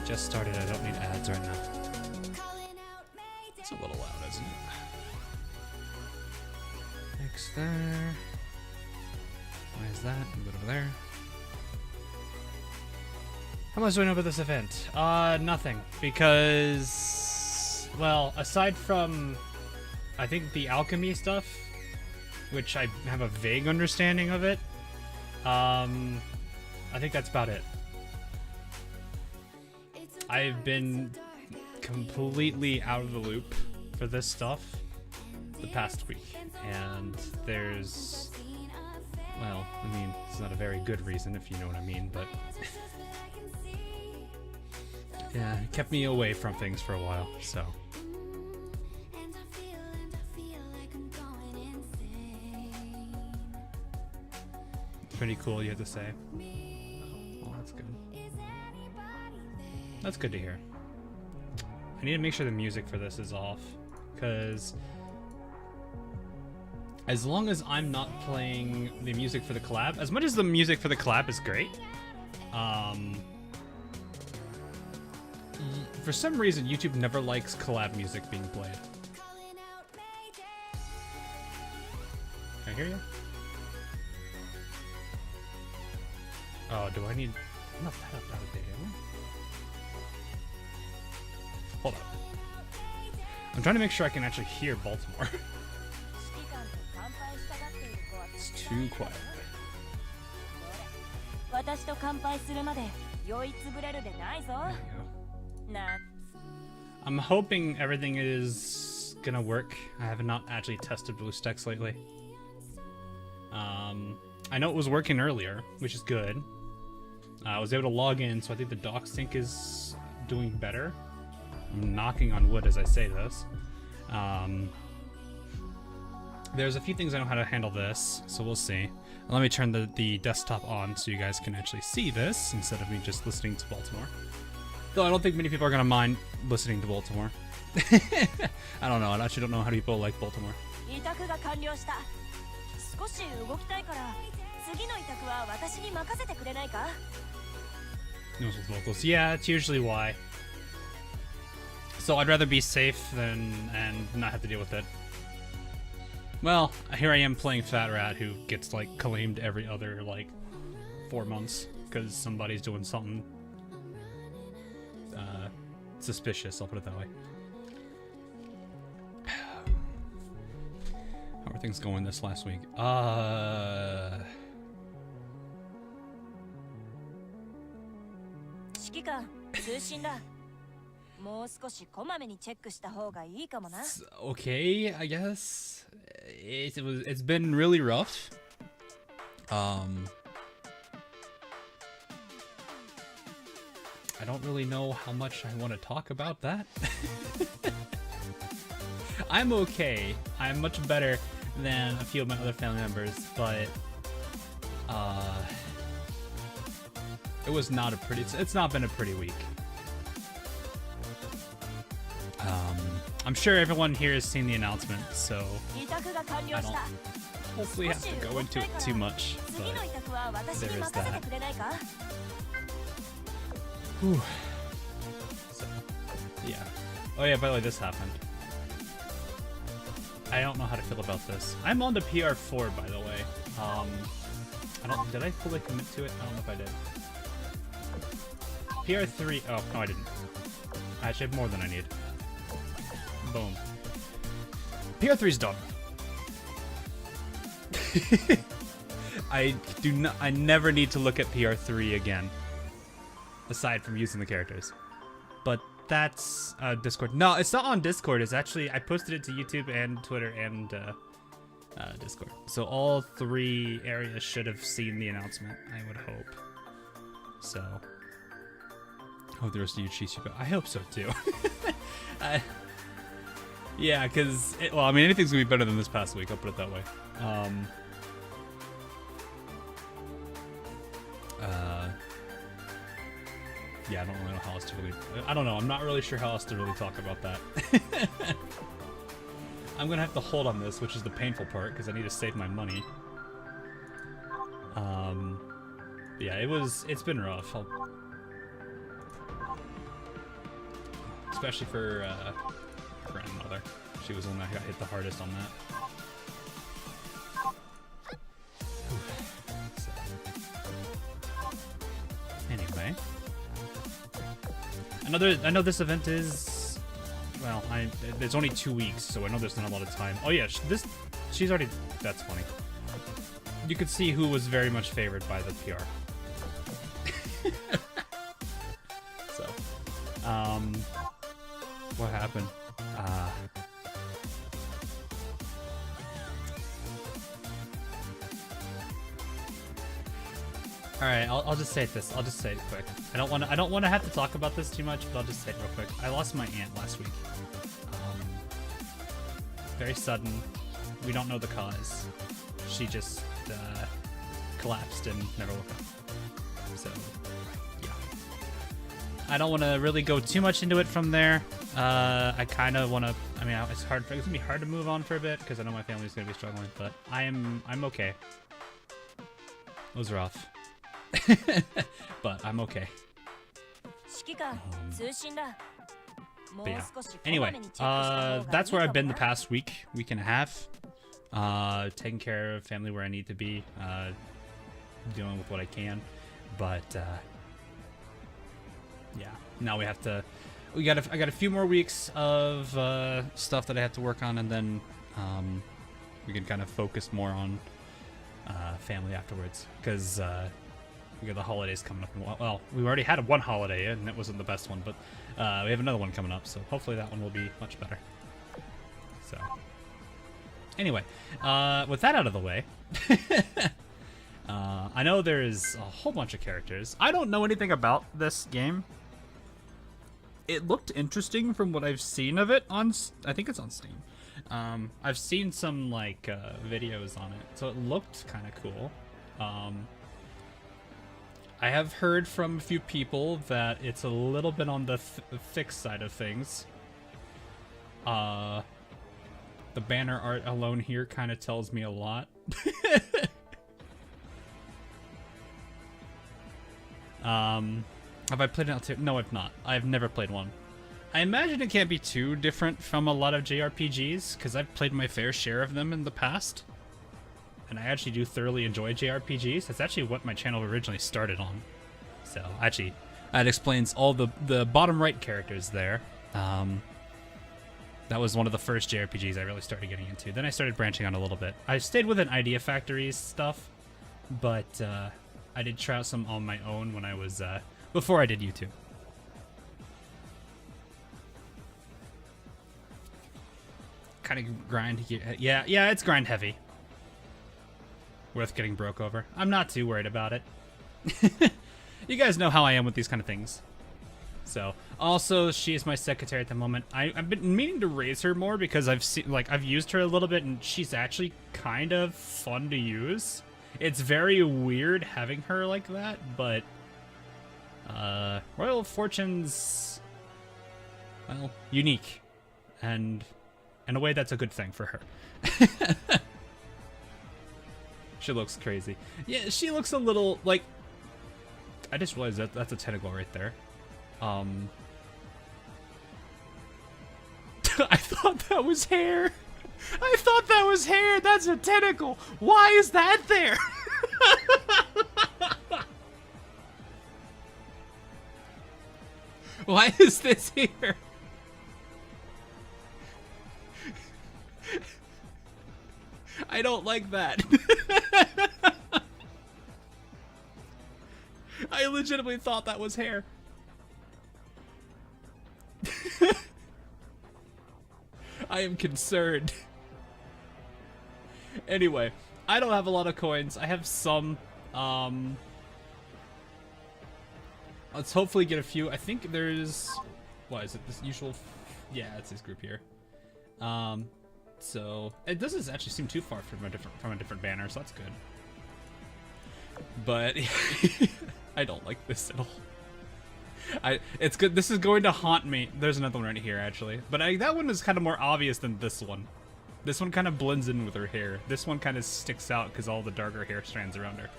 just started. I don't need ads right now. It's a little loud, isn't it? Next there. Why is that? A bit over there. How much do I know about this event? Nothing. Because, well, aside from, I think the alchemy stuff, which I have a vague understanding of it, I think that's about it. I've been completely out of the loop for this stuff the past week, and there's, well, I mean, it's not a very good reason if you know what I mean, but yeah, it kept me away from things for a while, so. Pretty cool, you have to say. Oh, that's good. That's good to hear. I need to make sure the music for this is off, because as long as I'm not playing the music for the collab, as much as the music for the collab is great, for some reason YouTube never likes collab music being played. Can I hear you? Oh, do I need... I'm not that out of date, am I? Hold on. I'm trying to make sure I can actually hear Baltimore. It's too quiet. There we go. I'm hoping everything is gonna work. I have not actually tested BlueStacks lately. I know it was working earlier, which is good. I was able to log in, so I think the dock sync is doing better. I'm knocking on wood as I say this. There's a few things I know how to handle this, so we'll see. Let me turn the desktop on so you guys can actually see this instead of me just listening to Baltimore. Though I don't think many people are gonna mind listening to Baltimore. I don't know. I actually don't know how people like Baltimore. Knows with vocals. Yeah, it's usually why. So I'd rather be safe and not have to deal with it. Well, here I am playing Fat Rat, who gets like claimed every other like 4 months because somebody's doing something suspicious. I'll put it that way. How are things going this last week? Okay, I guess. It's been really rough. I don't really know how much I want to talk about that. I'm okay. I'm much better than a few of my other family members, but it was not a pretty. It's not been a pretty week. I'm sure everyone here has seen the announcement, so I don't hopefully have to go into it too much, but there is that. Whew. So, yeah. Oh yeah, by the way, this happened. I don't know how to feel about this. I'm on to PR4, by the way. Did I fully commit to it? I don't know if I did. PR3, oh, no I didn't. I actually have more than I need. Boom. PR3's done. I never need to look at PR3 again. Aside from using the characters. But that's Discord. No, it's not on Discord. It's actually, I posted it to YouTube and Twitter and Discord. So all 3 areas should have seen the announcement, I would hope. So, hope the rest of you cheese you, but I hope so too. Yeah, because, well, I mean, anything's gonna be better than this past week, I'll put it that way. Yeah, I don't really know how else to really... I don't know, I'm not really sure how else to really talk about that. I'm gonna have to hold on this, which is the painful part, because I need to save my money. Yeah, it's been rough. especially for grandmother. She was the one that got hit the hardest on that. So, anyway, I know this event is, well, it's only 2 weeks, so I know there's not a lot of time. Oh yeah, she's already. That's funny. You could see who was very much favored by the PR. So, what happened? All right, I'll just say this. I'll just say it quick. I don't want to have to talk about this too much, but I'll just say it real quick. I lost my aunt last week. Very sudden. We don't know the cause. She just collapsed and never woke up. So, yeah. I don't want to really go too much into it from there. I kind of want to. I mean, it's hard. It's gonna be hard to move on for a bit because I know my family's gonna be struggling, but I'm okay. It was rough. But I'm okay. But yeah. Anyway, that's where I've been the past week and a half. Taking care of family where I need to be, dealing with what I can. But yeah, now I got a few more weeks of stuff that I have to work on, and then we can kind of focus more on family afterwards, because we got the holidays coming up. Well, we already had one holiday and it wasn't the best one, but we have another one coming up, so hopefully that one will be much better. So anyway, with that out of the way, I know there's a whole bunch of characters. I don't know anything about this game. It looked interesting from what I've seen of it on, I think it's on Steam. I've seen some like videos on it, so it looked kind of cool. I have heard from a few people that it's a little bit on the thick side of things. The banner art alone here kind of tells me a lot. Have I played an Altair? No, I've not. I've never played one. I imagine it can't be too different from a lot of JRPGs, because I've played my fair share of them in the past. And I actually do thoroughly enjoy JRPGs. That's actually what my channel originally started on. So, actually, that explains all the bottom right characters there. That was one of the first JRPGs I really started getting into. Then I started branching out a little bit. I stayed with an Idea Factory stuff, but I did try out some on my own when I was, before I did YouTube. Kind of grind, yeah, it's grind heavy. Worth getting broke over. I'm not too worried about it. You guys know how I am with these kind of things. So, also, she is my secretary at the moment. I've been meaning to raise her more because I've used her a little bit, and she's actually kind of fun to use. It's very weird having her like that, but Royal Fortune's, well, unique, and in a way that's a good thing for her. She looks crazy. Yeah, she looks a little like, I just realized that that's a tentacle right there. I thought that was hair. I thought that was hair. That's a tentacle. Why is that there? Why is this here? I don't like that. I legitimately thought that was hair. I am concerned. Anyway, I don't have a lot of coins. I have some. Let's hopefully get a few. I think there's, what is it? This usual, yeah, it's this group here. So it doesn't actually seem too far from a different banner, so that's good. But I don't like this at all. It's good. This is going to haunt me. There's another one right here, actually. But that one is kind of more obvious than this one. This one kind of blends in with her hair. This one kind of sticks out because all the darker hair strands around her.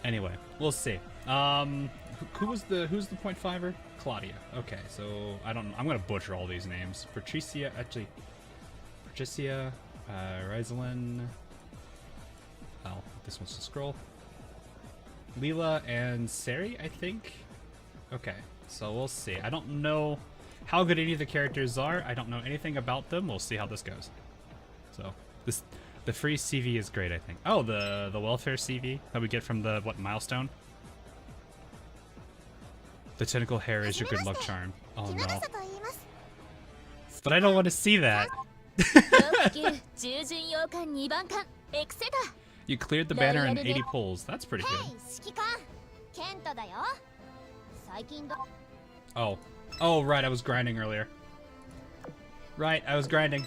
Anyway, we'll see. Who's the 0.5er? Claudia. Okay, so I don't. I'm gonna butcher all these names. Patricia, Ryzelyn. Oh, this wants to scroll. Leela and Sari, I think. Okay, so we'll see. I don't know how good any of the characters are. I don't know anything about them. We'll see how this goes. So the free CV is great, I think. Oh, the welfare CV that we get from the milestone. The tentacle hair is your good luck charm. Oh no. But I don't want to see that. You cleared the banner in 80 pulls. That's pretty good. Oh. Oh, right. I was grinding earlier. Right. I was grinding.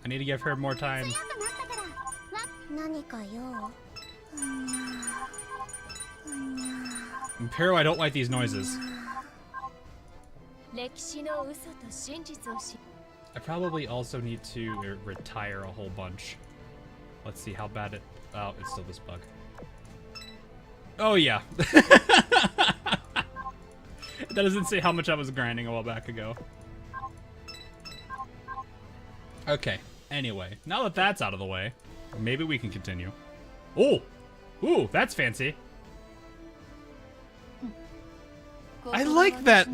I need to give her more time. Impero, I don't like these noises. I probably also need to retire a whole bunch. Let's see how bad it... Oh, it's still this bug. Oh, yeah. That doesn't say how much I was grinding a while back ago. Okay, anyway. Now that that's out of the way, maybe we can continue. Oh! Ooh, that's fancy. I like that,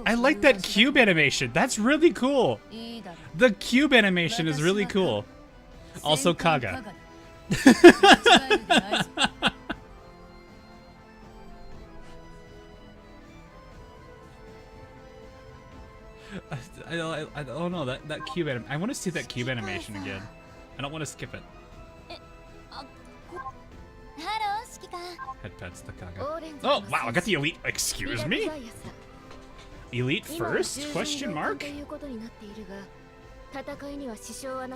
I like that cube animation. That's really cool. The cube animation is really cool. Also Kaga. I don't know, that cube animation. I want to see that cube animation again. I don't want to skip it. Head pets the Kaga. Oh, wow, I got the elite. Excuse me? Elite first? Question mark?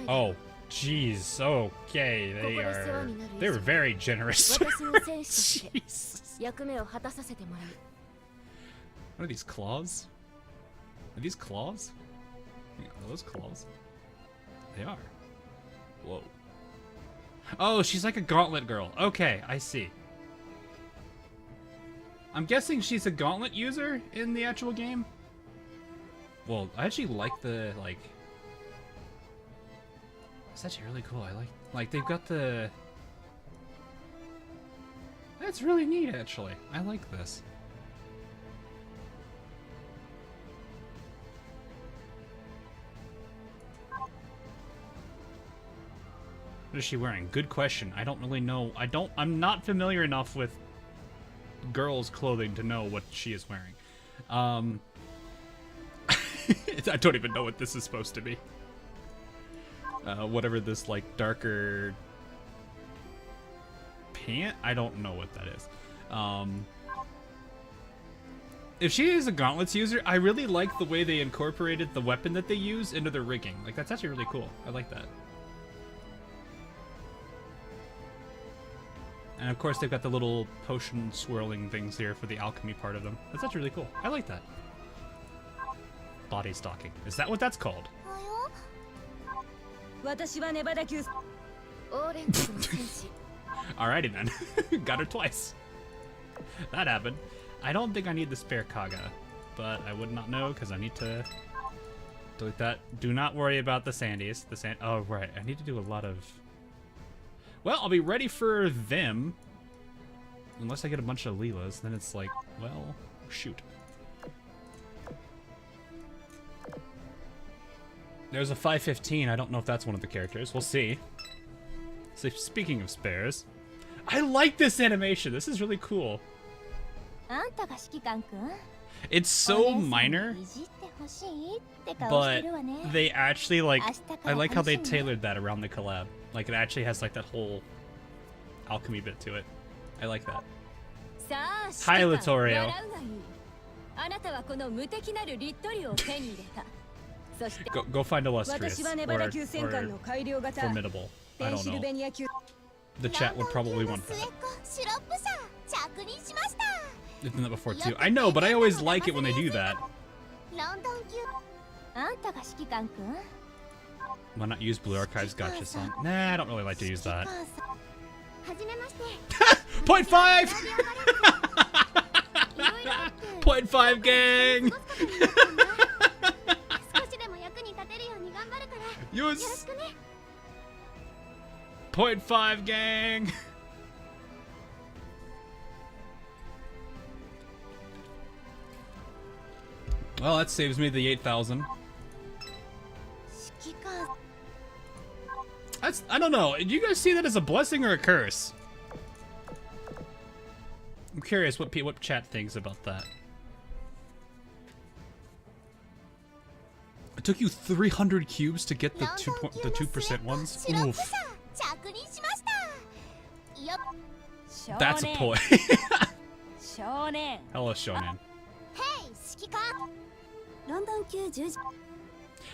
Oh, jeez. Okay, they're very generous. Jesus. What are these claws? Are these claws? Are those claws? They are. Whoa. Oh, she's like a gauntlet girl. Okay, I see. I'm guessing she's a gauntlet user in the actual game. Well, I actually like the, it's actually really cool. I like they've got the... That's really neat, actually. I like this. What is she wearing? Good question. I don't really know. I'm not familiar enough with girls' clothing to know what she is wearing. I don't even know what this is supposed to be. Whatever this, darker pant? I don't know what that is. If she is a gauntlets user, I really like the way they incorporated the weapon that they use into their rigging. That's actually really cool. I like that. And of course they've got the little potion swirling things here for the alchemy part of them. That's actually really cool. I like that. Body stocking. Is that what that's called? Alrighty then. Got her twice. That happened. I don't think I need the spare Kaga, but I would not know because I need to delete that. Do not worry about the Sandies. Oh, right. I need to do a lot of... Well, I'll be ready for them. Unless I get a bunch of Leelas, then it's like, well, shoot. There's a 515. I don't know if that's one of the characters. We'll see. So, speaking of spares, I like this animation. This is really cool. It's so minor, but they actually, I like how they tailored that around the collab. It actually has, that whole alchemy bit to it. I like that. Hi, Litorio. Go find Illustrious, or Formidable. I don't know. The chat would probably want that. They've done that before too. I know, but I always like it when they do that. Why not use Blue Archive's Gotcha song? Nah, I don't really like to use that. .5! .5 gang! Yes! .5 gang! Well, that saves me the 8,000. I don't know. Do you guys see that as a blessing or a curse? I'm curious what chat thinks about that. It took you 300 cubes to get the 2% ones. Oof. That's a point. Hello, Shonen.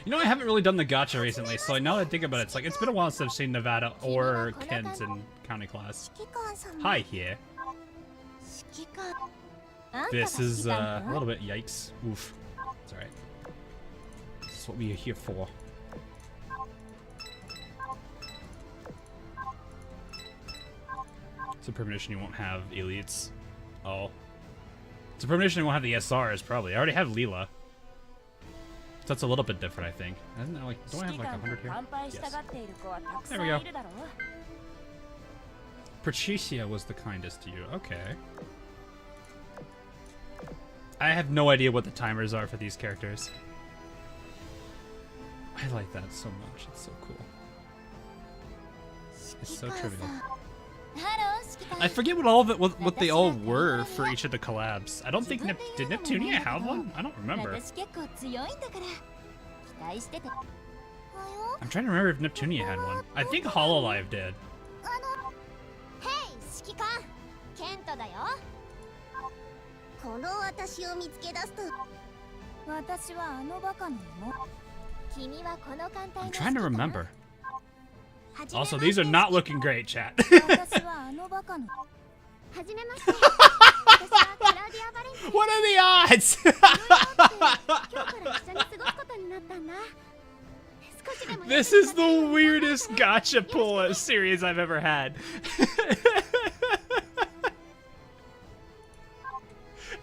You know, I haven't really done the gacha recently, so now that I think about it, it's like it's been a while since I've seen Nevada or Kent in county class. Hi here. This is a little bit yikes. Oof. It's alright. This is what we are here for. It's a premonition you won't have elites. Oh. It's a premonition you won't have the SRs, probably. I already have Leela. So that's a little bit different, I think. Isn't that like, don't I have like 100 here? Yes. There we go. Patricia was the kindest to you. Okay. I have no idea what the timers are for these characters. I like that so much. It's so cool. It's so trivial. I forget what all of it, what they all were for each of the collabs. I don't think did Neptunia have one? I don't remember. I'm trying to remember if Neptunia had one. I think Hololive did. I'm trying to remember. Also, these are not looking great, chat. What are the odds? This is the weirdest gacha pull series I've ever had.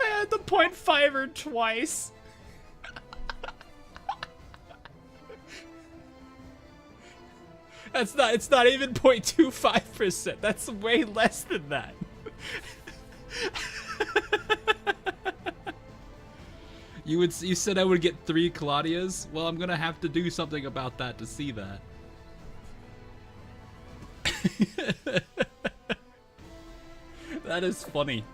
I had the .5er twice. It's not even 0.25%. That's way less than that. You said I would get 3 Claudias? Well, I'm gonna have to do something about that to see that. That is funny.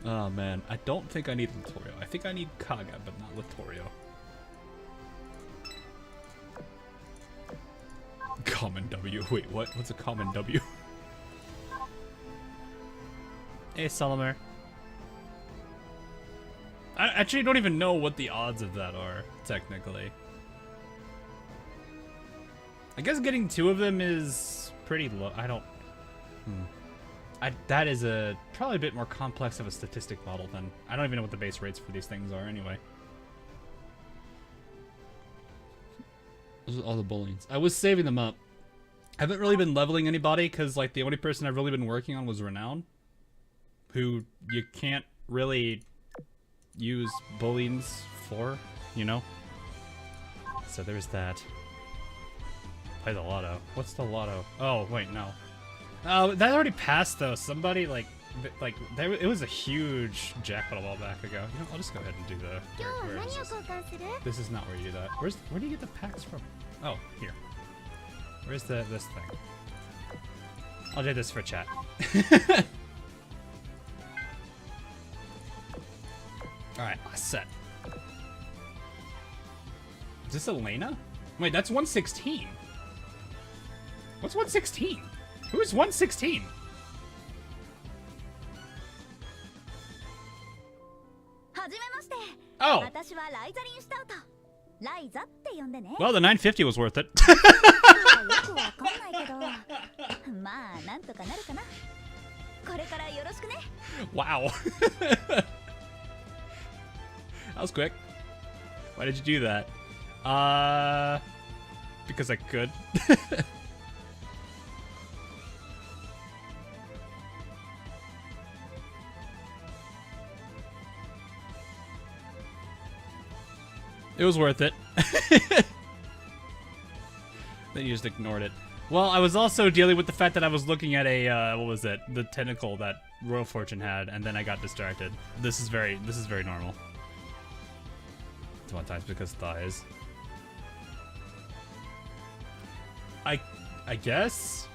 Oh man, I don't think I need Littorio. I think I need Kaga, but not Littorio. Common W. Wait, what? What's a common W? Hey, Solomir. I actually don't even know what the odds of that are, technically. I guess getting 2 of them is pretty low. I don't... that is probably a bit more complex of a statistic model than... I don't even know what the base rates for these things are anyway. Those are all the bullions. I was saving them up. I haven't really been leveling anybody because like the only person I've really been working on was Renown, who you can't really use bullions for, you know? So there's that. Play the lotto. What's the lotto? Oh, wait, no. Oh, that already passed though. Somebody it was a huge jackpot a while back ago. You know, I'll just go ahead and do the... Where is this? This is not where you do that. Where do you get the packs from? Oh, here. Where's this thing? I'll do this for chat. Alright, set. Is this Elena? Wait, that's 116. What's 116? Who is 116? Oh. Well, the 950 was worth it. Wow. That was quick. Why did you do that? Because I could. It was worth it. Then you just ignored it. Well, I was also dealing with the fact that I was looking at a, what was it? The tentacle that Royal Fortune had, and then I got distracted. This is very normal. Sometimes because thighs. I guess?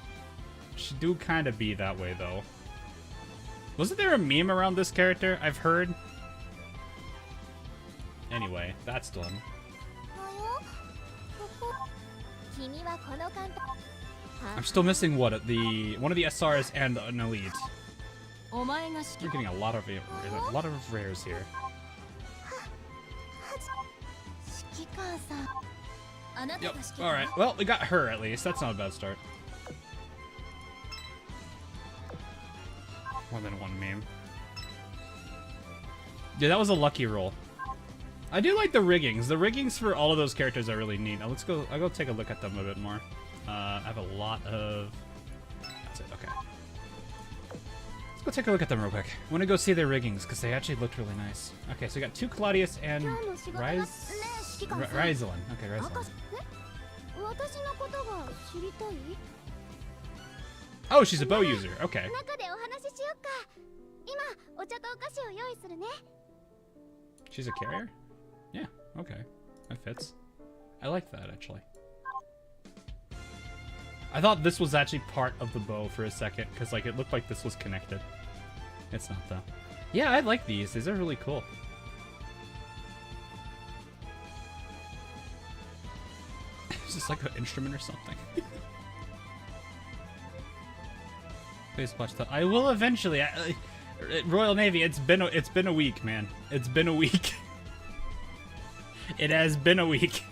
Should do kind of be that way, though. Wasn't there a meme around this character? I've heard. Anyway, that's done. I'm still missing what? One of the SRs and an elite. You're getting a lot of rares here. Yep. Alright, well, we got her at least. That's not a bad start. More than one meme. Yeah, that was a lucky roll. I do like the riggings. The riggings for all of those characters are really neat. Now I'll go take a look at them a bit more. I have a lot of... That's it, okay. Let's go take a look at them real quick. I want to go see their riggings, because they actually looked really nice. Okay, so we got 2 Claudius and Ryza. Okay, Ryza. Oh, she's a bow user. Okay. She's a carrier? Yeah, okay. That fits. I like that, actually. I thought this was actually part of the bow for a second, because like it looked like this was connected. It's not, though. Yeah, I like these. These are really cool. Is this like an instrument or something? Please watch that. I will eventually. Royal Navy. It's been a week, man. It's been a week. It has been a week.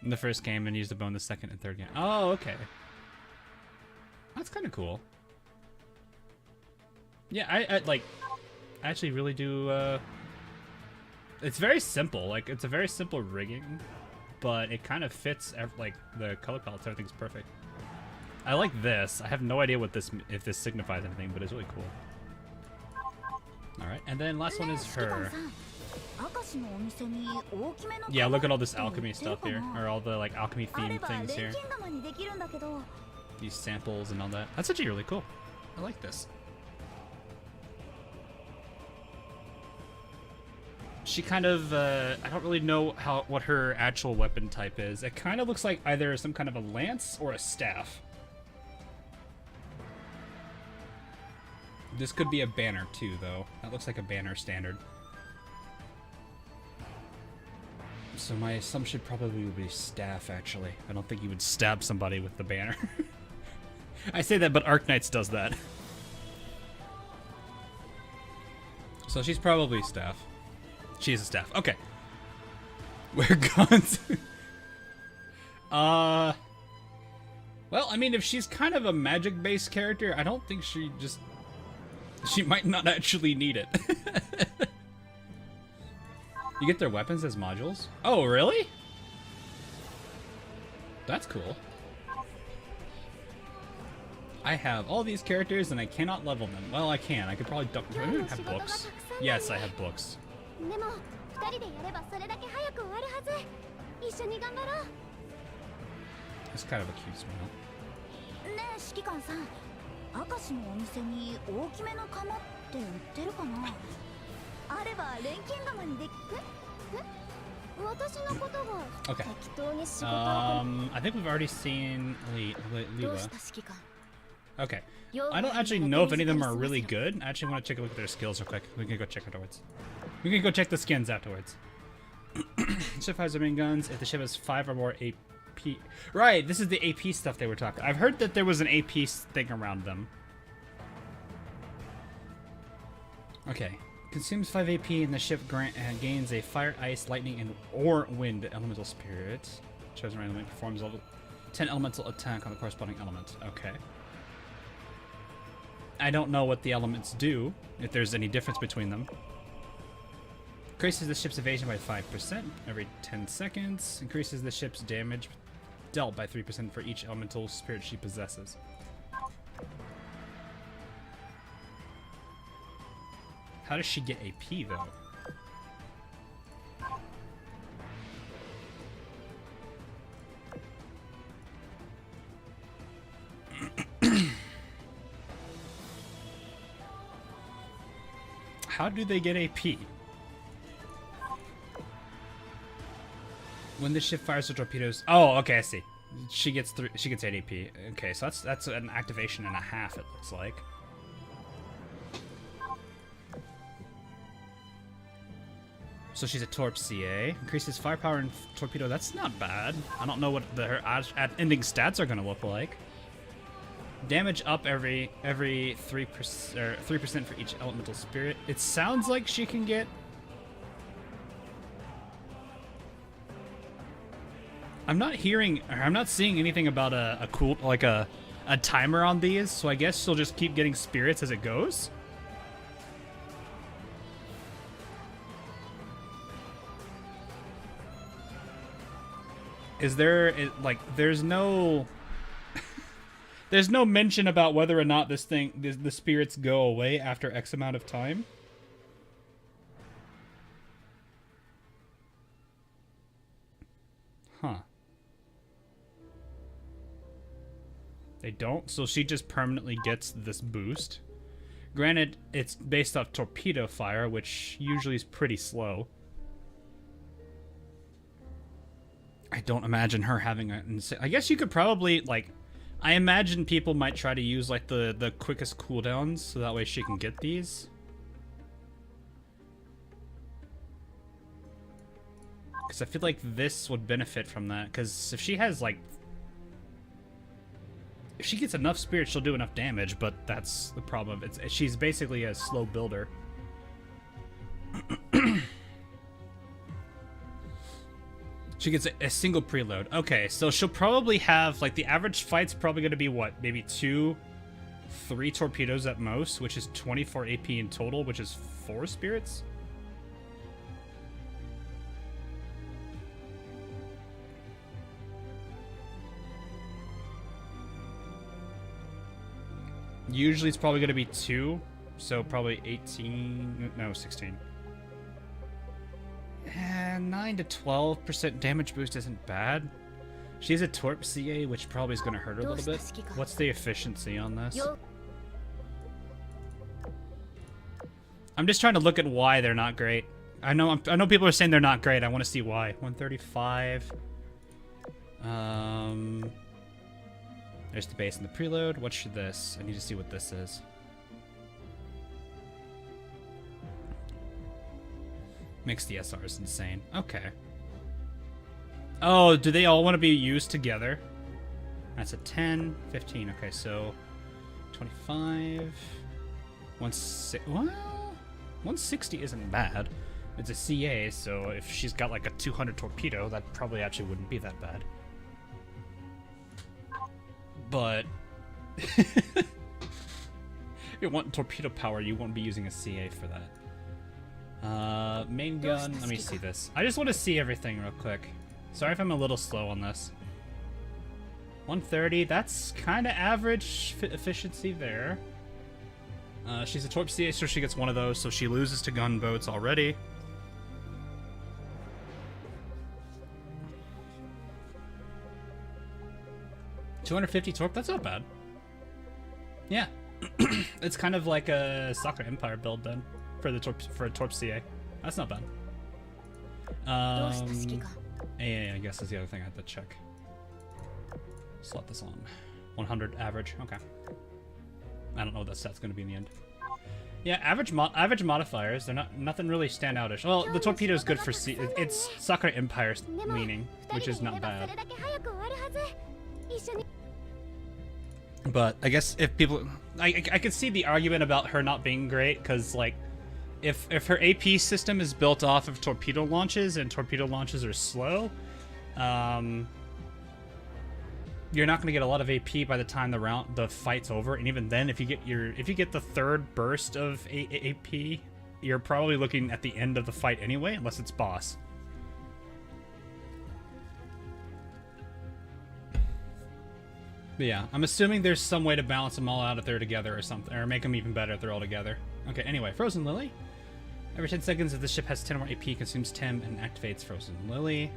In the first game, and used the bow in the second and third game. Oh, okay. That's kind of cool. Yeah, I actually really do. It's very simple. Like, it's a very simple rigging, but it kind of fits. Like the color palettes, everything's perfect. I like this. I have no idea what this, if this signifies anything, but it's really cool. All right, and then last one is her. Yeah, look at all this alchemy stuff here, or all the like alchemy themed things here. These samples and all that. That's actually really cool. I like this. She kind of, I don't really know what her actual weapon type is. It kind of looks like either some kind of a lance or a staff. This could be a banner too, though. That looks like a banner standard. So my assumption probably would be staff, actually. I don't think you would stab somebody with the banner. I say that, but Arknights does that. So she's probably staff. She is a staff. Okay. Wear guns. Well, I mean, if she's kind of a magic-based character, I don't think she might not actually need it. You get their weapons as modules? Oh, really? That's cool. I have all these characters and I cannot level them. Well, I can. I could probably duck. I don't have books. Yes, I have books. It's kind of a cute smile. Okay. I think we've already seen Liwa. Okay. I don't actually know if any of them are really good. I actually want to take a look at their skills real quick. We can go check afterwards. We can go check the skins afterwards. Ship has main guns. If the ship has 5 or more AP. Right, this is the AP stuff they were talking. I've heard that there was an AP thing around them. Okay. Consumes 5 AP and the ship gains a fire, ice, lightning, and or wind elemental spirit. Chosen randomly performs level 10 elemental attack on the corresponding element. Okay. I don't know what the elements do, if there's any difference between them. Increases the ship's evasion by 5% every 10 seconds. Increases the ship's damage dealt by 3% for each elemental spirit she possesses. How does she get AP though? How do they get AP? When the ship fires the torpedoes. Oh, okay, I see. She gets 8 AP. Okay, so that's an activation and a half. It looks like. So she's a Torp CA. Increases firepower and torpedo. That's not bad. I don't know what her ending stats are gonna look like. Damage up every 3% or 3% for each elemental spirit. It sounds like she can get. I'm not hearing, or I'm not seeing anything about a cool, like a timer on these. So I guess she'll just keep getting spirits as it goes. Is there like there's no. There's no mention about whether or not the spirits go away after X amount of time. Huh. They don't? So she just permanently gets this boost. Granted, it's based off torpedo fire, which usually is pretty slow. I don't imagine her having a... I guess you could probably, like... I imagine people might try to use like the quickest cooldowns so that way she can get these. Because I feel like this would benefit from that. Because if she has like... If she gets enough spirits, she'll do enough damage, but that's the problem. She's basically a slow builder. She gets a single preload. Okay, so she'll probably have, like, the average fight's probably going to be, what, maybe 2, 3 torpedoes at most, which is 24 AP in total, which is 4 spirits? Usually it's probably going to be 2, so probably 18, no, 16. 9 to 12% damage boost isn't bad. She's a Torp CA, which probably is going to hurt her a little bit. What's the efficiency on this? I'm just trying to look at why they're not great. I know people are saying they're not great. I want to see why. 135. There's the base and the preload. What's this? I need to see what this is. Makes the SRs insane. Okay. Oh, do they all want to be used together? That's a 10, 15. Okay, so 25. Well, 160 isn't bad. It's a CA, so if she's got like a 200 torpedo, that probably actually wouldn't be that bad. But if you want torpedo power, you won't be using a CA for that. Main gun, let me see this. I just want to see everything real quick. Sorry if I'm a little slow on this. 130, that's kind of average efficiency there. She's a Torp CA, so she gets one of those, so she loses to gunboats already. $250 torp, that's not bad. Yeah. It's kind of like a Soccer Empire build then. For a Torp CA. That's not bad. Yeah, I guess that's the other thing I had to check. Slot this on. 100 average. Okay. I don't know what that stat's going to be in the end. Yeah, average modifiers. They're nothing really standoutish. Well, the torpedo is good for it's Soccer Empire leaning, which is not bad. But I guess if people, I could see the argument about her not being great because like. If her AP system is built off of torpedo launches and torpedo launches are slow, you're not going to get a lot of AP by the time the fight's over. And even then, if you get the third burst of AP, you're probably looking at the end of the fight anyway, unless it's boss. But yeah, I'm assuming there's some way to balance them all out if they're together or something, or make them even better if they're all together. Okay, anyway, Frozen Lily. Every 10 seconds, if the ship has 10 or more AP, consumes 10 and activates Frozen Lily.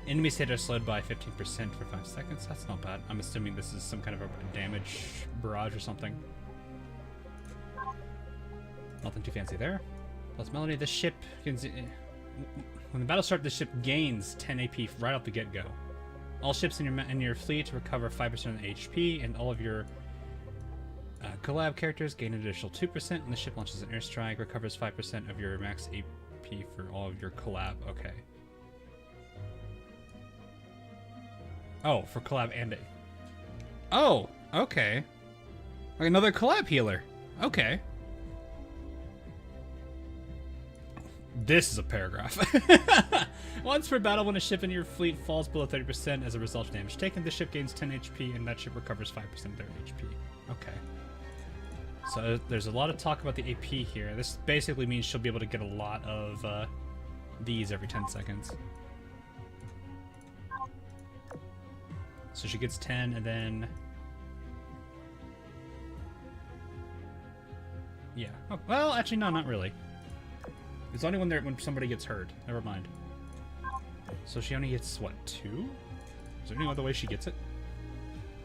Enemies hit are slowed by 15% for 5 seconds. That's not bad. I'm assuming this is some kind of a damage barrage or something. Nothing too fancy there. Plus Melody, the ship when the battle starts, the ship gains 10 AP right off the get-go. All ships in your fleet recover 5% of the HP, and all of your collab characters gain an additional 2%. When the ship launches an airstrike, recovers 5% of your max AP for all of your collab. Okay. Oh, for collab and a. Oh, okay. Like another collab healer. Okay. This is a paragraph. Once per battle, when a ship in your fleet falls below 30% as a result of damage taken, the ship gains 10 HP and that ship recovers 5% of their HP. Okay. So there's a lot of talk about the AP here. This basically means she'll be able to get a lot of these every 10 seconds. So she gets 10 and then... Yeah. Oh, well, actually, no, not really. It's only when somebody gets hurt. Never mind. So she only gets, what, 2? Is there any other way she gets it?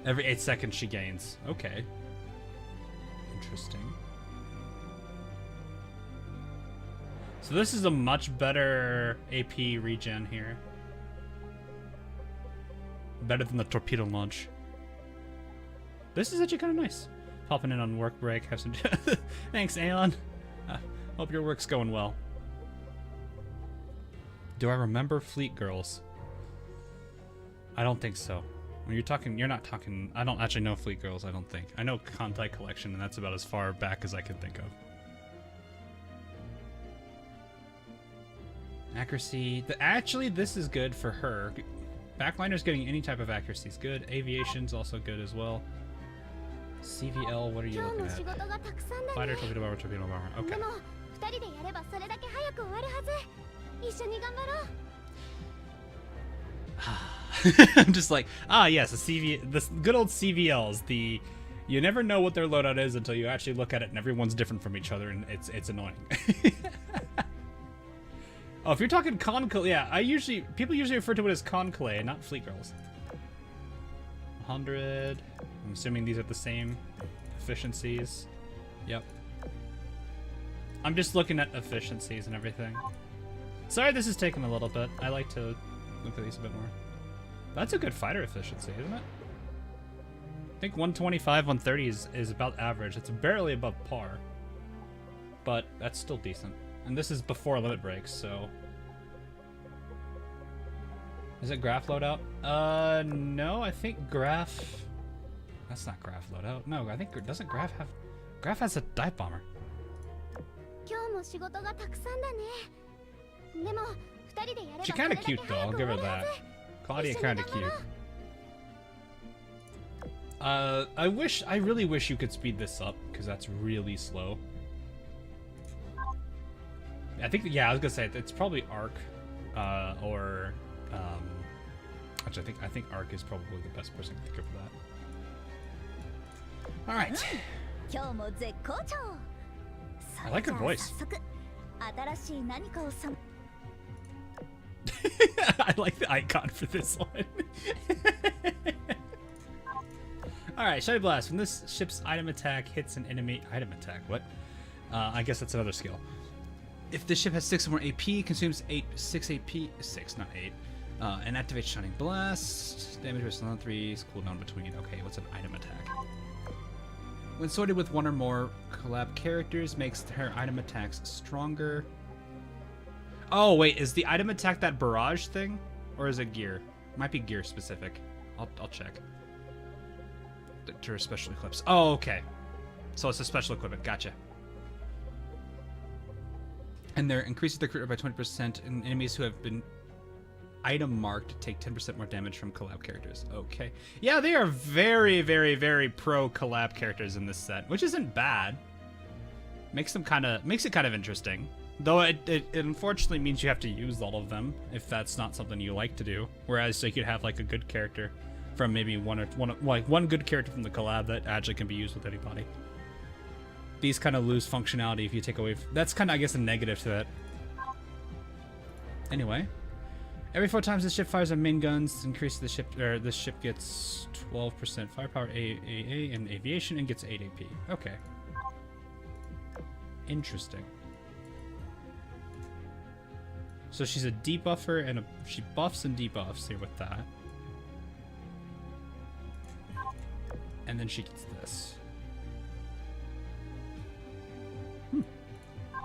Every 8 seconds she gains. Okay. Interesting. So this is a much better AP regen here. Better than the torpedo launch. This is actually kind of nice. Popping in on work break. Have some... Thanks, Aeon. Hope your work's going well. Do I remember Fleet Girls? I don't think so. When you're talking, you're not talking... I don't actually know Fleet Girls, I don't think. I know Contact Collection, and that's about as far back as I can think of. Accuracy. Actually, this is good for her. Backliner's getting any type of accuracy is good. Aviation's also good as well. CVL, what are you looking at? Fighter, torpedo bomber, torpedo bomber. Okay. I'm just like, yes, the good old CVLs. The you never know what their loadout is until you actually look at it, and everyone's different from each other, and it's annoying. Oh, if you're talking Conclave, yeah, people usually refer to it as Conclave, not Fleet Girls. 100. I'm assuming these are the same efficiencies. Yep. I'm just looking at efficiencies and everything. Sorry this is taking a little bit. I like to look at these a bit more. That's a good fighter efficiency, isn't it? I think 125, 130 is about average. It's barely above par. But that's still decent. And this is before limit breaks, so... Is it Graph loadout? No, I think Graph... That's not Graph loadout. No, I think... Doesn't Graph have... Graph has a dive bomber. She's kind of cute, though. I'll give her that. Claudia kind of cute. I really wish you could speed this up, because that's really slow. I think, yeah, I was gonna say it's probably Arc, or actually, I think Arc is probably the best person to think of for that. All right. I like her voice. I like the icon for this one. All right, Shiny Blast. When this ship's item attack hits an enemy item attack, what? I guess that's another skill. If the ship has 6 or more AP, consumes 6 AP, 6, not 8, and activates Shining Blast. Damage versus on 3, cooldown between. Okay, what's an item attack? When sorted with 1 or more collab characters, makes her item attacks stronger. Oh, wait, is the item attack that barrage thing? Or is it gear? Might be gear specific. I'll check. To special equips. Oh, okay. So it's a special equipment. Gotcha. And they're increasing their crit rate by 20%, and enemies who have been item marked take 10% more damage from collab characters. Okay. Yeah, they are very, very, very pro collab characters in this set, which isn't bad. Makes it kind of interesting. Though it unfortunately means you have to use all of them if that's not something you like to do. Whereas you could have like a good character from maybe one good character from the collab that actually can be used with anybody. these kind of lose functionality if you take away. That's kind of, I guess, a negative to that. Anyway, every 4 times the ship fires on main guns, increase the ship, or the ship gets 12% firepower, AAA in aviation, and gets 8 AP. Okay. Interesting. So she's a debuffer and she buffs and debuffs here with that. And then she gets this.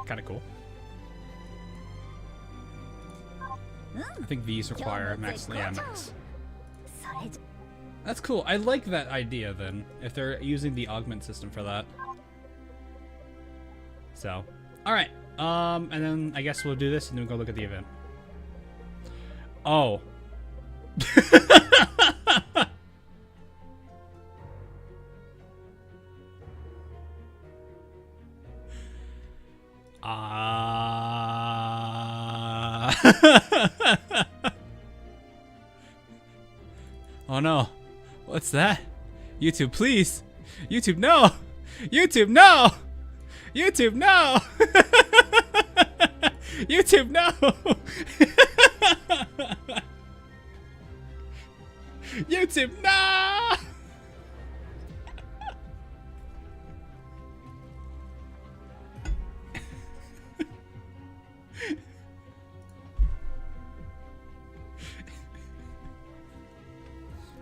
Kind of cool. I think these require max. Yeah, max. That's cool. I like that idea then, if they're using the augment system for that. So, alright. And then I guess we'll do this and then we'll go look at the event. Oh. Oh no. What's that? YouTube, please. YouTube, no. YouTube, no. YouTube, no. YouTube, no. YouTube, no.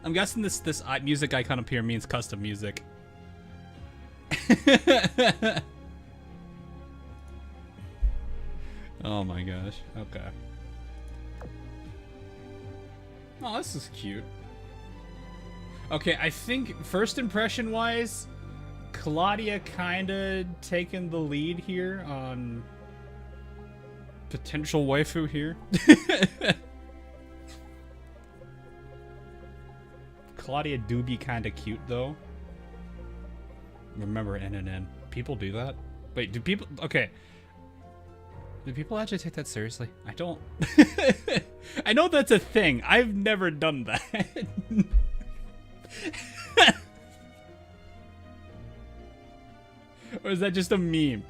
I'm guessing this music icon up here means custom music. Oh my gosh. Okay. Oh, this is cute. Okay, I think first impression wise, Claudia kinda taking the lead here on potential waifu here. Claudia do be kind of cute though. Remember NNN. People do that? Wait, do people... Okay. Do people actually take that seriously? I don't... I know that's a thing. I've never done that. Or is that just a meme?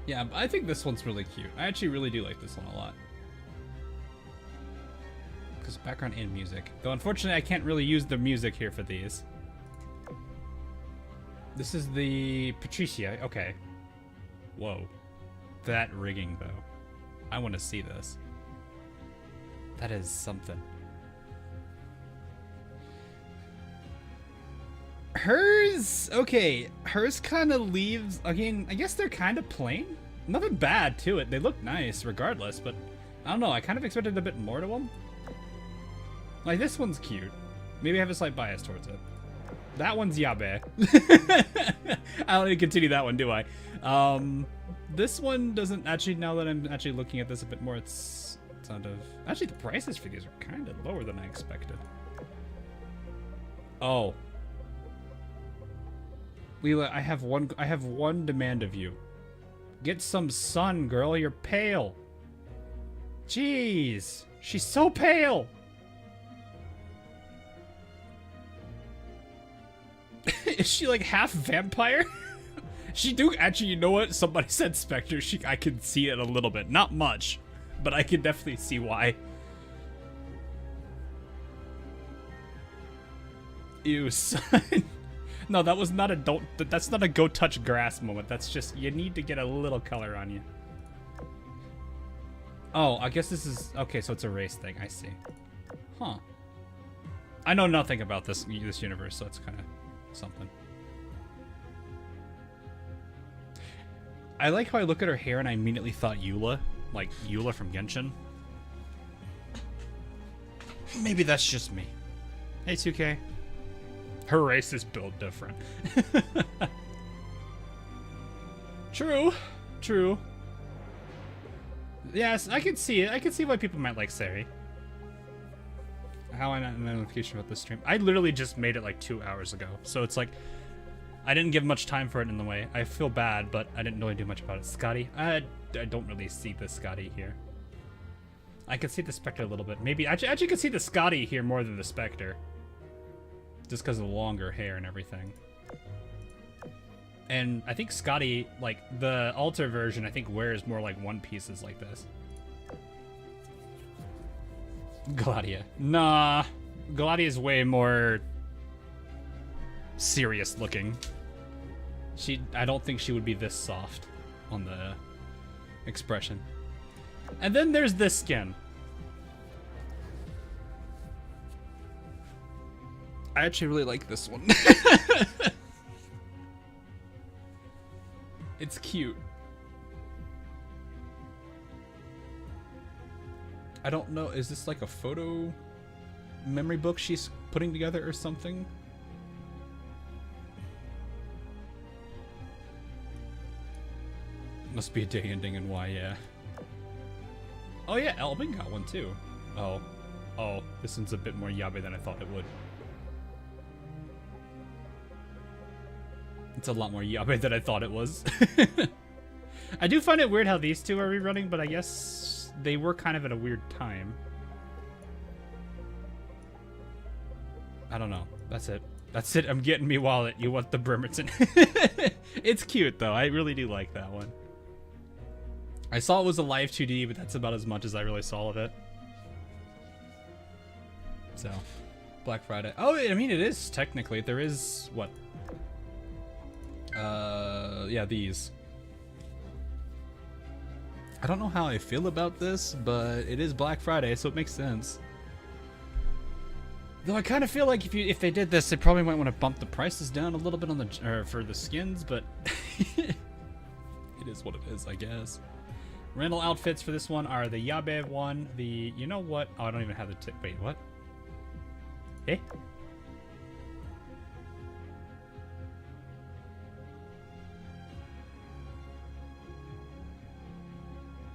Yeah, I think this one's really cute. I actually really do like this one a lot. Because background and music. Though unfortunately I can't really use the music here for these. This is the Patricia. Okay. Whoa. That rigging though. I want to see this. That is something. Hers, okay, hers kind of leaves, again, I guess they're kind of plain. Nothing bad to it. They look nice regardless, but I don't know. I kind of expected a bit more to them. Like, this one's cute. Maybe I have a slight bias towards it. That one's yabe. I don't need to continue that one, do I? This one doesn't actually, now that I'm actually looking at this a bit more, it's sort of, actually the prices for these are kind of lower than I expected. Oh. Leela, I have one demand of you. Get some sun, girl. You're pale. Jeez. She's so pale. Is she like half vampire? She do actually, you know what? Somebody said Spectre. I can see it a little bit. Not much, but I can definitely see why. Ew, son. No, that was not a that's not a go touch grass moment. That's just, you need to get a little color on you. Oh, I guess this is, okay, so it's a race thing. I see. Huh. I know nothing about this universe, so it's kind of something. I like how I look at her hair and I immediately thought Eula. Like Eula from Genshin. Maybe that's just me. Hey, 2K. Her race is built different. True. True. Yes, I can see it. I can see why people might like Sari. How I not notification about this stream? I literally just made it like 2 hours ago. So it's like, I didn't give much time for it in the way. I feel bad, but I didn't really do much about it. Scotty? I don't really see the Scotty here. I could see the Spectre a little bit. Maybe actually could see the Scotty here more than the Spectre. Just because of the longer hair and everything. And I think Scotty, like, the Alter version, I think wears more like one pieces like this. Gladia. Nah. Gladia is way more serious looking. I don't think she would be this soft on the expression. And then there's this skin. I actually really like this one. It's cute. I don't know, is this like a photo memory book she's putting together or something? Must be a day ending in Y, yeah. Oh yeah, Elvin got one too. Oh, this one's a bit more yabe than I thought it would. It's a lot more yabe than I thought it was. I do find it weird how these two are rerunning, but I guess they were kind of at a weird time. I don't know. That's it. That's it. I'm getting me wallet. You want the Bremerton. It's cute though. I really do like that one. I saw it was a live 2D, but that's about as much as I really saw of it. So, Black Friday. Oh, I mean, it is technically. There is, what? Yeah, these. I don't know how I feel about this, but it is Black Friday, so it makes sense. Though I kind of feel like if they did this, they probably might want to bump the prices down a little bit on the for the skins, but it is what it is, I guess. Rental outfits for this one are the Yabe one, the, you know what? Oh, I don't even have the wait, what? Eh?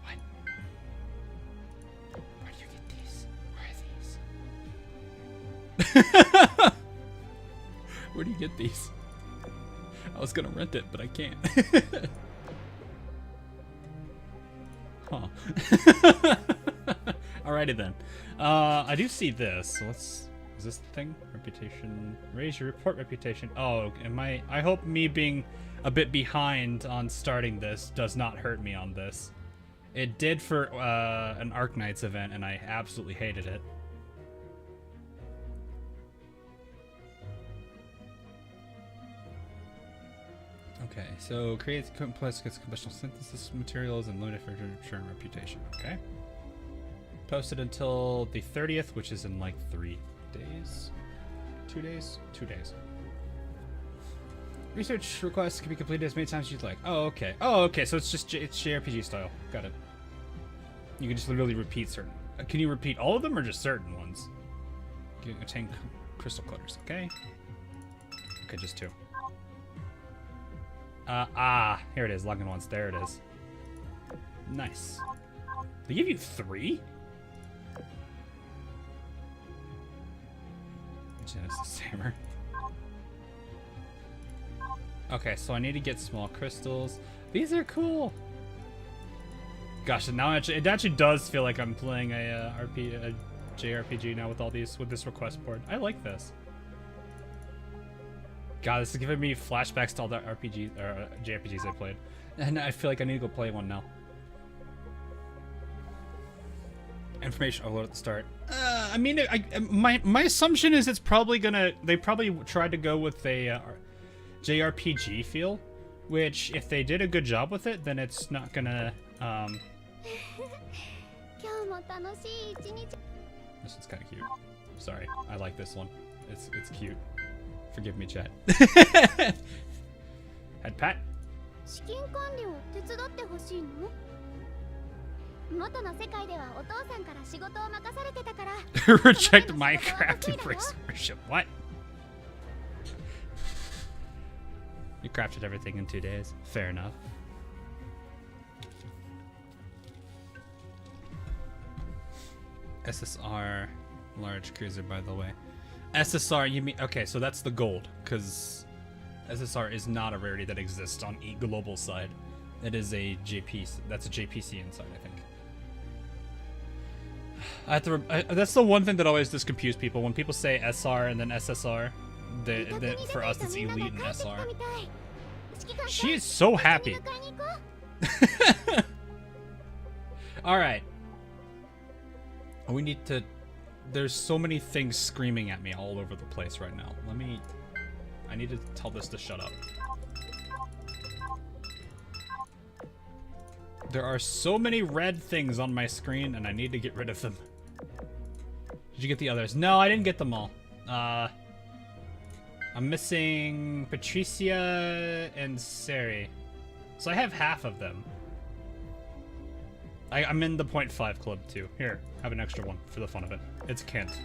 What? Where do you get these? Where are these? Where do you get these? I was gonna rent it, but I can't. Huh. Alrighty then. I do see this. So is this the thing? Reputation. Raise your report reputation. Oh, I hope me being a bit behind on starting this does not hurt me on this. It did for an Arknights event, and I absolutely hated it. Okay, so creates complex combustional synthesis materials and limited for return reputation. Okay. Posted until the 30th, which is in like 3 days. 2 days? 2 days. Research requests can be completed as many times as you'd like. Oh, okay. Oh, okay. So it's just it's JRPG style. Got it. You can just literally repeat certain. Can you repeat all of them or just certain ones? You can attain crystal clutters. Okay. Okay, just 2. Here it is. Login once. There it is. Nice. They give you 3? Genesis Hammer. Okay, so I need to get small crystals. These are cool. Gosh, and now it actually does feel like I'm playing a JRPG now with all these with this request board. I like this. God, this is giving me flashbacks to all the JRPGs I played, and I feel like I need to go play one now. Information overload at the start. I mean, my assumption is it's probably gonna. They probably tried to go with a JRPG feel, which if they did a good job with it, then it's not gonna. This one's kind of cute. Sorry, I like this one. It's cute. Forgive me, chat. Head pat. Reject Minecraft, embrace worship. What? You crafted everything in 2 days. Fair enough. SSR, large cruiser, by the way. SSR, you mean, okay, so that's the gold, because SSR is not a rarity that exists on the global side. It is a JP, that's a JPC inside, I think. I have to. That's the one thing that always just confuses people when people say SR and then SSR. For us, it's elite and SR. She is so happy. All right. We need to. There's so many things screaming at me all over the place right now. I need to tell this to shut up. There are so many red things on my screen, and I need to get rid of them. Did you get the others? No, I didn't get them all. I'm missing Patricia and Sari. So I have half of them. I'm in the 0.5 club too. Here, have an extra one for the fun of it. It's Kent.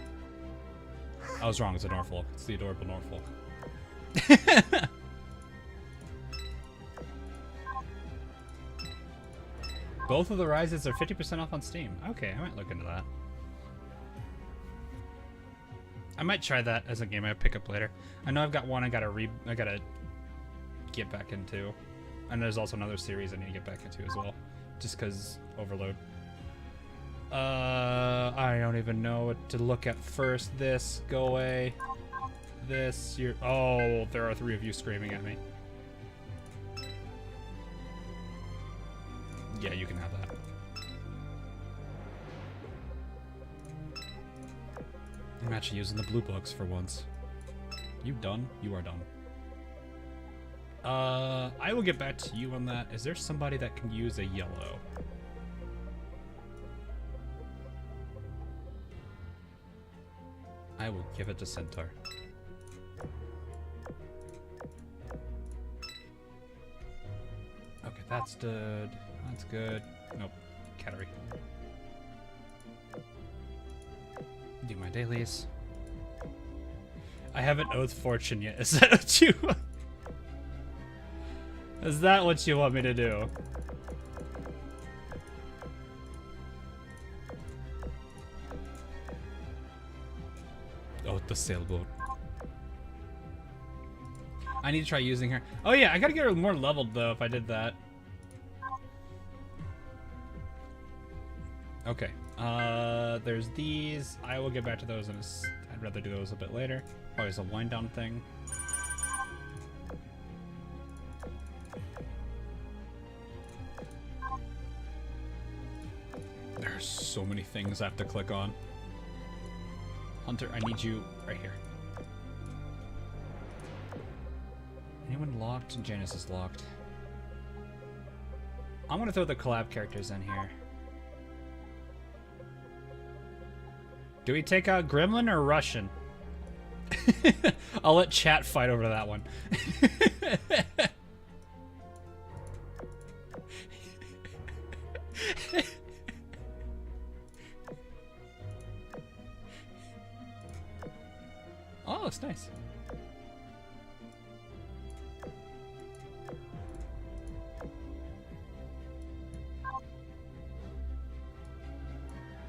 I was wrong, it's a Norfolk. It's the adorable Norfolk. Both of the Ryzas are 50% off on Steam. Okay, I might look into that. I might try that as a game I pick up later. I know I've got one I gotta get back into. And there's also another series I need to get back into as well. Just because overload. I don't even know what to look at first. This, go away. This, oh, there are 3 of you screaming at me. Yeah, you can have that. I'm actually using the blue books for once. You done? You are done. I will get back to you on that. Is there somebody that can use a yellow? I will give it to Centaur. Okay, that's good. That's good. Nope. Cattery. Do my dailies. I haven't oath fortune yet. Is that what you want? Is that what you want me to do? Oh, the sailboat. I need to try using her. Oh yeah, I gotta get her more leveled though if I did that. Okay. There's these. I will get back to those I'd rather do those a bit later. Probably as a wind down thing. There's so many things I have to click on. Hunter, I need you right here. Anyone locked? Janice is locked. I'm gonna throw the collab characters in here. Do we take out Gremlin or Russian? I'll let chat fight over that one. Oh, it's nice.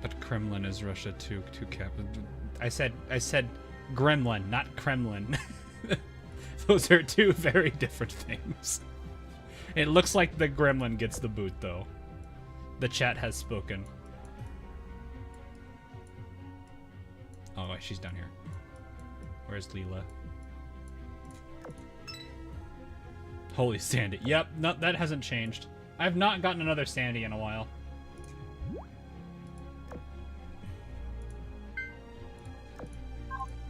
But Kremlin is Russia too cap. I said Gremlin, not Kremlin. Those are 2 very different things. It looks like the Gremlin gets the boot though. The chat has spoken. Oh, wait, she's down here. Where's Leela? Holy Sandy. Yep, no, that hasn't changed. I have not gotten another Sandy in a while.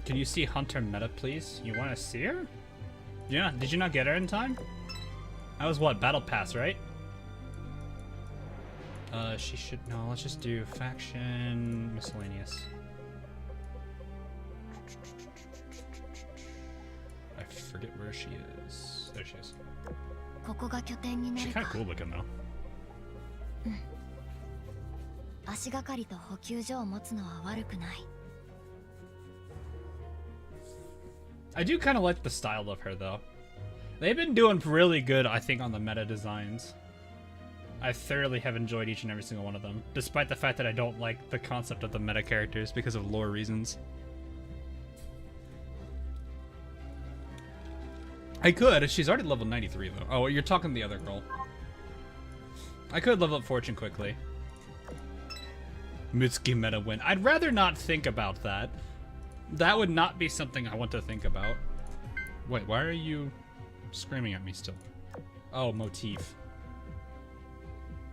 Can you see Hunter meta, please? You want to see her? Yeah, did you not get her in time? That was what? Battle Pass, right? She should... No, let's just do faction miscellaneous. I forget where she is. There she is. She's kind of cool looking though. I do kind of like the style of her though. They've been doing really good, I think, on the meta designs. I thoroughly have enjoyed each and every single one of them, despite the fact that I don't like the concept of the meta characters because of lore reasons. I could. She's already level 93 though. Oh, you're talking the other girl. I could level up Fortune quickly. Mitsuki meta win. I'd rather not think about that. That would not be something I want to think about. Wait, why are you screaming at me still? Oh, motif.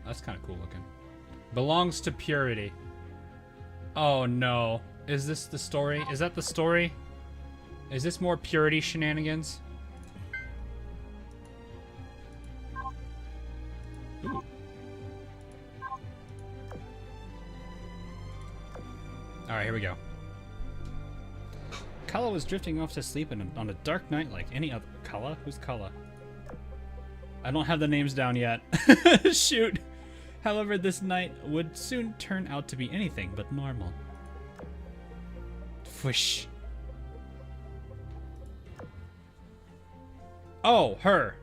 That's kind of cool looking. Belongs to purity. Oh no. Is this the story? Is that the story? Is this more purity shenanigans? Ooh. Alright, here we go. Kala was drifting off to sleep on a dark night like any other. Kala? Who's Kala? I don't have the names down yet. Shoot. However, this night would soon turn out to be anything but normal. Whoosh. Oh, her.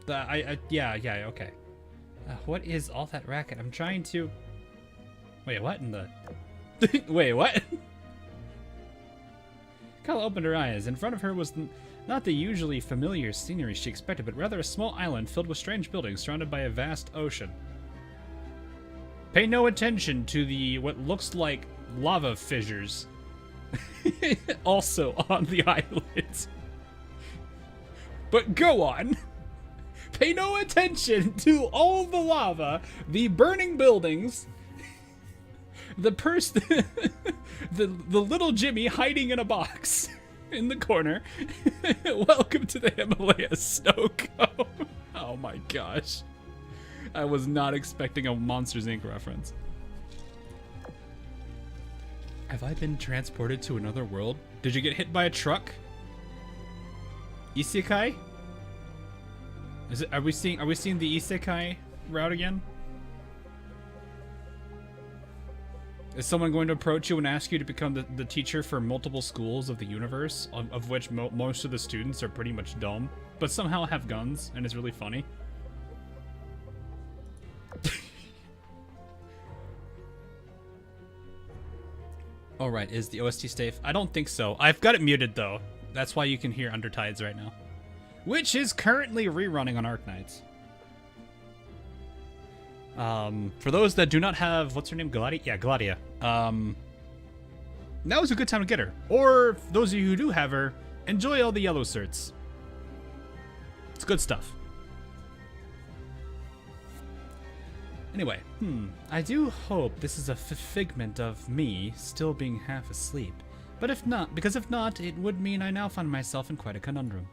Yeah, okay. What is all that racket? I'm trying to... Wait, what in the... Wait, what? Kala opened her eyes. In front of her was not the usually familiar scenery she expected, but rather a small island filled with strange buildings surrounded by a vast ocean. Pay no attention to the what looks like lava fissures also on the island. But go on. Pay no attention to all the lava, the burning buildings, the person, the little Jimmy hiding in a box in the corner. Welcome to the Himalaya snow cone. Oh my gosh. I was not expecting a Monsters Inc. reference. Have I been transported to another world? Did you get hit by a truck? Isekai? Are we seeing the Isekai route again? Is someone going to approach you and ask you to become the teacher for multiple schools of the universe, of which most of the students are pretty much dumb, but somehow have guns, and it's really funny? Alright, is the OST safe? I don't think so. I've got it muted, though. That's why you can hear Undertides right now. Which is currently rerunning on Arknights. For those that do not have... What's her name? Gladia? Yeah, Gladia. Now is a good time to get her. Or, those of you who do have her, enjoy all the yellow certs. It's good stuff. Anyway, I do hope this is a figment of me still being half asleep. But if not, it would mean I now find myself in quite a conundrum.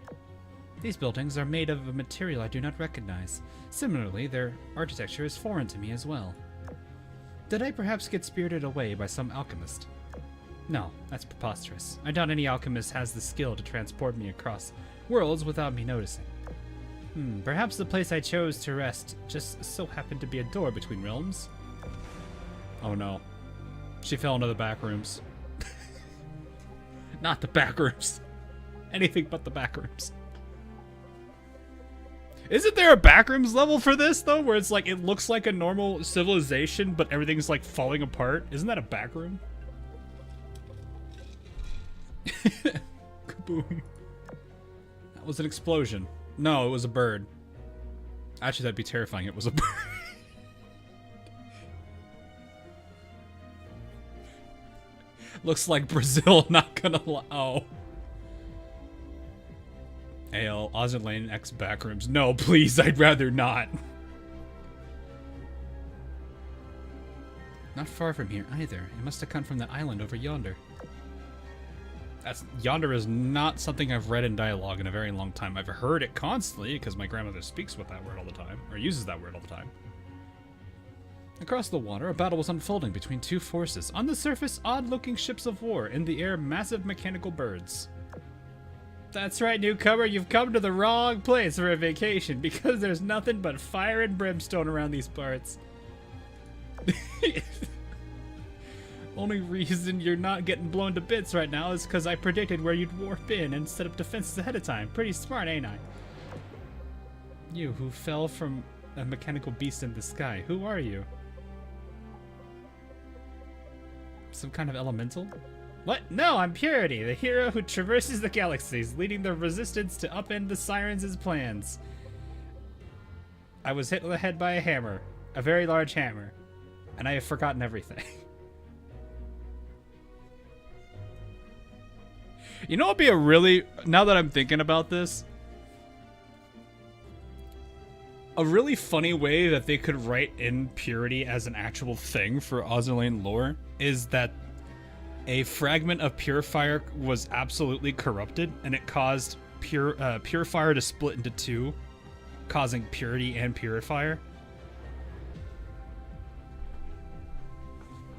These buildings are made of a material I do not recognize. Similarly, their architecture is foreign to me as well. Did I perhaps get spirited away by some alchemist? No, that's preposterous. I doubt any alchemist has the skill to transport me across worlds without me noticing. Perhaps the place I chose to rest just so happened to be a door between realms? Oh no. She fell into the back rooms. Not the back rooms. Anything but the back rooms. Isn't there a backrooms level for this, though? Where it's like, it looks like a normal civilization, but everything's like falling apart? Isn't that a backroom? Kaboom. That was an explosion. No, it was a bird. Actually, that'd be terrifying. It was a bird. Looks like Brazil, not gonna lie. Oh. AL, Azur Lane X backrooms. No, please, I'd rather not. Not far from here either. It must have come from the island over yonder. Yonder is not something I've read in dialogue in a very long time. I've heard it constantly because my grandmother speaks with that word all the time, or uses that word all the time. Across the water, a battle was unfolding between two forces. On the surface, odd-looking ships of war. In the air, massive mechanical birds. That's right, newcomer, you've come to the wrong place for a vacation because there's nothing but fire and brimstone around these parts. Only reason you're not getting blown to bits right now is because I predicted where you'd warp in and set up defenses ahead of time. Pretty smart, ain't I? You who fell from a mechanical beast in the sky, who are you? Some kind of elemental? What? No, I'm Purity, the hero who traverses the galaxies, leading the resistance to upend the Sirens' plans. I was hit on the head by a hammer. A very large hammer. And I have forgotten everything. You know what would be a really, now that I'm thinking about this, a really funny way that they could write in purity as an actual thing for Azur Lane lore is that a fragment of Purifier was absolutely corrupted, and it caused Purifier to split into two, causing Purity and Purifier.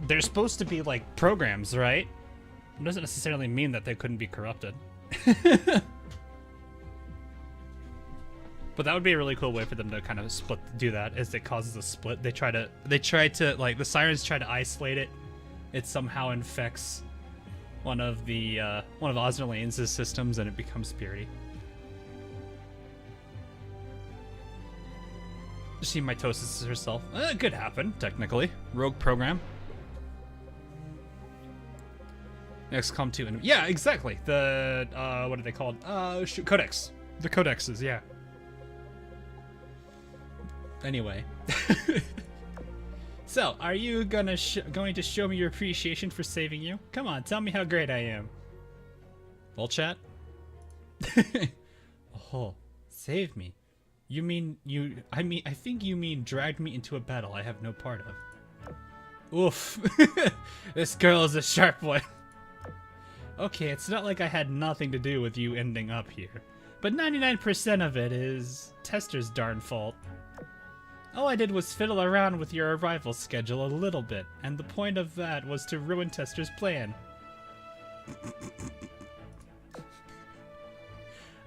They're supposed to be like programs, right? It doesn't necessarily mean that they couldn't be corrupted. But that would be a really cool way for them to kind of do that, is it causes a split. They try to like, the Sirens try to isolate it. It somehow infects one of Azur Lane's systems, and it becomes Purity. She mitosis herself. It could happen, technically. Rogue program. Next come to, and yeah, exactly. The what are they called? Shoot, codex. The codexes, yeah. Anyway. So, are you going to show me your appreciation for saving you? Come on, tell me how great I am. Full chat? Oh, save me. You mean I think you mean dragged me into a battle I have no part of. Oof. This girl is a sharp one. Okay, it's not like I had nothing to do with you ending up here, but 99% of it is Tester's darn fault. All I did was fiddle around with your arrival schedule a little bit, and the point of that was to ruin Tester's plan.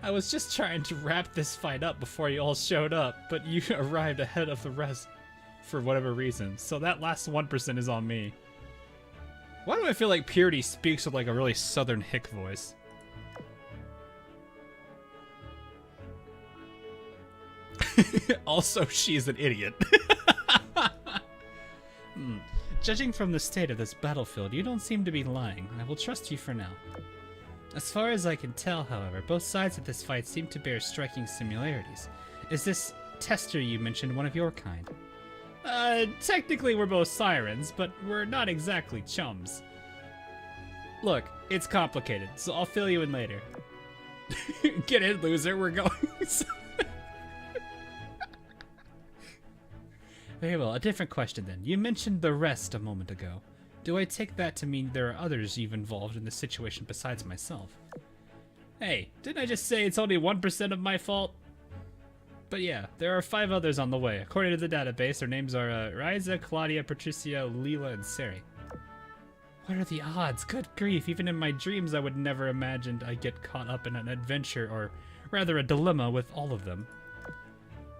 I was just trying to wrap this fight up before you all showed up, but you arrived ahead of the rest for whatever reason, so that last 1% is on me. Why do I feel like Purity speaks with like a really southern hick voice? Also, she's an idiot. Judging from the state of this battlefield, you don't seem to be lying. I will trust you for now. As far as I can tell, however, both sides of this fight seem to bear striking similarities. Is this Tester you mentioned one of your kind? Technically we're both Sirens, but we're not exactly chums. Look, it's complicated, so I'll fill you in later. Get in, loser, we're going. Very well, a different question then. You mentioned the rest a moment ago. Do I take that to mean there are others you've involved in this situation besides myself? Hey, didn't I just say it's only 1% of my fault? But yeah, there are 5 others on the way. According to the database, their names are Ryza, Claudia, Patricia, Leela, and Sari. What are the odds? Good grief, even in my dreams I would never imagined I'd get caught up in an adventure, or rather a dilemma, with all of them.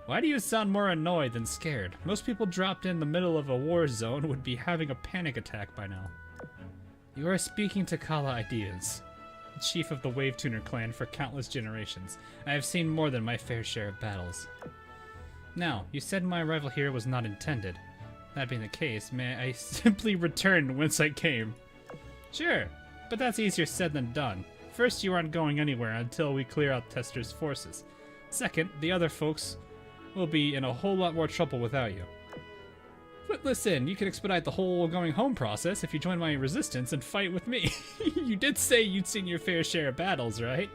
Why do you sound more annoyed than scared? Most people dropped in the middle of a war zone would be having a panic attack by now. You are speaking to Kala Ideas, chief of the Wave Tuner clan for countless generations. I have seen more than my fair share of battles. Now, you said my arrival here was not intended. That being the case, may I simply return whence I came? Sure, but that's easier said than done. First, you aren't going anywhere until we clear out Tester's forces. Second, the other folks will be in a whole lot more trouble without you. But listen, you can expedite the whole going home process if you join my resistance and fight with me. You did say you'd seen your fair share of battles, right?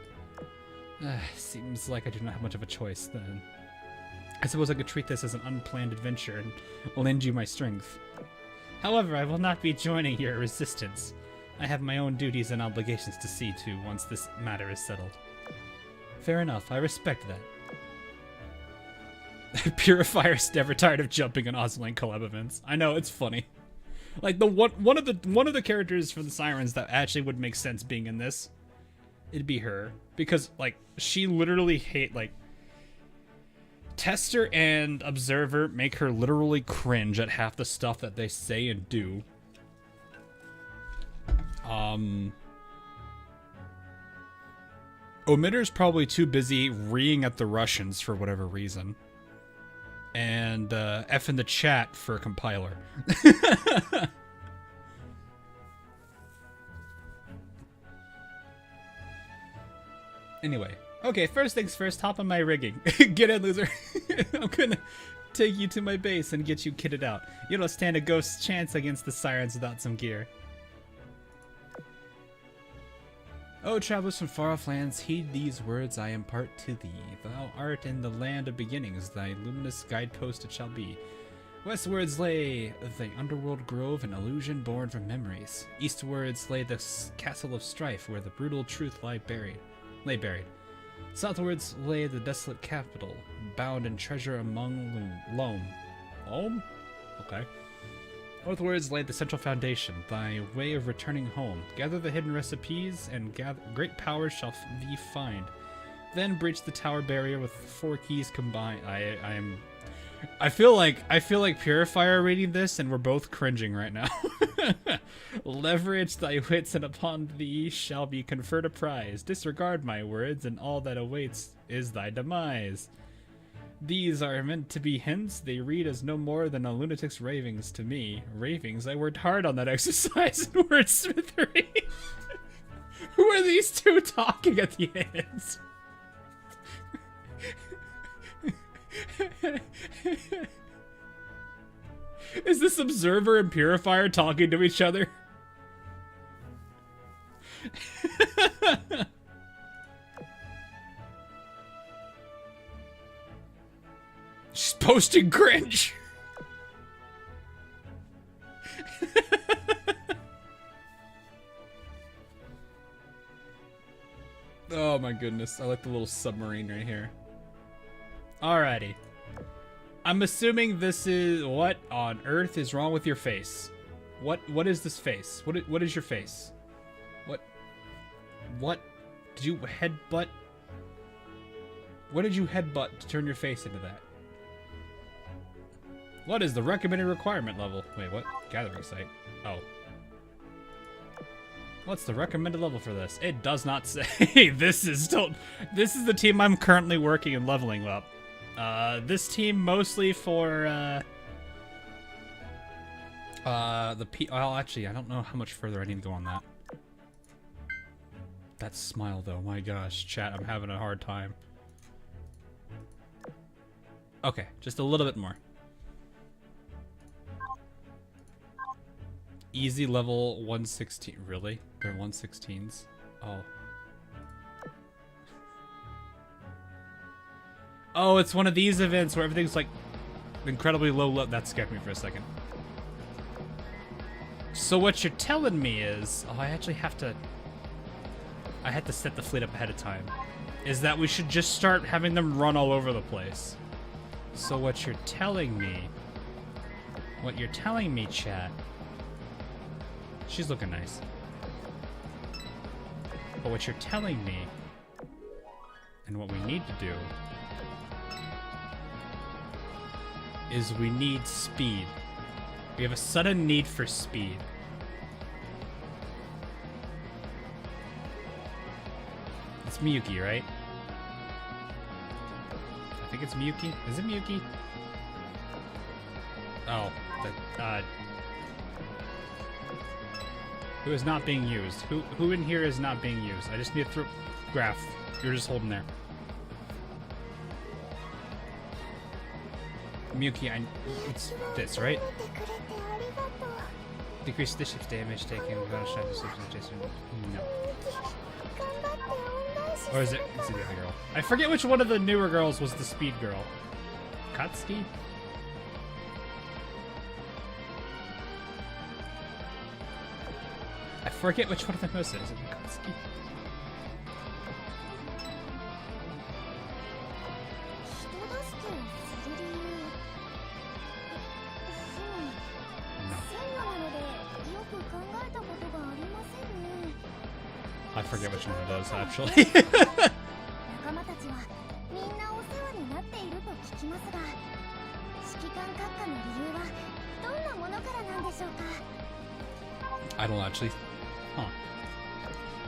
Seems like I do not have much of a choice then. I suppose I could treat this as an unplanned adventure and lend you my strength. However, I will not be joining your resistance. I have my own duties and obligations to see to once this matter is settled. Fair enough, I respect that. Purifier's never tired of jumping on Azur Lane collab events. I know, it's funny. Like the one of the characters from the Sirens that actually would make sense being in this, it'd be her, because like she literally Tester and Observer make her literally cringe at half the stuff that they say and do. Omitter's probably too busy reeing at the Russians for whatever reason. And F in the chat for compiler. Anyway, okay, first things first, hop on my rigging. Get in, loser. Take you to my base and get you kitted out. You don't stand a ghost's chance against the sirens without some gear. Oh, travelers from far-off lands, heed these words I impart to thee. Thou art in the land of beginnings, thy luminous guidepost it shall be. Westwards lay the underworld grove, an illusion born from memories. Eastwards lay the castle of strife, where the brutal truth lay buried. Southwards lay the desolate capital, bound in treasure among loam. Loam? Okay. Northwards lay the central foundation, thy way of returning home. Gather the hidden recipes, and great power shall thee find. Then breach the tower barrier with 4 keys combined. I feel like Purifier reading this, and we're both cringing right now. Leverage thy wits, and upon thee shall be conferred a prize. Disregard my words, and all that awaits is thy demise. These are meant to be hints. They read as no more than a lunatic's ravings to me. Ravings? I worked hard on that exercise in wordsmithery. Who are these two talking at the end? Is this Observer and Purifier talking to each other? She's posting cringe. Oh my goodness, I like the little submarine right here. Alrighty. I'm assuming this is... What on earth is wrong with your face? What is this face? What is your face? What did you headbutt? What did you headbutt to turn your face into that? What is the recommended requirement level? Wait, what? Gathering site. Oh. What's the recommended level for this? It does not say. This is the team I'm currently working and leveling up. This team mostly for well, actually, I don't know how much further I need to go on that. That smile though, my gosh, chat, I'm having a hard time. Okay, just a little bit more. Easy level 116. Really? They're 116s? Oh. Oh, it's one of these events where everything's like incredibly low. That scared me for a second. So what you're telling me is... Oh, I actually have to... I had to set the fleet up ahead of time. Is that we should just start having them run all over the place. So what you're telling me... What you're telling me, chat... She's looking nice. But what you're telling me, and what we need to do, is we need speed. We have a sudden need for speed. It's Miyuki, right? I think it's Miyuki. Is it Miyuki? Oh, who is not being used? Who in here is not being used? I just need to graph. You're just holding there. Miyuki, it's this, right? Decrease the ship's damage taken without a shot of Jason. No. Or is it? It's the other girl. I forget which one of the newer girls was the speed girl. Katsuki? I forget which one of them was it. Is it Katsuki? I forget which one it is, actually. I don't actually... Huh.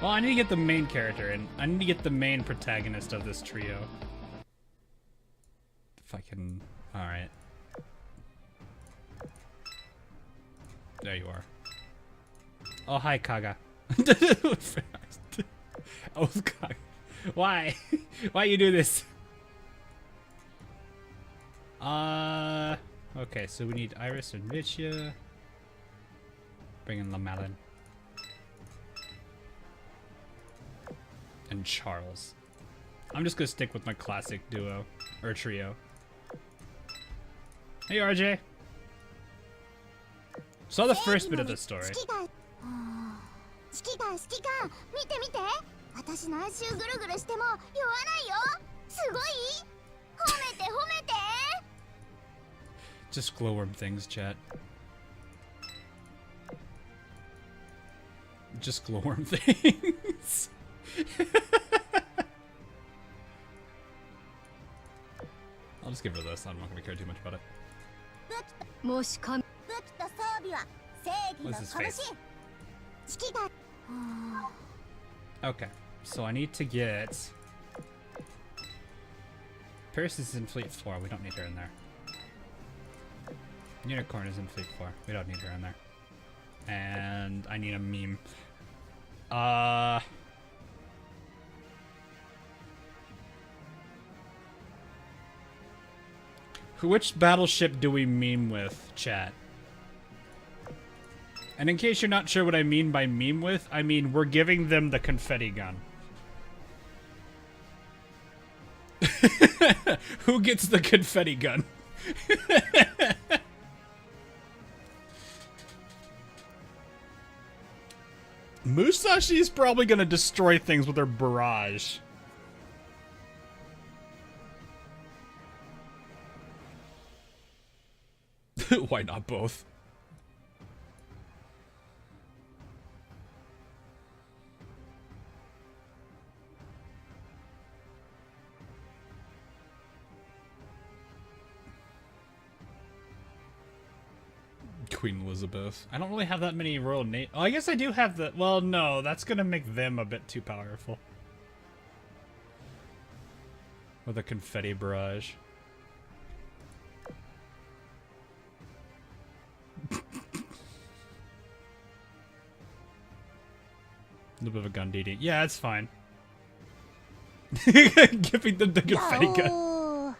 Well, I need to get the main character, and I need to get the main protagonist of this trio. If I can... Alright. There you are. Oh, hi, Kaga. Oh, God. Why? Why you do this? Okay, so we need Iris and Vitya. Bring in Lamalin. And Charles. I'm just gonna stick with my classic duo. Or trio. Hey, RJ. Saw the first bit of the story. Just glowworm things, chat. Just glowworm things. I'll just give her this. I'm not gonna care too much about it. What's his face? Okay, so I need to get... Paris is in Fleet 4. We don't need her in there. Unicorn is in Fleet 4. We don't need her in there. And I need a meme. Which battleship do we meme with, chat? And in case you're not sure what I mean by meme with, I mean we're giving them the confetti gun. Who gets the confetti gun? Musashi's probably gonna destroy things with her barrage. Why not both? Queen Elizabeth. I don't really have that many royal names. Oh, I guess I do have the... Well, no, that's gonna make them a bit too powerful. With a confetti barrage. A little bit of a gun DD. Yeah, it's fine. Giving them the confetti gun.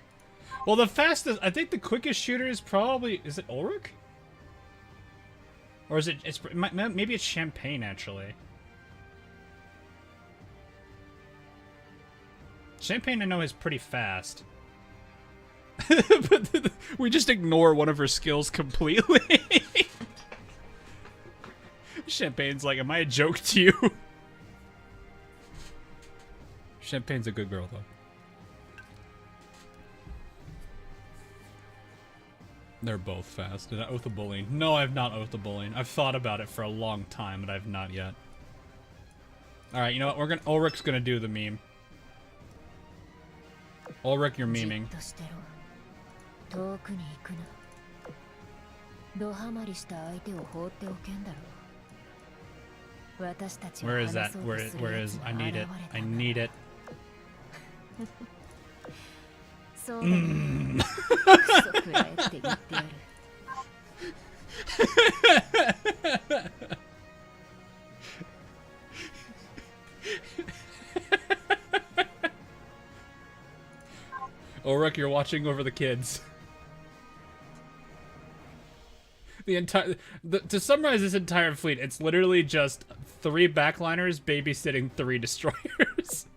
Well, the fastest... I think the quickest shooter is probably... Is it Ulrich? Or is it... Maybe it's Champagne, actually. Champagne, I know, is pretty fast. But we just ignore one of her skills completely. Champagne's like, am I a joke to you? Champagne's a good girl, though. They're both fast. Did I oath the bullying? No, I've not oath the bullying. I've thought about it for a long time, but I've not yet. Alright, you know what? Ulrich's gonna do the meme. Ulrich, you're memeing. Where is that? Where is... I need it. I need it. Ulrich, you're watching over the kids. To summarize this entire fleet, it's literally just 3 backliners babysitting 3 destroyers.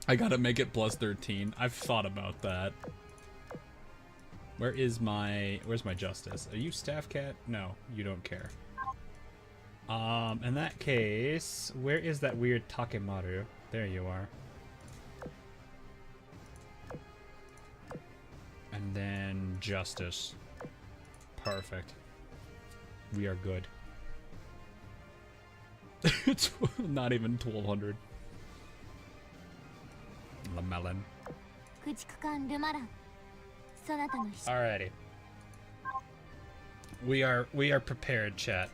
I gotta make it plus 13. I've thought about that. Where's my justice? Are you staff cat? No, you don't care. In that case, where is that weird Takemaru? There you are. And then justice. Perfect. We are good. It's not even 1200. Lamelin. Alrighty. We are prepared, chat.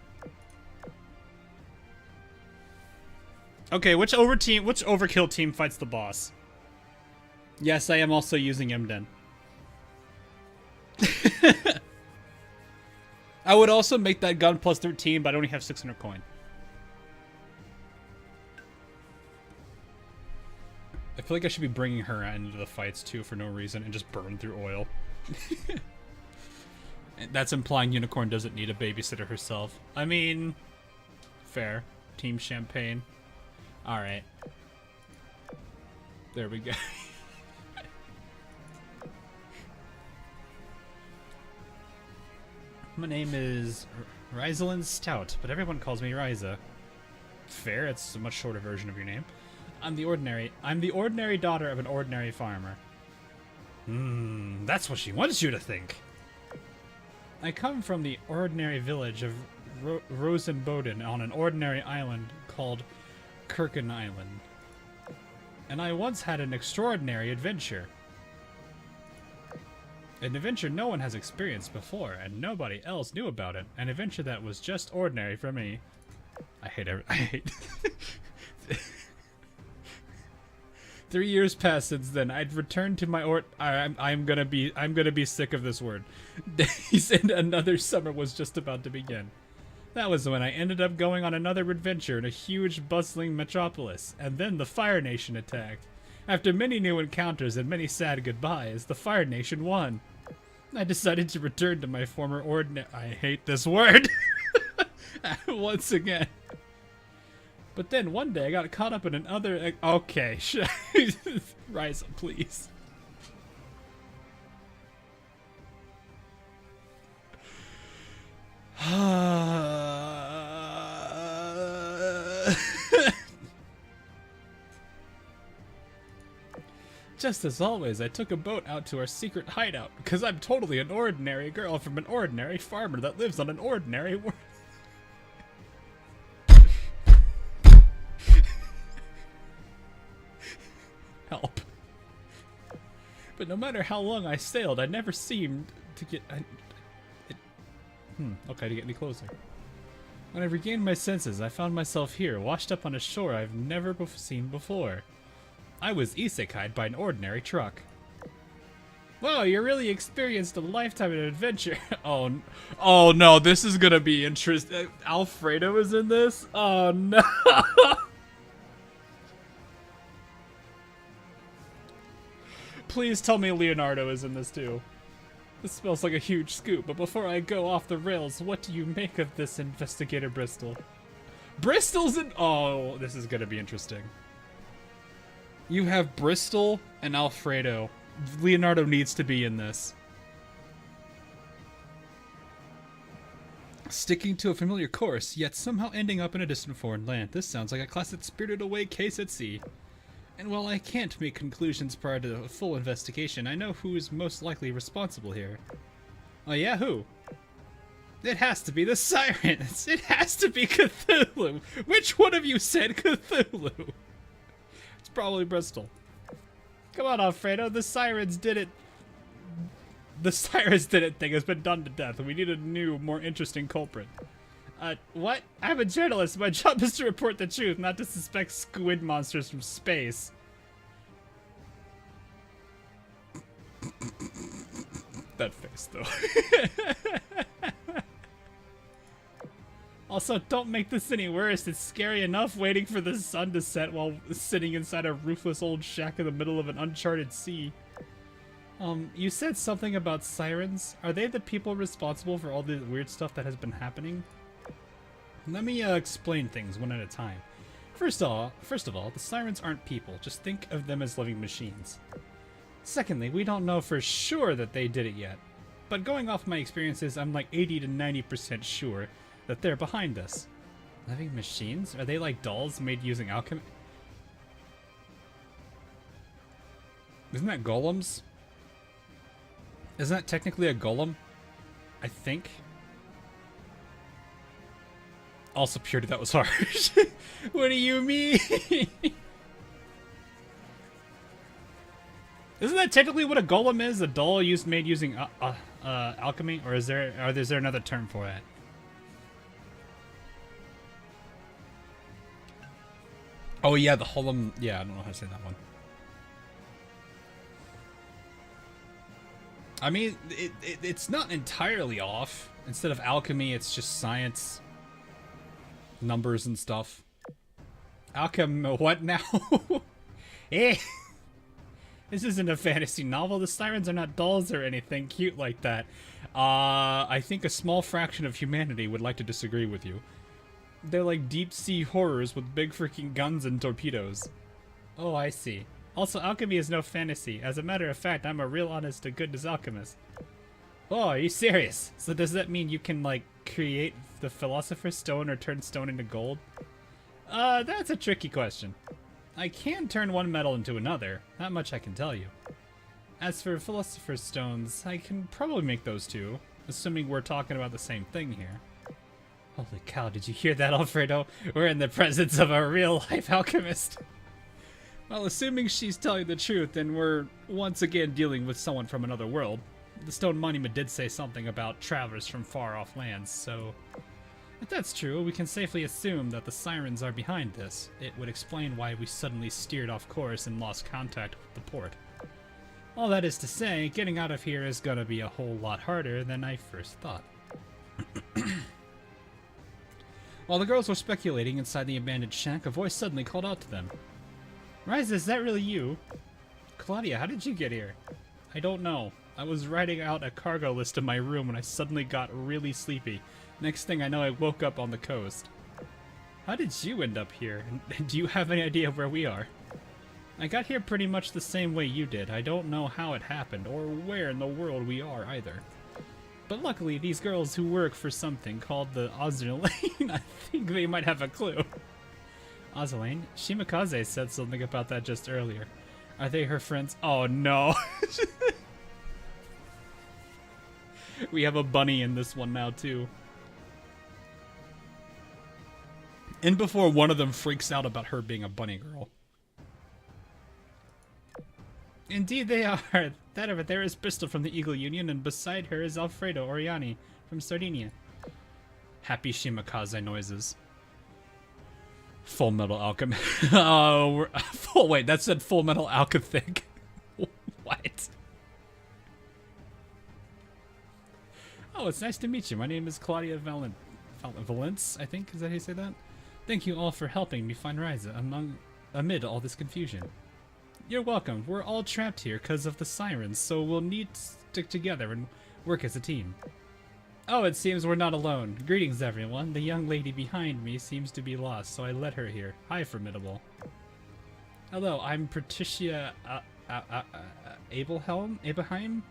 Okay, which overkill team fights the boss? Yes, I am also using Emden. I would also make that gun plus 13, but I only have 600 coin. I feel like I should be bringing her into the fights too for no reason and just burn through oil. That's implying Unicorn doesn't need a babysitter herself. I mean, fair. Team Champagne. Alright. There we go. My name is Ryza Stout, but everyone calls me Ryza. Fair, it's a much shorter version of your name. I'm the ordinary daughter of an ordinary farmer. That's what she wants you to think. I come from the ordinary village of Rosenboden on an ordinary island called Kirken Island. And I once had an extraordinary adventure. An adventure no one has experienced before, and nobody else knew about it. An adventure that was just ordinary for me. I hate 3 years passed since then. I'd returned to my I'm gonna be sick of this word. Days and another summer was just about to begin. That was when I ended up going on another adventure in a huge, bustling metropolis, and then the Fire Nation attacked. After many new encounters and many sad goodbyes, the Fire Nation won. I decided to return to my former I hate this word! Once again. But then one day I got caught up in another. Okay, Ryza, please. Just as always, I took a boat out to our secret hideout because I'm totally an ordinary girl from an ordinary farmer that lives on an ordinary world. Help. But no matter how long I sailed, I never seemed to get... okay, to get any closer. When I regained my senses, I found myself here, washed up on a shore I've never seen before. I was isekai'd by an ordinary truck. Whoa, you really experienced a lifetime of adventure. Oh no, this is gonna be interesting. Alfredo is in this? Oh no! Please tell me Leonardo is in this too. This smells like a huge scoop, but before I go off the rails, what do you make of this, Investigator Bristol? Bristol's in- oh, this is gonna be interesting. You have Bristol and Alfredo. Leonardo needs to be in this. Sticking to a familiar course, yet somehow ending up in a distant foreign land. This sounds like a classic Spirited Away case at sea. And while I can't make conclusions prior to a full investigation, I know who is most likely responsible here. Oh yeah, who? It has to be the Sirens! It has to be Cthulhu! Which one of you said Cthulhu? It's probably Bristol. Come on, Alfredo, the Sirens did it. The Sirens did it thing has been done to death, and we need a new, more interesting culprit. What? I'm a journalist. My job is to report the truth, not to suspect squid monsters from space. That face, though. Also, don't make this any worse. It's scary enough waiting for the sun to set while sitting inside a roofless old shack in the middle of an uncharted sea. You said something about sirens. Are they the people responsible for all the weird stuff that has been happening? Let me explain things one at a time. First of all, the sirens aren't people. Just think of them as living machines. Secondly, we don't know for sure that they did it yet. But going off my experiences, I'm like 80 to 90% sure that they're behind us. Living machines? Are they like dolls made using alchemy? Isn't that golems? Isn't that technically a golem? I think. Also, purity, that was harsh. What do you mean? Isn't that technically what a golem is? A doll made using alchemy? Or is there another term for that? Oh yeah, the holem. Yeah, I don't know how to say that one. I mean, it's not entirely off. Instead of alchemy, it's just science. Numbers and stuff. Alchem, what now? Eh! This isn't a fantasy novel. The sirens are not dolls or anything cute like that. I think a small fraction of humanity would like to disagree with you. They're like deep-sea horrors with big freaking guns and torpedoes. Oh, I see. Also, alchemy is no fantasy. As a matter of fact, I'm a real honest to goodness alchemist. Oh, are you serious? So does that mean you can, like, create the Philosopher's Stone or turn stone into gold? That's a tricky question. I can turn one metal into another. That much I can tell you. As for Philosopher's Stones, I can probably make those too, assuming we're talking about the same thing here. Holy cow, did you hear that, Alfredo? We're in the presence of a real-life alchemist. Well, assuming she's telling the truth, then we're once again dealing with someone from another world. The stone monument did say something about travelers from far-off lands, so... If that's true, we can safely assume that the sirens are behind this. It would explain why we suddenly steered off course and lost contact with the port. All that is to say, getting out of here is gonna be a whole lot harder than I first thought. While the girls were speculating inside the abandoned shack, a voice suddenly called out to them. Ryza, is that really you? Claudia, how did you get here? I don't know. I was writing out a cargo list in my room when I suddenly got really sleepy. Next thing I know, I woke up on the coast. How did you end up here? And do you have any idea where we are? I got here pretty much the same way you did. I don't know how it happened, or where in the world we are either. But luckily, these girls who work for something called the Azur, I think they might have a clue. Azur, Shimakaze said something about that just earlier. Are they her friends? Oh no! We have a bunny in this one now too. And before one of them freaks out about her being a bunny girl. Indeed they are. That over there is Bristol from the Eagle Union, and beside her is Alfredo Oriani from Sardinia. Happy Shimakaze noises. Full Metal Alchemist. Oh, wait, that said Full Metal Alchemist. What? Oh, it's nice to meet you. My name is Claudia Valence, I think. Is that how you say that? Thank you all for helping me find Ryza amid all this confusion. You're welcome. We're all trapped here because of the sirens, so we'll need to stick together and work as a team. Oh, it seems we're not alone. Greetings, everyone. The young lady behind me seems to be lost, so I led her here. Hi, Formidable. Hello, I'm Patricia Abelheim?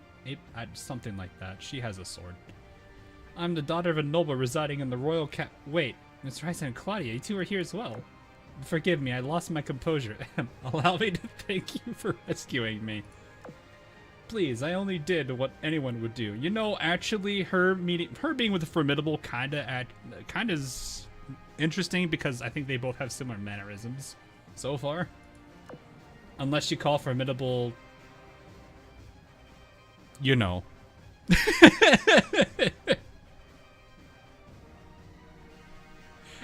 Something like that. She has a sword. I'm the daughter of a noble residing in the royal Wait, Miss Ryza and Claudia, you two are here as well. Forgive me, I lost my composure. Allow me to thank you for rescuing me. Please, I only did what anyone would do. You know, actually, her being with the Formidable kinda is interesting because I think they both have similar mannerisms so far. Unless you call Formidable, you know.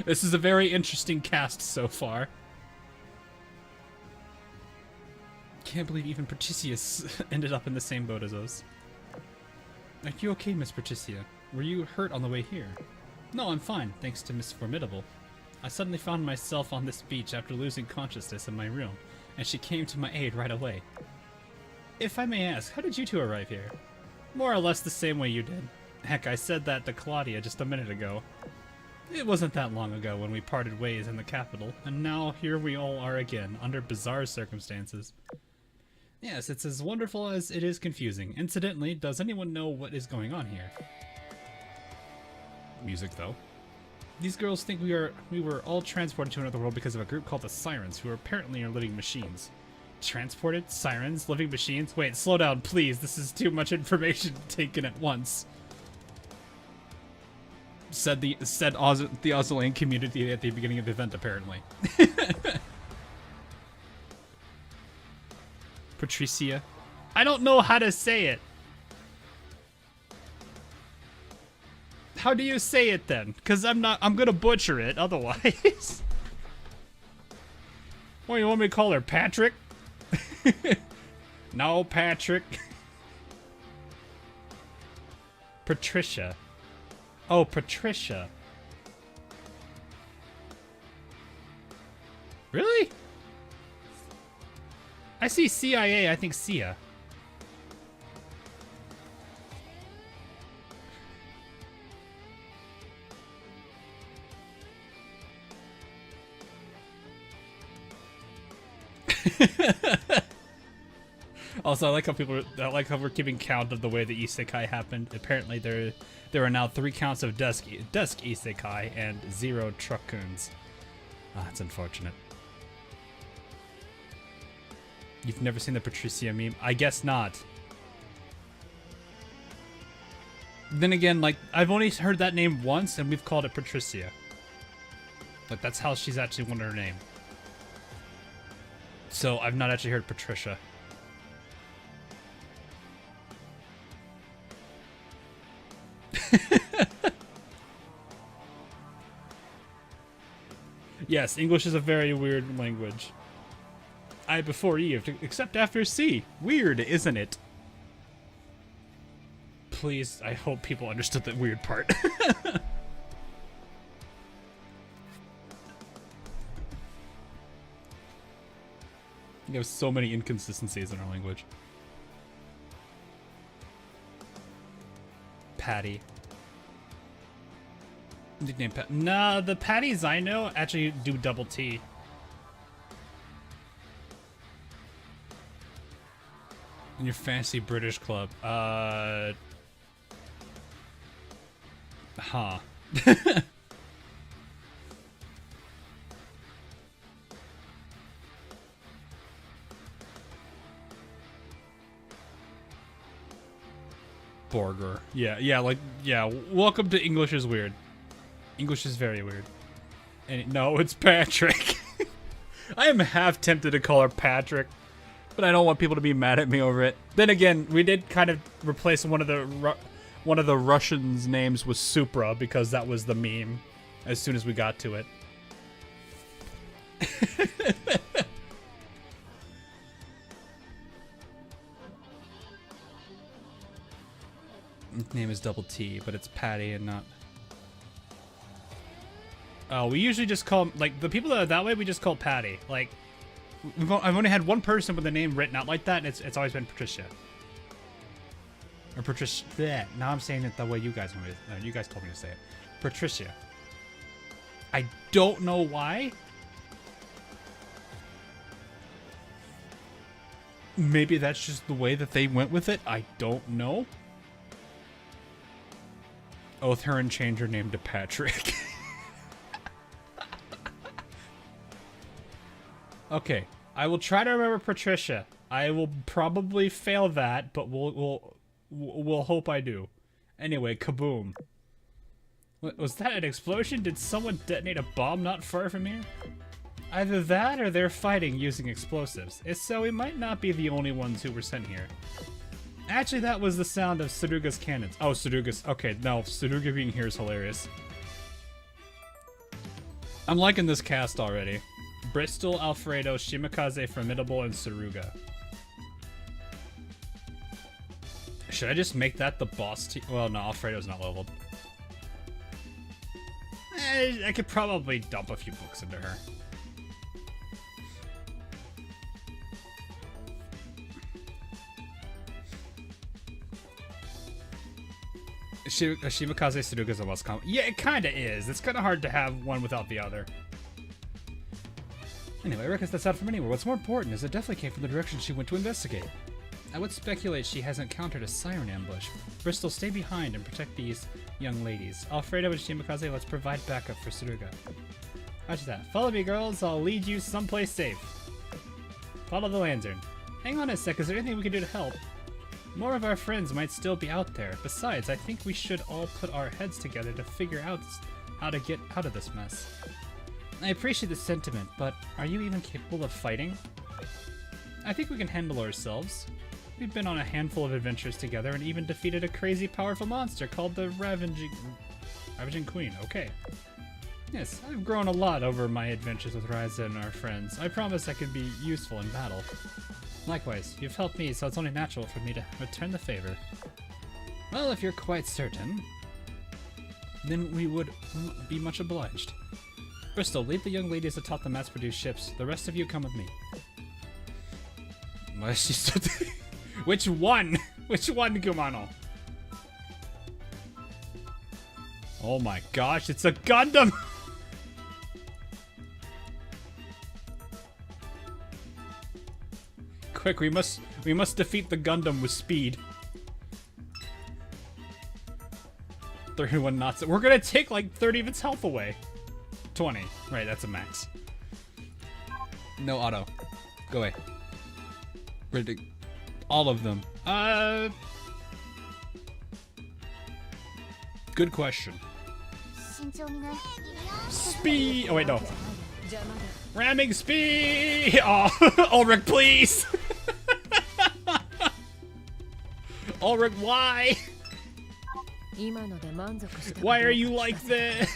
This is a very interesting cast so far. Can't believe even Patricia ended up in the same boat as us. Are you okay, Miss Patricia? Were you hurt on the way here? No, I'm fine, thanks to Miss Formidable. I suddenly found myself on this beach after losing consciousness in my room, and she came to my aid right away. If I may ask, how did you two arrive here? More or less the same way you did. Heck, I said that to Claudia just a minute ago. It wasn't that long ago when we parted ways in the capital, and now here we all are again, under bizarre circumstances. Yes, it's as wonderful as it is confusing. Incidentally, does anyone know what is going on here? Music, though. These girls think we were all transported to another world because of a group called the Sirens, who apparently are living machines. Transported? Sirens? Living machines? Wait, slow down, please. This is too much information taken at once. Said the Australian community at the beginning of the event, apparently. Patricia. I don't know how to say it. How do you say it then? Because I'm gonna butcher it otherwise. What, you want me to call her Patrick? No, Patrick. Patricia. Oh, Patricia. Really? I see CIA, I think Sia. Also, I like how we're keeping count of the way the isekai happened. Apparently, there are now 3 counts of dusk isekai and 0 truckoons. Ah, that's unfortunate. You've never seen the Patricia meme? I guess not. Then again, like, I've only heard that name once, and we've called it Patricia. Like, that's how she's actually wanted her name. So, I've not actually heard Patricia. Yes, English is a very weird language. I before E, except after C. Weird, isn't it? Please, I hope people understood the weird part. We have so many inconsistencies in our language. Patty. Nickname Pat. Nah, the Patties I know actually do double T. In your fancy British club. Huh. Borger. Yeah, like, yeah, welcome to English is weird. English is very weird. And no, it's Patrick. I am half tempted to call her Patrick, but I don't want people to be mad at me over it. Then again, we did kind of replace one of the Russians' names with Supra because that was the meme as soon as we got to it. Name is double T, but it's Patty and not... Oh, we usually just call, like, the people that are that way, we just call Patty. Like, I've only had one person with a name written out like that, and it's always been Patricia. Or Patricia. Bleh. Now I'm saying it the way you guys want me to, no, you guys told me to say it. Patricia. I don't know why. Maybe that's just the way that they went with it. I don't know. Oath her and change her name to Patrick. Okay, I will try to remember Patricia. I will probably fail that, but we'll hope I do. Anyway, kaboom. Was that an explosion? Did someone detonate a bomb not far from here? Either that or they're fighting using explosives. If so, we might not be the only ones who were sent here. Actually, that was the sound of Suruga's cannons. Oh, Suruga's. Okay, no, Suruga being here is hilarious. I'm liking this cast already. Bristol, Alfredo, Shimakaze, Formidable, and Suruga. Should I just make that the boss team? Well, no, Alfredo's not leveled. I could probably dump a few books into her. Shimakaze Suruga's the most common. Yeah, it kind of is. It's kind of hard to have one without the other. Anyway, I reckon that's out from anywhere. What's more important is it definitely came from the direction she went to investigate. I would speculate she has encountered a siren ambush. Bristol, stay behind and protect these young ladies. Alfredo and Shimakaze, let's provide backup for Suruga. Roger that. Follow me, girls. I'll lead you someplace safe. Follow the lantern. Hang on a sec. Is there anything we can do to help? More of our friends might still be out there. Besides, I think we should all put our heads together to figure out how to get out of this mess. I appreciate the sentiment, but are you even capable of fighting? I think we can handle ourselves. We've been on a handful of adventures together and even defeated a crazy powerful monster called the Ravaging Queen. Okay. Yes, I've grown a lot over my adventures with Ryza and our friends. I promise I could be useful in battle. Likewise, you've helped me, so it's only natural for me to return the favor. Well, if you're quite certain, then we would be much obliged. Bristol, leave the young ladies atop the mass-produced ships. The rest of you come with me. Why is she still Which one? Which one, Kumano? Oh my gosh, it's a Gundam! Quick, we must defeat the Gundam with speed. 31 knots. We're gonna take like 30 of its health away. 20. Right, that's a max. No auto. Go away. All of them. Good question. Speed. Oh wait, no. Ramming speed. Oh, Ulrich, please. Ulrich, why? Why are you like this?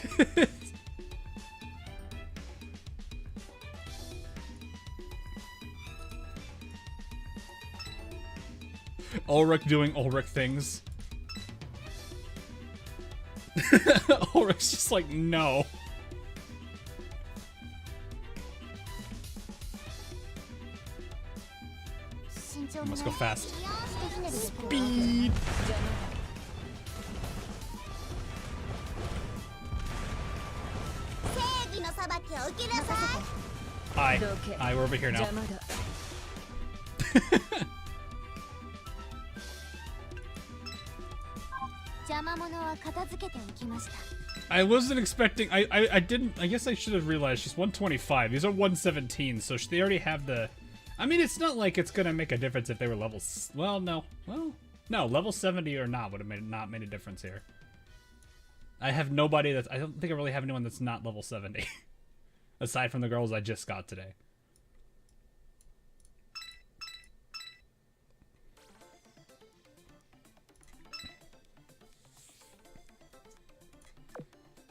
Ulrich doing Ulrich things. Ulrich's just like, no. I must go fast. Speed! Hi. Hi, we're over here now. I wasn't expecting. I didn't. I guess I should have realized she's 125. These are 117, so they already have the. I mean, it's not like it's gonna make a difference if they were levels. Well, no. Well, no. Level 70 or not would have not made a difference here. I have nobody that's. I don't think I really have anyone that's not level 70, aside from the girls I just got today.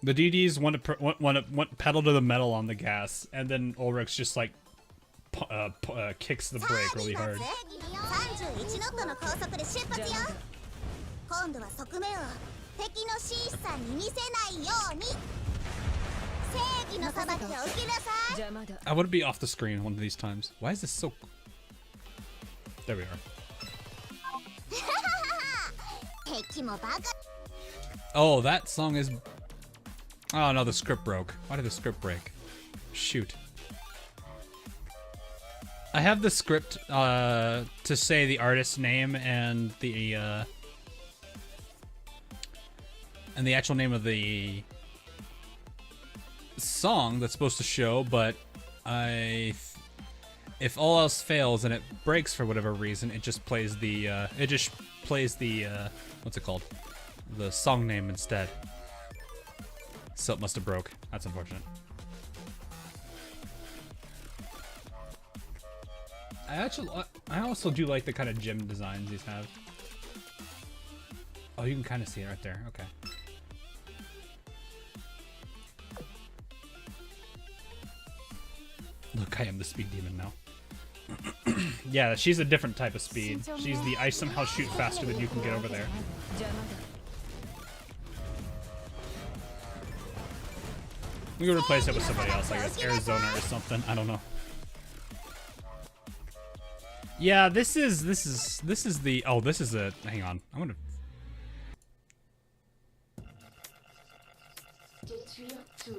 The DDs want to pedal to the metal on the gas, and then Ulrich's just like kicks the brake really hard. I want to be off the screen one of these times. Why is this so? There we are. Oh, that song is. Oh no, the script broke. Why did the script break? Shoot. I have the script to say the artist's name and the actual name of the song that's supposed to show, but if all else fails and it breaks for whatever reason, it just plays the what's it called? The song name instead. So it must have broke. That's unfortunate. I also do like the kind of gym designs these have. Oh, you can kind of see it right there. Okay. Look, I am the speed demon now. Yeah, she's a different type of speed. She's the I somehow shoot faster than you can get over there. We could replace it with somebody else, like it's Arizona or something. I don't know. Yeah, this is the. Oh, this is a. Hang on, I'm gonna.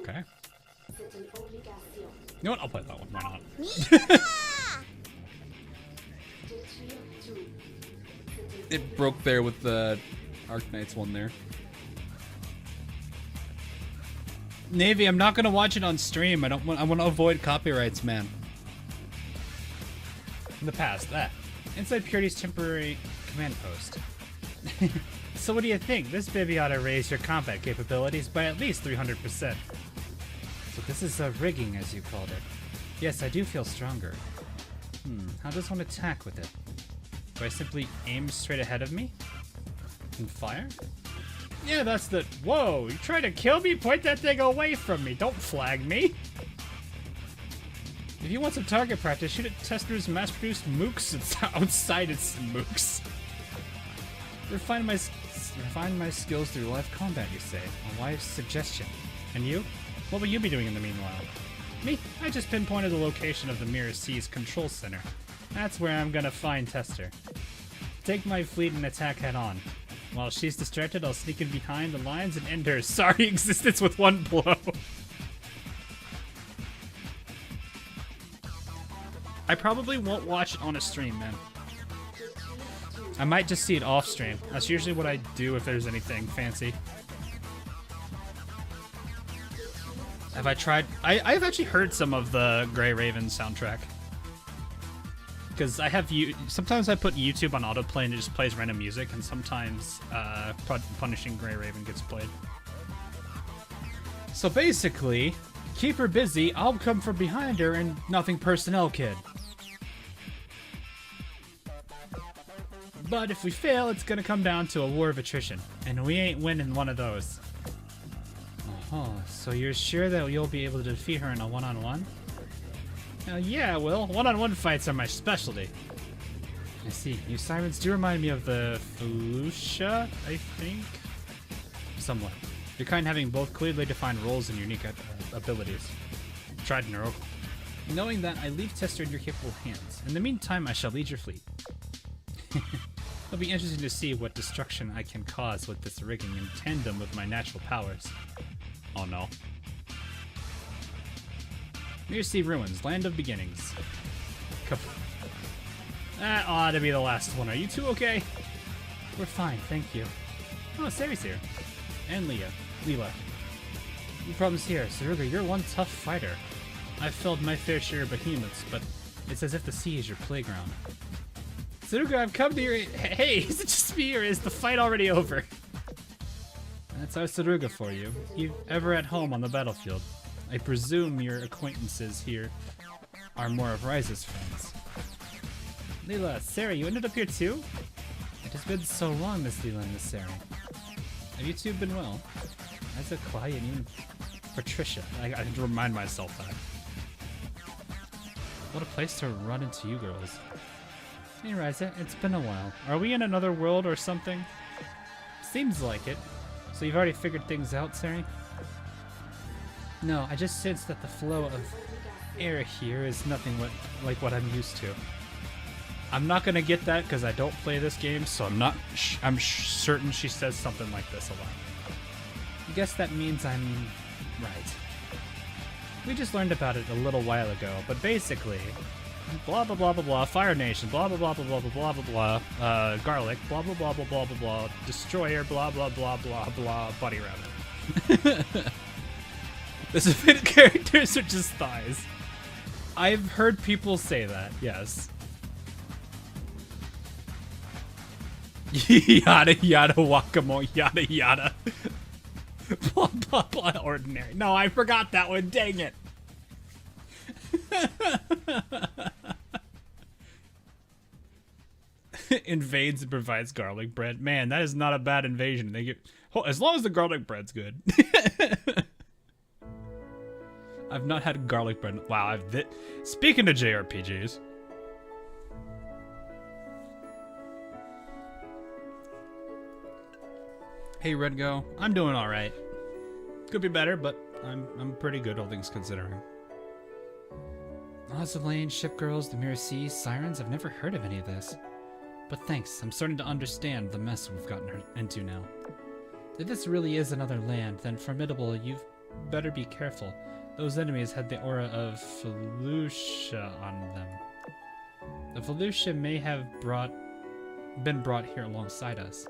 Okay. You know what? I'll play that one. Why not? It broke there with the Arknights one there. Navy, I'm not gonna watch it on stream. I want to avoid copyrights, man. In the past, that. Inside Purity's temporary command post. So what do you think? This baby ought to raise your combat capabilities by at least 300%. So this is a rigging, as you called it. Yes, I do feel stronger. How does one attack with it? Do I simply aim straight ahead of me? And fire? Yeah, that's the. Whoa, you trying to kill me? Point that thing away from me. Don't flag me. If you want some target practice, shoot at Tester's mass-produced mooks outside its mooks. Refine my skills through live combat, you say. A wise suggestion. And you? What will you be doing in the meanwhile? Me? I just pinpointed the location of the Mirror Sea's control center. That's where I'm gonna find Tester. Take my fleet and attack head on. While she's distracted, I'll sneak in behind the lines and end her sorry existence with one blow. I probably won't watch it on a stream, man. I might just see it off stream. That's usually what I do if there's anything fancy. Have I tried? I've actually heard some of the Grey Raven soundtrack. Because I have sometimes I put YouTube on autoplay and it just plays random music, and sometimes Punishing Grey Raven gets played. So basically, keep her busy, I'll come from behind her and nothing personnel, kid. But if we fail, it's gonna come down to a war of attrition, and we ain't winning one of those. Oh, so you're sure that you'll be able to defeat her in a one-on-one? Yeah, Will. One-on-one fights are my specialty. I see. You sirens do remind me of the Felucia, I think? Somewhat. Your kind having both clearly defined roles and unique abilities. Tried and error. Knowing that, I leave Tester in your capable hands. In the meantime, I shall lead your fleet. It'll be interesting to see what destruction I can cause with this rigging in tandem with my natural powers. Oh no. Mere Sea Ruins, Land of Beginnings. That ought to be the last one. Are you two okay? We're fine, thank you. Oh, Sari's here. And Leela. No problems here. Saruga, you're one tough fighter. I've felled my fair share of behemoths, but it's as if the sea is your playground. Saruga, I've come to your... Hey, is it just me or is the fight already over? That's our Saruga for you. You ever at home on the battlefield. I presume your acquaintances here are more of Ryza's friends. Leela, Sarah, you ended up here too? It has been so long, Miss Leela and Miss Sarah. Have you two been well? Ryza, Claudia, and even Patricia. I have to remind myself that. What a place to run into you girls. Hey Ryza, it's been a while. Are we in another world or something? Seems like it. So you've already figured things out, Sari? No, I just sense that the flow of air here is nothing like what I'm used to. I'm not gonna get that because I don't play this game, so I'm certain she says something like this a lot. I guess that means I'm right. We just learned about it a little while ago, but basically, blah blah blah blah blah, Fire Nation, blah blah blah blah blah blah blah blah blah, Garlic, blah blah blah blah blah blah blah, Destroyer, blah blah blah blah blah, Buddy Rabbit. The submitted characters are just thighs. I've heard people say that, yes. Yada yada wakamo yada yada. Blah blah blah ordinary. No, I forgot that one, dang it. Invades and provides garlic bread. Man, that is not a bad invasion. They get as long as the garlic bread's good. I've not had garlic bread. Wow, speaking of JRPGs. Hey Redgo, I'm doing all right. Could be better, but I'm pretty good, all things considering. Azur Lane, Ship Girls, the Mirror Sea, Sirens. I've never heard of any of this. But thanks, I'm starting to understand the mess we've gotten into now. If this really is another land, then formidable, you've better be careful. Those enemies had the aura of Felucia on them. The Felucia may have been brought here alongside us.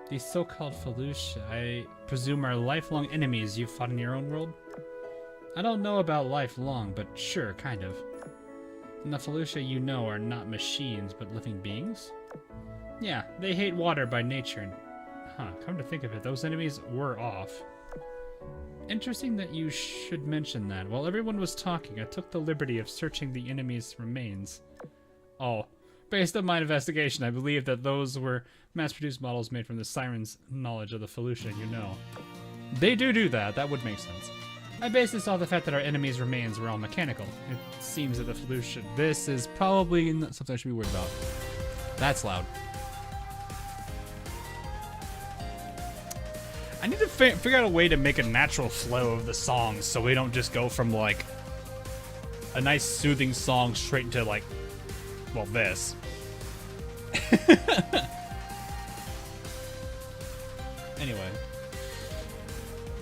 These so-called Felucia, I presume, are lifelong enemies you fought in your own world? I don't know about lifelong, but sure, kind of. And the Felucia you know are not machines, but living beings? Yeah, they hate water by nature, and... Huh, come to think of it, those enemies were off. Interesting that you should mention that. While everyone was talking, I took the liberty of searching the enemy's remains. Oh, based on my investigation, I believe that those were mass-produced models made from the Siren's knowledge of the Felucia you know. They do that. That would make sense. I based this off the fact that our enemy's remains were all mechanical. It seems that the Felucia... This is probably not something I should be worried about. That's loud. I need to figure out a way to make a natural flow of the songs so we don't just go from, like, a nice soothing song straight into, like, Well, this. Anyway.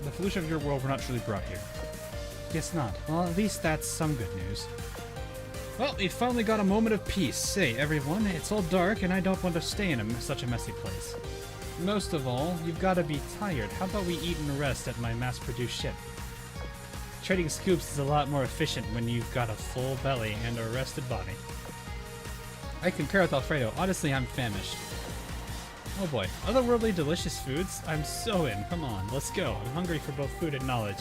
The pollution of your world were not truly brought here. Guess not. Well, at least that's some good news. Well, we finally got a moment of peace. Hey, everyone, it's all dark and I don't want to stay in such a messy place. Most of all, you've got to be tired. How about we eat and rest at my mass-produced ship? Trading scoops is a lot more efficient when you've got a full belly and a rested body. I concur with Alfredo. Honestly, I'm famished. Oh boy. Otherworldly delicious foods? I'm so in. Come on, let's go. I'm hungry for both food and knowledge.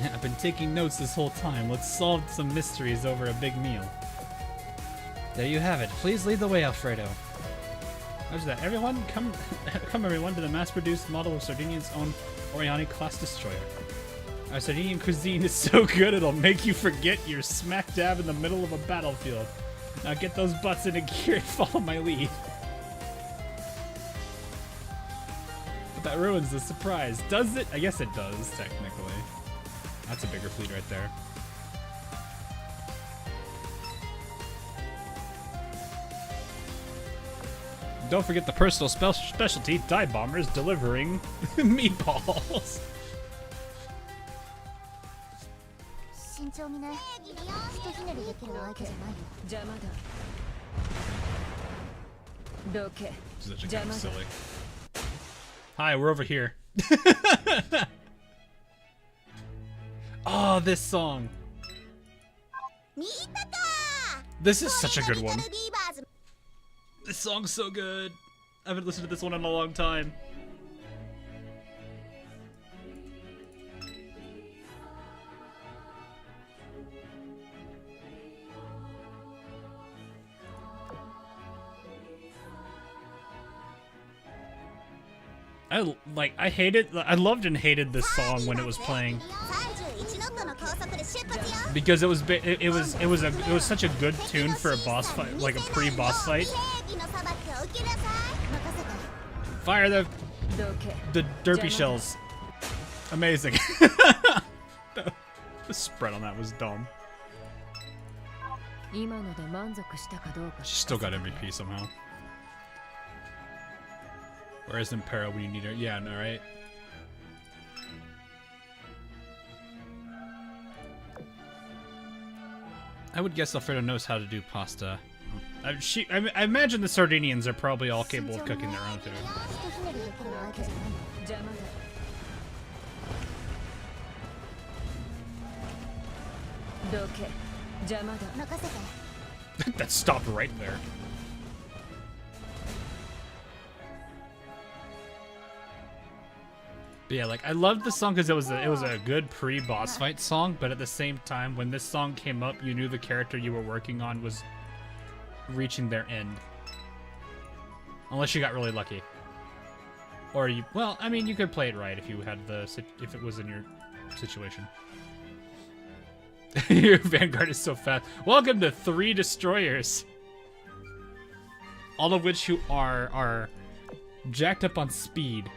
I've been taking notes this whole time. Let's solve some mysteries over a big meal. There you have it. Please lead the way, Alfredo. How's that? Everyone, come everyone to the mass-produced model of Sardinian's own Oriani class destroyer. Our Sardinian cuisine is so good it'll make you forget you're smack dab in the middle of a battlefield. Now get those butts into gear and follow my lead. But that ruins the surprise. Does it? I guess it does, technically. That's a bigger fleet right there. Don't forget the personal specialty, dive bombers delivering meatballs. Such a kind of silly. Hi, we're over here. Oh, this song. This is such a good one. This song's so good. I haven't listened to this one in a long time. I loved and hated this song when it was playing. Because it was such a good tune for a boss fight, like a pre-boss fight. Fire the derpy shells. Amazing. The spread on that was dumb. She still got MVP somehow. Where's Impera when you need her? Yeah, no, right? I would guess Alfredo knows how to do pasta. I imagine the Sardinians are probably all capable of cooking their own food. That stopped right there. But yeah, like I loved the song because it was a good pre-boss fight song, but at the same time, when this song came up, you knew the character you were working on was reaching their end. Unless you got really lucky. Or you, well, I mean, you could play it right if you had if it was in your situation. Your Vanguard is so fast. Welcome to 3 destroyers. All of which who are jacked up on speed.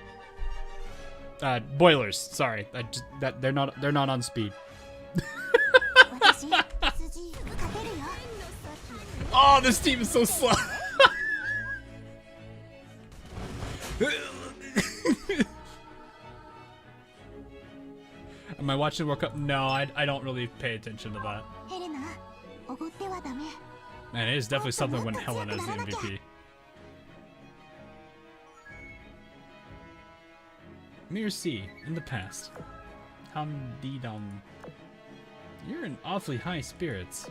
Boilers. Sorry, they're not on speed. Oh, this team is so slow. Am I watching World Cup? No, I don't really pay attention to that. Man, it is definitely something when Helena's the MVP. Mirror C, in the past. Hum-dee-dum. You're in awfully high spirits.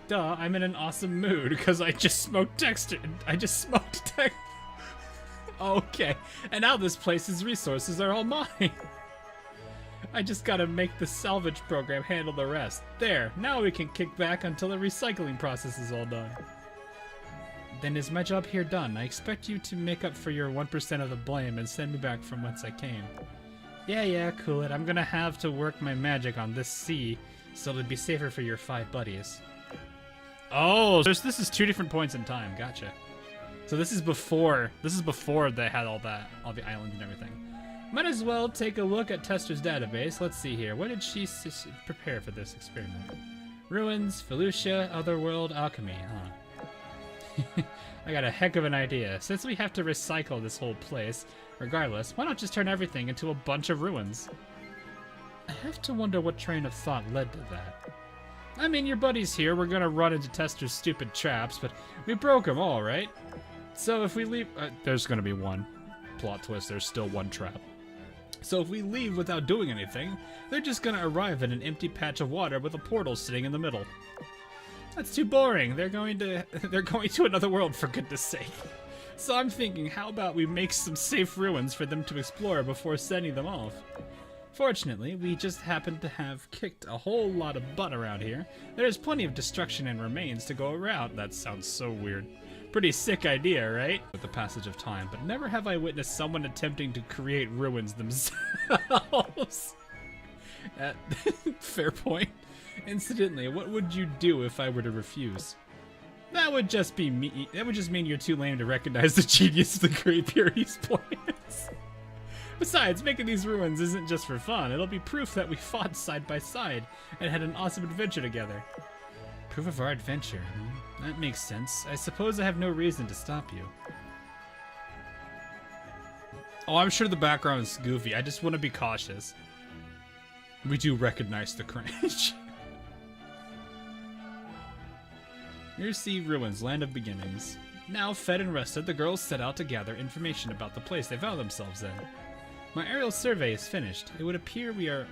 Duh, I'm in an awesome mood because I just smoked text. Okay, and now this place's resources are all mine. I just gotta make the salvage program handle the rest. There, now we can kick back until the recycling process is all done. Then is my job here done? I expect you to make up for your 1% of the blame and send me back from whence I came. Yeah, cool it. I'm gonna have to work my magic on this sea, so it'll be safer for your 5 buddies. Oh, so this is 2 different points in time. Gotcha. So this is before they had all the islands and everything. Might as well take a look at Tester's database. Let's see here. What did she prepare for this experiment? Ruins, Felucia, Otherworld, Alchemy, huh? I got a heck of an idea. Since we have to recycle this whole place, regardless, why not just turn everything into a bunch of ruins? I have to wonder what train of thought led to that. I mean, your buddies here were gonna run into Tester's stupid traps, but we broke them all, right? So if we leave... there's gonna be one. Plot twist, there's still one trap. So if we leave without doing anything, they're just gonna arrive at an empty patch of water with a portal sitting in the middle. That's too boring. They're going to another world, for goodness sake. So I'm thinking, how about we make some safe ruins for them to explore before sending them off? Fortunately, we just happen to have kicked a whole lot of butt around here. There's plenty of destruction and remains to go around. That sounds so weird. Pretty sick idea, right? With the passage of time, but never have I witnessed someone attempting to create ruins themselves. Fair point. Incidentally, what would you do if I were to refuse? That would just be me. That would just mean you're too lame to recognize the genius of the Great Purity's plans. Besides, making these ruins isn't just for fun. It'll be proof that we fought side by side and had an awesome adventure together. Proof of our adventure. That makes sense. I suppose I have no reason to stop you. Oh, I'm sure the background is goofy. I just want to be cautious. We do recognize the cringe. Mirror Ruins, Land of Beginnings. Now fed and rested, the girls set out to gather information about the place they found themselves in. My aerial survey is finished. It would appear we are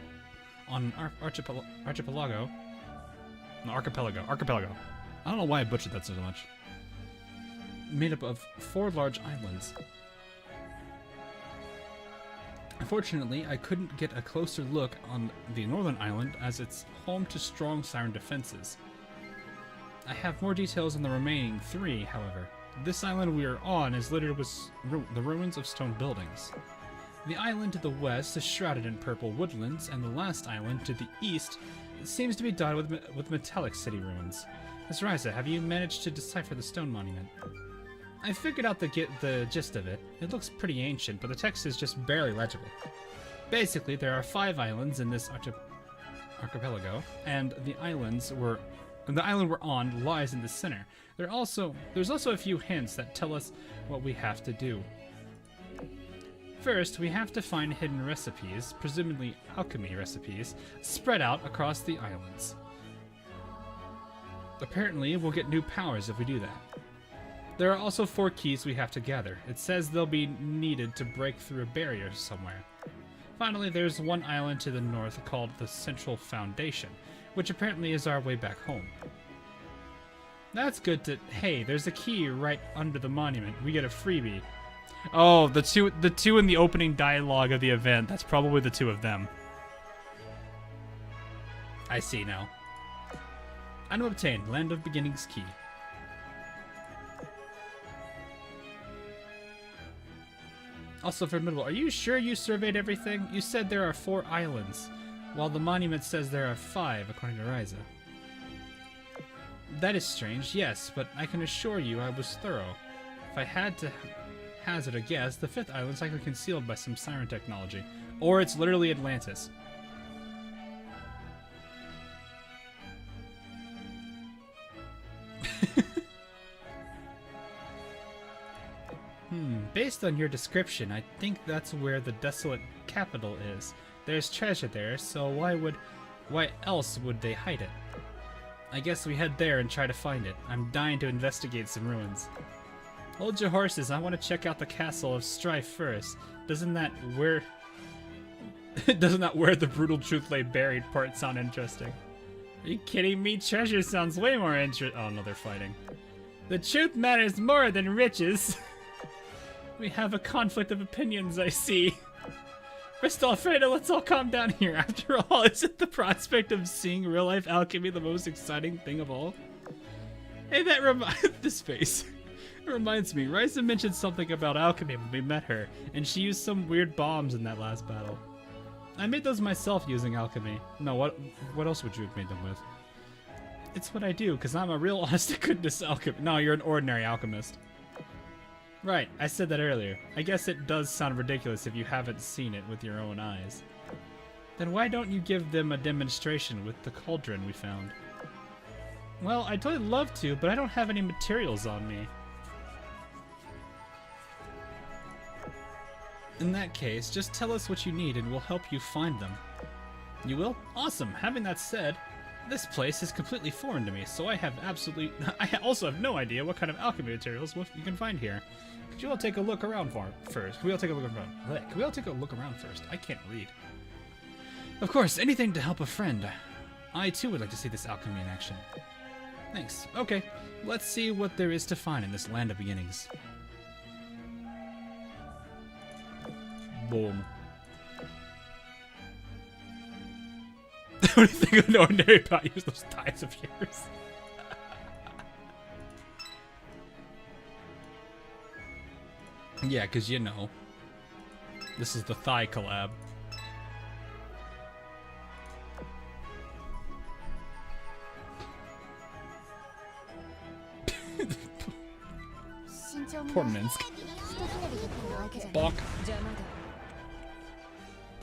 on an archipelago. No, archipelago. I don't know why I butchered that so much. Made up of 4 large islands. Unfortunately, I couldn't get a closer look on the northern island as it's home to strong siren defenses. I have more details on the remaining 3, however. This island we are on is littered with the ruins of stone buildings. The island to the west is shrouded in purple woodlands, and the last island to the east seems to be dotted with metallic city ruins. Ms. Ryza, have you managed to decipher the stone monument? I figured out the gist of it. It looks pretty ancient, but the text is just barely legible. Basically, there are 5 islands in this archipelago, and the island we're on lies in the center. There's also a few hints that tell us what we have to do. First, we have to find hidden recipes, presumably alchemy recipes, spread out across the islands. Apparently, we'll get new powers if we do that. There are also 4 keys we have to gather. It says they'll be needed to break through a barrier somewhere. Finally, there's one island to the north called the Central Foundation, which apparently is our way back home. That's good to... Hey, there's a key right under the monument. We get a freebie. Oh, the two in the opening dialogue of the event. That's probably the 2 of them. I see now. Item obtained. Land of Beginnings key. Also formidable. Are you sure you surveyed everything? You said there are 4 islands, while the monument says there are 5, according to Ryza. That is strange, yes, but I can assure you I was thorough. If I had to hazard a guess, the 5th island's likely concealed by some siren technology. Or it's literally Atlantis. Based on your description, I think that's where the desolate capital is. There's treasure there, so why else would they hide it? I guess we head there and try to find it. I'm dying to investigate some ruins. Hold your horses, I want to check out the Castle of Strife first. Doesn't that where the brutal truth lay buried part sound interesting? Are you kidding me? Treasure sounds way more interesting. Oh no, they're fighting. The truth matters more than riches. We have a conflict of opinions, I see. First Alfredo, let's all calm down here. After all, isn't the prospect of seeing real-life alchemy the most exciting thing of all? Hey, that this face. It reminds me, Ryza mentioned something about alchemy when we met her, and she used some weird bombs in that last battle. I made those myself using alchemy. No, what else would you have made them with? It's what I do, because I'm a real honest-to-goodness alchemist. No, you're an ordinary alchemist. Right, I said that earlier. I guess it does sound ridiculous if you haven't seen it with your own eyes. Then why don't you give them a demonstration with the cauldron we found? Well, I'd totally love to, but I don't have any materials on me. In that case, just tell us what you need and we'll help you find them. You will? Awesome. Having that said, this place is completely foreign to me, so I also have no idea what kind of alchemy materials you can find here. Could you all take a look around first? Can we all take a look around first? I can't read. Of course, anything to help a friend. I too would like to see this alchemy in action. Thanks. Okay, let's see what there is to find in this land of beginnings. Boom. What do you think of an ordinary pot? Use those ties of yours. Yeah, because you know, this is the thigh collab. Poor Minsk. Bonk.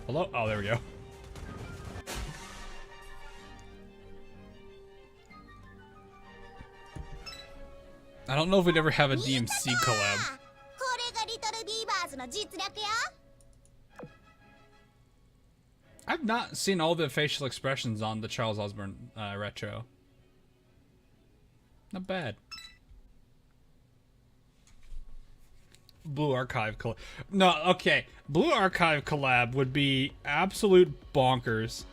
Hello? Oh, there we go. I don't know if we'd ever have a DMC collab. I've not seen all the facial expressions on the Charles Osborne retro. Not bad. Blue Archive collab. No, okay. Blue Archive collab would be absolute bonkers.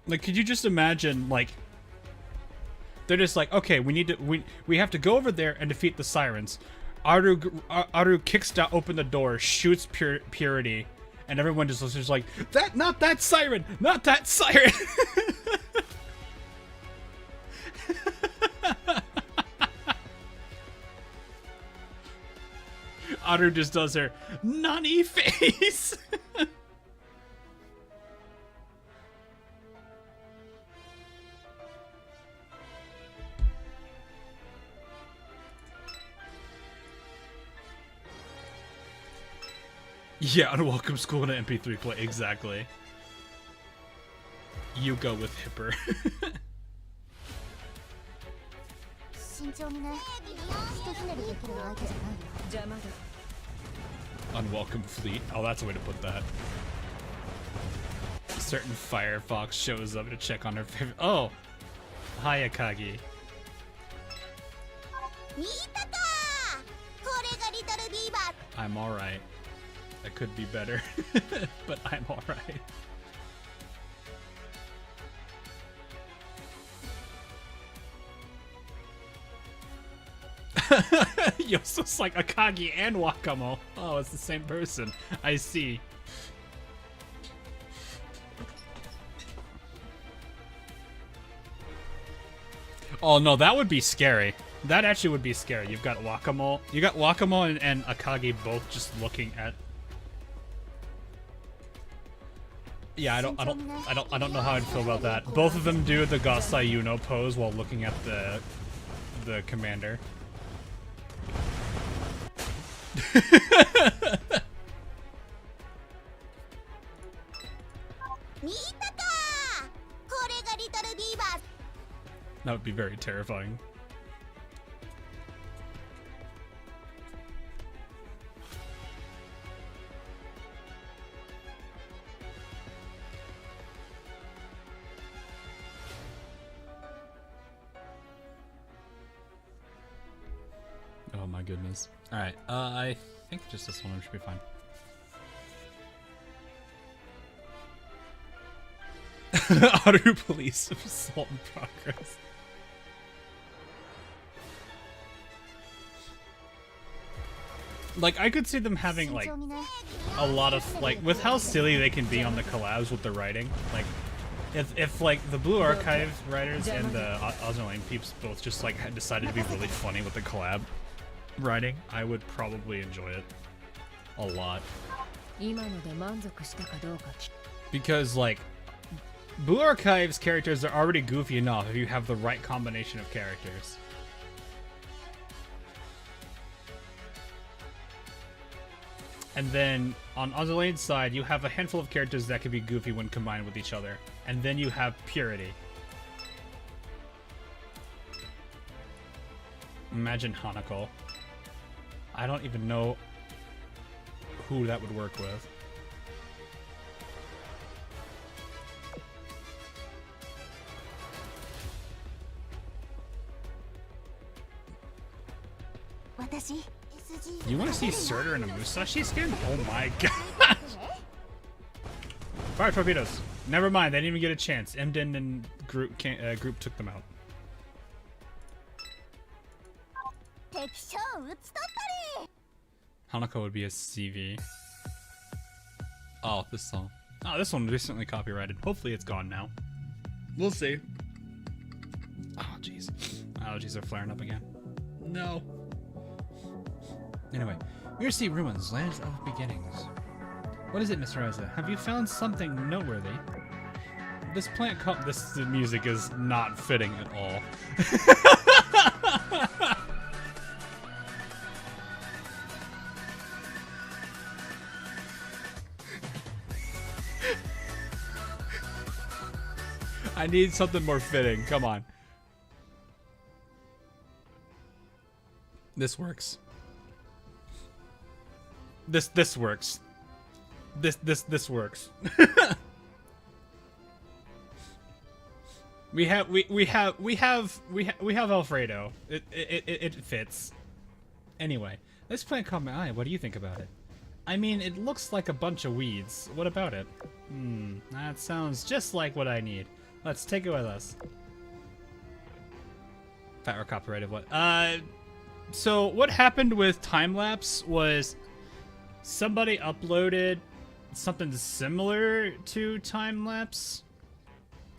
Like, could you just imagine, like, they're just like, okay, we have to go over there and defeat the sirens. Aru kicks down, open the door, shoots Purity, and everyone just listens like, not that siren, not that siren. Aru just does her Nani face. Yeah, unwelcome school in an MP3 play, exactly. You go with Hipper. Unwelcome fleet. Oh, that's a way to put that. A certain Firefox shows up to check on her favorite. Oh! Hi, Akagi. I'm alright. I could be better, but I'm alright. Yoso's like Akagi and Wakamo. Oh, it's the same person. I see. Oh no, that would be scary. That actually would be scary. You've got Wakamo. You got Wakamo and Akagi both just looking at. Yeah, I don't know how I'd feel about that. Both of them do the Gasai Yuno pose while looking at the commander. That would be very terrifying. Oh my goodness. Alright, I think just this one should be fine. Aru police assault in progress. Like, I could see them having, like, a lot of, like, with how silly they can be on the collabs with the writing. Like, if like, the Blue Archive writers and the Azur peeps both just, like, had decided to be really funny with the collab writing, I would probably enjoy it a lot. Because, like, Blue Archive's characters are already goofy enough if you have the right combination of characters. And then on the lane side, you have a handful of characters that can be goofy when combined with each other. And then you have Purity. Imagine Hanako. I don't even know who that would work with. You want to see Surtur in a Musashi skin? Oh my god! Fire torpedoes. Never mind, they didn't even get a chance. Emden and group took them out. Hanako would be a CV. Oh, this song. Oh, this one was recently copyrighted. Hopefully it's gone now. We'll see. Oh, jeez. Allergies are flaring up again. No. Anyway, Mercy Ruins, Lands of Beginnings. What is it, Mr. Ryza? Have you found something noteworthy? This plant this music is not fitting at all. I need something more fitting. Come on. This works. This works. This works. we have Alfredo. It fits. Anyway, this plant caught my eye. What do you think about it? I mean, it looks like a bunch of weeds. What about it? That sounds just like what I need. Let's take it with us. Fat or copyrighted what? So what happened with time-lapse was somebody uploaded something similar to time-lapse,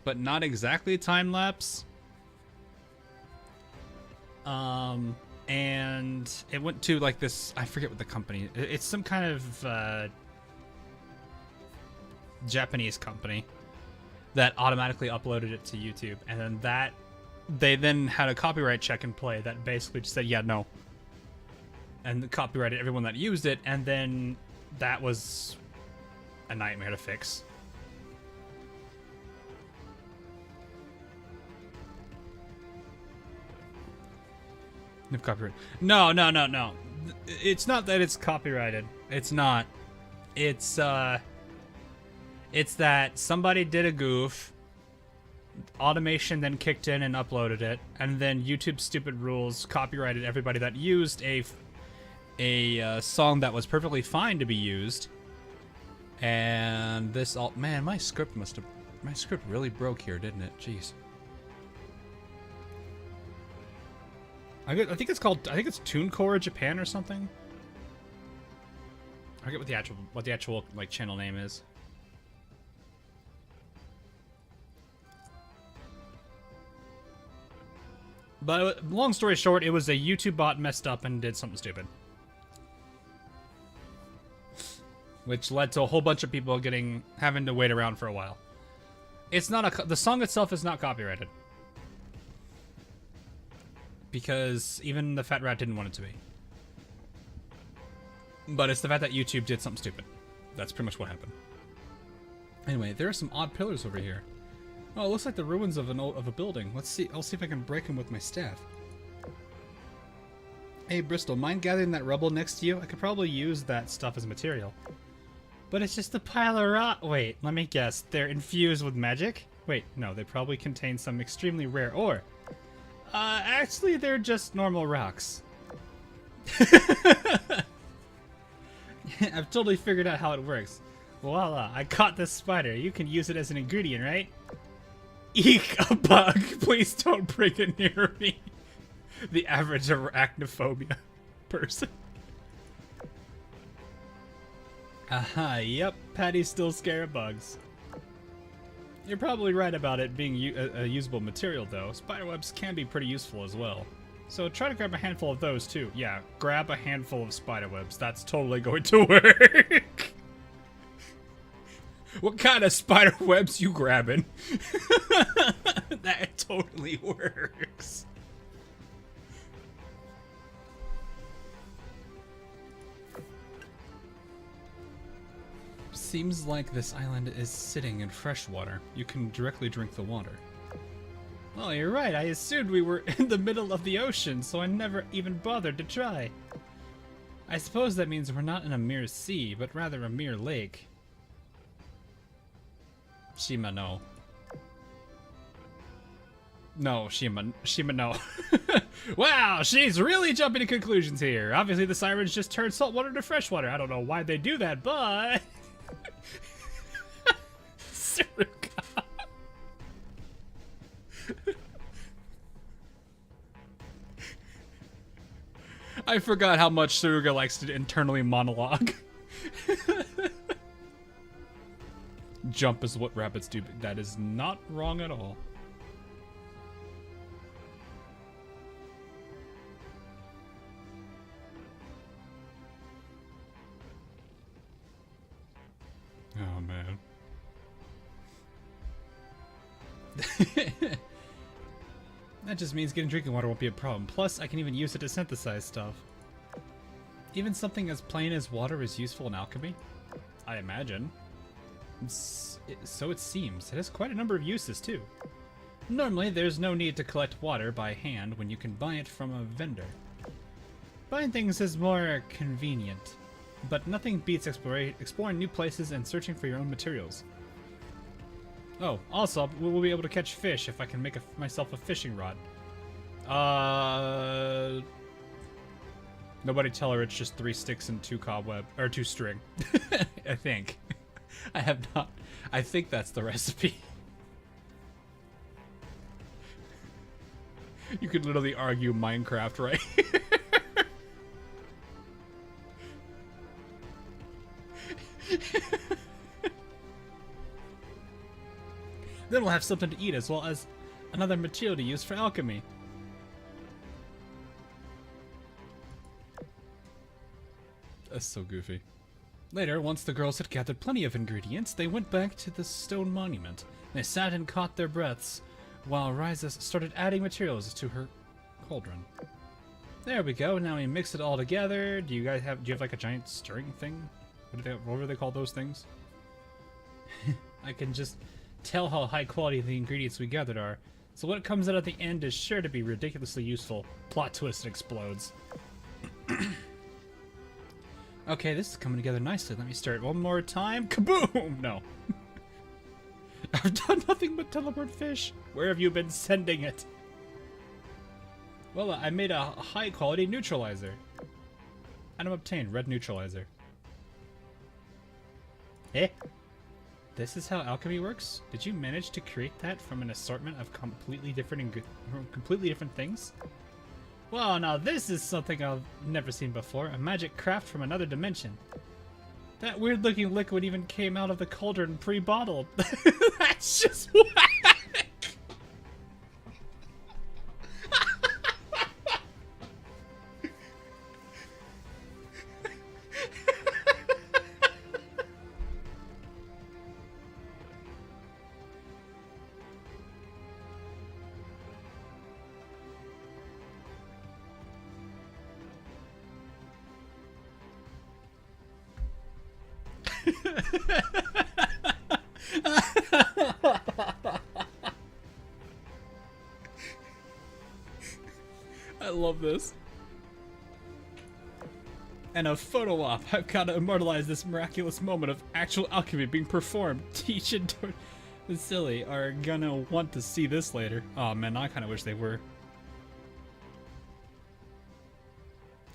but not exactly time-lapse. And it went to like this, I forget what the company, it's some kind of Japanese company that automatically uploaded it to YouTube, and then they then had a copyright check in play that basically just said, yeah, no. And copyrighted everyone that used it, and then that was a nightmare to fix. Copyright. No. It's not that it's copyrighted. It's not. It's that somebody did a goof, automation then kicked in and uploaded it, and then YouTube's stupid rules copyrighted everybody that used a song that was perfectly fine to be used. And this all, man, my script really broke here, didn't it? Jeez. I think it's TuneCore Japan or something. I forget what the actual like channel name is. But long story short, it was a YouTube bot messed up and did something stupid, which led to a whole bunch of people having to wait around for a while. It's not the song itself is not copyrighted because even the Fat Rat didn't want it to be. But it's the fact that YouTube did something stupid. That's pretty much what happened. Anyway, there are some odd pillars over here. Oh, it looks like the ruins of a building. Let's see. I'll see if I can break them with my staff. Hey, Bristol, mind gathering that rubble next to you? I could probably use that stuff as material. But it's just a pile of rock. Wait, let me guess. They're infused with magic? Wait, no, they probably contain some extremely rare ore. Actually, they're just normal rocks. I've totally figured out how it works. Voila, I caught this spider. You can use it as an ingredient, right? Eek, a bug. Please don't bring it near me. The average arachnophobia person. Aha, yep, Patty's still scared of bugs. You're probably right about it being a usable material, though. Spiderwebs can be pretty useful as well. So try to grab a handful of those, too. Yeah, grab a handful of spiderwebs. That's totally going to work. What kind of spider webs you grabbing? That totally works. Seems like this island is sitting in fresh water. You can directly drink the water. Oh, you're right. I assumed we were in the middle of the ocean, so I never even bothered to try. I suppose that means we're not in a mere sea, but rather a mere lake. Shima, no. No, Shima, no. Wow, she's really jumping to conclusions here. Obviously, the sirens just turned saltwater to freshwater. I don't know why they do that, but... I forgot how much Suruga likes to internally monologue. Jump is what rabbits do. That is not wrong at all. Oh, man. That just means getting drinking water won't be a problem. Plus, I can even use it to synthesize stuff. Even something as plain as water is useful in alchemy? I imagine. So it seems. It has quite a number of uses, too. Normally, there's no need to collect water by hand when you can buy it from a vendor. Buying things is more convenient, but nothing beats exploring new places and searching for your own materials. Oh, also, we'll be able to catch fish if I can make myself a fishing rod. Nobody tell her it's just 3 sticks and 2 cobweb, or 2 string. I think. I have not. I think that's the recipe. You could literally argue Minecraft, right? Then we'll have something to eat as well as another material to use for alchemy. That's so goofy. Later, once the girls had gathered plenty of ingredients, they went back to the stone monument. They sat and caught their breaths while Ryza started adding materials to her cauldron. There we go. Now we mix it all together. Do you have like a giant stirring thing? What do they call those things? I can just tell how high quality the ingredients we gathered are. So what comes out at the end is sure to be ridiculously useful. Plot twist and explodes. Okay, this is coming together nicely. Let me start one more time. Kaboom! No. I've done nothing but teleport fish. Where have you been sending it? Well, I made a high quality neutralizer. Item obtained, red neutralizer. Eh? This is how alchemy works? Did you manage to create that from an assortment of completely different things? Well, now this is something I've never seen before. A magic craft from another dimension. That weird looking liquid even came out of the cauldron pre-bottled. That's just whack! I love this. And a photo op. I've got to immortalize this miraculous moment of actual alchemy being performed. Teach and Silly are gonna want to see this later. Oh man, I kind of wish they were.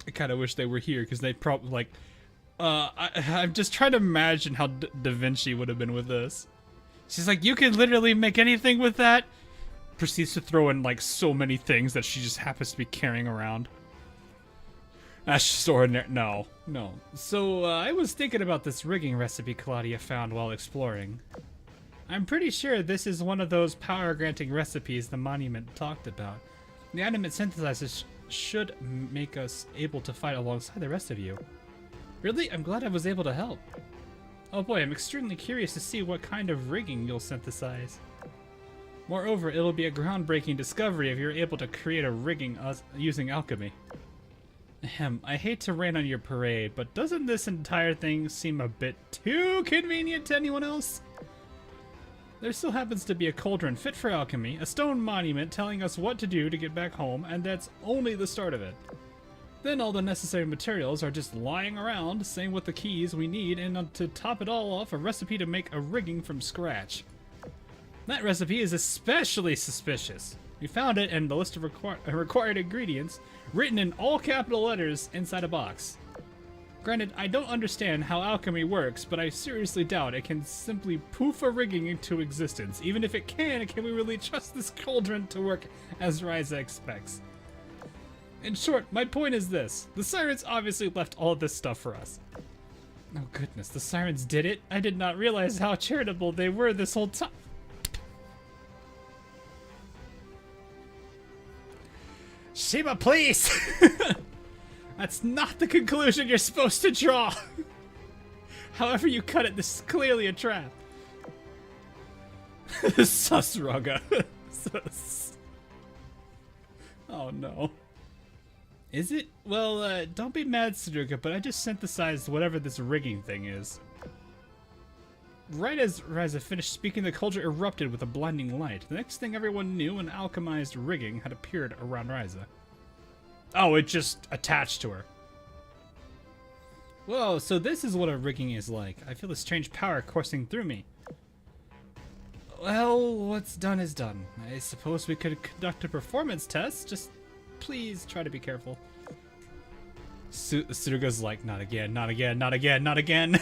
I kind of wish they were here because they'd probably like. I'm just trying to imagine how Da Vinci would have been with this. She's like, you can literally make anything with that. Proceeds to throw in like so many things that she just happens to be carrying around. That's just ordinary. No. So I was thinking about this rigging recipe Claudia found while exploring. I'm pretty sure this is one of those power-granting recipes the monument talked about. The item it synthesizes should make us able to fight alongside the rest of you. Really? I'm glad I was able to help. Oh boy, I'm extremely curious to see what kind of rigging you'll synthesize. Moreover, it'll be a groundbreaking discovery if you're able to create a rigging using alchemy. Ahem, I hate to rain on your parade, but doesn't this entire thing seem a bit too convenient to anyone else? There still happens to be a cauldron fit for alchemy, a stone monument telling us what to do to get back home, and that's only the start of it. Then all the necessary materials are just lying around, same with the keys we need, and to top it all off, a recipe to make a rigging from scratch. That recipe is especially suspicious. We found it in the list of required ingredients, written in all capital letters inside a box. Granted, I don't understand how alchemy works, but I seriously doubt it can simply poof a rigging into existence. Even if it can we really trust this cauldron to work as Ryza expects? In short, my point is this. The Sirens obviously left all of this stuff for us. Oh goodness, the Sirens did it? I did not realize how charitable they were this whole time. Sheba, please! That's not the conclusion you're supposed to draw. However you cut it, this is clearly a trap. Sus, Raga. Sus. Oh no. Is it? Well, don't be mad, Sudoka, but I just synthesized whatever this rigging thing is. Right as Ryza finished speaking, the cauldron erupted with a blinding light. The next thing everyone knew, an alchemized rigging had appeared around Ryza. Oh, it just attached to her. Whoa, so this is what a rigging is like. I feel a strange power coursing through me. Well, what's done is done. I suppose we could conduct a performance test. Just please try to be careful. Sudoka's like, not again, not again, not again, not again.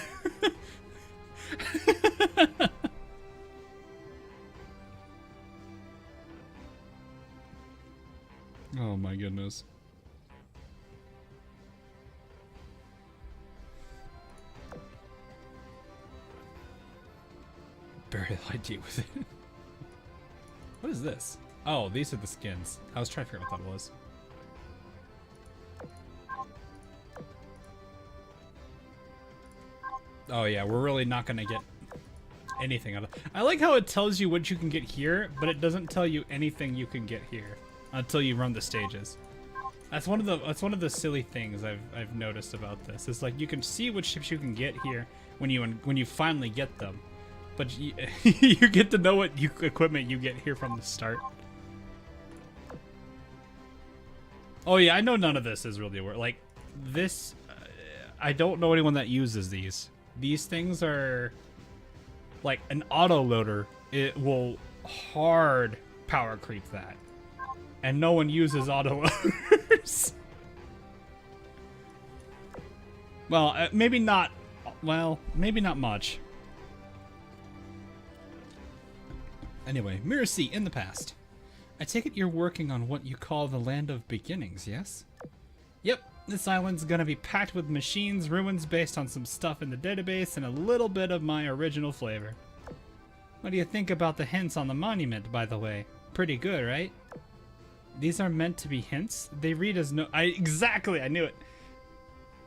Oh my goodness. Barely idea with it. What is this? Oh, these are the skins. I was trying to figure out what that was. Oh yeah, we're really not gonna get anything out of it. I like how it tells you what you can get here, but it doesn't tell you anything you can get here until you run the stages. That's one of the silly things I've noticed about this. It's like you can see what ships you can get here when you finally get them, but you, you get to know what equipment you get here from the start. Oh yeah, I know none of this is really work. Like this, I don't know anyone that uses these. These things are like an auto loader. It will hard power creep that, and no one uses auto loaders. Well, maybe not. Well, maybe not much. Anyway, Mirror Sea in the past. I take it you're working on what you call the Land of Beginnings, yes? Yep, this island's gonna be packed with machines, ruins based on some stuff in the database, and a little bit of my original flavor. What do you think about the hints on the monument, by the way? Pretty good, right? These are meant to be hints? They read as no- Exactly, I knew it!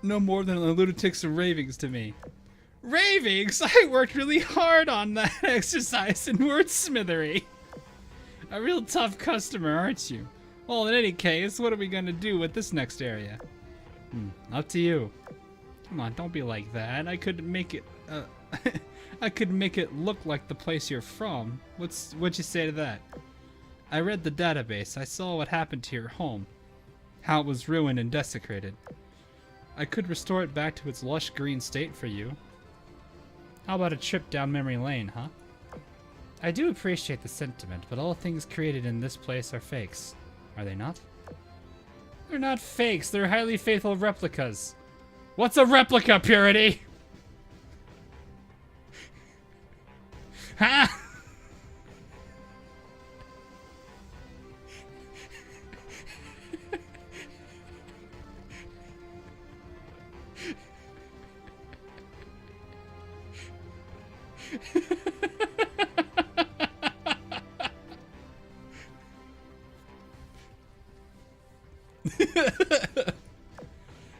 No more than the lunatics and ravings to me. Ravings? I worked really hard on that exercise in wordsmithery. A real tough customer, aren't you? Well, in any case, what are we gonna do with this next area? Up to you. Come on, don't be like that. I could make it, I could make it look like the place you're from. What'd you say to that? I read the database. I saw what happened to your home. How it was ruined and desecrated. I could restore it back to its lush green state for you. How about a trip down memory lane, huh? I do appreciate the sentiment, but all things created in this place are fakes. Are they not? They're not fakes, they're highly faithful replicas. What's a replica, Purity? Huh?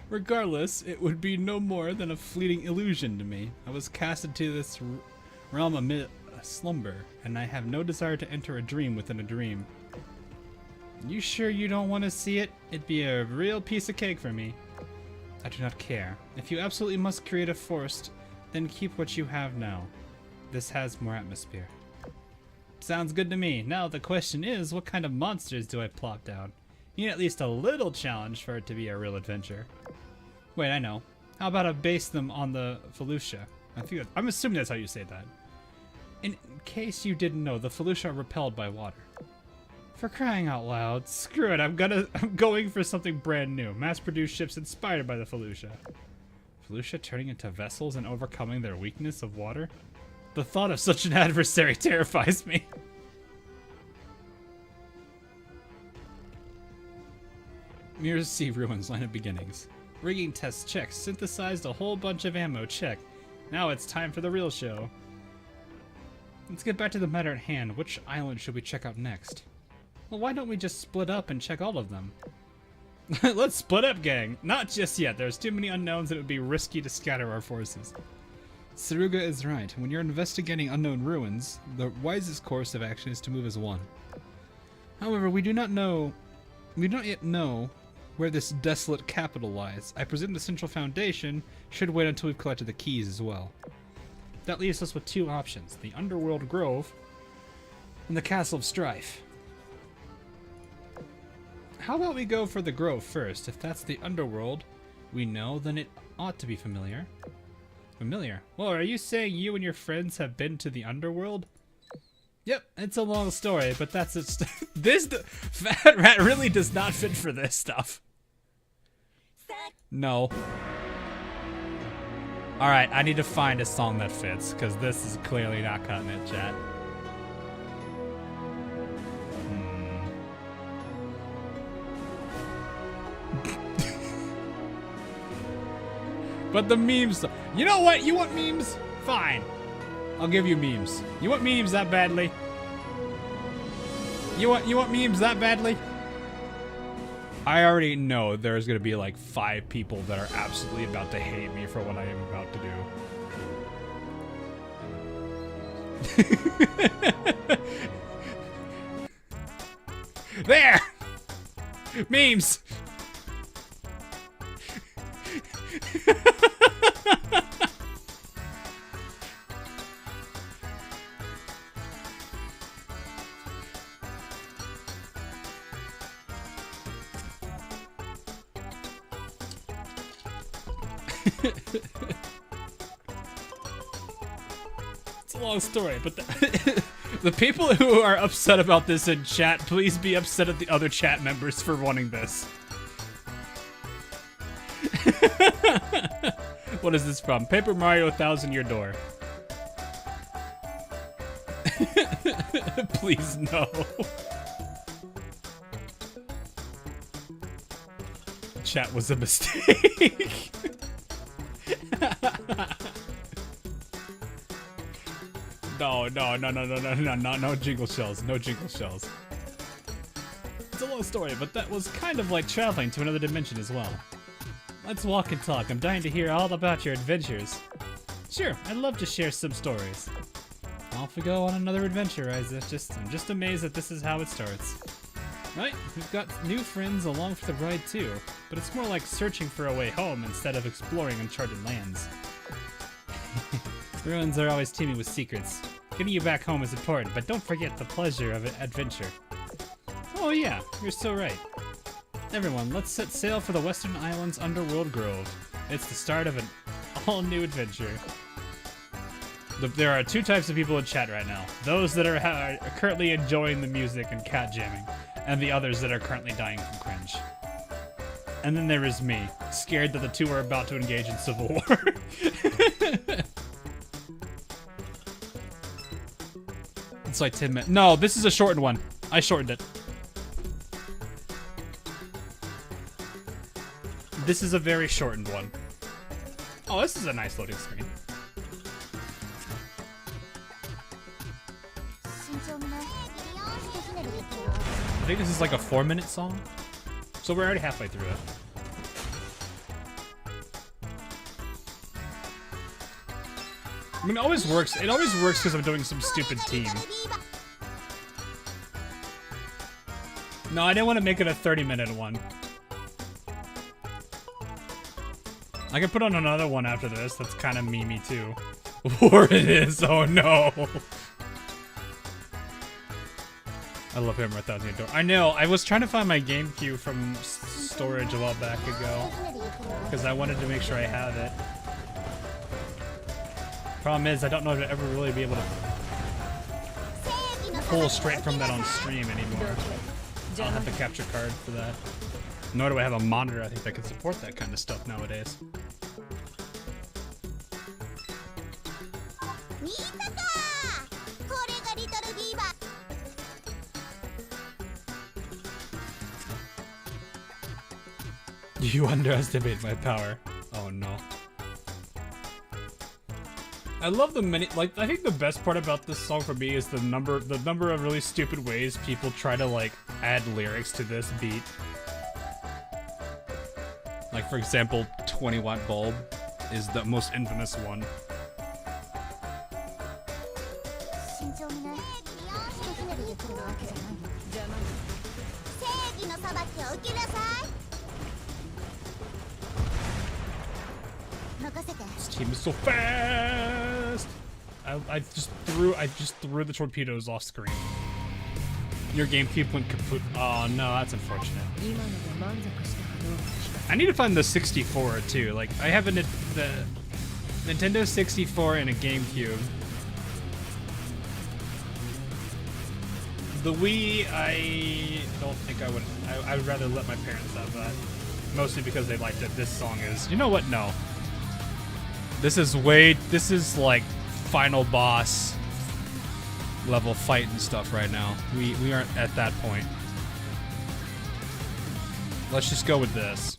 Regardless, it would be no more than a fleeting illusion to me. I was cast into this realm amid a slumber, and I have no desire to enter a dream within a dream. You sure you don't want to see it? It'd be a real piece of cake for me. I do not care. If you absolutely must create a forest, then keep what you have now. This has more atmosphere. Sounds good to me. Now the question is, what kind of monsters do I plop down? You need at least a little challenge for it to be a real adventure. Wait, I know. How about I base them on the Felucia? I'm assuming that's how you say that. In case you didn't know, the Felucia are repelled by water. For crying out loud, screw it, I'm going for something brand new. Mass-produced ships inspired by the Felucia. Felucia turning into vessels and overcoming their weakness of water? The thought of such an adversary terrifies me. Mirrors Sea Ruins, line of beginnings. Rigging test check. Synthesized a whole bunch of ammo, check. Now it's time for the real show. Let's get back to the matter at hand. Which island should we check out next? Well, why don't we just split up and check all of them? Let's split up, gang. Not just yet. There's too many unknowns and it would be risky to scatter our forces. Saruga is right. When you're investigating unknown ruins, the wisest course of action is to move as one. However, we do not yet know where this desolate capital lies. I presume the central foundation should wait until we've collected the keys as well. That leaves us with two options, the Underworld Grove and the Castle of Strife. How about we go for the Grove first? If that's the Underworld we know, then it ought to be familiar. Familiar? Well, are you saying you and your friends have been to the Underworld? Yep, it's a long story, but that's it. Fat Rat really does not fit for this stuff. No. Alright, I need to find a song that fits, because this is clearly not cutting it, chat. But the memes... You know what? You want memes? Fine. I'll give you memes. You want memes that badly? You want memes that badly? I already know there's gonna be like 5 people that are absolutely about to hate me for what I am about to do. There! Memes! It's a long story, but the people who are upset about this in chat, please be upset at the other chat members for wanting this. What is this from? Paper Mario 1000-Year Door. Please no. Chat was a mistake. No jingle shells, no jingle shells. It's a long story, but that was kind of like traveling to another dimension as well. Let's walk and talk. I'm dying to hear all about your adventures. Sure, I'd love to share some stories. Off we go on another adventure, Ryza. I'm just amazed that this is how it starts. Right, we've got new friends along for the ride too, but it's more like searching for a way home instead of exploring uncharted lands. Ruins are always teeming with secrets. Getting you back home is important, but don't forget the pleasure of an adventure. Oh yeah, you're so right. Everyone, let's set sail for the Western Islands Underworld Grove. It's the start of an all-new adventure. There are 2 types of people in chat right now. Those that are currently enjoying the music and cat jamming, and the others that are currently dying from cringe. And then there is me, scared that the 2 are about to engage in civil war. It's like 10 minutes. No, this is a shortened one. I shortened it. This is a very shortened one. Oh, this is a nice loading screen. I think this is like a 4-minute song. So we're already halfway through it. I mean, it always works. It always works because I'm doing some stupid team. No, I didn't want to make it a 30-minute one. I can put on another one after this. That's kind of memey too. War it is. Oh no. I love Hammer 1000 Year Door. I know. I was trying to find my GameCube from storage a while back ago because I wanted to make sure I have it. Problem is, I don't know if I'll ever really be able to pull straight from that on stream anymore. I don't have the capture card for that. Nor do I have a monitor, I think, that can support that kind of stuff nowadays. You underestimate my power. Oh no. I love the many, like, I think the best part about this song for me is the number of really stupid ways people try to, like, add lyrics to this beat. Like, for example, 20-watt bulb is the most infamous one. This team is so fast! I just threw the torpedoes off screen. Your GameCube went kaput. Oh no, that's unfortunate. I need to find the 64 too. Like, I have the Nintendo 64 and a GameCube. The Wii, I don't think I would. I would rather let my parents have that. Mostly because they liked it. This song is. You know what? No. This is like final boss level fight and stuff right now. We aren't at that point. Let's just go with this.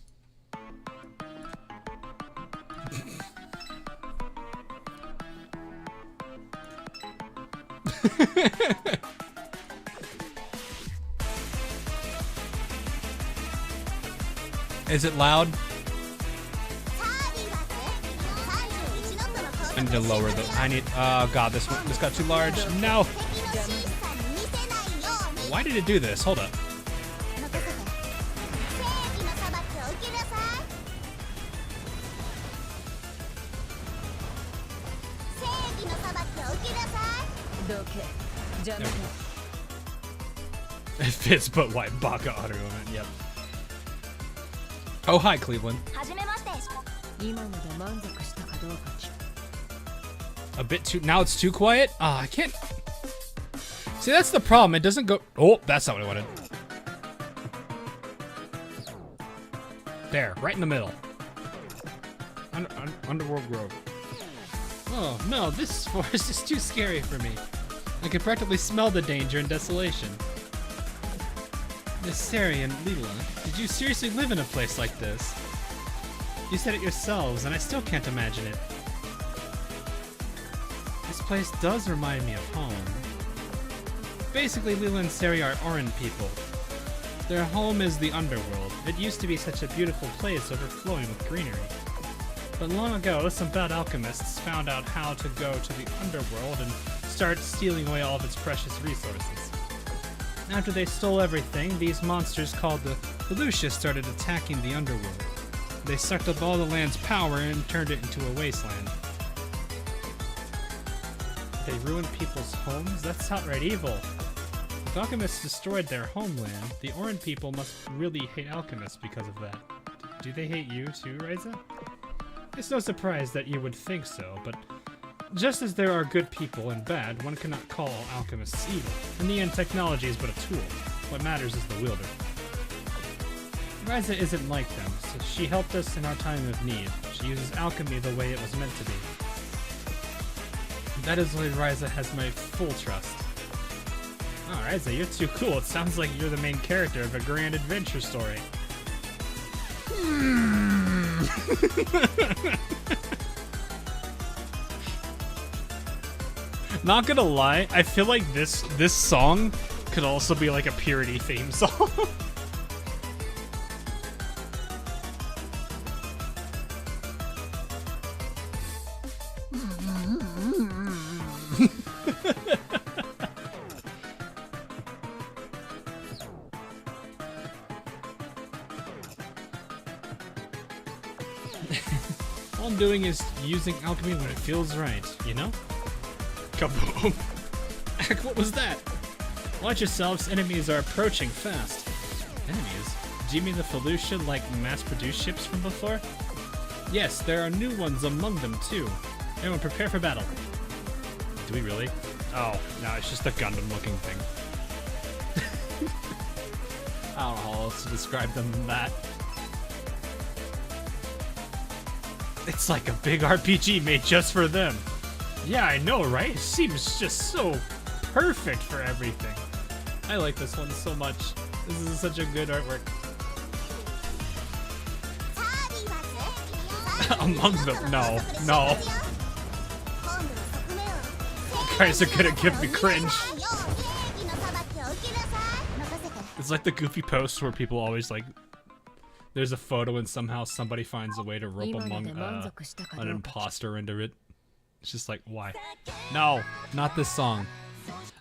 Is it loud? I need to lower the. I need. Oh god, this got too large. No. Why did it do this? Hold up. It fits, but why? Baka auto movement. Yep. Oh hi, Cleveland. A bit too. Now it's too quiet. Ah, I can't. See, that's the problem. It doesn't go. Oh, that's not what I wanted. There, right in the middle. Underworld Grove. Oh no, this forest is too scary for me. I can practically smell the danger and desolation. Miss Sari and Lila, did you seriously live in a place like this? You said it yourselves, and I still can't imagine it. This place does remind me of home. Basically, Lila and Sari are Orin people. Their home is the underworld. It used to be such a beautiful place overflowing with greenery. But long ago, some bad alchemists found out how to go to the underworld and start stealing away all of its precious resources. After they stole everything, these monsters called the Lucius started attacking the underworld. They sucked up all the land's power and turned it into a wasteland. They ruined people's homes? That's outright evil. If alchemists destroyed their homeland, the Orin people must really hate alchemists because of that. Do they hate you too, Ryza? It's no surprise that you would think so, but just as there are good people and bad, one cannot call alchemists evil. In the end, technology is but a tool. What matters is the wielder. Ryza isn't like them, so she helped us in our time of need. She uses alchemy the way it was meant to be. That is why Ryza has my full trust. Oh, Ryza, you're too cool. It sounds like you're the main character of a grand adventure story. Not gonna lie, I feel like this song could also be like a Purity theme song. All I'm doing is using alchemy when it feels right, you know? Kaboom! Heck, what was that? Watch yourselves, enemies are approaching fast. Enemies? Do you mean the Felucia, like, mass-produced ships from before? Yes, there are new ones among them, too. Everyone, prepare for battle. Do we really? Oh, no, it's just a Gundam-looking thing. I don't know how else to describe them than that. It's like a big RPG made just for them. Yeah, I know, right? It seems just so perfect for everything. I like this one so much. This is such a good artwork. Among them? No. No. You guys are gonna give me cringe. It's like the goofy posts where people always like, there's a photo and somehow somebody finds a way to rope among an imposter into it. It's just like, why? No, not this song.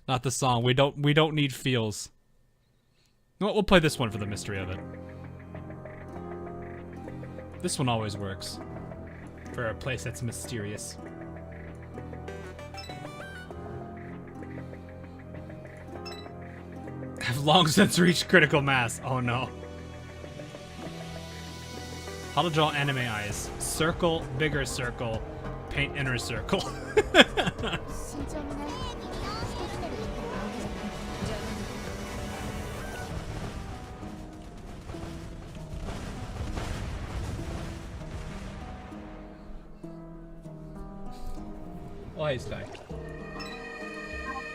Not the song. We don't need feels. You know what? We'll play this one for the mystery of it. This one always works for a place that's mysterious. Have long since reached critical mass. Oh no. How to draw anime eyes. Circle, bigger circle, paint inner circle. Oh, hey, Sky.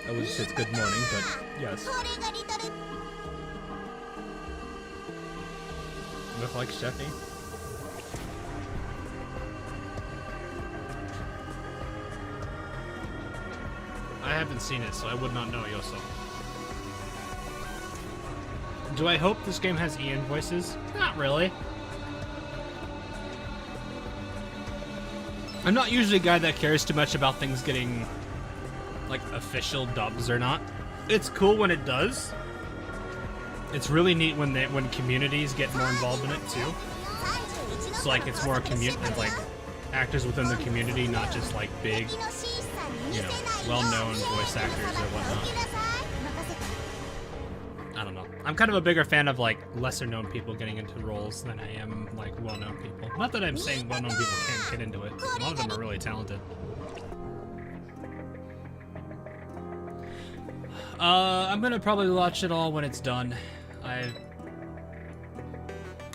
I would say it's good morning, but yes. Look like Steffi. I haven't seen it, so I would not know, Yoso. Do I hope this game has Ian voices? Not really. I'm not usually a guy that cares too much about things getting, like, official dubs or not. It's cool when it does. It's really neat when communities get more involved in it too. So like it's more like actors within the community, not just like big, you know, well-known voice actors or whatnot. I don't know. I'm kind of a bigger fan of like lesser-known people getting into roles than I am like well-known people. Not that I'm saying well-known people can't get into it. A lot of them are really talented. I'm gonna probably watch it all when it's done.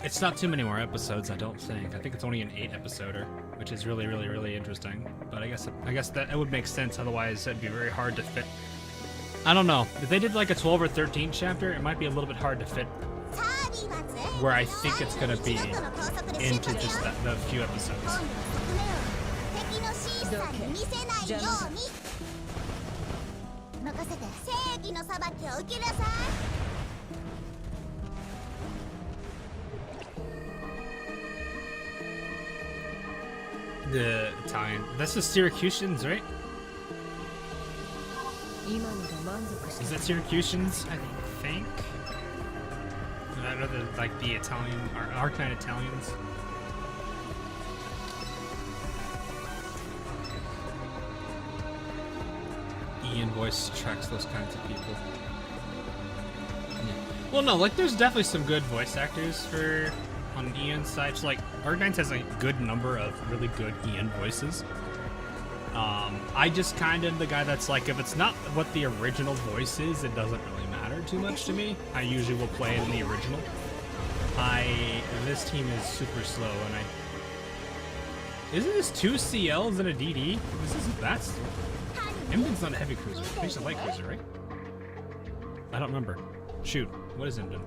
It's not too many more episodes, I don't think. I think it's only an 8-episoder, which is really, really, really interesting. But I guess that it would make sense. Otherwise, it'd be very hard to fit. I don't know. If they did like a 12 or 13 chapter, it might be a little bit hard to fit where I think it's gonna be into just the few episodes. The Italian. That's the Syracusans, right? Is that Syracusans? I think. I know like the Italian, our kind of Italians. Ian voice tracks those kinds of people. Yeah. Well, no, like there's definitely some good voice actors on Ian's side. So, like Argyn's has a good number of really good Ian voices. I just kind of the guy that's like, if it's not what the original voice is, it doesn't really matter too much to me. I usually will play it in the original. This team is super slow, and isn't this 2 CLs and a DD? This isn't that slow. Imden's not a heavy cruiser. He's a light cruiser, right? I don't remember. Shoot, what is Imden?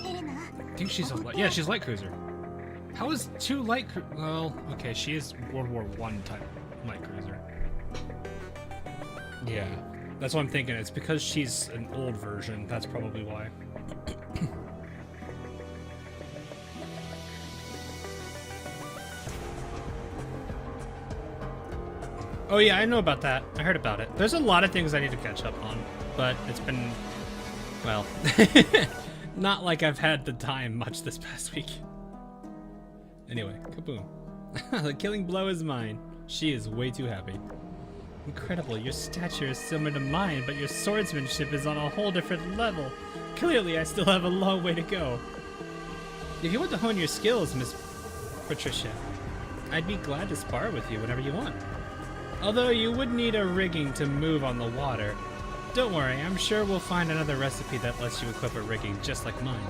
I think she's a light. Yeah, she's light cruiser. How is 2 light well, okay, she is World War I type light cruiser. Yeah, that's what I'm thinking. It's because she's an old version. That's probably why. Oh yeah, I know about that. I heard about it. There's a lot of things I need to catch up on, but it's been, well, not like I've had the time much this past week. Anyway, kaboom. The killing blow is mine. She is way too happy. Incredible, your stature is similar to mine, but your swordsmanship is on a whole different level. Clearly, I still have a long way to go. If you want to hone your skills, Miss Patricia, I'd be glad to spar with you whenever you want. Although you would need a rigging to move on the water. Don't worry, I'm sure we'll find another recipe that lets you equip a rigging just like mine.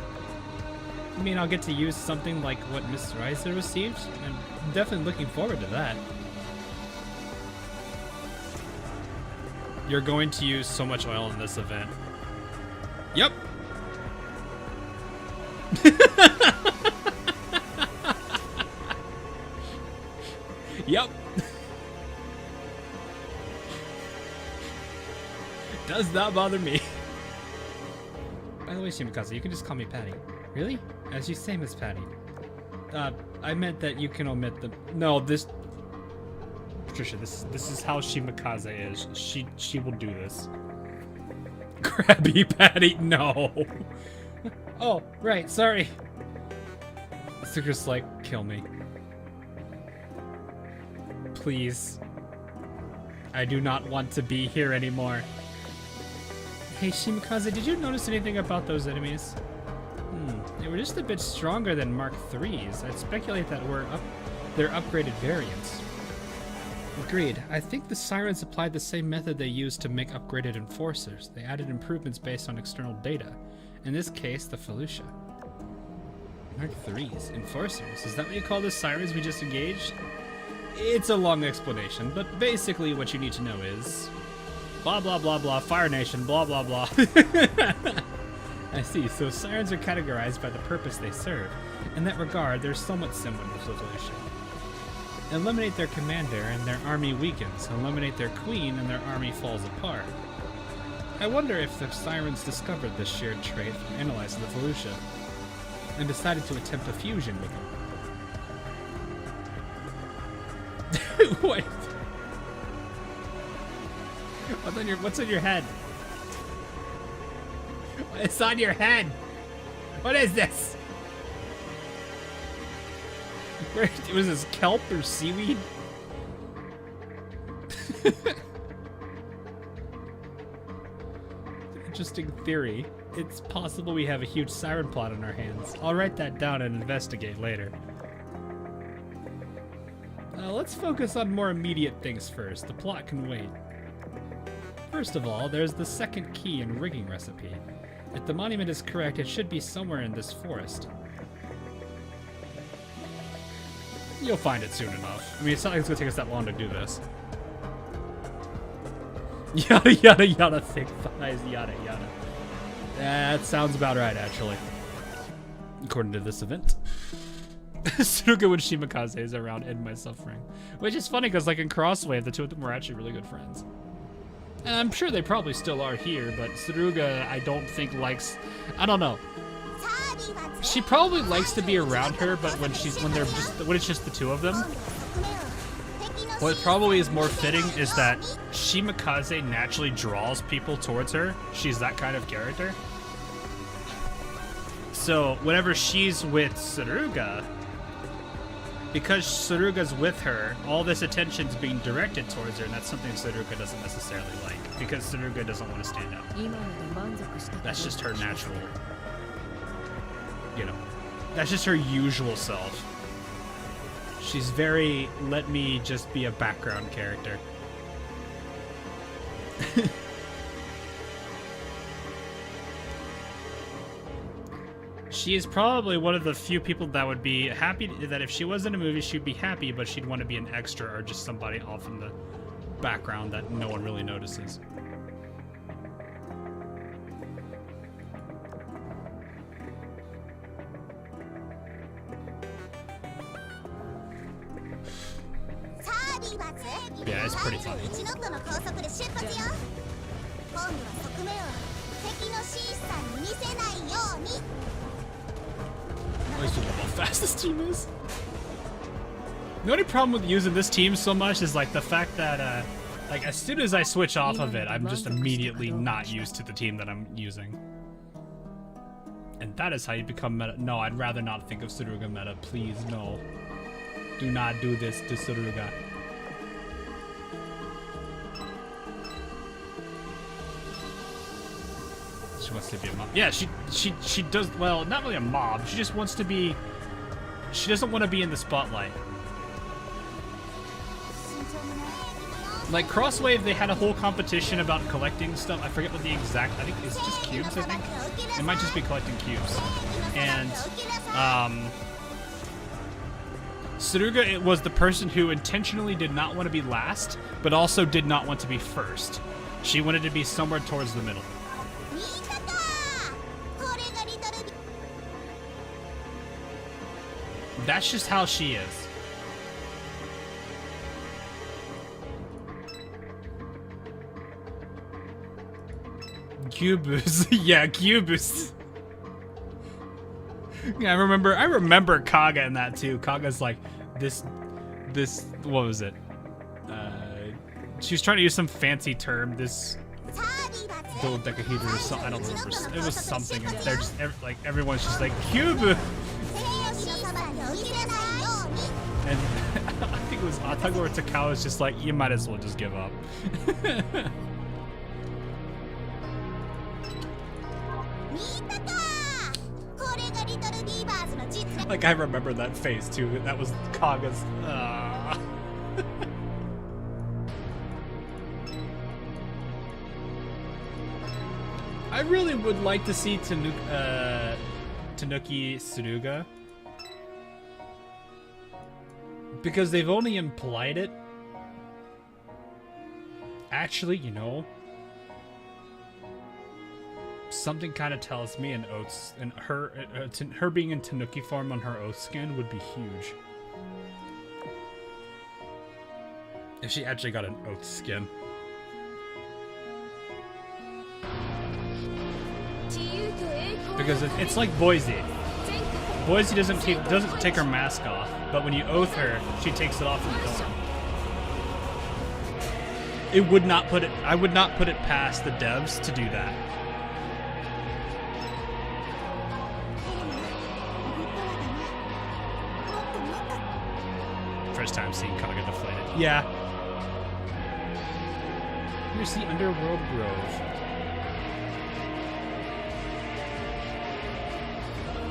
I mean, I'll get to use something like what Miss Ryza received. I'm definitely looking forward to that. You're going to use so much oil in this event. Yep. Yep. Does not bother me. By the way, Shimakaze, you can just call me Patty. Really? As you say, Miss Patty. I meant that you can omit the... No, this... Patricia, this is how Shimakaze is. She will do this. Krabby Patty, no. Oh, right, sorry. Sucre's like, kill me. Please. I do not want to be here anymore. Hey, Shimakaze, did you notice anything about those enemies? They were just a bit stronger than Mark III's. I'd speculate that they're upgraded variants. Agreed. I think the Sirens applied the same method they used to make upgraded enforcers. They added improvements based on external data. In this case, the Felucia. Mark III's enforcers. Is that what you call the Sirens we just engaged? It's a long explanation, but basically what you need to know is... Blah blah blah blah, Fire Nation, blah blah blah. I see, so Sirens are categorized by the purpose they serve. In that regard, they're somewhat similar to the Felucia. Eliminate their commander and their army weakens. Eliminate their queen and their army falls apart. I wonder if the Sirens discovered this shared trait from analyzing the Felucia and decided to attempt a fusion with them. Wait. What's on your head? It's on your head. What is this? Was this kelp or seaweed? Interesting theory. It's possible we have a huge siren plot on our hands. I'll write that down and investigate later. Let's focus on more immediate things first. The plot can wait. First of all, there's the second key and rigging recipe. If the monument is correct, it should be somewhere in this forest. You'll find it soon enough. I mean, it's not like it's gonna take us that long to do this. Yada yada yada, thick thighs, yada yada. That sounds about right, actually. According to this event. Suruga when Shimakaze is around end my suffering. Which is funny because, like, in Crosswave, the two of them were actually really good friends. And I'm sure they probably still are here, but Suruga, I don't think likes... I don't know. She probably likes to be around her, but when it's just the two of them, what probably is more fitting is that Shimakaze naturally draws people towards her. She's that kind of character. So whenever she's with Suruga, because Suruga's with her, all this attention's being directed towards her, and that's something Suruga doesn't necessarily like, because Suruga doesn't want to stand out. That's just her natural, you know, that's just her usual self. She's very, let me just be a background character. She is probably one of the few people that would be happy that if she was in a movie, she'd be happy, but she'd want to be an extra or just somebody off in the background that no one really notices. Yeah, it's pretty funny. I always wonder how fast this team is. The only problem with using this team so much is like the fact that like as soon as I switch off of it, I'm just immediately not used to the team that I'm using. And that is how you become meta. No, I'd rather not think of Suruga meta, please, no. Do not do this to Suruga. She wants to be a mob. Yeah, she does. Well, not really a mob. She just wants to be. She doesn't want to be in the spotlight. Like Crosswave, they had a whole competition about collecting stuff. I forget what the exact. I think it's just cubes. I think it might just be collecting cubes. And Suruga, it was the person who intentionally did not want to be last, but also did not want to be first. She wanted to be somewhere towards the middle. That's just how she is. Cubus. Yeah, Cubus. Yeah, I remember Kaga in that too. Kaga's like this what was it? She was trying to use some fancy term, this dodecahedron or something. I don't remember. It was something, and they're just like everyone's just like Cubus. And I think it was Atago or Takao was just like, you might as well just give up. Like, I remember that face too. That was Kaga's. I really would like to see Tanuki Suruga. Because they've only implied it. Actually, you know, something kind of tells me an oath, and her being in Tanuki form on her oath skin would be huge. If she actually got an oath skin. Because it's like Boise. Boise doesn't take her mask off, but when you oath her, she takes it off in the dorm. I would not put it past the devs to do that. First time seeing Kaga deflated. Yeah. Here's the Underworld Grove.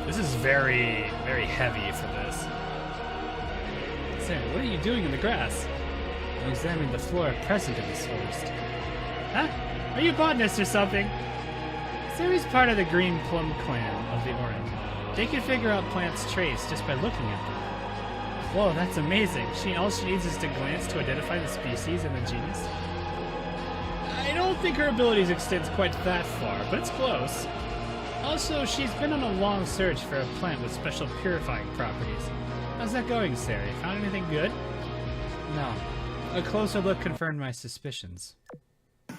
This is very, very heavy for this. Sam, what are you doing in the grass? I'm examining the flora present in this forest. Huh? Are you a botanist or something? Sammy's part of the Green Plum clan of the Orange. They can figure out plants' traits just by looking at them. Whoa, that's amazing. All she needs is to glance to identify the species and the genus. I don't think her abilities extend quite that far, but it's close. Also, she's been on a long search for a plant with special purifying properties. How's that going, Sari? Found anything good? No. A closer look confirmed my suspicions. Hey,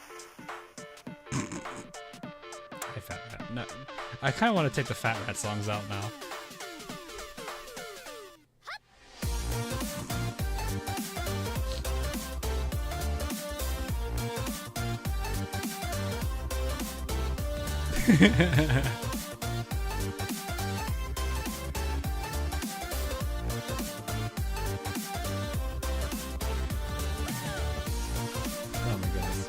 Fat Rat. No, I kind of want to take the Fat Rat songs out now. Oh my goodness.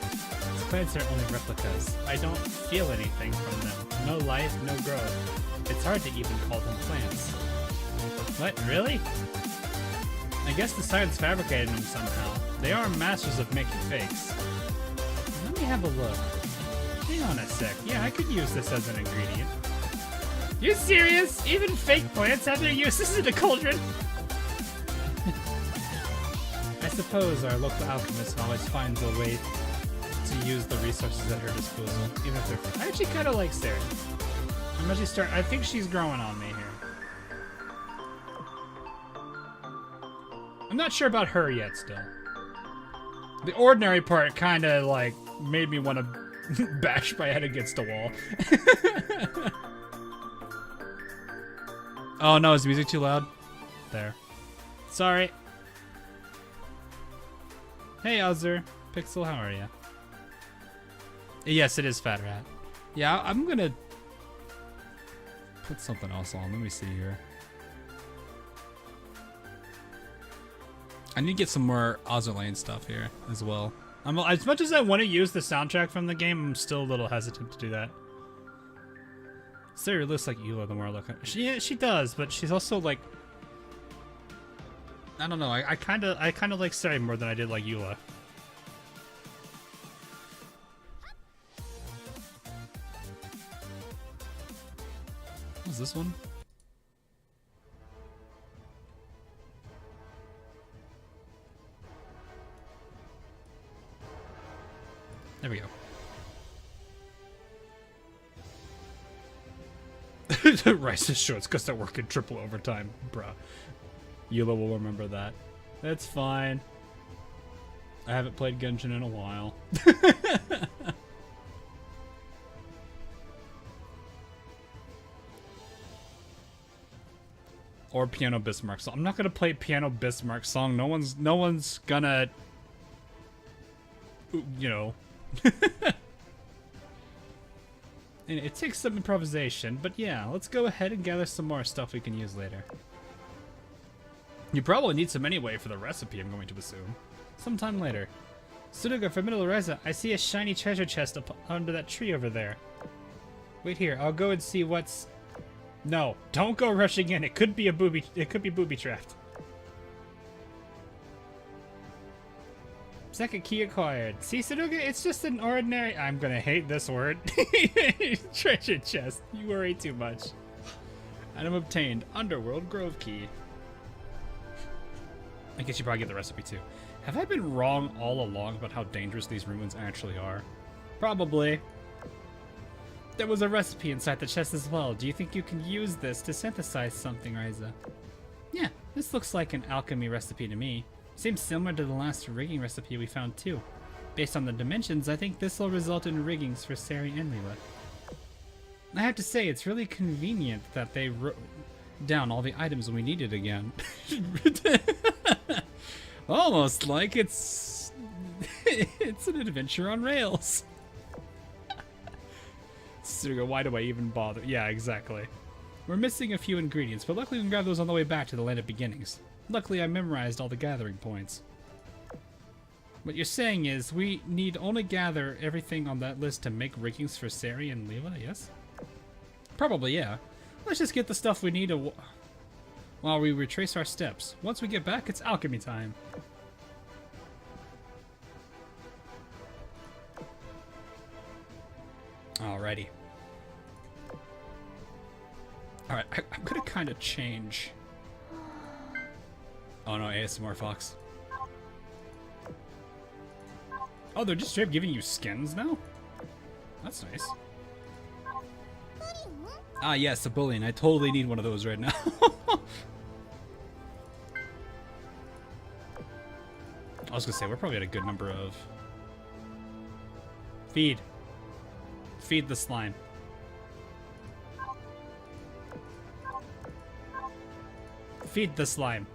These plants are only replicas. I don't feel anything from them. No life, no growth. It's hard to even call them plants. What? Really? I guess the science fabricated them somehow. They are masters of making fakes. Let me have a look. Hang on a sec. Yeah, I could use this as an ingredient. You serious? Even fake plants have their uses in a cauldron? I suppose our local alchemist always finds a way to use the resources at her disposal, even if they're... I actually kind of like Sarah. I think she's growing on me here. I'm not sure about her yet, still. The ordinary part kind of, like, made me want to bash my head against a wall. Oh no, is the music too loud? There. Sorry. Hey Azur. Pixel, how are you? Yes, it is Fat Rat. Yeah, I'm gonna put something else on. Let me see here. I need to get some more Azur Lane stuff here as well. As much as I want to use the soundtrack from the game, I'm still a little hesitant to do that. Sarah looks like Eula the more I look at her. Yeah, she does, but she's also like, I don't know. I kind of like Sarah more than I did like Eula. What's this one? There we go. Rice's shorts because they're working triple overtime, bruh. Eula will remember that. That's fine. I haven't played Genshin in a while. Or Piano Bismarck song. I'm not gonna play Piano Bismarck song. No one's gonna, you know. And it takes some improvisation, but yeah, let's go ahead and gather some more stuff we can use later. You probably need some anyway for the recipe, I'm going to assume. Sometime later. Sudoga from Atelier Ryza, I see a shiny treasure chest up under that tree over there. Wait here, I'll go and see what's... No, don't go rushing in. It could be booby trapped. Second key acquired. See, Sudoga, it's just an ordinary... I'm gonna hate this word. Treasure chest. You worry too much. Item obtained. Underworld Grove key. I guess you probably get the recipe too. Have I been wrong all along about how dangerous these ruins actually are? Probably. There was a recipe inside the chest as well. Do you think you can use this to synthesize something, Ryza? Yeah, this looks like an alchemy recipe to me. Seems similar to the last rigging recipe we found too. Based on the dimensions, I think this will result in riggings for Sari and Leela. I have to say, it's really convenient that they wrote down all the items we needed again. Almost like it's an adventure on rails. So why do I even bother? Yeah, exactly. We're missing a few ingredients, but luckily we can grab those on the way back to the Land of Beginnings. Luckily I memorized all the gathering points. What you're saying is we need only gather everything on that list to make riggings for Sari and Leela, yes? Probably, yeah. Let's just get the stuff we need while we retrace our steps. Once we get back, it's alchemy time. Alrighty. Alright, I'm gonna kind of change. Oh no, ASMR Fox. Oh, they're just straight up giving you skins now? That's nice. Ah, yes, a bullion. I totally need one of those right now. I was gonna say, we're probably at a good number of... Feed. Feed the slime. Feed the slime.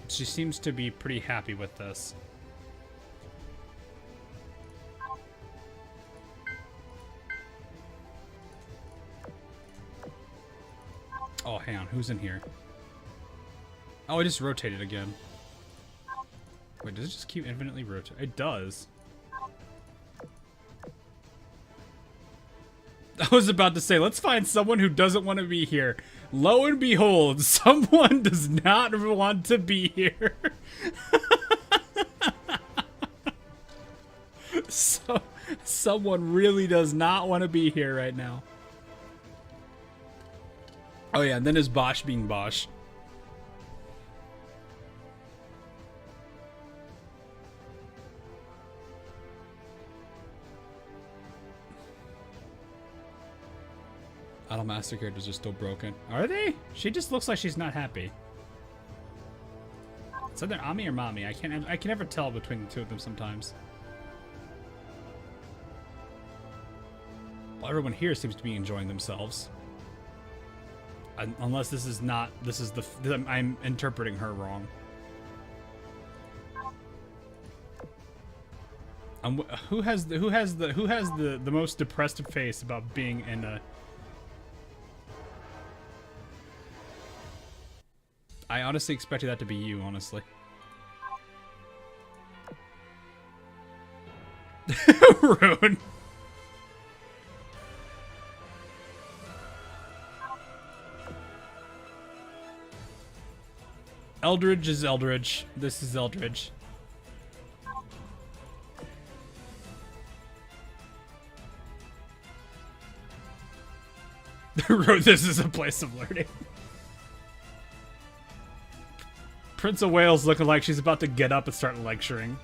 She seems to be pretty happy with this. Oh, hang on. Who's in here? Oh, it just rotated again. Wait, does it just keep infinitely rotating? It does. I was about to say, let's find someone who doesn't want to be here. Lo and behold, someone does not want to be here. So, someone really does not want to be here right now. Oh yeah, and then there's Bosch being Bosch. Idle Master characters are still broken. Are they? She just looks like she's not happy. It's either Ami or Mami. I can never tell between the two of them sometimes. Well, everyone here seems to be enjoying themselves. Unless this is not, I'm interpreting her wrong. Who has the most depressed face about being in a? I honestly expected that to be you, honestly. Rude. Eldridge is Eldridge. This is Eldridge. This is a place of learning. Prince of Wales looking like she's about to get up and start lecturing.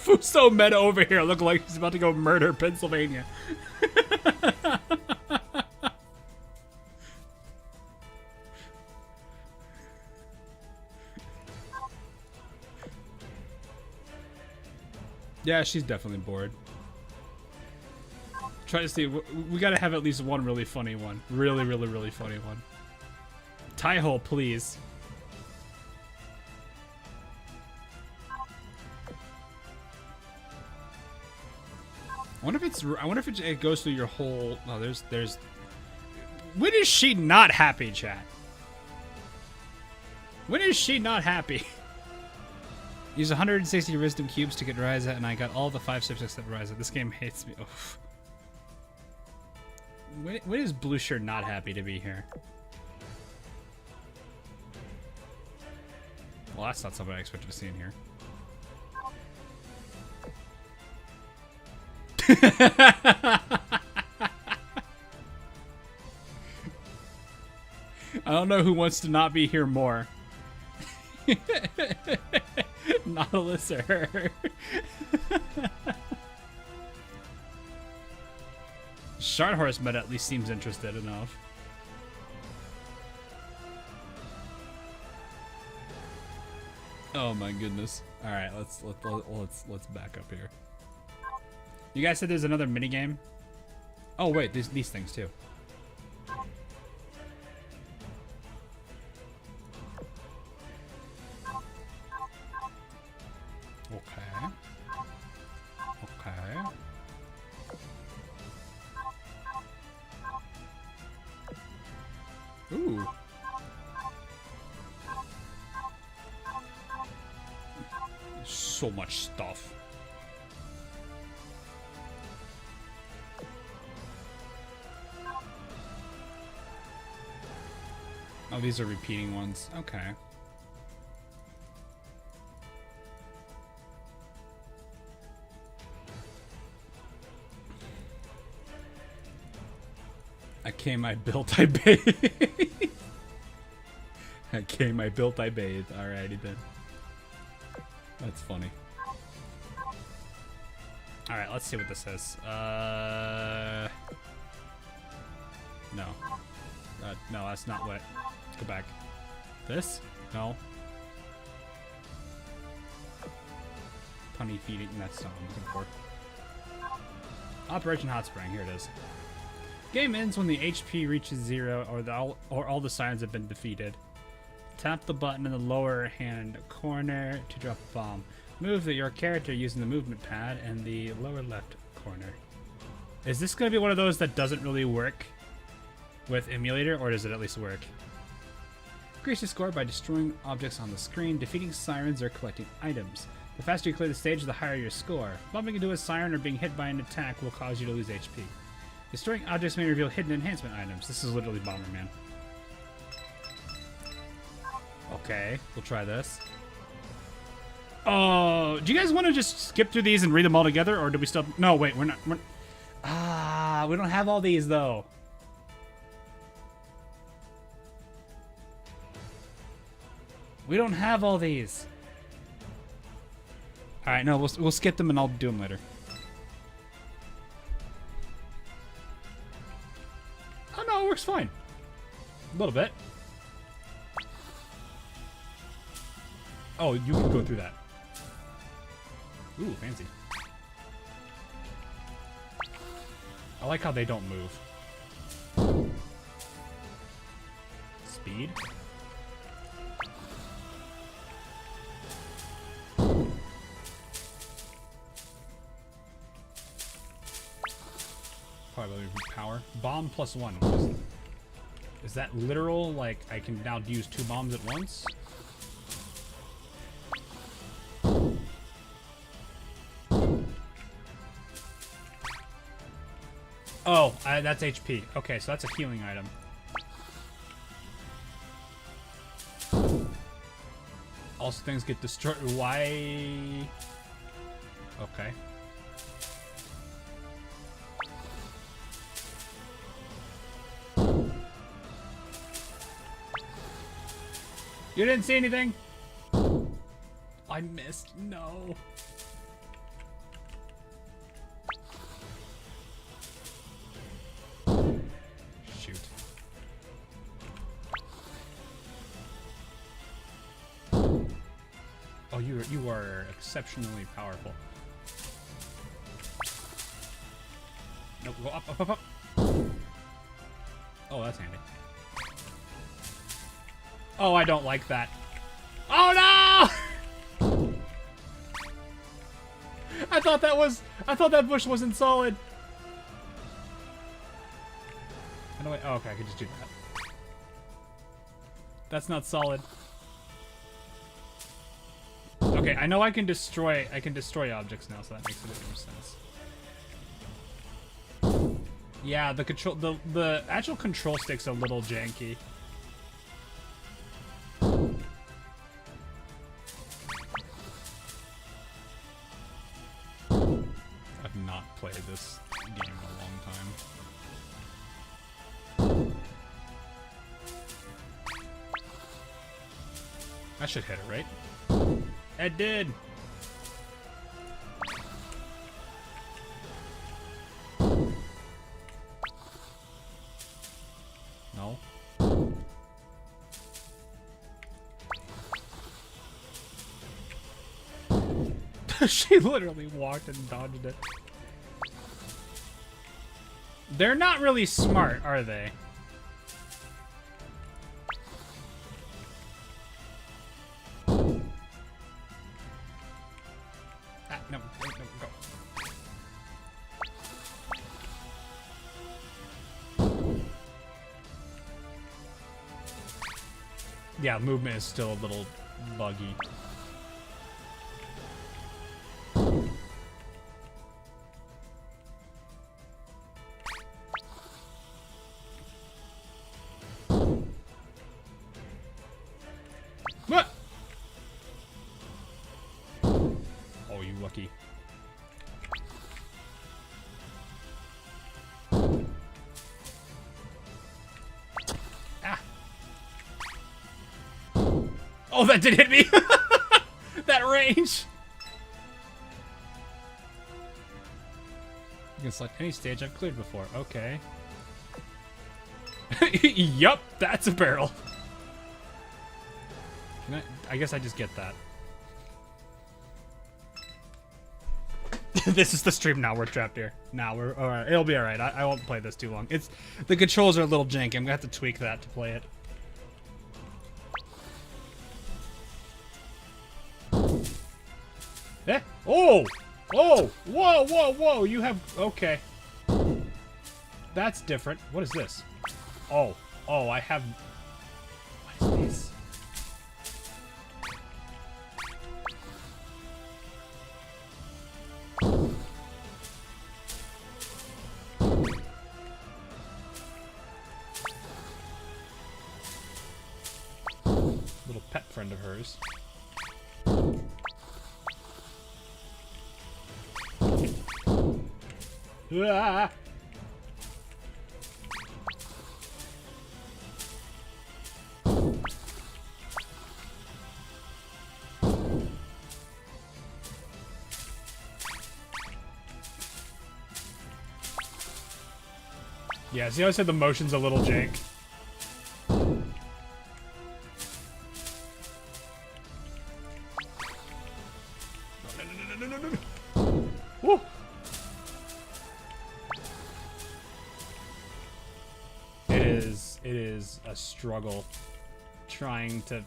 Fuso meta over here looking like she's about to go murder Pennsylvania. Yeah, she's definitely bored. Try to see. We gotta have at least one really funny one. Really, really, really funny one. Tie hole, please. I wonder if it goes through your whole. Oh, there's. When is she not happy, chat? When is she not happy? Use 160 wisdom cubes to get Ryza, and I got all the 5 steps except Ryza. This game hates me. Oof. When is Blue Shirt not happy to be here? Well, that's not something I expected to see in here. I don't know who wants to not be here more. Nautilus or her. Shardhorse meta at least seems interested enough. Oh my goodness. All right, let's back up here. You guys said there's another minigame? Oh wait, there's these things too. Okay. Okay. Ooh. So much stuff. Oh, these are repeating ones. Okay. I came, I built, I bathed. I came, I built, I bathed. Alrighty then. That's funny. Alright, let's see what this says. No. No, that's not what. Go back. This? No. Punny feeding. That's not what I'm looking for. Operation Hot Spring. Here it is. Game ends when the HP reaches 0 or all the signs have been defeated. Tap the button in the lower hand corner to drop a bomb. Move your character using the movement pad in the lower left corner. Is this going to be one of those that doesn't really work with emulator, or does it at least work? Increase your score by destroying objects on the screen, defeating sirens, or collecting items. The faster you clear the stage, the higher your score. Bumping into a siren or being hit by an attack will cause you to lose HP. Destroying objects may reveal hidden enhancement items. This is literally Bomberman. Okay, we'll try this. Oh, do you guys want to just skip through these and read them all together, or do we still? No, wait, we're not. We don't have all these though. We don't have all these. All right, no, we'll skip them and I'll do them later. Oh no, it works fine. A little bit. Oh, you can go through that. Ooh, fancy. I like how they don't move. speed. Probably power. Bomb +1. Is that literal? Like, I can now use 2 bombs at once? Oh, that's HP. Okay, so that's a healing item. Also, things get destroyed. Why? Okay. You didn't see anything? I missed. No. Shoot. Oh, you are exceptionally powerful. Nope, go up, up, up, up. Oh, that's handy. Oh, I don't like that. Oh no! I thought that bush wasn't solid. How do I? Oh, okay, I can just do that. That's not solid. Okay, I know I can destroy objects now, so that makes a bit more sense. Yeah, the actual control stick's a little janky. I've not played this game in a long time. I should hit it, right? It did! No. She literally walked and dodged it. They're not really smart, are they? Ah, no, go. Yeah, movement is still a little buggy. What? Oh, you lucky. Ah. Oh, that did hit me. That range. You can select any stage I've cleared before. Okay. Yup, that's a barrel. Can I guess I just get that. This is the stream now. We're trapped here. Now we're alright. It'll be alright. I won't play this too long. The controls are a little janky. I'm gonna have to tweak that to play it. Eh? Oh! Oh! Whoa, whoa, whoa! You have... Okay. That's different. What is this? Oh. Oh, I have... What is this? Little pet friend of hers. Ah! Yeah, see how I said the motion's a little jank? Woo! It is a struggle. trying to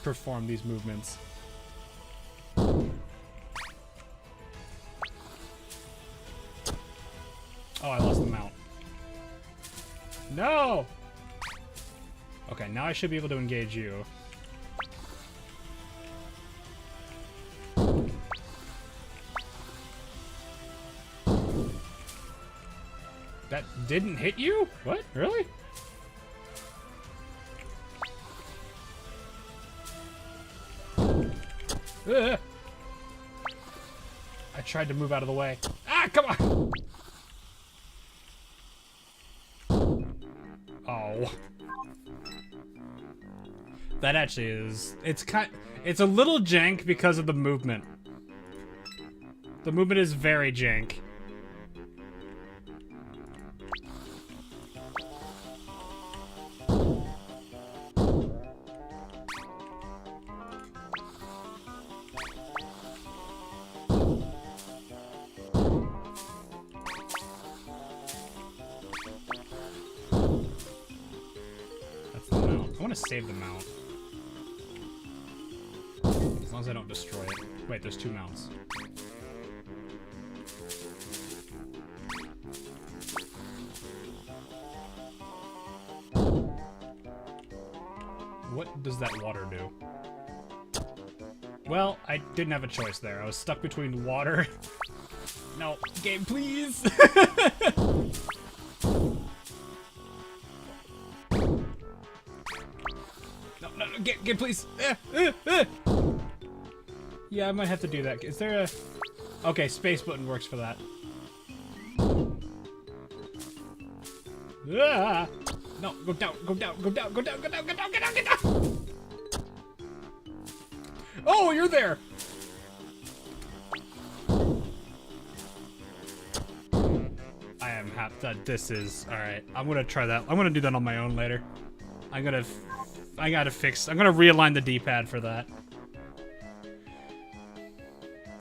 perform these movements. Oh, I lost the mount. No! Okay, now I should be able to engage you. That didn't hit you? What? Really? Ugh. I tried to move out of the way. Ah, come on! Oh. That actually is... It's a little jank because of the movement. The movement is very jank. Save the mount. As long as I don't destroy it. Wait, there's 2 mounts. What does that water do? Well, I didn't have a choice there. I was stuck between water. No, game, please! Get please. Yeah, I might have to do that. Is there a... Okay, space button works for that. Ah! No, go down, go down, go down, go down, go down, go down, get down, get down! Oh, you're there! I am happy that this is... Alright, I'm gonna try that. I'm gonna do that on my own later. I gotta fix... I'm gonna realign the D-pad for that.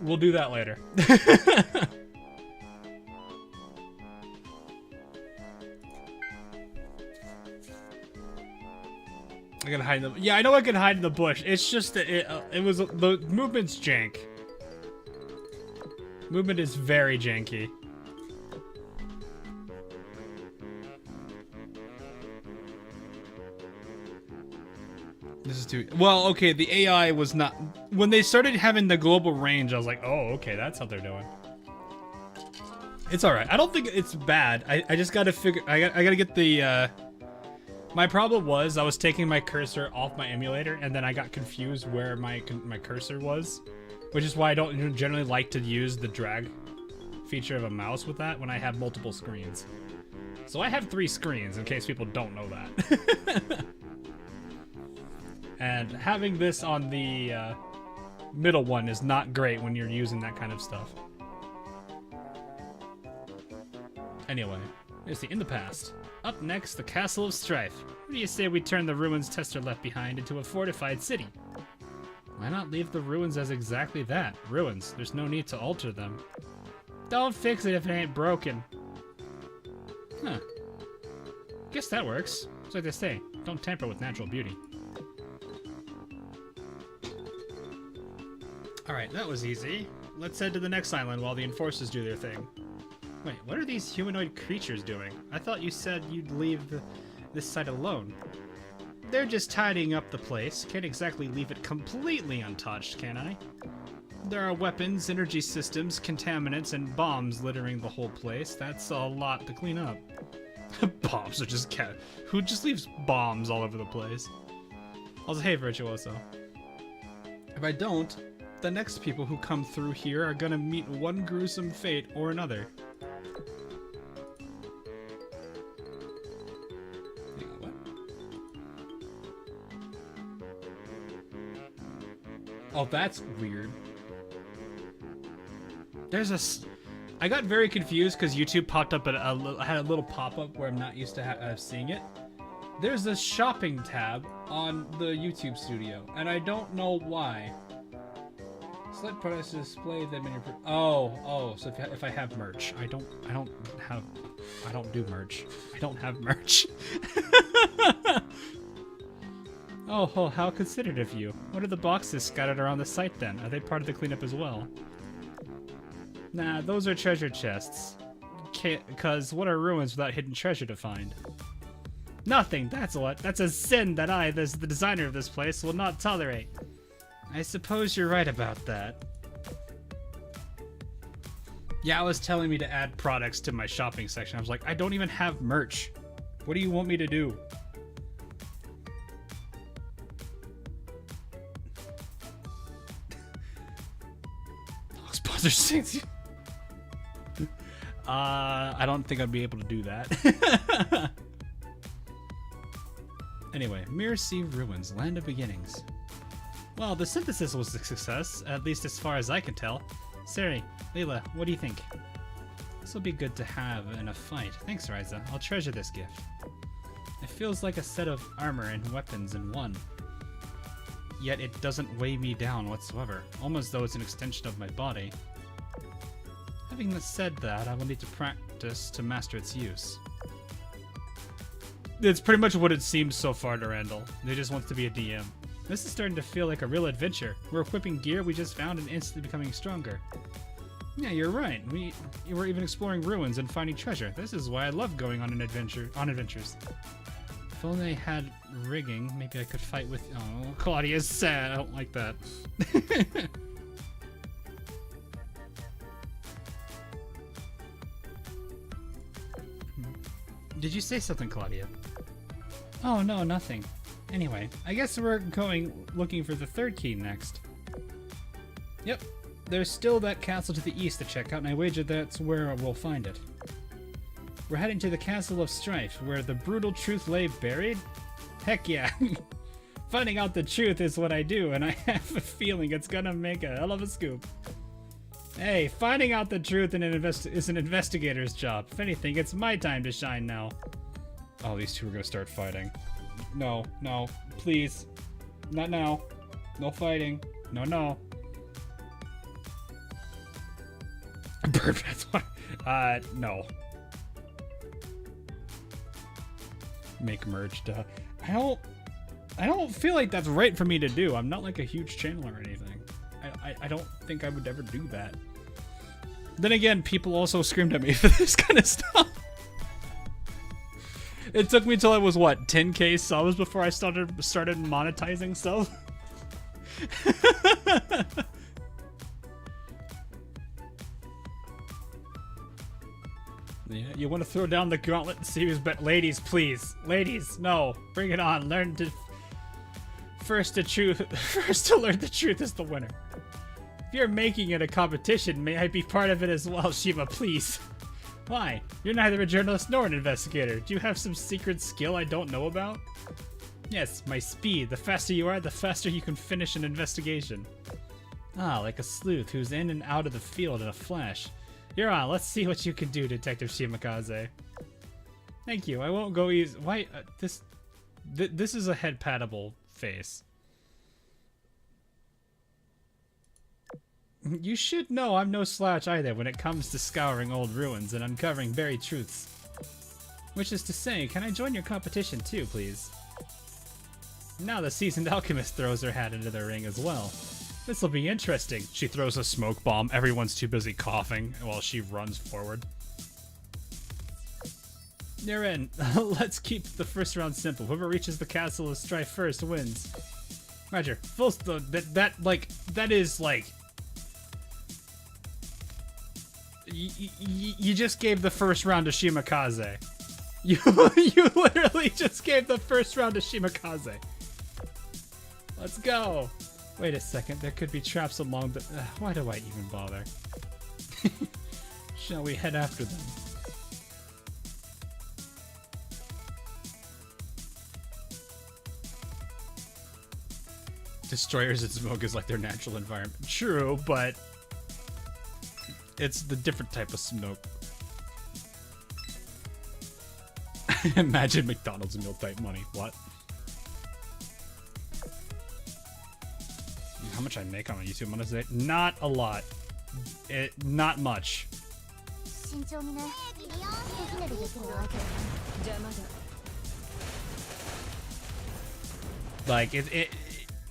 We'll do that later. I can hide in the... Yeah, I know I can hide in the bush. It's just that it was... The movement's jank. Movement is very janky. This is too... Well, okay, the AI was not... When they started having the global range, I was like, oh, okay, that's how they're doing. It's alright. I don't think it's bad. I just gotta figure... I gotta get the... My problem was I was taking my cursor off my emulator, and then I got confused where my cursor was. Which is why I don't generally like to use the drag feature of a mouse with that when I have multiple screens. So I have 3 screens, in case people don't know that. And having this on the middle one is not great when you're using that kind of stuff. Anyway, let's see, in the past. Up next, the Castle of Strife. What do you say we turn the ruins Tester left behind into a fortified city? Why not leave the ruins as exactly that? Ruins. There's no need to alter them. Don't fix it if it ain't broken. Huh. Guess that works. It's like they say, don't tamper with natural beauty. Alright, that was easy. Let's head to the next island while the enforcers do their thing. Wait, what are these humanoid creatures doing? I thought you said you'd leave this site alone. They're just tidying up the place. Can't exactly leave it completely untouched, can I? There are weapons, energy systems, contaminants, and bombs littering the whole place. That's a lot to clean up. Bombs are just who just leaves bombs all over the place? Also, hey, Virtuoso. If I don't, the next people who come through here are gonna meet one gruesome fate or another. What? Oh, that's weird. There's a... I got very confused because YouTube popped up at I had a little pop-up where I'm not used to seeing it. There's a shopping tab on the YouTube studio, and I don't know why. Select products to display them in your... Oh, so if I have merch. I don't do merch. I don't have merch. Oh, how considerate of you. What are the boxes scattered around the site then? Are they part of the cleanup as well? Nah, those are treasure chests. Cause what are ruins without hidden treasure to find? Nothing, that's what. That's a sin that I, as the designer of this place, will not tolerate. I suppose you're right about that. Yeah, it was telling me to add products to my shopping section. I was like, I don't even have merch. What do you want me to do? Sponsor sings. I don't think I'd be able to do that. Anyway, Mirror Sea Ruins, Land of Beginnings. Well, the synthesis was a success, at least as far as I can tell. Sari, Leela, what do you think? This will be good to have in a fight. Thanks, Ryza. I'll treasure this gift. It feels like a set of armor and weapons in one. Yet it doesn't weigh me down whatsoever, almost though it's an extension of my body. Having said that, I will need to practice to master its use. It's pretty much what it seems so far to Randall. They just wants to be a DM. This is starting to feel like a real adventure. We're equipping gear we just found and instantly becoming stronger. Yeah, you're right. We're even exploring ruins and finding treasure. This is why I love going on adventures. If only I had rigging, maybe I could fight with. Oh, Claudia's sad. I don't like that. Did you say something, Claudia? Oh, no, nothing. Anyway, I guess we're looking for the third key next. Yep, there's still that castle to the east to check out, and I wager that's where we'll find it. We're heading to the Castle of Strife, where the brutal truth lay buried? Heck yeah. Finding out the truth is what I do, and I have a feeling it's gonna make a hell of a scoop. Hey, finding out the truth is an investigator's job. If anything, it's my time to shine now. Oh, these two are gonna start fighting. No, please. Not now. No fighting. No. Bird, that's why. No. Make merge, duh. I don't feel like that's right for me to do. I'm not like a huge channel or anything. I don't think I would ever do that. Then again, people also screamed at me for this kind of stuff. It took me till I was what, 10k subs before I started monetizing stuff. Yeah, you want to throw down the gauntlet and see who's better? Ladies, please, ladies, no, bring it on. Learn to first to learn the truth is the winner. If you're making it a competition, may I be part of it as well, Shima, please. Why? You're neither a journalist nor an investigator. Do you have some secret skill I don't know about? Yes, my speed. The faster you are, the faster you can finish an investigation. Ah, like a sleuth who's in and out of the field in a flash. You're on. Let's see what you can do, Detective Shimakaze. Thank you. I won't go easy. Why? This is a head-patable face. You should know I'm no slouch either when it comes to scouring old ruins and uncovering buried truths. Which is to say, can I join your competition too, please? Now the seasoned alchemist throws her hat into the ring as well. This'll be interesting. She throws a smoke bomb. Everyone's too busy coughing while she runs forward. You're in. Let's keep the first round simple. Whoever reaches the Castle of Strife first wins. Roger. That is like... You just gave the first round to Shimakaze. You literally just gave the first round to Shimakaze. Let's go. Wait a second, there could be traps along the... why do I even bother? Shall we head after them? Destroyers and smoke is like their natural environment. True, but... it's the different type of smoke. Imagine McDonald's meal type money. What? How much I make on my YouTube money today? Not a lot. Not much. Like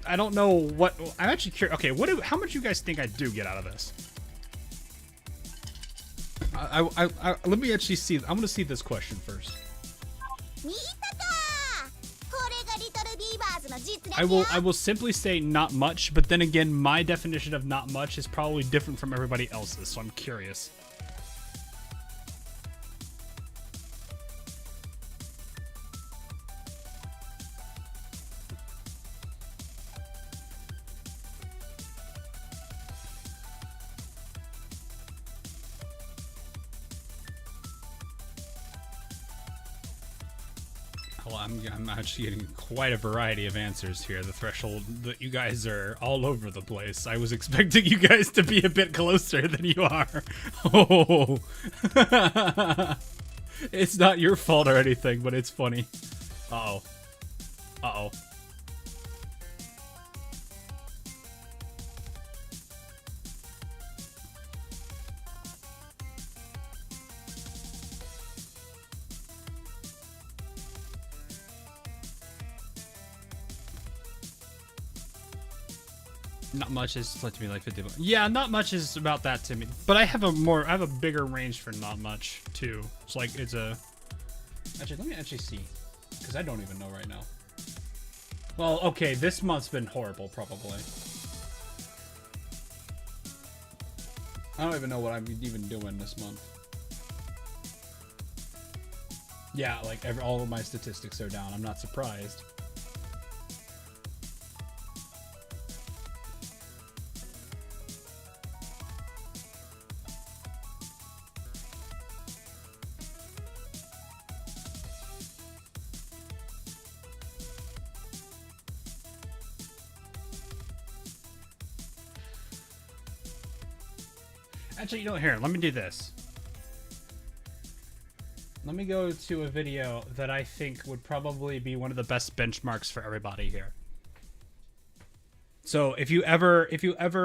I don't know what. I'm actually curious. Okay, how much do you guys think I do get out of this? Let me actually see. I'm gonna see this question first. I will simply say not much, but then again, my definition of not much is probably different from everybody else's, so I'm curious. Well, I'm actually getting quite a variety of answers here. The threshold that you guys are all over the place. I was expecting you guys to be a bit closer than you are. Oh, it's not your fault or anything, but it's funny. Uh-oh. Uh-oh. Not much is like to me like 50. Yeah, not much is about that to me. But I have a bigger range for not much too. It's like it's a. Actually, let me actually see, because I don't even know right now. Well, okay, this month's been horrible, probably. I don't even know what I'm even doing this month. Yeah, like all of my statistics are down. I'm not surprised. Actually, you know, here, let me do this. Let me go to a video that I think would probably be one of the best benchmarks for everybody here. So if you ever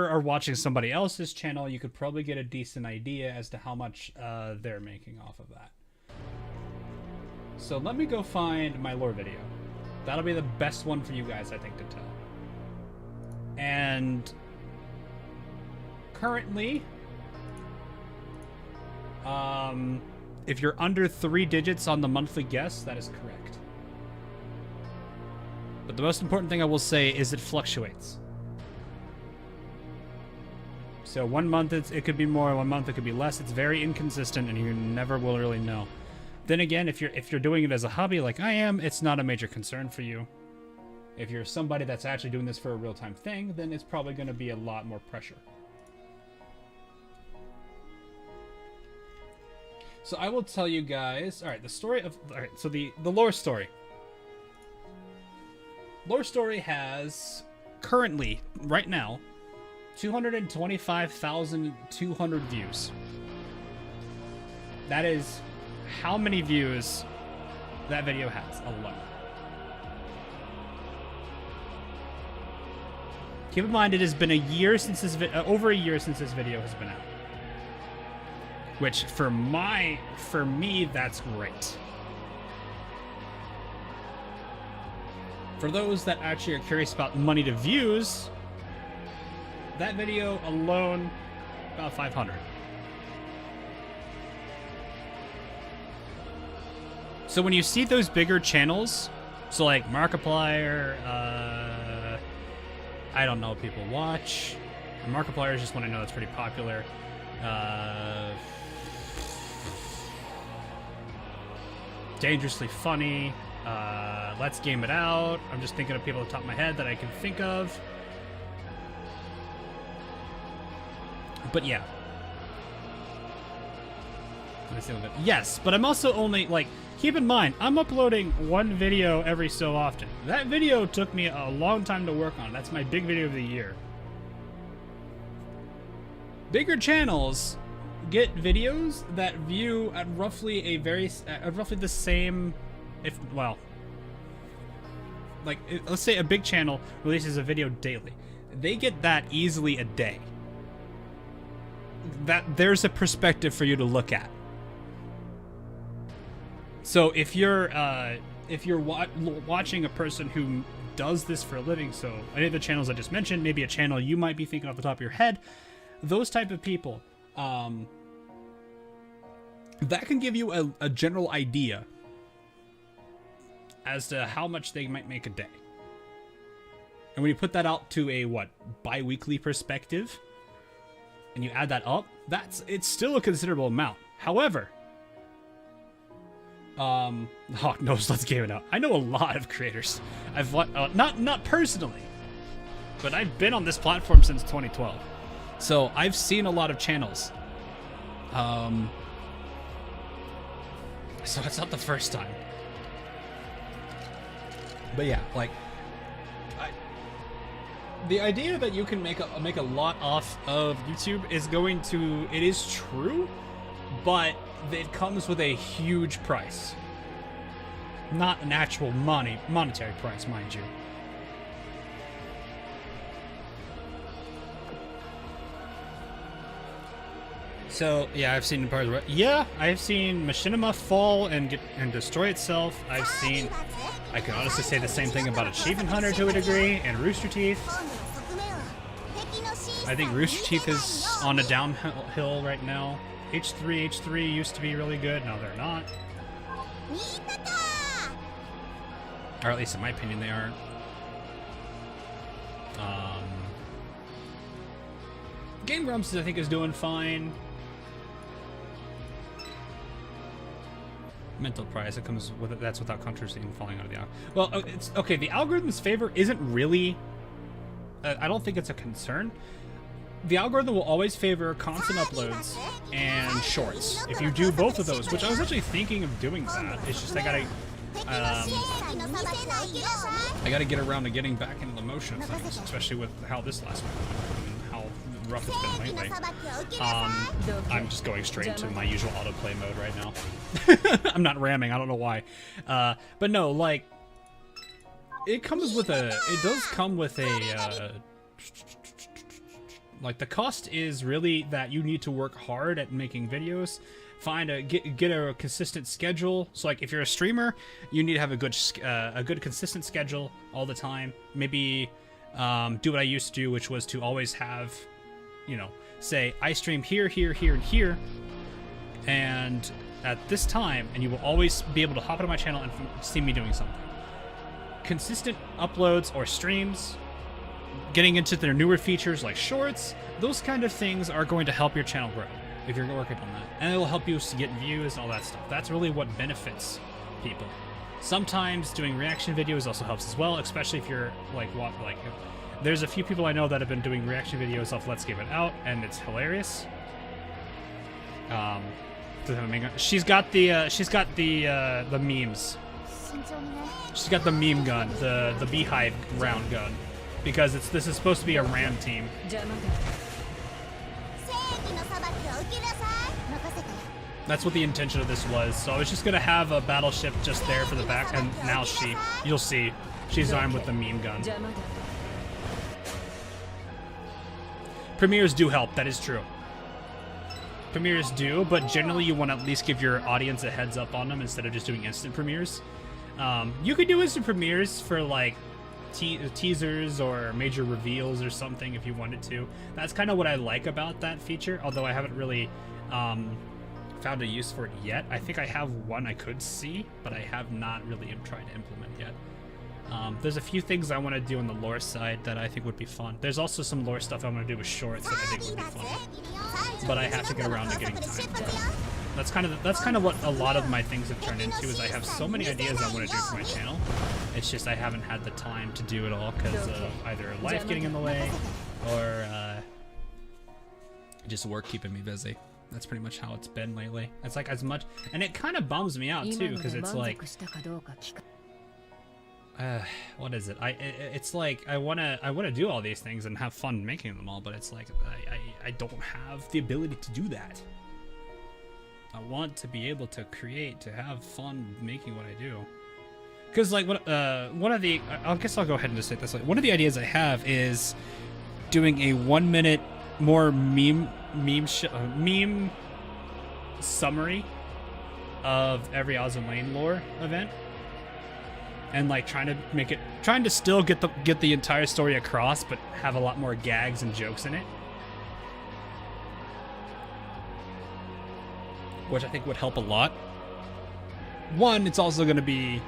are watching somebody else's channel, you could probably get a decent idea as to how much they're making off of that. So let me go find my lore video. That'll be the best one for you guys, I think, to tell. And currently, if you're under 3 digits on the monthly guess, that is correct. But the most important thing I will say is it fluctuates. So 1 month it could be more, 1 month it could be less. It's very inconsistent, and you never will really know. Then again, if you're doing it as a hobby like I am, it's not a major concern for you. If you're somebody that's actually doing this for a real-time thing, then it's probably going to be a lot more pressure. So I will tell you guys, all right, the story of, all right, so the lore story. Lore story has currently, right now, 225,200 views. That is how many views that video has alone. Keep in mind, it has been a year since this over a year since this video has been out. Which for me, that's great. For those that actually are curious about money to views, that video alone, about 500. So when you see those bigger channels, so like Markiplier, I don't know what people watch. Markiplier is just one I know that's pretty popular. Dangerously Funny, Let's Game It Out. I'm just thinking of people at the top of my head that I can think of. But yeah. Let me see a little bit. Yes, but I'm also only, like, keep in mind, I'm uploading one video every so often. That video took me a long time to work on. That's my big video of the year. Bigger channels get videos that view at roughly roughly the same, if, well, like, let's say a big channel releases a video daily. They get that easily a day. There's a perspective for you to look at. So if you're watching a person who does this for a living. So any of the channels I just mentioned, maybe a channel you might be thinking off the top of your head, those type of people, that can give you a general idea as to how much they might make a day. And when you put that out to a bi-weekly perspective, and you add that up, it's still a considerable amount. However, Hawk knows let's game it out. I know a lot of creators. I've not personally, but I've been on this platform since 2012, so I've seen a lot of channels. So it's not the first time. But yeah, like, the idea that you can make a lot off of YouTube is it is true, but it comes with a huge price. Not an actual monetary price, mind you. So yeah, I've seen parts where I've seen Machinima fall and destroy itself. I can honestly say the same thing about Achievement Hunter to a degree, and Rooster Teeth. I think Rooster Teeth is on a downhill right now. H3 used to be really good, now they're not. Or at least in my opinion they aren't. Game Grumps I think is doing fine. Mental price, it comes with it. That's without controversy and falling out of the algorithm. Well, it's okay. The algorithm's favor isn't really. I don't think it's a concern. The algorithm will always favor constant uploads and shorts. If you do both of those, which I was actually thinking of doing that, it's just I gotta get around to getting back into the motion of things, especially with how this last week and how rough it's been lately. I'm just going straight into my usual autoplay mode right now. I'm not ramming, I don't know why. But no, like, it does come with a, like, the cost is really that you need to work hard at making videos, get a consistent schedule. So like if you're a streamer, you need to have a good consistent schedule all the time. Maybe do what I used to do, which was to always have, say I stream here, here, here, and here, and at this time, and you will always be able to hop into my channel and see me doing something. Consistent uploads or streams, getting into their newer features like shorts, those kind of things are going to help your channel grow if you're working on that. And it will help you get views and all that stuff. That's really what benefits people. Sometimes doing reaction videos also helps as well, especially if you're there's a few people I know that have been doing reaction videos off Let's Give It Out, and it's hilarious. She's got the memes. She's got the meme gun, the beehive round gun, because this is supposed to be a ram team. That's what the intention of this was. So I was just gonna have a battleship just there for the back, and now you'll see, she's armed with the meme gun. Premieres do help, that is true. Premieres do, but generally you want to at least give your audience a heads up on them instead of just doing instant premieres. You could do instant premieres for like teasers or major reveals or something if you wanted to. That's kind of what I like about that feature, although I haven't really found a use for it yet. I think I have one I could see, but I have not really tried to implement yet. There's a few things I want to do on the lore side that I think would be fun. There's also some lore stuff I want to do with shorts that I think would be fun, but I have to get around to getting time for it. That's kind of what a lot of my things have turned into, is I have so many ideas I want to do for my channel. It's just I haven't had the time to do it all because of either life getting in the way or just work keeping me busy. That's pretty much how it's been lately. It's like as much, and it kind of bums me out too, because it's like, what is it? It's like I wanna do all these things and have fun making them all, but it's like I don't have the ability to do that. I want to be able to create, to have fun making what I do. Because like one of the, I guess I'll go ahead and just say this. Like, one of the ideas I have is doing a 1 minute more meme summary of every Azur Lane lore event. and like trying to still get the entire story across, but have a lot more gags and jokes in it, which I think would help a lot. One, it's also going to be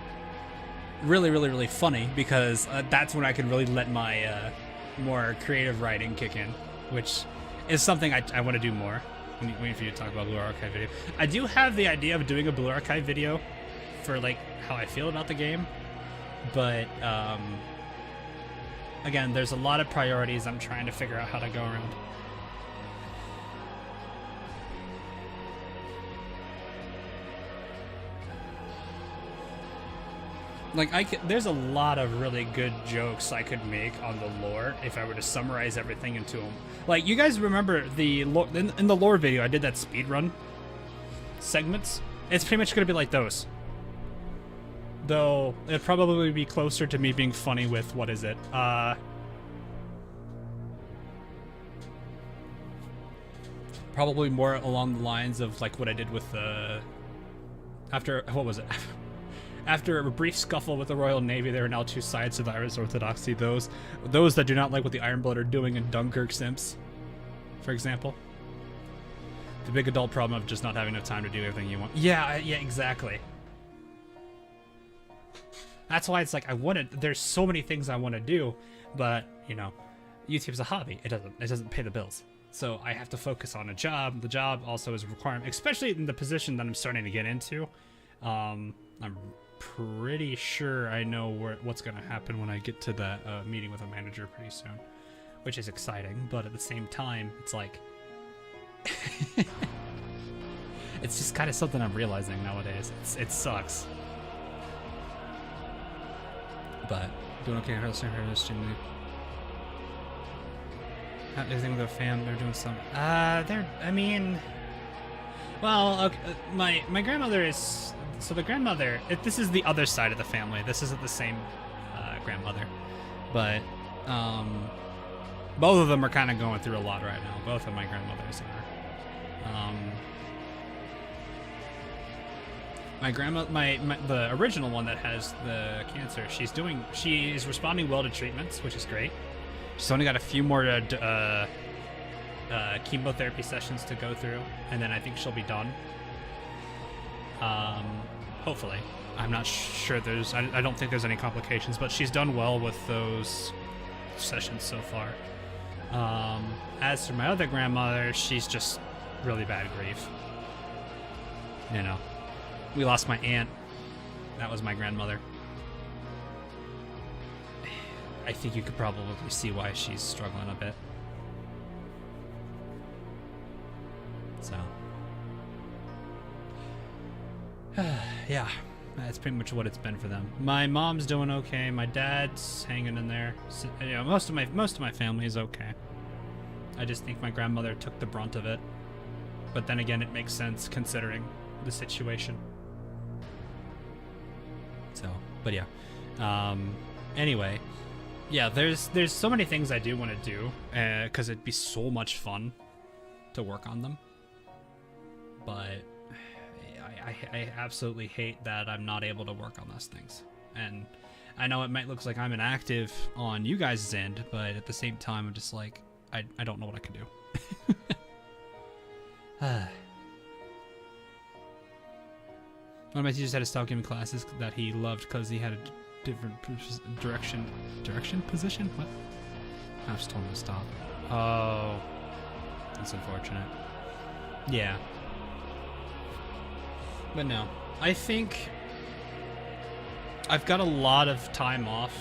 really funny because that's when I can really let my more creative writing kick in, which is something I want to do more. Waiting for you to talk about Blue Archive video. I do have the idea of doing a Blue Archive video for like how I feel about the game, but again, there's a lot of priorities I'm trying to figure out how to go around. Like there's a lot of really good jokes I could make on the lore if I were to summarize everything into them. Like, you guys remember the lore, in the lore video I did that speedrun segments? It's pretty much gonna be like those. Though it'd probably be closer to me being funny with, what is it? Probably more along the lines of like what I did with what was it? After a brief scuffle with the Royal Navy, there are now two sides to the Irish Orthodoxy. Those that do not like what the Iron Blood are doing in Dunkirk simps, for example. The big adult problem of just not having enough time to do everything you want. Yeah, exactly. That's why it's like there's so many things I want to do, but you know, YouTube's a hobby. It doesn't pay the bills. So I have to focus on a job. The job also is a requirement, especially in the position that I'm starting to get into. I'm pretty sure I know what's going to happen when I get to that meeting with a manager pretty soon, which is exciting. But at the same time, it's like it's just kind of something I'm realizing nowadays. It sucks. But doing okay. Everything with their fam, they're doing some. Well, okay, my grandmother is. So the grandmother, this is the other side of the family. This isn't the same grandmother, but both of them are kind of going through a lot right now. Both of my grandmothers are. My grandma, the original one that has the cancer, she is responding well to treatments, which is great. She's only got a few more chemotherapy sessions to go through, and then I think she'll be done. Hopefully. I'm not sure I don't think there's any complications, but she's done well with those sessions so far. As for my other grandmother, she's just really bad grief. You know, we lost my aunt. That was my grandmother. I think you could probably see why she's struggling a bit. So. Yeah, that's pretty much what it's been for them. My mom's doing okay. My dad's hanging in there. So, you know, most of my family is okay. I just think my grandmother took the brunt of it. But then again, it makes sense considering the situation. So, but yeah. Anyway, yeah. There's so many things I do want to do because it'd be so much fun to work on them. But I absolutely hate that I'm not able to work on those things. And I know it might look like I'm inactive on you guys' end, but at the same time, I'm just like, I don't know what I can do. One of my teachers had to stop giving classes that he loved because he had a different direction position? What? I just told him to stop. Oh, that's unfortunate. Yeah. But no, I think I've got a lot of time off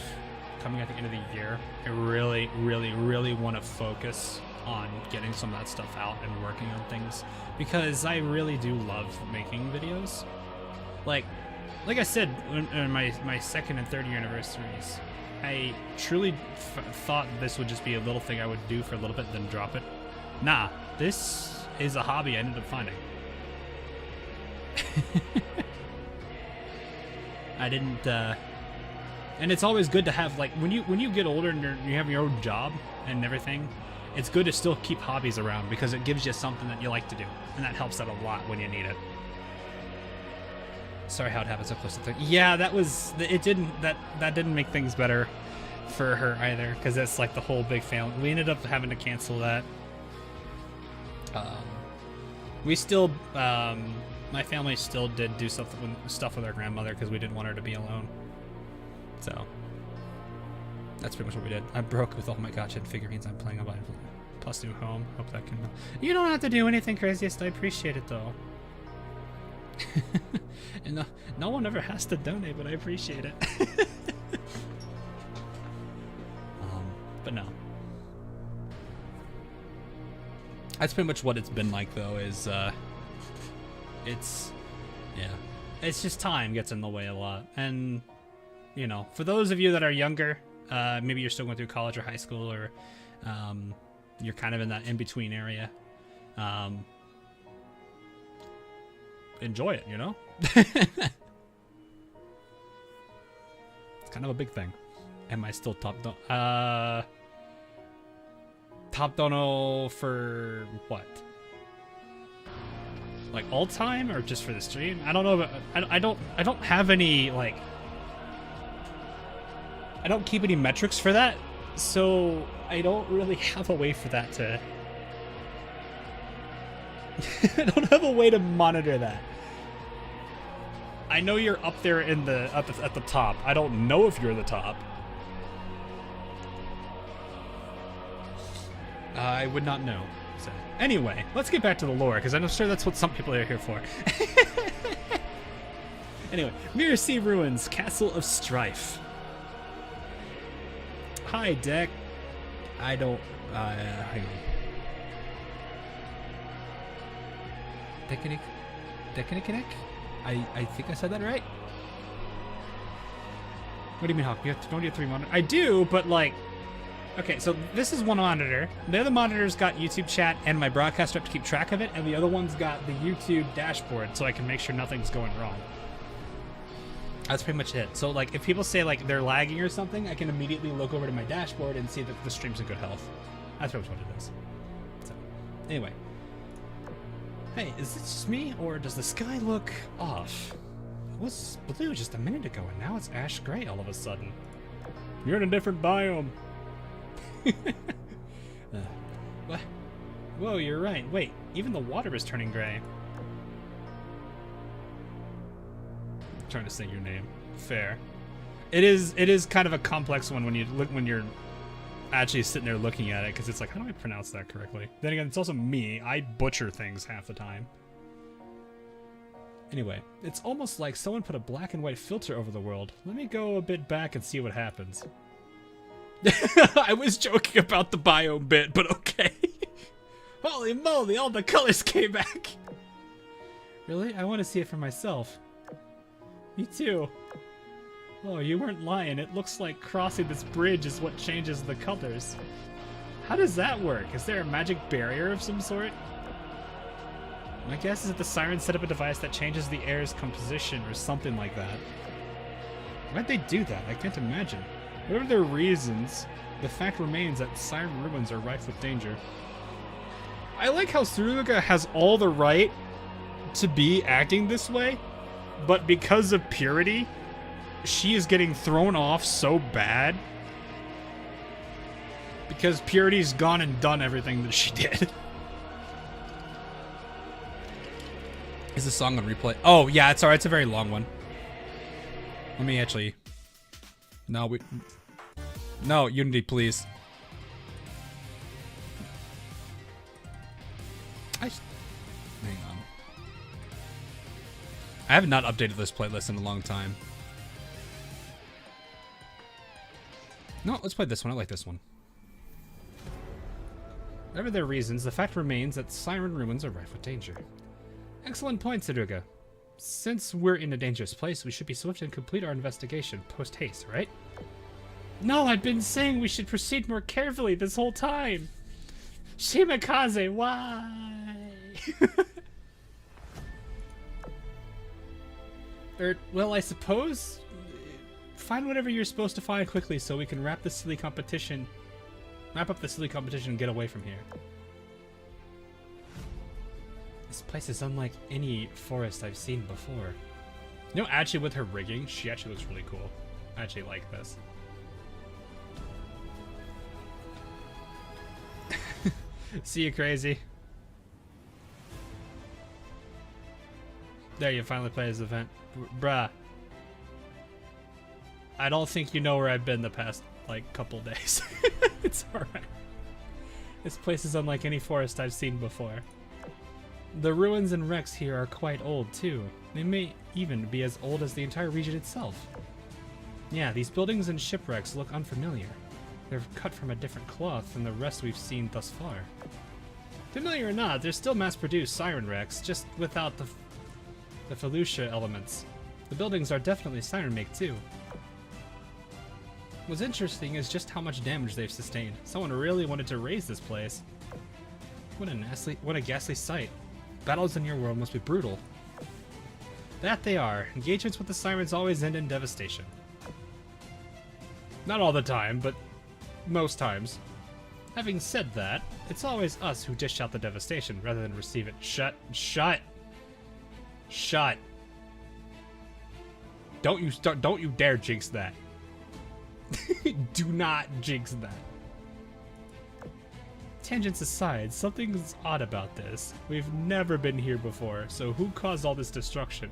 coming at the end of the year. I really want to focus on getting some of that stuff out and working on things because I really do love making videos. Like I said, in my second and third year anniversaries, I truly thought this would just be a little thing I would do for a little bit, then drop it. Nah, this is a hobby I ended up finding. I didn't, and it's always good to have, like, when you get older and you have your own job and everything, it's good to still keep hobbies around because it gives you something that you like to do, and that helps out a lot when you need it. Sorry how it happened so close to 30. Yeah, that was... It didn't... That didn't make things better for her either, because it's like the whole big family. We ended up having to cancel that. We still... my family still did do stuff with our grandmother because we didn't want her to be alone. So... That's pretty much what we did. I broke with all my gotcha figurines I'm playing on plus new home. Hope that can... You don't have to do anything craziest. I appreciate it, though. And no one ever has to donate, but I appreciate it. But no. That's pretty much what it's been like, though, is... It's... Yeah. It's just time gets in the way a lot. And, you know, for those of you that are younger... maybe you're still going through college or high school, or you're kind of in that in-between area. Enjoy it, you know? It's kind of a big thing. Am I still top dono for what? Like all time or just for the stream? I don't know, but I don't have any like... I don't keep any metrics for that, so I don't really have a way for that to... I don't have a way to monitor that. I know you're up there in at the top. I don't know if you're the top. I would not know. So anyway, let's get back to the lore, because I'm sure that's what some people are here for. Anyway, Mirror Sea Ruins, Castle of Strife. Hi, Deck. I don't... hang on. Decanic? I think I said that right? What do you mean, Hawk? Don't you have 3 monitors? I do, but like... Okay, so this is one monitor. The other monitor's got YouTube chat and my broadcaster up to keep track of it, and the other one's got the YouTube dashboard so I can make sure nothing's going wrong. That's pretty much it. So like if people say like they're lagging or something, I can immediately look over to my dashboard and see that the stream's in good health. That's pretty much what it is. So anyway. Hey, is this just me or does the sky look off? It was blue just a minute ago and now it's ash gray all of a sudden. You're in a different biome. What? Whoa, you're right. Wait, even the water is turning gray. Trying to say your name. Fair. It is kind of a complex one when you're actually sitting there looking at it, because it's like, how do I pronounce that correctly? Then again, it's also me. I butcher things half the time. Anyway, it's almost like someone put a black and white filter over the world. Let me go a bit back and see what happens. I was joking about the biome bit, but okay. Holy moly, all the colors came back. Really? I want to see it for myself. Me too. Oh, you weren't lying. It looks like crossing this bridge is what changes the colors. How does that work? Is there a magic barrier of some sort? My guess is that the sirens set up a device that changes the air's composition or something like that. Why'd they do that? I can't imagine. Whatever their reasons, the fact remains that siren ruins are rife with danger. I like how Suruga has all the right to be acting this way, but because of purity, she is getting thrown off so bad. Because purity's gone and done everything that she did. Is the song on replay? Oh, yeah, it's alright. It's a very long one. Let me actually... No, Unity, please. Hang on. I have not updated this playlist in a long time. No, let's play this one. I like this one. Whatever their reasons, the fact remains that siren ruins are rife with danger. Excellent point, Saduga. Since we're in a dangerous place, we should be swift and complete our investigation post-haste, right? No, I've been saying we should proceed more carefully this whole time. Shimakaze, why? Well, I suppose... Find whatever you're supposed to find quickly so we can wrap up the silly competition and get away from here. This place is unlike any forest I've seen before. You know, actually with her rigging, she actually looks really cool. I actually like this. See you, crazy. There, you finally play this event. Bruh. I don't think you know where I've been the past, like, couple days. It's alright. This place is unlike any forest I've seen before. The ruins and wrecks here are quite old, too. They may even be as old as the entire region itself. Yeah, these buildings and shipwrecks look unfamiliar. They're cut from a different cloth than the rest we've seen thus far. Familiar or not, they're still mass-produced siren wrecks, just without the Felucia elements. The buildings are definitely siren-make, too. What's interesting is just how much damage they've sustained. Someone really wanted to raise this place. What a ghastly sight. Battles in your world must be brutal. That they are. Engagements with the sirens always end in devastation. Not all the time, but most times. Having said that, it's always us who dish out the devastation rather than receive it. Shut. Don't you dare jinx that. Do not jinx that. Tangents aside, something's odd about this. We've never been here before, so who caused all this destruction?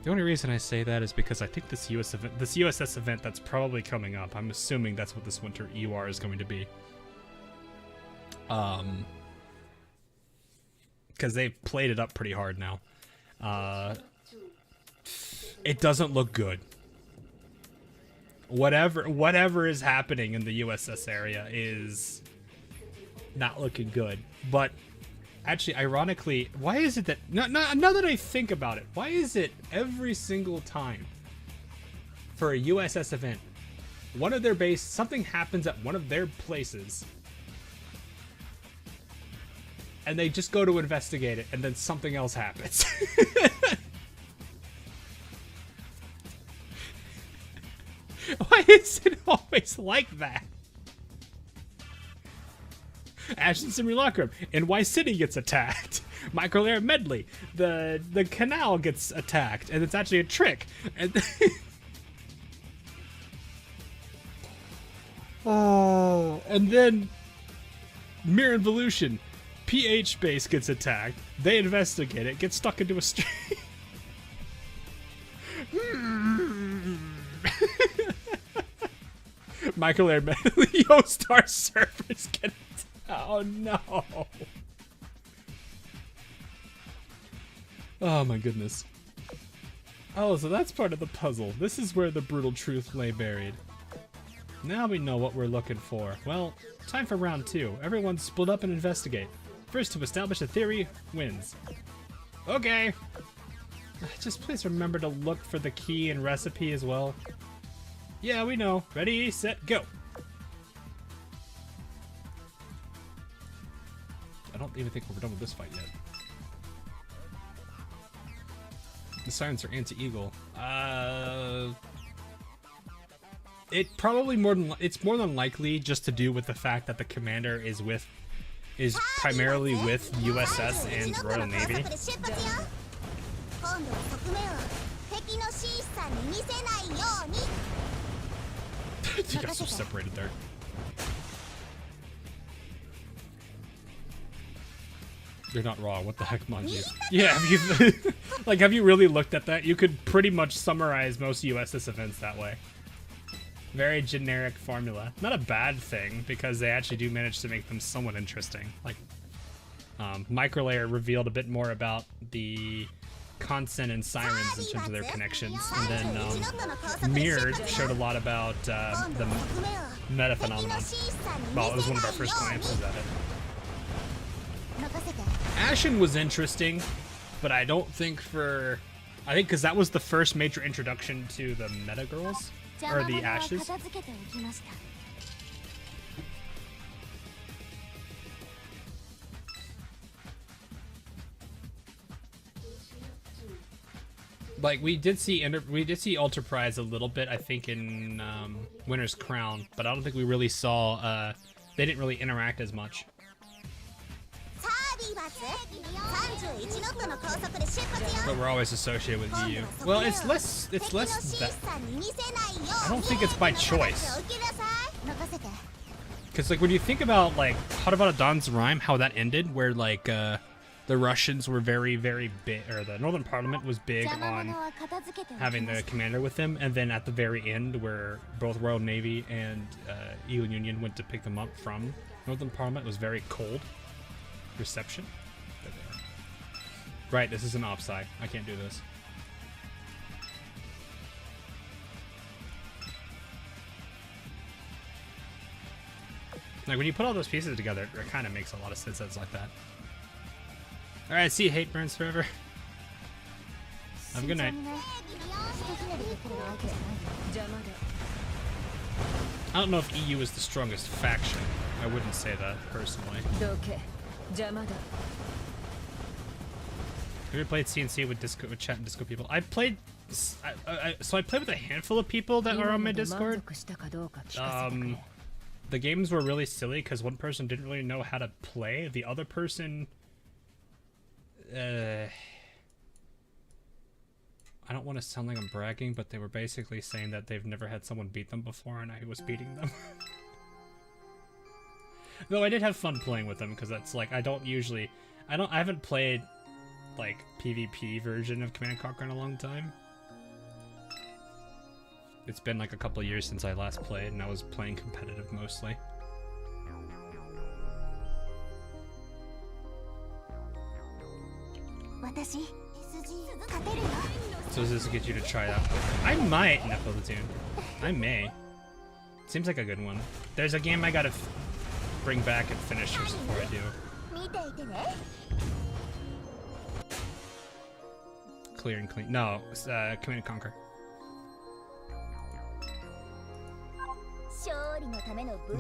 The only reason I say that is because I think this USS event that's probably coming up, I'm assuming that's what this winter EUR is going to be. Because they've played it up pretty hard now. It doesn't look good. Whatever is happening in the USS area is not looking good. But actually, ironically, why is it that now that I think about it, why is it every single time for a USS event, one of their base, something happens at one of their places, and they just go to investigate it, and then something else happens? Why is it always like that? Ashton Simulacrum, NY City gets attacked. Microlayer Medley, the canal gets attacked, and it's actually a trick. And oh, and then Mirror Involution, PH base gets attacked. They investigate it, get stuck into a stream. Microlayer Medley, Yo Star servers get attacked. Oh no. Oh my goodness. Oh, so that's part of the puzzle. This is where the brutal truth lay buried. Now we know what we're looking for. Well, time for round 2. Everyone split up and investigate. First to establish a theory wins. Okay. Just please remember to look for the key and recipe as well. Yeah, we know. Ready, set, go. I don't even think we're done with this fight yet. The sirens are anti-eagle. It probably it's more than likely just to do with the fact that the commander is primarily with USS and Royal Navy. You got so separated there. They're not raw. What the heck, Manju? Yeah, have you really looked at that? You could pretty much summarize most USS events that way. Very generic formula. Not a bad thing, because they actually do manage to make them somewhat interesting. Like, Microlayer revealed a bit more about the Consent and Sirens in terms of their connections, and then Mirrored showed a lot about the meta phenomenon. Well, it was one of our first glances at it. Ashen was interesting, but I don't think I think because that was the first major introduction to the meta girls, or the Ashes. Like we did see Enterprise a little bit, I think, in Winter's Crown, but I don't think we really saw. They didn't really interact as much. But we're always associated with EU. Well, it's less that. I don't think it's by choice. Because, like, when you think about, like, how about a Don's Rhyme, how that ended, where, like, the Russians were very, very big, or the Northern Parliament was big on having the commander with them, and then at the very end, where both Royal Navy and EU Union went to pick them up from Northern Parliament, was very cold reception. Right, this is an offside. I can't do this. Like, when you put all those pieces together, it kind of makes a lot of sense like that. Alright, see you, Hate Burns Forever. Have a good night. I don't know if EU is the strongest faction. I wouldn't say that, personally. Have you ever played CNC with chat and Disco people? I played... so I played with a handful of people that are on my Discord. The games were really silly because one person didn't really know how to play. The other person... I don't want to sound like I'm bragging, but they were basically saying that they've never had someone beat them before and I was beating them. Though I did have fun playing with them because that's like, I haven't played like PvP version of Command & Conquer in a long time. It's been like a couple years since I last played, and I was playing competitive mostly. So does this get you to try that? I might, Nepotune. I may. Seems like a good one. There's a game I gotta bring back and finish first before I do. Clear and clean. No, Command & Conquer.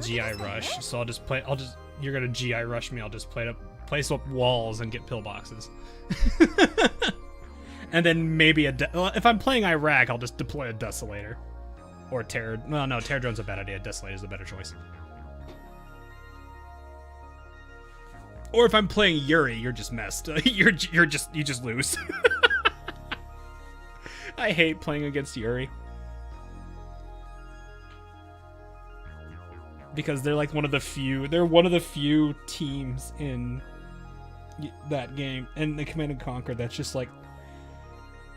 GI rush. So you're gonna GI rush me. I'll just place up walls and get pillboxes. And then maybe if I'm playing Iraq, I'll just deploy a Desolator. Or Terror. Well, no, Terror Drone's a bad idea. Desolator is the better choice. Or if I'm playing Yuri, you're just messed. you just lose. I hate playing against Yuri. Because they're like one of the few teams in that game, and the Command & Conquer that's just like,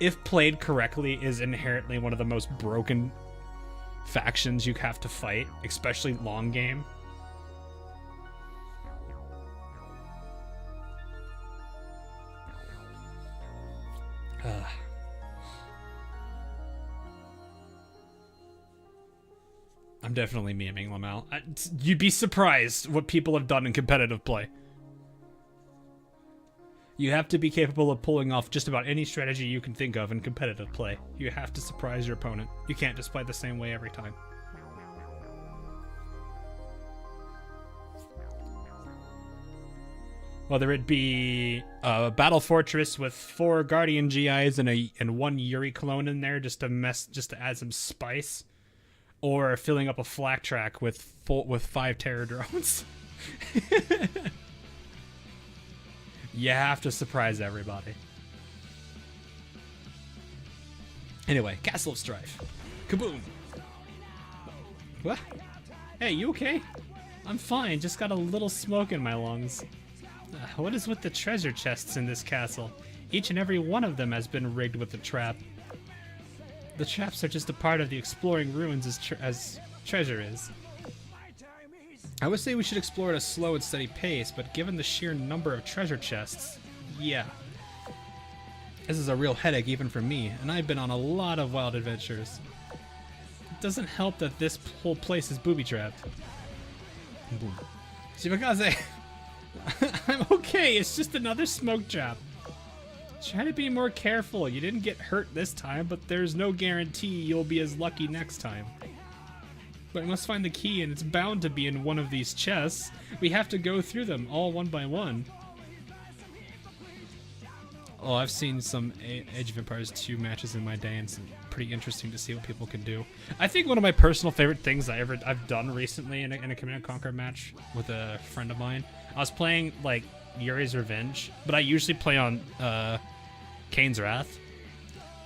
if played correctly, is inherently one of the most broken factions you have to fight, especially long game. I'm definitely memeing Lamel. You'd be surprised what people have done in competitive play. You have to be capable of pulling off just about any strategy you can think of in competitive play. You have to surprise your opponent. You can't just play the same way every time. Whether it be a battle fortress with 4 Guardian GIs and 1 Yuri clone in there just to add some spice. Or filling up a flak track with 5 terror drones. You have to surprise everybody. Anyway, Castle of Strife. Kaboom! What? Hey, you okay? I'm fine, just got a little smoke in my lungs. What is with the treasure chests in this castle? Each and every one of them has been rigged with a trap. The traps are just a part of the exploring ruins as treasure is. I would say we should explore at a slow and steady pace, but given the sheer number of treasure chests, yeah. This is a real headache even for me, and I've been on a lot of wild adventures. It doesn't help that this whole place is booby-trapped. Shibakaze! I'm okay, it's just another smoke trap. Try to be more careful. You didn't get hurt this time, but there's no guarantee you'll be as lucky next time. But I must find the key, and it's bound to be in one of these chests. We have to go through them, all one by one. Oh, I've seen some Age of Empires 2 matches in my day, and it's pretty interesting to see what people can do. I think one of my personal favorite things I've done recently in a Command & Conquer match with a friend of mine, I was playing, like, Yuri's Revenge, but I usually play on Kane's Wrath.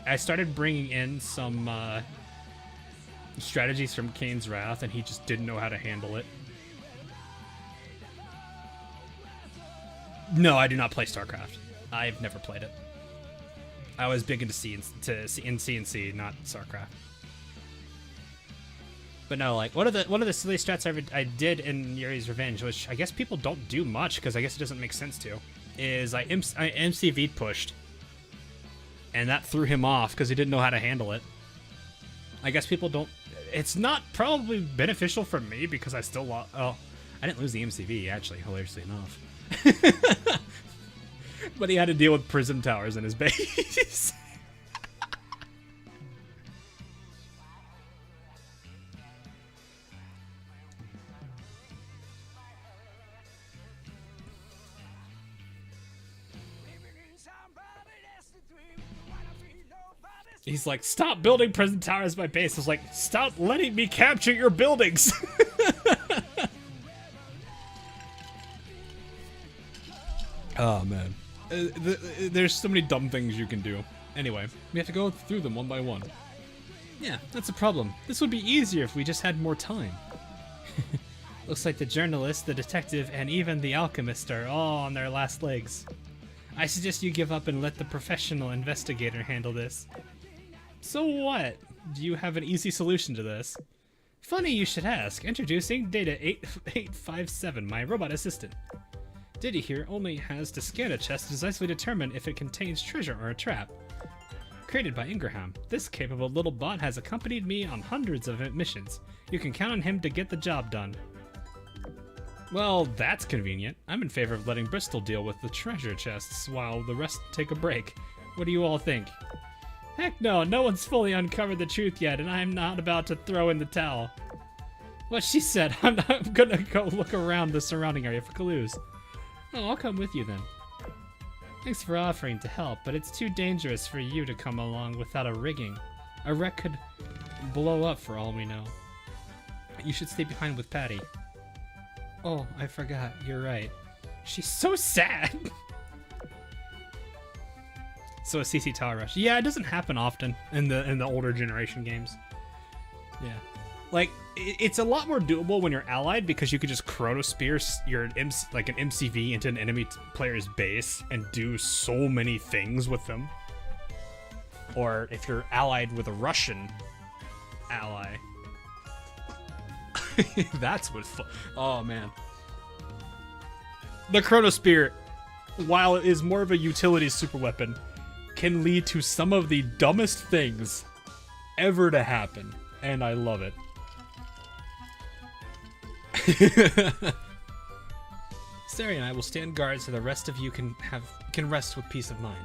I started bringing in some strategies from Kane's Wrath, and he just didn't know how to handle it. No, I do not play StarCraft. I've never played it. I was big into CNC, not StarCraft. But no, like one of the silly strats I did in Yuri's Revenge, which I guess people don't do much because I guess it doesn't make sense to, is I MCV'd pushed, and that threw him off because he didn't know how to handle it. I guess people don't. It's not probably beneficial for me because I still lost. Oh, I didn't lose the MCV actually, hilariously enough. But he had to deal with prism towers in his base. He's like, stop building prison towers in my base. I was like, stop letting me capture your buildings. Oh, man. There's so many dumb things you can do. Anyway, we have to go through them one by one. Yeah, that's a problem. This would be easier if we just had more time. Looks like the journalist, the detective, and even the alchemist are all on their last legs. I suggest you give up and let the professional investigator handle this. So what? Do you have an easy solution to this? Funny you should ask. Introducing Data 8857, my robot assistant. Diddy here only has to scan a chest to precisely determine if it contains treasure or a trap. Created by Ingraham, this capable little bot has accompanied me on hundreds of missions. You can count on him to get the job done. Well, that's convenient. I'm in favor of letting Bristol deal with the treasure chests while the rest take a break. What do you all think? Heck no, no one's fully uncovered the truth yet, and I'm not about to throw in the towel. What she said, I'm gonna go look around the surrounding area for clues. Oh, I'll come with you then. Thanks for offering to help, but it's too dangerous for you to come along without a rigging. A wreck could blow up for all we know. You should stay behind with Patty. Oh, I forgot. You're right. She's so sad. So a CC Tower Rush. Yeah, it doesn't happen often in the older generation games. Yeah. Like, it's a lot more doable when you're allied because you could just Chronospear an MCV into an enemy player's base and do so many things with them. Or if you're allied with a Russian ally. That's what's fun. Oh, man. The Chronospear, while it is more of a utility super weapon, can lead to some of the dumbest things ever to happen. And I love it. Sari and I will stand guard so the rest of you can rest with peace of mind.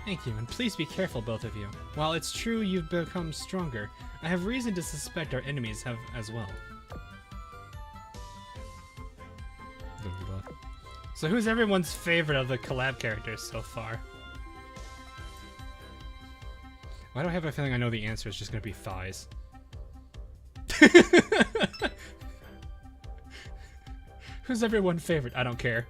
Thank you, and please be careful, both of you. While it's true you've become stronger, I have reason to suspect our enemies have as well. So who's everyone's favorite of the collab characters so far? Why do I have a feeling I know the answer is just gonna be thighs? Who's everyone's favorite? I don't care.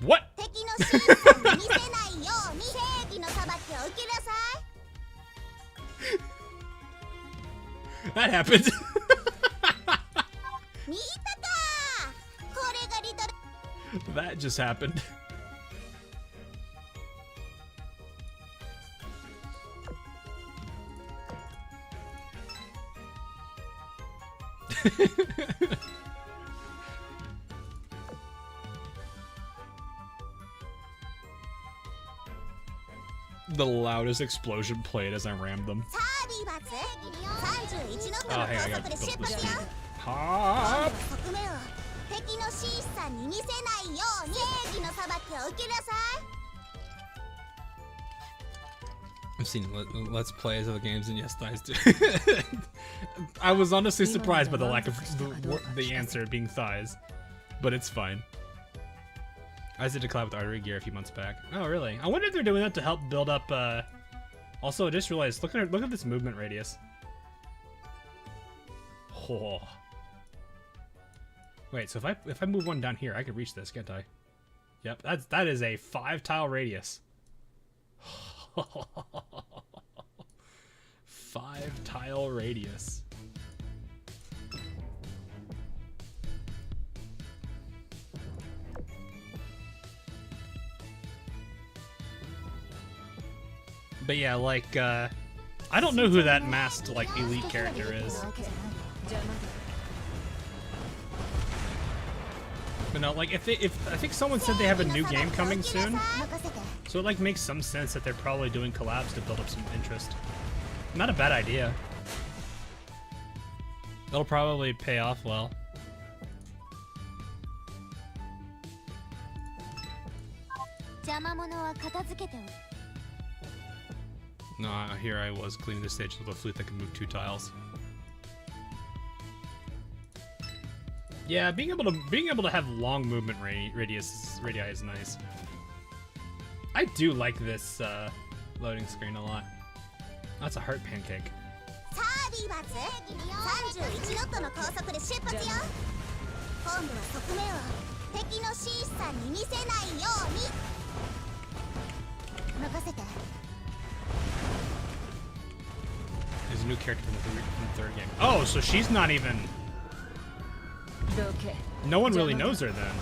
What? That happened. That just happened. The loudest explosion played as I rammed them. Oh, hey, I got to build this speed. Hop! I've seen Let's Plays of the games, and yes, thighs do. I was honestly surprised by the lack of the answer being thighs, but it's fine. Ryza did collab with Artery Gear a few months back. Oh, really? I wonder if they're doing that to help build up. Also, I just realized. Look at this movement radius. Oh. Wait, so if I move one down here, I could reach this, can't I? Yep, that is a 5-tile radius. 5-tile radius. But yeah, like, I don't know who that masked, like, elite character is. But no, like, if I think someone said they have a new game coming soon, so it, like, makes some sense that they're probably doing collabs to build up some interest. Not a bad idea. It'll probably pay off well. No, here I was cleaning the stage with a flute that can move 2 tiles. Yeah, being able to have long movement radii is nice. I do like this loading screen a lot. That's a heart pancake. There's a new character from the third game. Oh, so she's not even... No one really knows her then.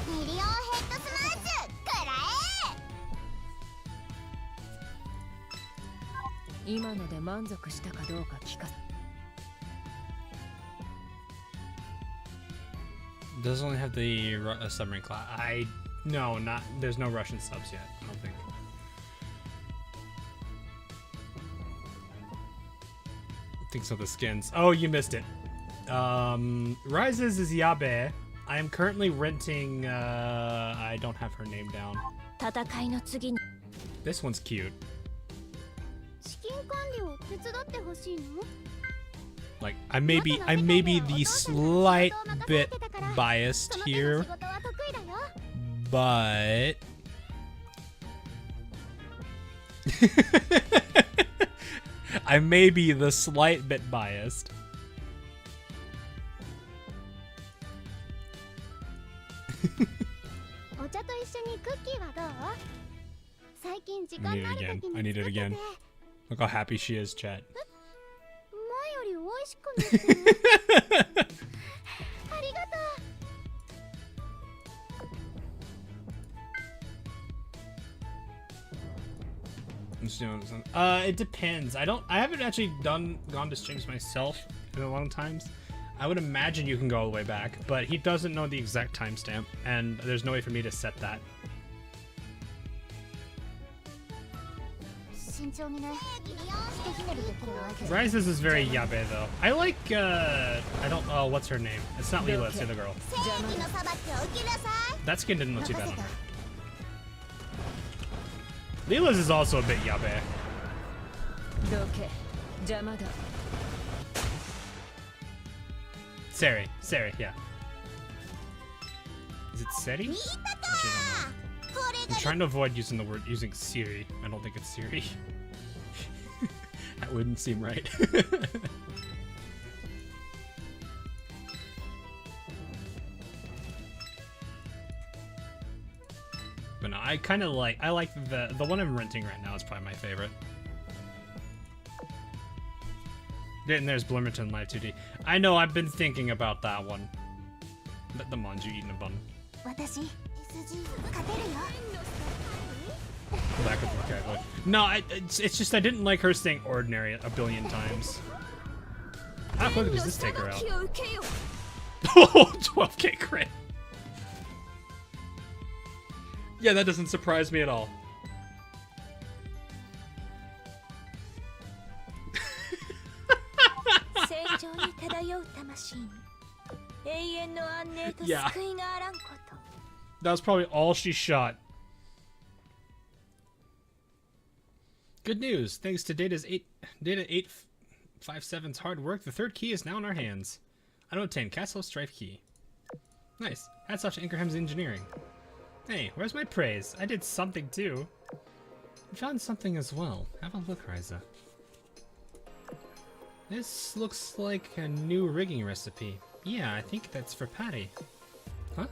Does only have the submarine class. No, not. There's no Russian subs yet. I don't think. Thinks of the skins. Oh, you missed it. Ryza's is Yabe. I am currently renting. I don't have her name down. This one's cute. Like I may be the slight bit biased here, but I may be the slight bit biased. I need it again. I need it again. Look how happy she is, chat. It depends. I haven't actually gone to streams myself in a long times. I would imagine you can go all the way back, but he doesn't know the exact timestamp, and there's no way for me to set that. Ryza's is very yabe though. I like I don't what's her name? It's not Leela, it's the other girl. That skin didn't look too bad on her. Leela's is also a bit yabe. Seri, yeah. Is it Seri? I'm trying to avoid using Siri. I don't think it's Siri. That wouldn't seem right. But no, I like the one I'm renting right now is probably my favorite. And there's Blimmerton Live 2D. I know, I've been thinking about that one. The manju eating a bun. No, it's just I didn't like her saying ordinary a billion times. How quickly does this take her out? Oh, 12k crit. Yeah, that doesn't surprise me at all. Yeah. That was probably all she shot. Good news. Thanks to Data 857's hard work, the third key is now in our hands. Item obtained. Castle Strife key. Nice. Hats off to Inkerham's engineering. Hey, where's my praise? I did something too. I found something as well. Have a look, Ryza. This looks like a new rigging recipe. Yeah, I think that's for Patty. Huh?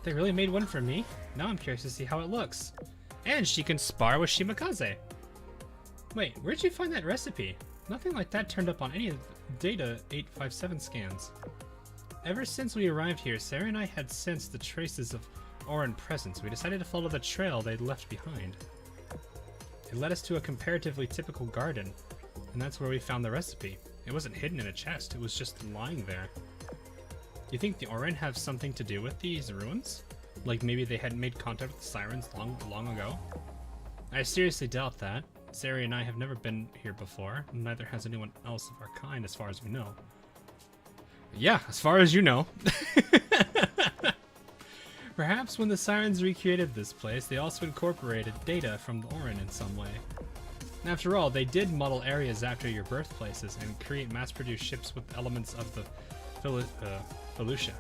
They really made one for me? Now I'm curious to see how it looks. And she can spar with Shimakaze. Wait, where'd you find that recipe? Nothing like that turned up on any of the Data 857 scans. Ever since we arrived here, Sarah and I had sensed the traces of Orin presence. We decided to follow the trail they'd left behind. It led us to a comparatively typical garden, and that's where we found the recipe. It wasn't hidden in a chest, it was just lying there. You think the Orin have something to do with these ruins? Like maybe they had made contact with the sirens long ago? I seriously doubt that. Sari and I have never been here before, and neither has anyone else of our kind as far as we know. Yeah, as far as you know. Perhaps when the sirens recreated this place, they also incorporated data from the Orin in some way. After all, they did model areas after your birthplaces and create mass-produced ships with elements of the Felucia.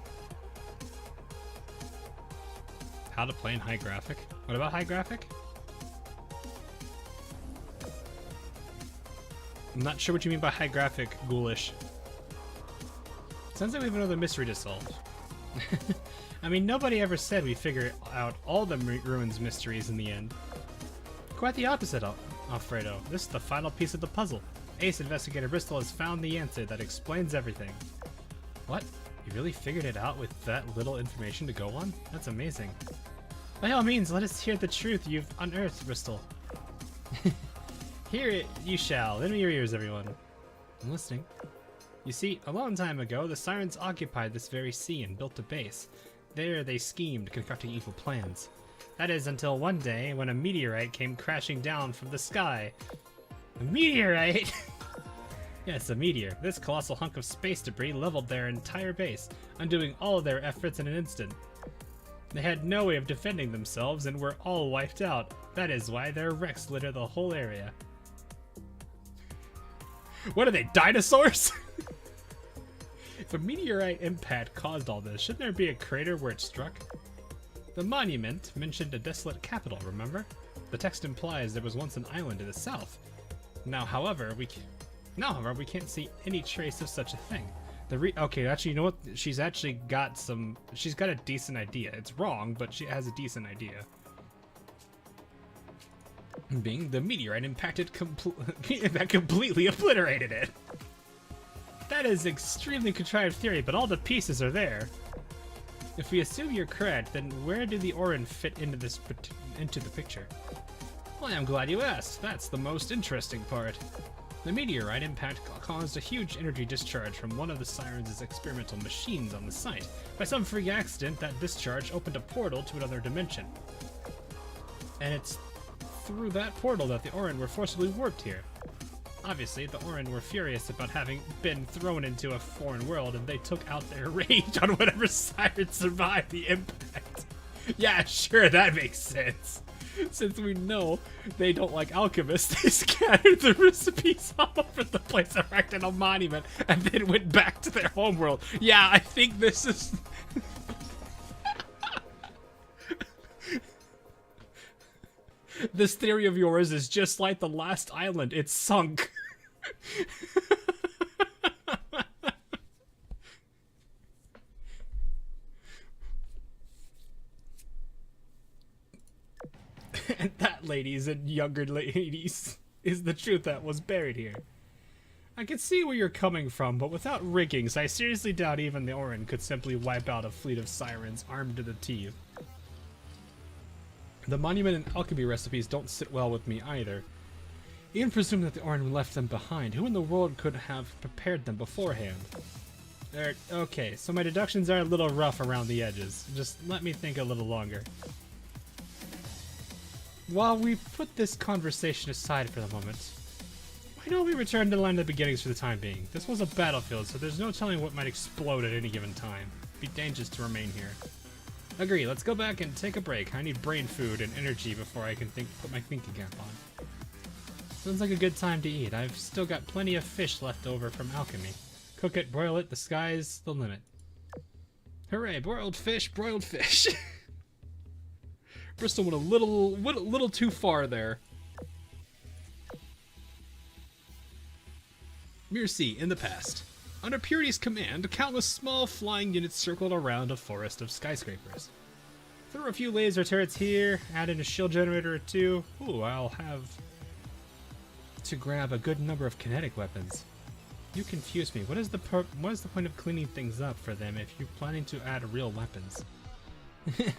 How to play in high graphic? What about high graphic? I'm not sure what you mean by high graphic, ghoulish. Sounds like we have another mystery to solve. I mean, nobody ever said we figure out all the ruins mysteries in the end. Quite the opposite, Alfredo. This is the final piece of the puzzle. Ace Investigator Bristol has found the answer that explains everything. What? You really figured it out with that little information to go on? That's amazing. By all means, let us hear the truth you've unearthed, Bristol. Hear it you shall. Lend me your ears, everyone. I'm listening. You see, a long time ago, the Sirens occupied this very sea and built a base. There they schemed, concocting evil plans. That is until one day when a meteorite came crashing down from the sky. A meteorite? Yes, a meteor. This colossal hunk of space debris leveled their entire base, undoing all of their efforts in an instant. They had no way of defending themselves and were all wiped out. That is why their wrecks litter the whole area. What are they, dinosaurs? If a meteorite impact caused all this, shouldn't there be a crater where it struck? The monument mentioned a desolate capital, remember? The text implies there was once an island to the south. Now, however, we can't see any trace of such a thing. Okay, actually, you know what? She's got a decent idea. It's wrong, but she has a decent idea. Being the meteorite impacted that completely obliterated it. That is extremely contrived theory, but all the pieces are there. If we assume you're correct, then where do the Orin fit into the picture? Well, I'm glad you asked. That's the most interesting part. The meteorite impact caused a huge energy discharge from one of the Sirens' experimental machines on the site. By some freak accident, that discharge opened a portal to another dimension. And it's through that portal that the Orin were forcibly warped here. Obviously, the Orin were furious about having been thrown into a foreign world, and they took out their rage on whatever Siren survived the impact. Yeah, sure, that makes sense. Since we know they don't like alchemists, they scattered the recipes all over the place, erected a monument, and then went back to their homeworld. Yeah, I think this is... This theory of yours is just like the last island. It's sunk. And that, ladies and younger ladies, is the truth that was buried here. I can see where you're coming from, but without riggings, I seriously doubt even the Orin could simply wipe out a fleet of sirens armed to the teeth. The monument and alchemy recipes don't sit well with me either. Even presuming that the Orin left them behind, who in the world could have prepared them beforehand? Okay, so my deductions are a little rough around the edges. Just let me think a little longer. While we put this conversation aside for the moment, why don't we return to the line of the beginnings for the time being? This was a battlefield, so there's no telling what might explode at any given time. It'd be dangerous to remain here. Agree, let's go back and take a break. I need brain food and energy before I can put my thinking cap on. Sounds like a good time to eat. I've still got plenty of fish left over from alchemy. Cook it, broil it, the sky's the limit. Hooray, broiled fish, broiled fish. Bristol went a little too far there. Mirror C, in the past. Under Purity's command, countless small flying units circled around a forest of skyscrapers. Throw a few laser turrets here, add in a shield generator or two. Ooh, I'll have to grab a good number of kinetic weapons. You confuse me. What is the point of cleaning things up for them if you're planning to add real weapons?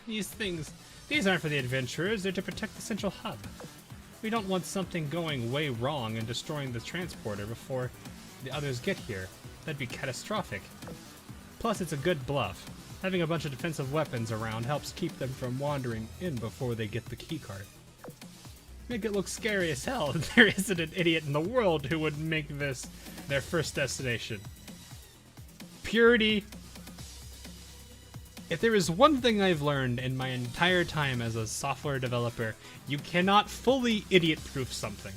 These aren't for the adventurers, they're to protect the central hub. We don't want something going way wrong and destroying the transporter before the others get here. That'd be catastrophic. Plus, it's a good bluff. Having a bunch of defensive weapons around helps keep them from wandering in before they get the keycard. Make it look scary as hell. There isn't an idiot in the world who would make this their first destination. Purity. If there is one thing I've learned in my entire time as a software developer, you cannot fully idiot-proof something.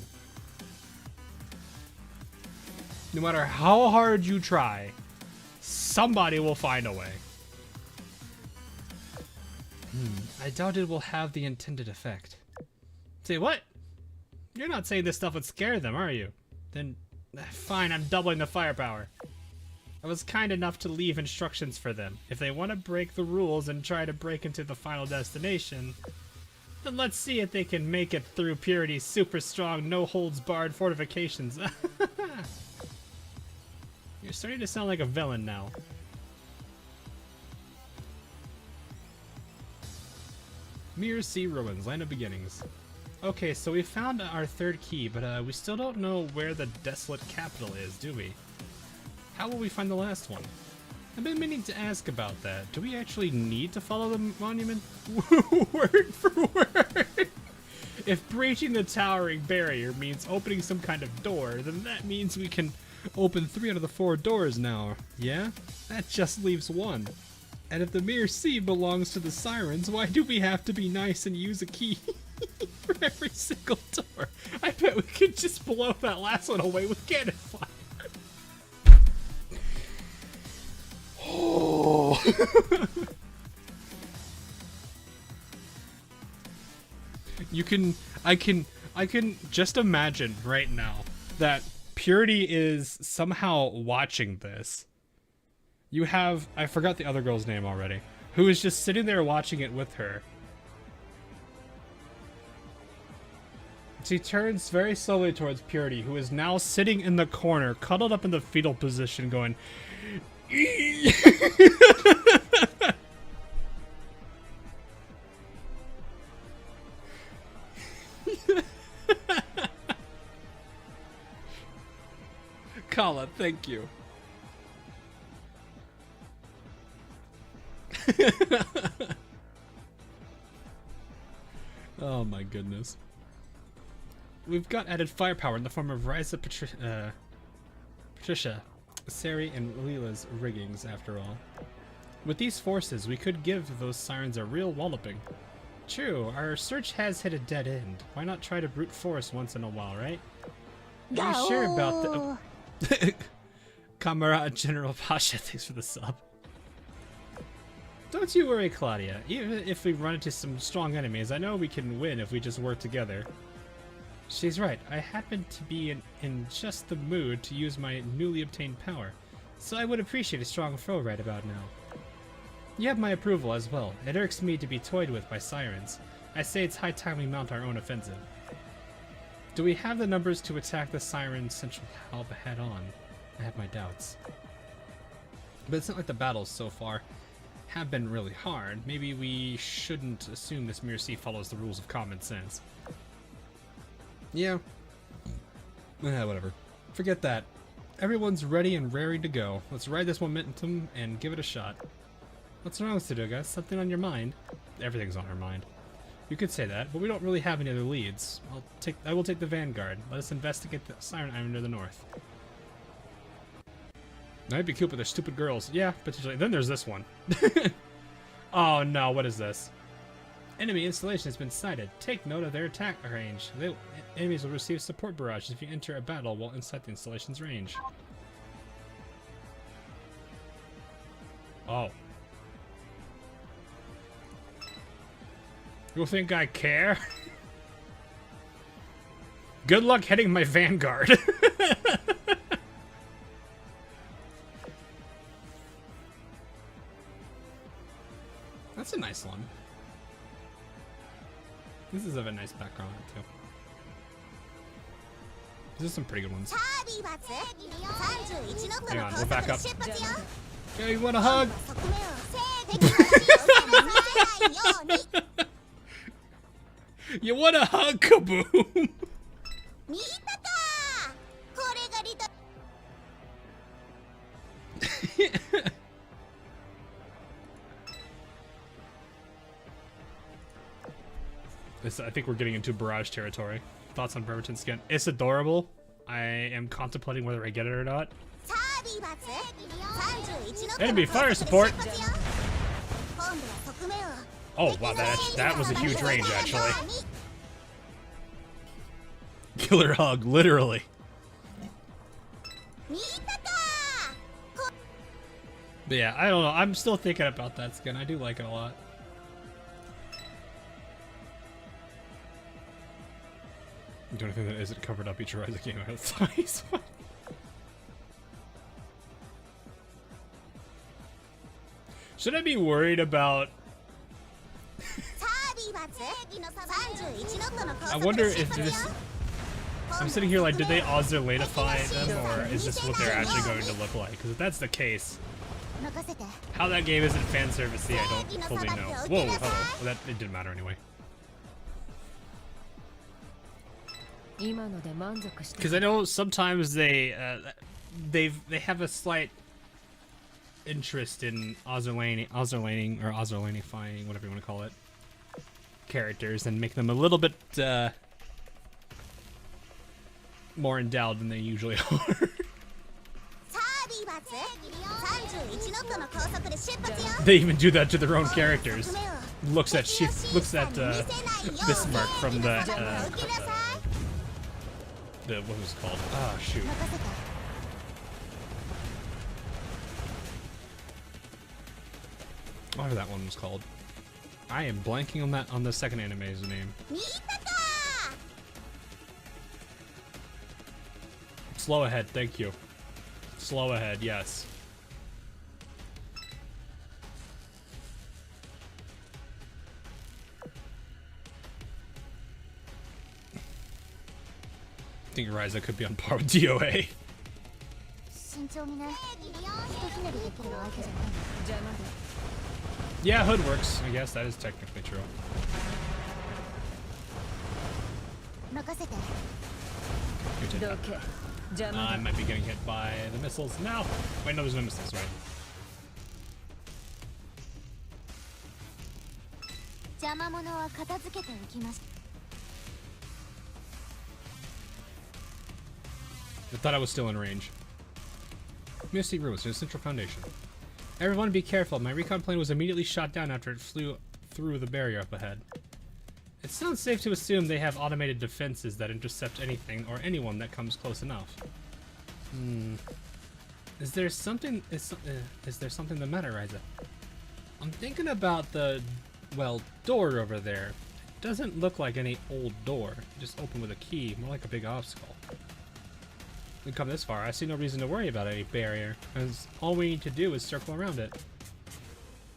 No matter how hard you try, somebody will find a way. I doubt it will have the intended effect. Say what? You're not saying this stuff would scare them, are you? Then, fine, I'm doubling the firepower. I was kind enough to leave instructions for them. If they want to break the rules and try to break into the final destination, then let's see if they can make it through Purity's super strong, no-holds-barred fortifications. You're starting to sound like a villain now. Mirror Sea Ruins, Land of Beginnings. Okay, so we found our third key, but we still don't know where the desolate capital is, do we? How will we find the last one? I've been meaning to ask about that. Do we actually need to follow the monument? Word for word! If breaching the towering barrier means opening some kind of door, then that means we can open 3 out of the 4 doors now, yeah? That just leaves 1. And if the Mirror Sea belongs to the Sirens, why do we have to be nice and use a key for every single door? I bet we could just blow that last one away with cannon fire. Oh. I can just imagine right now that Purity is somehow watching this. You have, I forgot the other girl's name already, who is just sitting there watching it with her. She turns very slowly towards Purity, who is now sitting in the corner, cuddled up in the fetal position, going, Kala, thank you. Oh my goodness. We've got added firepower in the form of Ryza, Patricia, Sari, and Leela's riggings, after all. With these forces, we could give those sirens a real walloping. True, our search has hit a dead end. Why not try to brute force once in a while, right? Are you sure about the... Kamara General Pasha, thanks for the sub. Don't you worry, Claudia. Even if we run into some strong enemies, I know we can win if we just work together. She's right. I happen to be in just the mood to use my newly obtained power, so I would appreciate a strong foe right about now. You have my approval as well. It irks me to be toyed with by sirens. I say it's high time we mount our own offensive. Do we have the numbers to attack the siren central hub head on? I have my doubts. But it's not like the battles so far have been really hard. Maybe we shouldn't assume this Mirror Sea follows the rules of common sense. Yeah. Whatever. Forget that. Everyone's ready and raring to go. Let's ride this momentum and give it a shot. What's wrong, Sudoga? Something on your mind? Everything's on her mind. You could say that, but we don't really have any other leads. I will take the vanguard. Let us investigate the Siren Island to the north. I'd be cute with their stupid girls. Yeah, potentially. Then there's this one. Oh no, what is this? Enemy installation has been sighted. Take note of their attack range. Enemies will receive support barrages if you enter a battle while inside the installation's range. Oh. You think I care? Good luck hitting my Vanguard. That's a nice one. This is a nice background too. This is some pretty good ones. Hang on, we'll back up. Yeah, you want a hug? You want a hug, Kaboom? I think we're getting into barrage territory. Thoughts on Bremerton skin? It's adorable. I am contemplating whether I get it or not. Enemy fire support! Oh wow, that was a huge range actually. Killer hug, literally. But yeah, I don't know. I'm still thinking about that skin. I do like it a lot. Do anything that isn't covered up each Ryza game out of size. Should I be worried about? I wonder if this. I'm sitting here like, did they Azur latify them, or is this what they're actually going to look like? Because if that's the case, how that game isn't fan servicey, I don't fully know. Whoa, hello. Well, that it didn't matter anyway. Because I know sometimes they have a slight interest in Azur lanifying, whatever you want to call it, characters, and make them a little bit more endowed than they usually are. They even do that to their own characters. Looks at Bismarck from the what was it called? Ah, shoot. Whatever that one was called. I am blanking on the second anime's name. Slow ahead, thank you. Slow ahead, yes. I think Ryza could be on par with DOA. Yeah, hood works. I guess that is technically true. I might be getting hit by the missiles now. Wait, no, there's no missiles, right? I thought I was still in range. Misty Ruins near Central Foundation. Everyone be careful. My recon plane was immediately shot down after it flew through the barrier up ahead. It sounds safe to assume they have automated defenses that intercept anything or anyone that comes close enough. Is there something the matter, Ryza? I'm thinking about the, well, door over there. It doesn't look like any old door. Just open with a key, more like a big obstacle. We've come this far. I see no reason to worry about any barrier, as all we need to do is circle around it.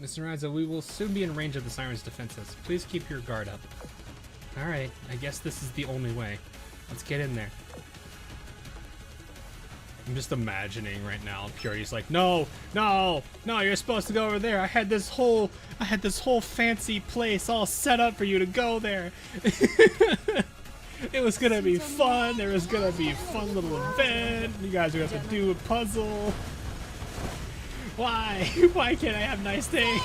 Mr. Ryza, we will soon be in range of the Siren's defenses. Please keep your guard up. Alright, I guess this is the only way. Let's get in there. I'm just imagining right now, Purity's like, no, you're supposed to go over there. I had this whole fancy place all set up for you to go there. It was gonna be fun. There was gonna be a fun little event. You guys are gonna have to do a puzzle. Why? Why can't I have nice things?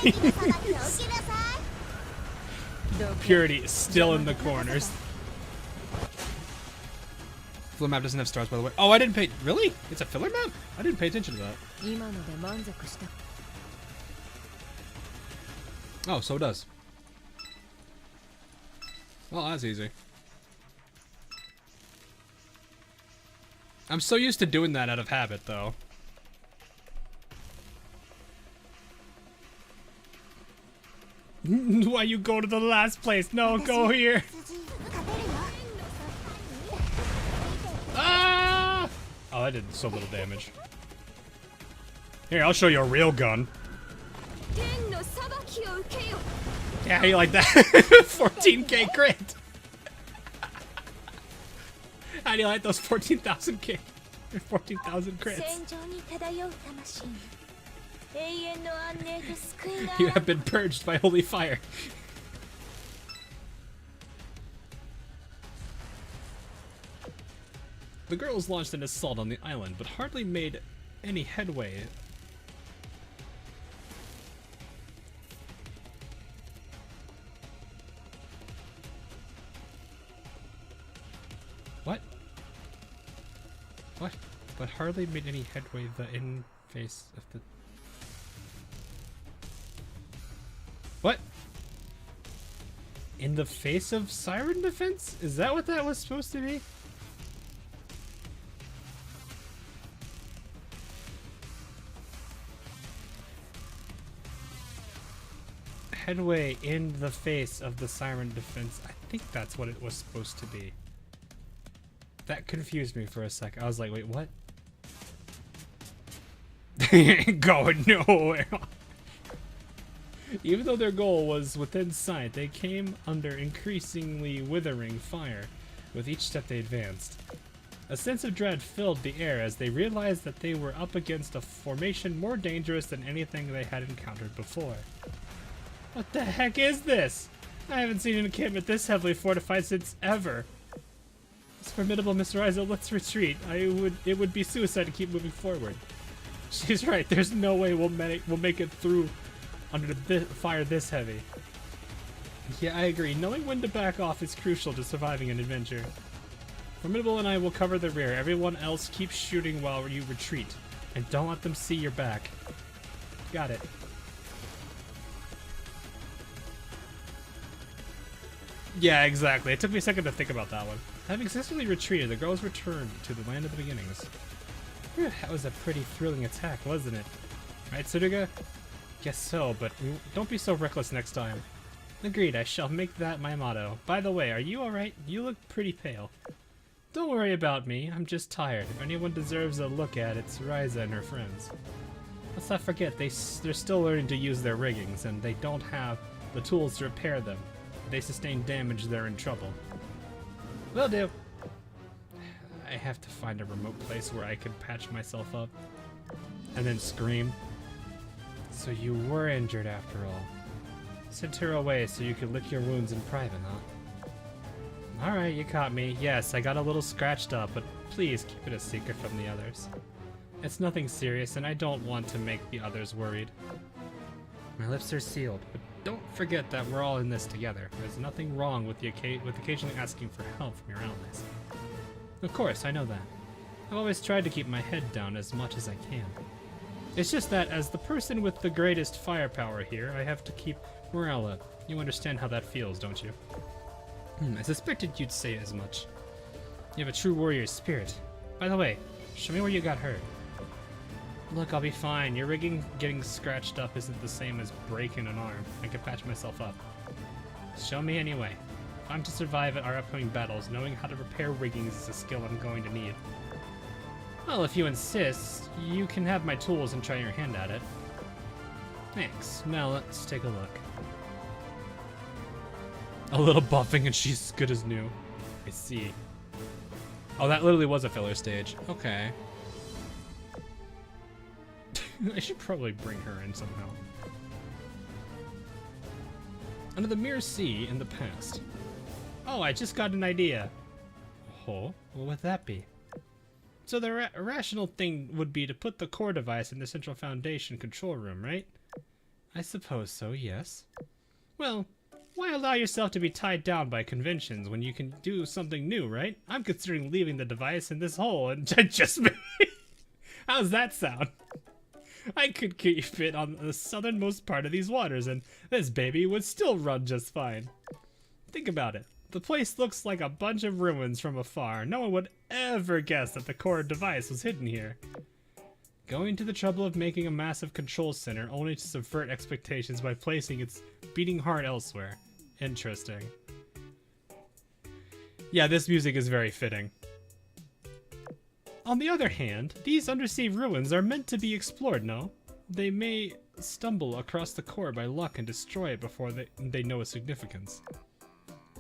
Purity is still in the corners. Filler map doesn't have stars, by the way. Oh, I didn't pay. Really? It's a filler map? I didn't pay attention to that. Oh, so it does. Well, that's easy. I'm so used to doing that out of habit, though. Why you go to the last place? No, go here. Ah! Oh, that did so little damage. Here, I'll show you a real gun. Yeah, how you like that? 14k crit. How do you like those 14,000k? 14,000 crits. You have been purged by holy fire. The girls launched an assault on the island, but hardly made any headway. What? What? But hardly made any headway in face of the... What? In the face of siren defense? Is that what that was supposed to be? Headway in the face of the siren defense. I think that's what it was supposed to be. That confused me for a sec. I was like, wait, what? They ain't going nowhere. Even though their goal was within sight, they came under increasingly withering fire with each step they advanced. A sense of dread filled the air as they realized that they were up against a formation more dangerous than anything they had encountered before. What the heck is this? I haven't seen an encampment this heavily fortified since ever. It's formidable, Mr. Ryza. Let's retreat. It would be suicide to keep moving forward. She's right. There's no way we'll make it through under the fire this heavy. Yeah, I agree. Knowing when to back off is crucial to surviving an adventure. Formidable and I will cover the rear. Everyone else keep shooting while you retreat. And don't let them see your back. Got it. Yeah, exactly. It took me a second to think about that one. Having successfully retreated, the girls returned to the land of the beginnings. Whew, that was a pretty thrilling attack, wasn't it? Right, Suruga? Guess so, but don't be so reckless next time. Agreed, I shall make that my motto. By the way, are you alright? You look pretty pale. Don't worry about me, I'm just tired. If anyone deserves a look at, it's Ryza and her friends. Let's not forget, they're still learning to use their riggings, and they don't have the tools to repair them. If they sustain damage, they're in trouble. Will do. I have to find a remote place where I can patch myself up. And then scream. So you were injured after all. Sent her away so you could lick your wounds in private, huh? Alright, you caught me. Yes, I got a little scratched up, but please keep it a secret from the others. It's nothing serious, and I don't want to make the others worried. My lips are sealed, but don't forget that we're all in this together. There's nothing wrong with occasionally asking for help from your allies. Of course, I know that. I've always tried to keep my head down as much as I can. It's just that, as the person with the greatest firepower here, I have to keep morale up. You understand how that feels, don't you? I suspected you'd say as much. You have a true warrior spirit. By the way, show me where you got hurt. Look, I'll be fine. Your rigging getting scratched up isn't the same as breaking an arm. I can patch myself up. Show me anyway. If I'm to survive at our upcoming battles, knowing how to repair riggings is a skill I'm going to need. Well, if you insist, you can have my tools and try your hand at it. Thanks. Now let's take a look. A little buffing and she's good as new. I see. Oh, that literally was a filler stage. Okay. I should probably bring her in somehow. Under the Mirror Sea in the past. Oh, I just got an idea. Oh, what would that be? So the rational thing would be to put the core device in the Central Foundation control room, right? I suppose so, yes. Well, why allow yourself to be tied down by conventions when you can do something new, right? I'm considering leaving the device in this hole and just me. How's that sound? I could keep it on the southernmost part of these waters and this baby would still run just fine. Think about it. The place looks like a bunch of ruins from afar. No one would ever guess that the core device was hidden here. Going to the trouble of making a massive control center only to subvert expectations by placing its beating heart elsewhere. Interesting. Yeah, this music is very fitting. On the other hand, these undersea ruins are meant to be explored, no? They may stumble across the core by luck and destroy it before they know its significance.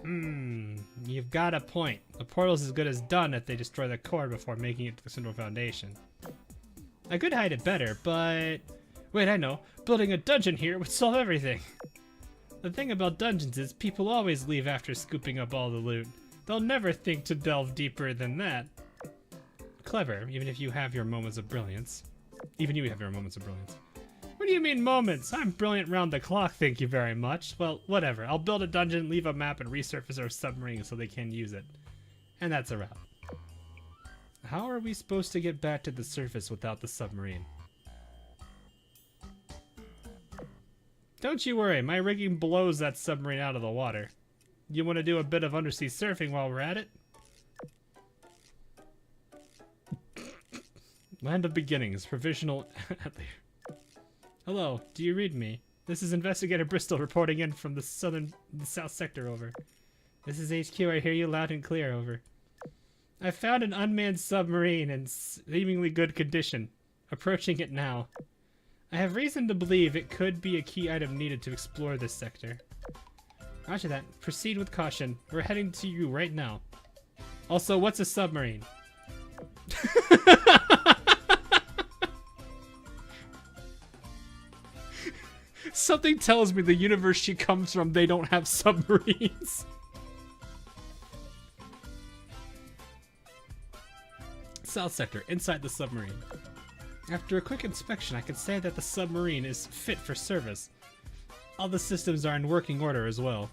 You've got a point. The portal's as good as done if they destroy the core before making it to the central foundation. I could hide it better, but... Wait, I know. Building a dungeon here would solve everything. The thing about dungeons is people always leave after scooping up all the loot. They'll never think to delve deeper than that. Clever, even if you have your moments of brilliance. Even you have your moments of brilliance. What do you mean moments? I'm brilliant round the clock, thank you very much. Well, whatever. I'll build a dungeon, leave a map, and resurface our submarine so they can use it. And that's a wrap. How are we supposed to get back to the surface without the submarine? Don't you worry, my rigging blows that submarine out of the water. You want to do a bit of undersea surfing while we're at it? Land of Beginnings, provisional... Hello, do you read me? This is Investigator Bristol reporting in from the south sector, over. This is HQ, I hear you loud and clear, over. I found an unmanned submarine in seemingly good condition. Approaching it now. I have reason to believe it could be a key item needed to explore this sector. Roger that. Proceed with caution. We're heading to you right now. Also, what's a submarine? Something tells me the universe she comes from, they don't have submarines. South sector, inside the submarine. After a quick inspection, I can say that the submarine is fit for service. All the systems are in working order as well.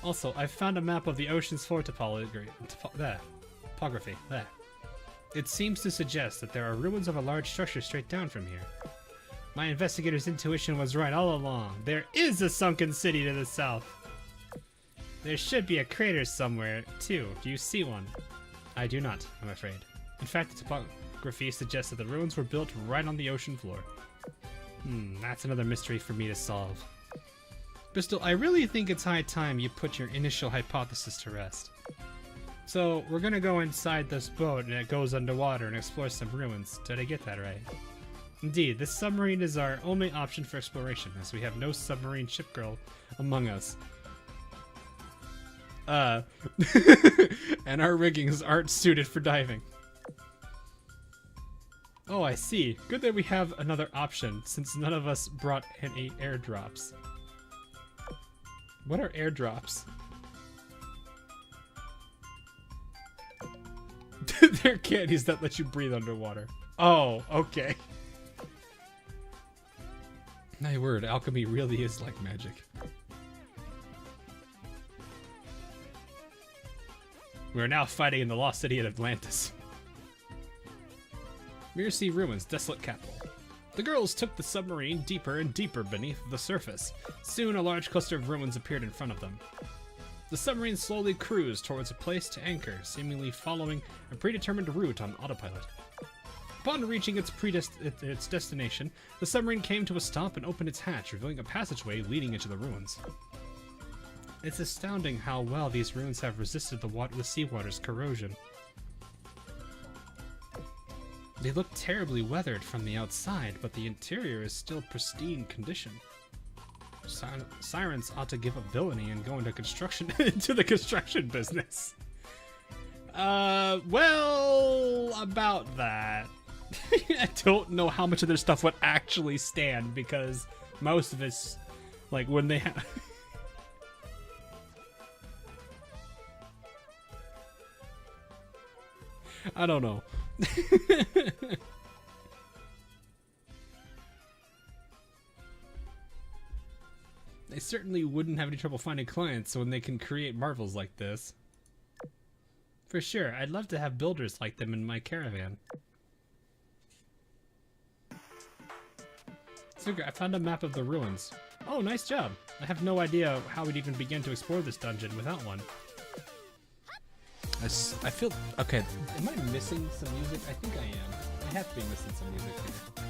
Also, I've found a map of the ocean's floor topography. There. It seems to suggest that there are ruins of a large structure straight down from here. My investigator's intuition was right all along. There is a sunken city to the south. There should be a crater somewhere, too. Do you see one? I do not, I'm afraid. In fact, the topography suggests that the ruins were built right on the ocean floor. That's another mystery for me to solve. Bristol, I really think it's high time you put your initial hypothesis to rest. So, we're gonna go inside this boat and it goes underwater and explore some ruins. Did I get that right? Indeed, this submarine is our only option for exploration, as we have no submarine ship girl among us. And our riggings aren't suited for diving. Oh, I see. Good that we have another option, since none of us brought any airdrops. What are airdrops? They're candies that let you breathe underwater. Oh, okay. My word, alchemy really is like magic. We are now fighting in the lost city of Atlantis. Mere Sea Ruins, desolate capital. The girls took the submarine deeper and deeper beneath the surface. Soon a large cluster of ruins appeared in front of them. The submarine slowly cruised towards a place to anchor, seemingly following a predetermined route on autopilot. Upon reaching its destination, the submarine came to a stop and opened its hatch, revealing a passageway leading into the ruins. It's astounding how well these ruins have resisted the seawater's corrosion. They look terribly weathered from the outside, but the interior is still pristine condition. Sirens ought to give up villainy and go into the construction business. Well, about that. I don't know how much of their stuff would actually stand, because most of it's like when they have. I don't know. They certainly wouldn't have any trouble finding clients when they can create marvels like this. For sure, I'd love to have builders like them in my caravan. Sugar, I found a map of the ruins. Oh, nice job. I have no idea how we'd even begin to explore this dungeon without one. I feel okay. Am I missing some music? I think I am. I have to be missing some music here.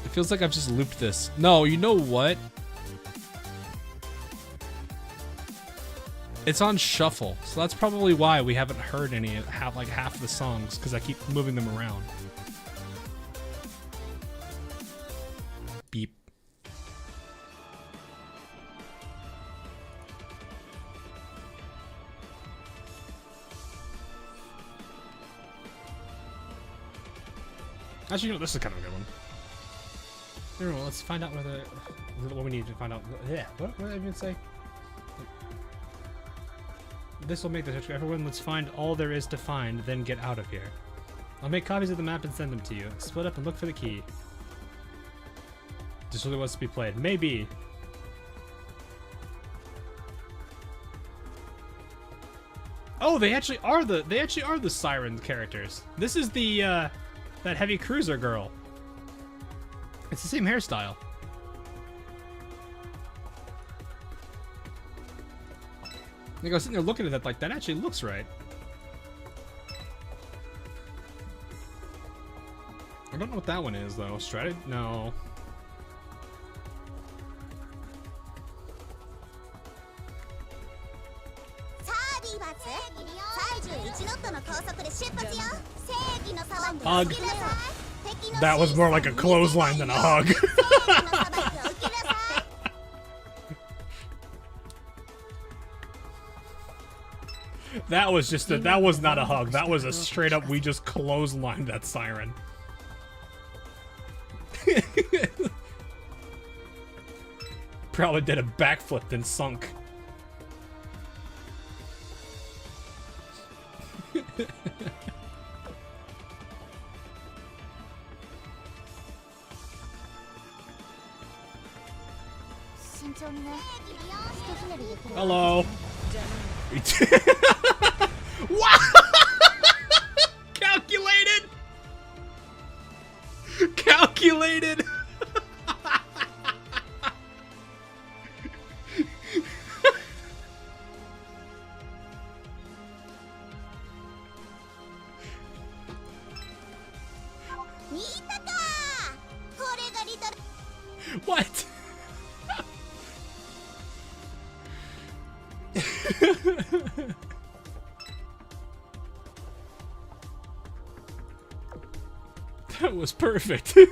It feels like I've just looped this. No, you know what? It's on shuffle, so that's probably why we haven't heard any half of the songs, because I keep moving them around. Beep. Actually, you know, this is kind of a good one. Everyone, let's find out what we need to find out. Yeah, what did I even say? This will make the tutorial. Everyone, let's find all there is to find, then get out of here. I'll make copies of the map and send them to you. Split up and look for the key. This really wants to be played. Maybe. Oh, they actually are the Siren characters. This is the that heavy cruiser girl. It's the same hairstyle. Like I was sitting there looking at that, like that actually looks right. I don't know what that one is though. Strategy? No. Hug. That was more like a clothesline than a hug. That was just that was not a hug. That was a straight up, we just clotheslined that siren. Probably did a backflip then sunk. Hello. Wow! Calculated. Calculated. What? That was perfect. They are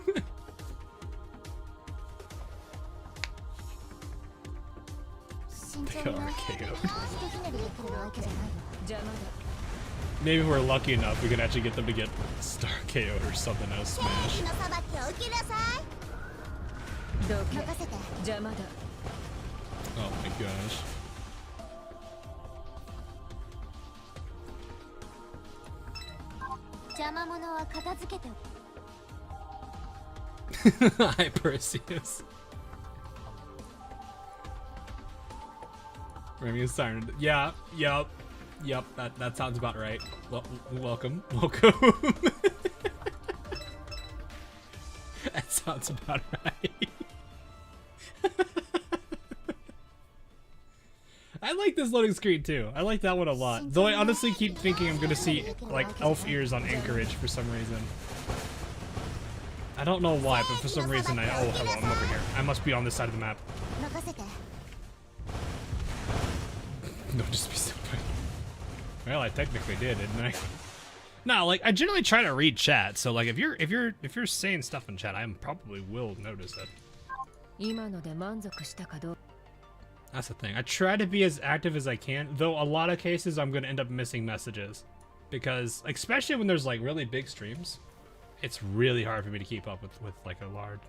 KO'd. Maybe if we're lucky enough, we can actually get them to get Star KO'd or something else. Smash. Oh my gosh. Hi, Perseus. Remy is siren. Yeah, yep. That sounds about right. Well, welcome. That sounds about right. I like this loading screen too. I like that one a lot. Though I honestly keep thinking I'm gonna see like elf ears on Anchorage for some reason. I don't know why, but for some reason oh hello, I'm over here. I must be on this side of the map. No, just be so funny. Well, I technically did, didn't I? No, like I generally try to read chat, so like if you're saying stuff in chat, I probably will notice it. That's the thing. I try to be as active as I can, though a lot of cases I'm gonna end up missing messages, because especially when there's like really big streams, it's really hard for me to keep up with like a large.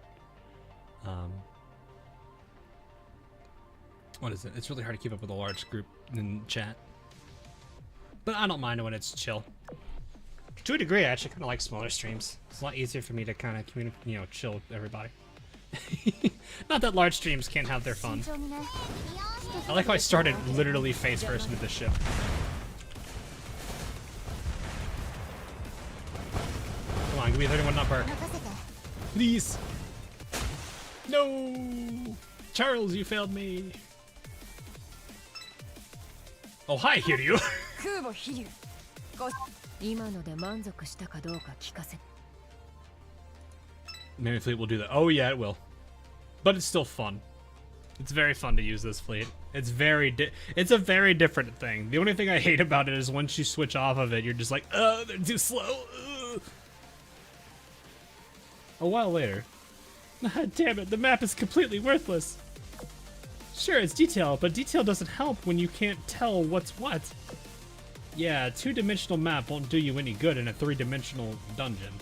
What is it? It's really hard to keep up with a large group in chat. But I don't mind when it's chill. To a degree, I actually kind of like smaller streams. It's a lot easier for me to kind of communicate, chill with everybody. Not that large streams can't have their fun. I like how I started literally face first with this ship. Come on, give me a 31 upper. Please. No! Charles, you failed me. Oh, hi, Hiryu. 空母飛竜ご今ので満足したかどうか聞かせ Maybe fleet will do that. Oh yeah, it will. But it's still fun. It's very fun to use this fleet. It's it's a very different thing. The only thing I hate about it is once you switch off of it, you're just like, they're too slow. A while later. Damn it, the map is completely worthless. Sure, it's detail, but detail doesn't help when you can't tell what's what. Yeah, a two-dimensional map won't do you any good in a three-dimensional dungeon.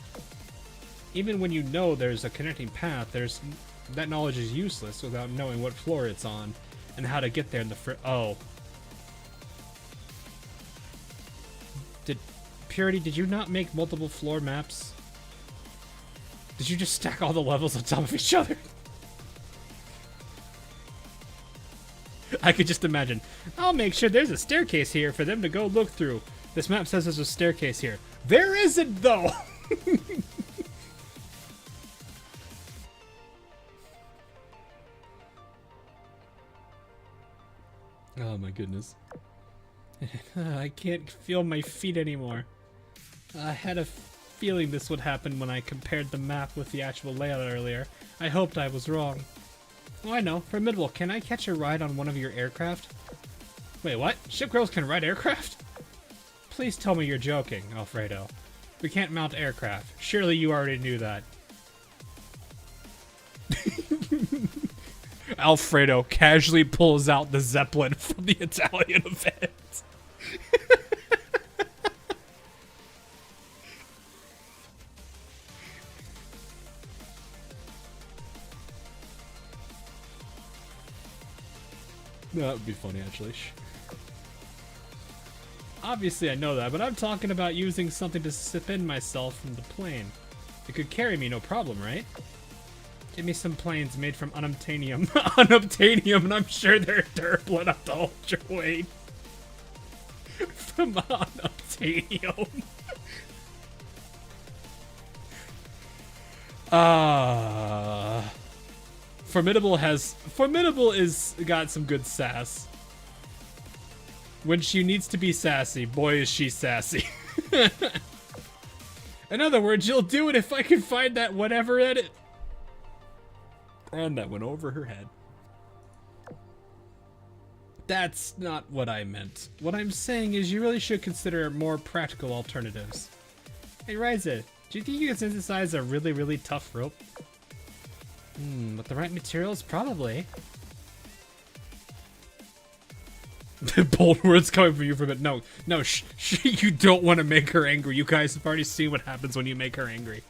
Even when you know there's a connecting path, that knowledge is useless without knowing what floor it's on and how to get there in the oh. Purity, did you not make multiple floor maps? Did you just stack all the levels on top of each other? I could just imagine. I'll make sure there's a staircase here for them to go look through. This map says there's a staircase here. There isn't, though! Oh my goodness. I can't feel my feet anymore. I had a feeling this would happen when I compared the map with the actual layout earlier. I hoped I was wrong. Oh, I know. Formidable, can I catch a ride on one of your aircraft? Wait, what? Ship girls can ride aircraft? Please tell me you're joking, Alfredo. We can't mount aircraft. Surely you already knew that. Alfredo casually pulls out the Zeppelin from the Italian event. That would be funny, actually. Obviously I know that, but I'm talking about using something to suspend myself from the plane. It could carry me no problem, right? Give me some planes made from unobtainium. Unobtainium, and I'm sure they're durable enough to hold your weight. From unobtainium. Formidable is got some good sass. When she needs to be sassy, boy is she sassy. In other words, you'll do it if I can find that whatever edit. And that went over her head. That's not what I meant. What I'm saying is you really should consider more practical alternatives. Hey Ryza, do you think you can synthesize a really, really tough rope? With the right materials, probably. Bold words coming from you from it. No, you don't want to make her angry. You guys have already seen what happens when you make her angry.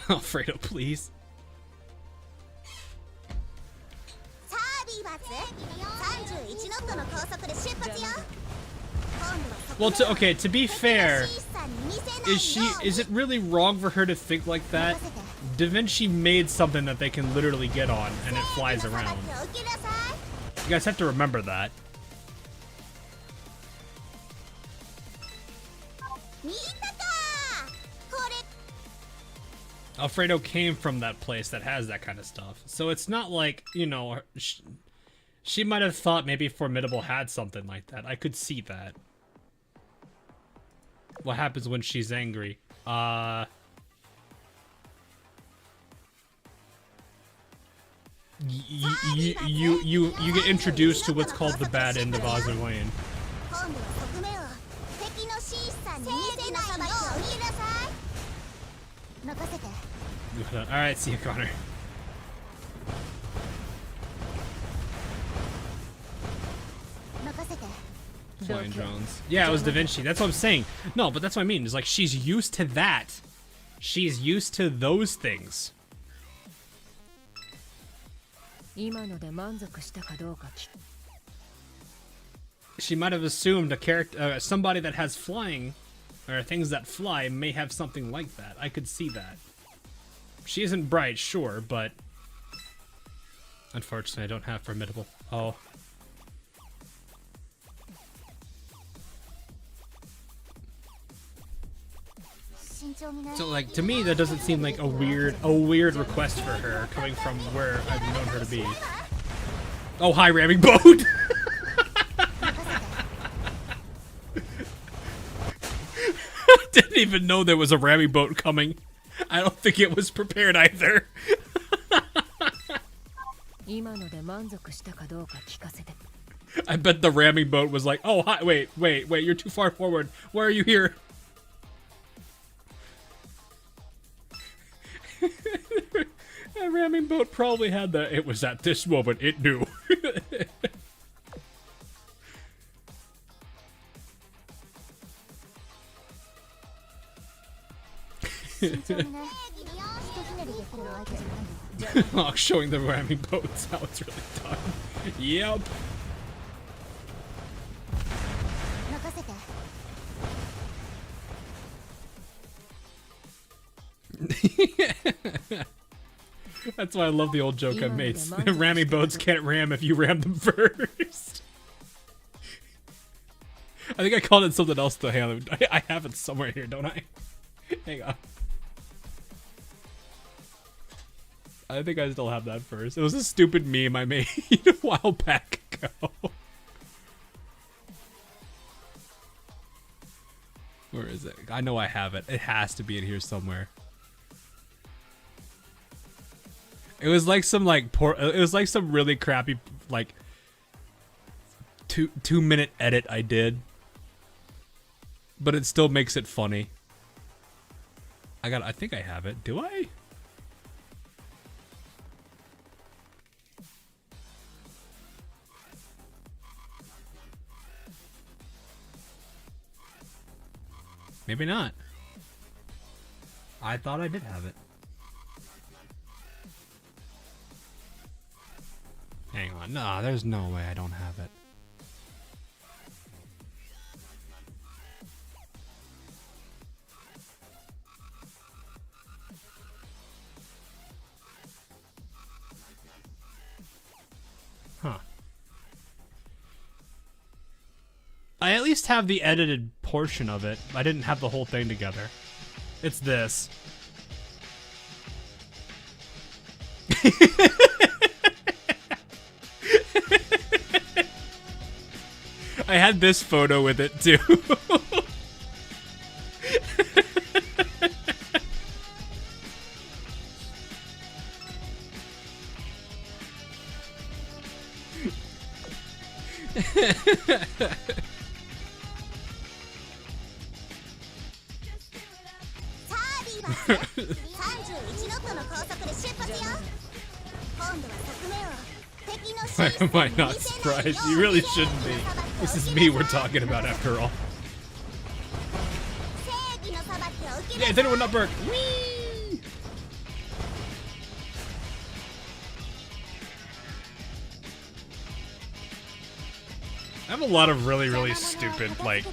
Alfredo, please. Well, to be fair, is it really wrong for her to think like that? Da Vinci made something that they can literally get on, and it flies around. You guys have to remember that. Alfredo came from that place that has that kind of stuff. So it's not like, you know, she might have thought maybe Formidable had something like that. I could see that. What happens when she's angry? You get introduced to what's called the bad end of Azur Lane. Alright, see you, Connor. Flying drones. Yeah, it was Da Vinci. That's what I'm saying. No, but that's what I mean. It's like she's used to that. She's used to those things. She might have assumed a character, somebody that has flying, or things that fly, may have something like that. I could see that. She isn't bright, sure, but unfortunately, I don't have Formidable. Oh. So like to me that doesn't seem like a weird request for her coming from where I've known her to be. Oh, hi, ramming boat. Didn't even know there was a ramming boat coming. I don't think it was prepared either. 今ので満足したかどうか聞かせて。 I bet the ramming boat was like, oh, hi, wait, you're too far forward. Why are you here? That ramming boat probably had the, it was at this moment it knew. Oh, showing the ramming boats how it's really done. Yep. That's why I love the old joke I made. Ramming boats can't ram if you ram them first. I think I called it something else though. Hang on, I have it somewhere here, don't I? Hang on. I think I still have that first. It was a stupid meme I made a while back ago. Where is it? I know I have it. It has to be in here somewhere. It was like some like it was like some really crappy like two-minute edit I did. But it still makes it funny. I think I have it. Do I? Maybe not. I thought I did have it. Hang on. Nah, there's no way I don't have it. Huh. I at least have the edited portion of it. I didn't have the whole thing together. It's this. I had this photo with it too. Why am I not surprised? You really shouldn't be. This is me we're talking about after all. Yeah, it's anyone not Burke. Whee! I have a lot of really stupid, like,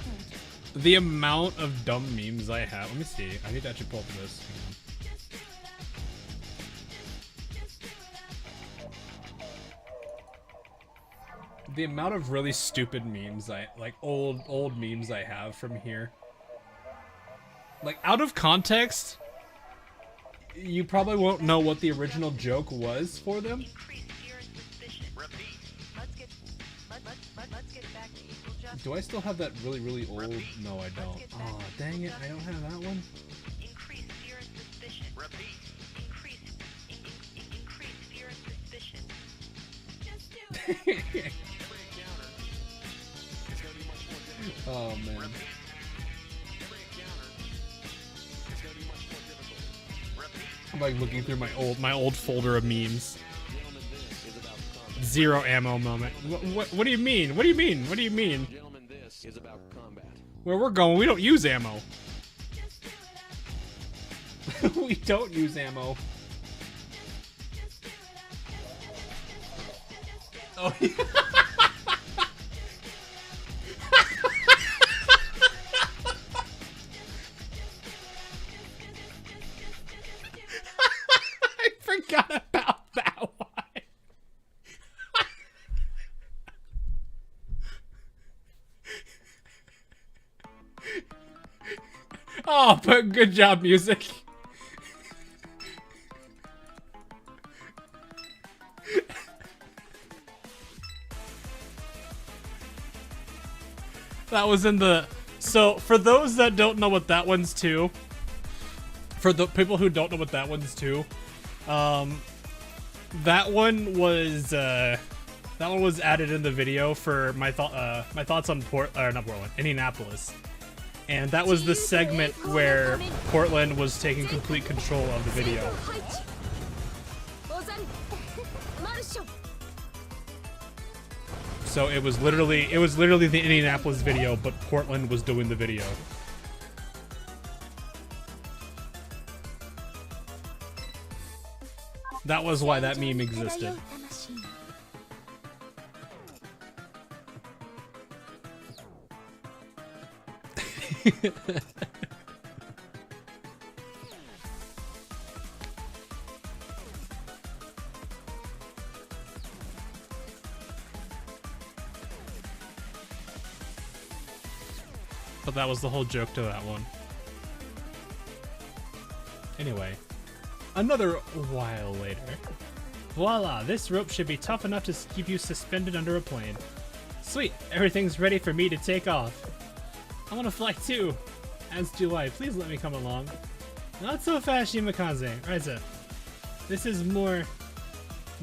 the amount of dumb memes I have. Let me see. I need to actually pull up this. The amount of really stupid memes like old memes I have from here. Like, out of context, you probably won't know what the original joke was for them. Do I still have that really old? No, I don't. Oh, dang it, I don't have that one. Oh man. I'm like looking through my old folder of memes. Zero ammo moment. What do you mean? What do you mean? What do you mean? Where we're going, we don't use ammo. We don't use ammo. Oh yeah. I forgot about that one. Oh, but good job, music. That was in the... So, for those that don't know what that one's to, for the people who don't know what that one's to, that one was added in the video for my thoughts on Indianapolis. And that was the segment where Portland was taking complete control of the video. So it was literally the Indianapolis video, but Portland was doing the video. That was why that meme existed. But that was the whole joke to that one. Anyway, another while later. Voila, this rope should be tough enough to keep you suspended under a plane. Sweet, everything's ready for me to take off. I want to fly too. As do I. Please let me come along. Not so fast, Shimakaze. Ryza, this is more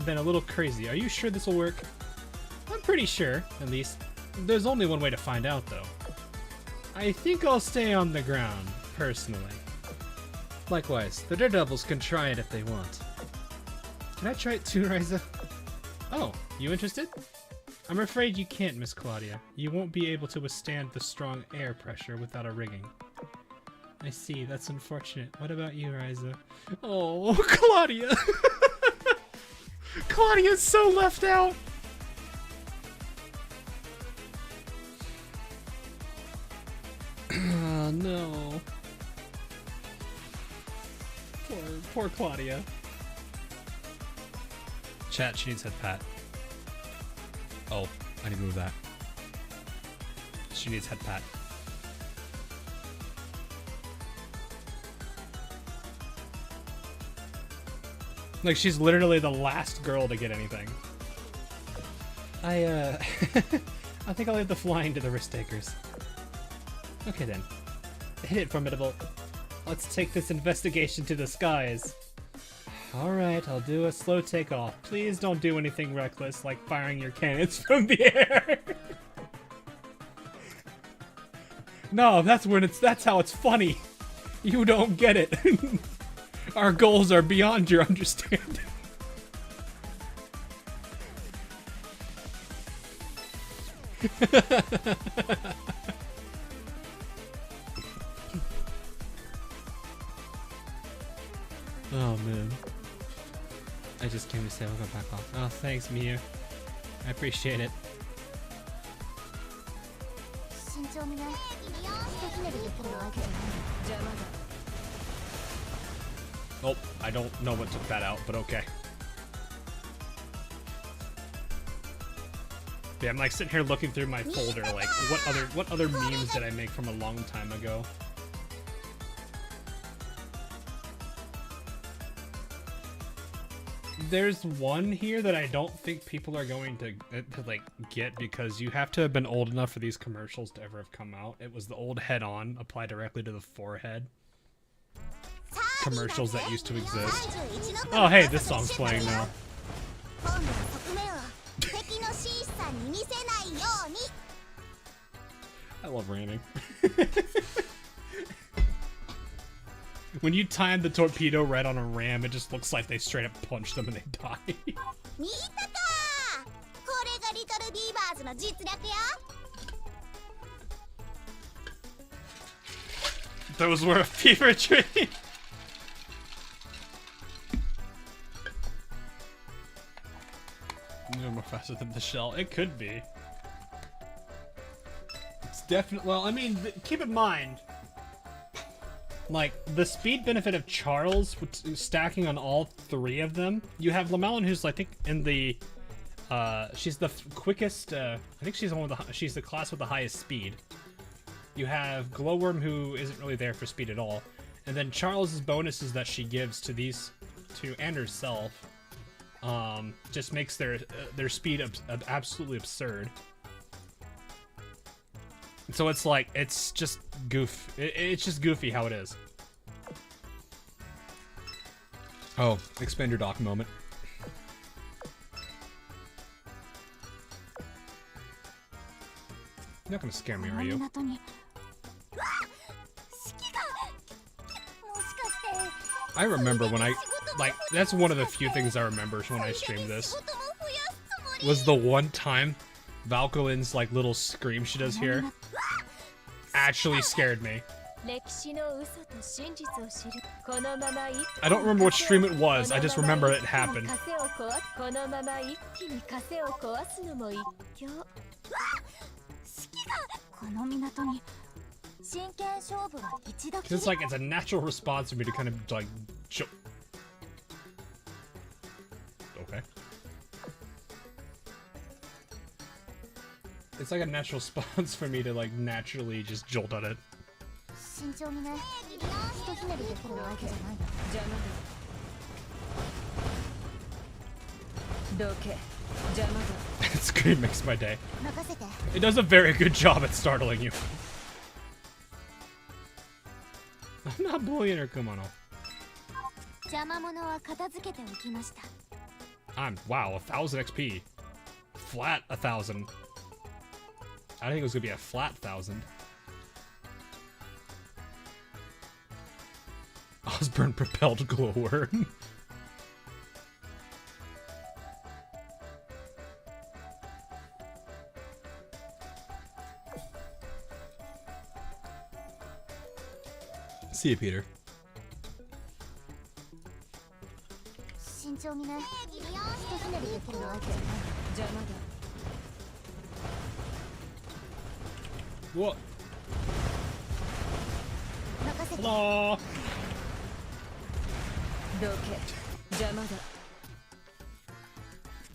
than a little crazy. Are you sure this will work? I'm pretty sure, at least. There's only one way to find out, though. I think I'll stay on the ground, personally. Likewise, the Daredevils can try it if they want. Can I try it too, Ryza? Oh, you interested? I'm afraid you can't, Miss Claudia. You won't be able to withstand the strong air pressure without a rigging. I see, that's unfortunate. What about you, Ryza? Oh, Claudia! Claudia's so left out! Oh, no. Poor Claudia. Chat, she needs head pat. Oh, I need to move that. She needs head pat. Like, she's literally the last girl to get anything. I think I'll leave the flying to the risk takers. Okay then. Hit it, Formidable. Let's take this investigation to the skies. Alright, I'll do a slow takeoff. Please don't do anything reckless, like firing your cannons from the air. No, that's how it's funny. You don't get it. Our goals are beyond your understanding. Oh man. I just came to say we'll go back off. Oh, thanks, Mia. I appreciate it. Oh, I don't know what took that out, but okay. Yeah, I'm like sitting here looking through my folder, like what other memes did I make from a long time ago? There's one here that I don't think people are going to like get because you have to have been old enough for these commercials to ever have come out. It was the old head-on applied directly to the forehead commercials that used to exist. Oh hey, this song's playing now. I love ramming. When you time the torpedo right on a ram, it just looks like they straight up punch them and they die. Those were a fever dream. No more faster than the shell. It could be. It's definitely. Well, I mean, keep in mind. Like, the speed benefit of Charles, stacking on all three of them. You have Lamelin, who's, I think, in the, she's the quickest, I think she's the one with she's the class with the highest speed. You have Glowworm, who isn't really there for speed at all. And then Charles's bonuses that she gives to these two and herself just makes their speed absolutely absurd. So it's like, it's just it's just goofy how it is. Oh, expand your dock moment. You're not gonna scare me, are you? I remember when like, that's one of the few things I remember when I streamed this. Was the one time Valkolin's like little scream she does here actually scared me. I don't remember what stream it was, I just remember it happened. It's like, it's a natural response for me to kind of like jump. Okay. It's like a natural response for me to like naturally just jolt on it. Scream makes my day. It does a very good job at startling you. I'm not bullying her, Kumano. Wow, 1,000 XP. Flat 1,000. I think it was gonna be a flat 1,000. Osborne propelled glowworm. See you, Peter. What? Hello.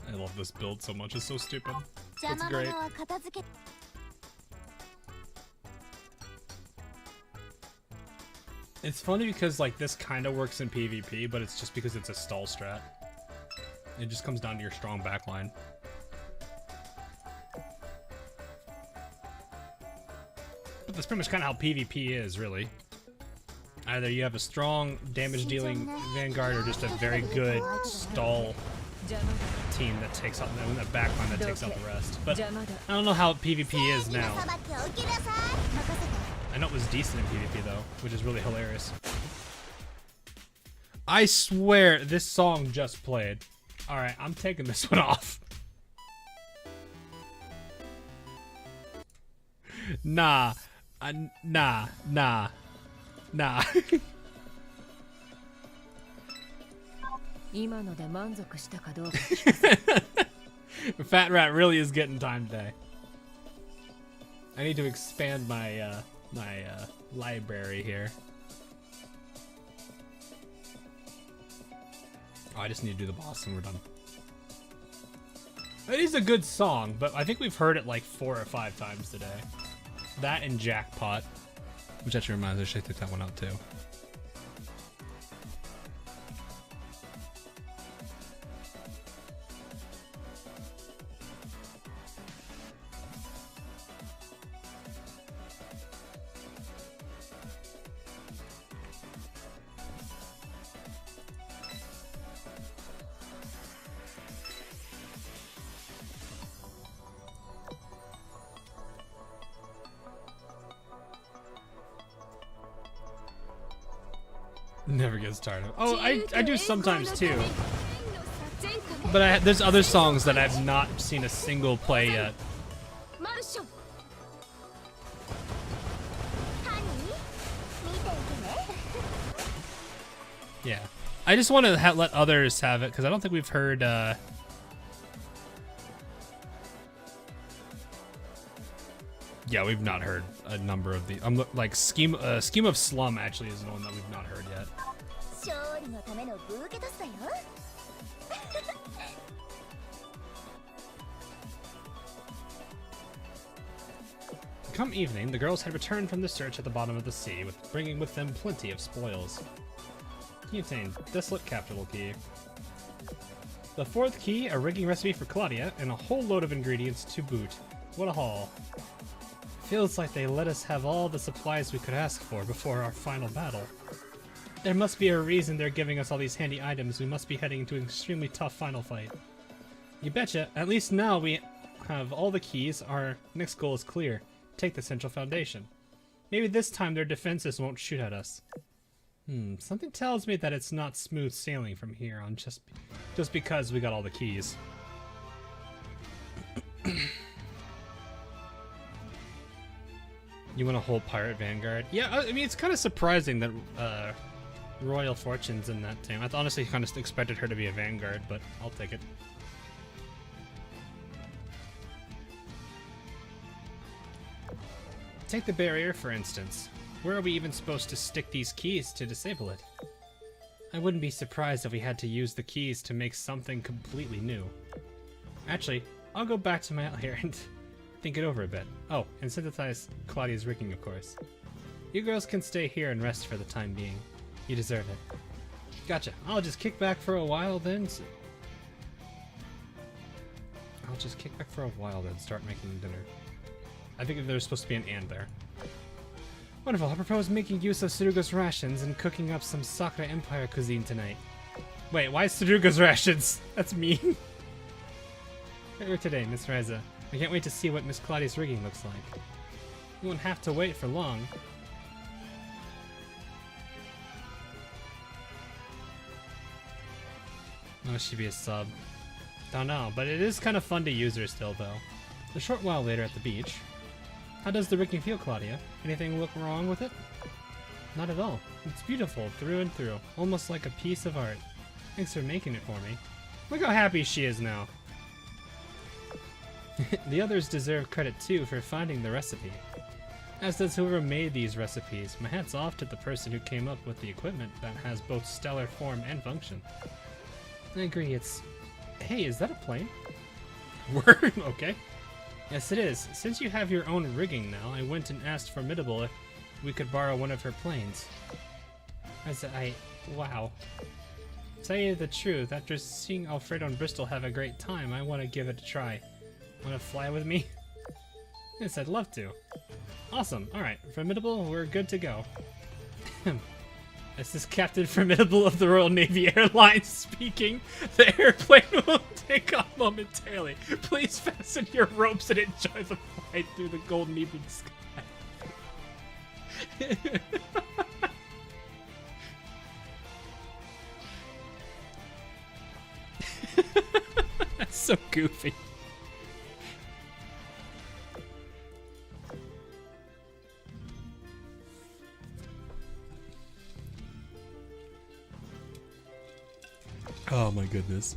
I love this build so much. It's so stupid. It's great. It's funny because like this kind of works in PvP, but it's just because it's a stall strat. It just comes down to your strong backline. But that's pretty much kind of how PvP is, really. Either you have a strong damage-dealing Vanguard or just a very good stall team that takes out that backline that takes out the rest. But I don't know how PvP is now. I know it was decent in PvP though, which is really hilarious. I swear this song just played. Alright, I'm taking this one off. Nah. Nah. Fat Rat really is getting time today. I need to expand my library here. Oh, I just need to do the boss and we're done. It is a good song, but I think we've heard it like 4 or 5 times today. That and Jackpot. Which actually reminds me, I should take that one out too. Never gets tired of. Oh, I do sometimes too. But there's other songs that I've not seen a single play yet. Yeah, I just want to let others have it because I don't think we've heard. Yeah, we've not heard a number of the. Like Scheme of Slum actually is the one that we've not heard yet. Come evening, the girls had returned from the search at the bottom of the sea, bringing with them plenty of spoils. Key obtained. Desolate capital key. The fourth key, a rigging recipe for Claudia, and a whole load of ingredients to boot. What a haul. Feels like they let us have all the supplies we could ask for before our final battle. There must be a reason they're giving us all these handy items. We must be heading into an extremely tough final fight. You betcha. At least now we have all the keys. Our next goal is clear. Take the central foundation. Maybe this time their defenses won't shoot at us. Something tells me that it's not smooth sailing from here on just because we got all the keys. You want a whole pirate vanguard? Yeah, I mean, it's kind of surprising that Royal Fortune's in that team. I honestly kind of expected her to be a vanguard, but I'll take it. Take the barrier, for instance. Where are we even supposed to stick these keys to disable it? I wouldn't be surprised if we had to use the keys to make something completely new. Actually, I'll go back to my out here and think it over a bit. Oh, and synthesize Claudia's rigging, of course. You girls can stay here and rest for the time being. You deserve it. Gotcha. I'll just kick back for a while then. Start making dinner. I think there's supposed to be an and there. Wonderful. I propose making use of Suruga's rations and cooking up some Sakura Empire cuisine tonight. Wait, why Suruga's rations? That's mean. Here today, Miss Ryza. I can't wait to see what Miss Claudia's rigging looks like. You won't have to wait for long. Oh, she'd be a sub. Don't know, but it is kind of fun to use her still, though. A short while later at the beach. How does the rigging feel, Claudia? Anything look wrong with it? Not at all. It's beautiful through and through, almost like a piece of art. Thanks for making it for me. Look how happy she is now. The others deserve credit too for finding the recipe. As does whoever made these recipes. My hat's off to the person who came up with the equipment that has both stellar form and function. I agree, it's... Hey, is that a plane? Word? Okay. Yes, it is. Since you have your own rigging now, I went and asked Formidable if we could borrow one of her planes. Wow. To tell you the truth, after seeing Alfredo and Bristol have a great time, I want to give it a try. Want to fly with me? Yes, I'd love to. Awesome. Alright, Formidable, we're good to go. This is Captain Formidable of the Royal Navy Airlines speaking. The airplane will take off momentarily. Please fasten your ropes and enjoy the flight through the golden evening sky. That's so goofy. Oh my goodness.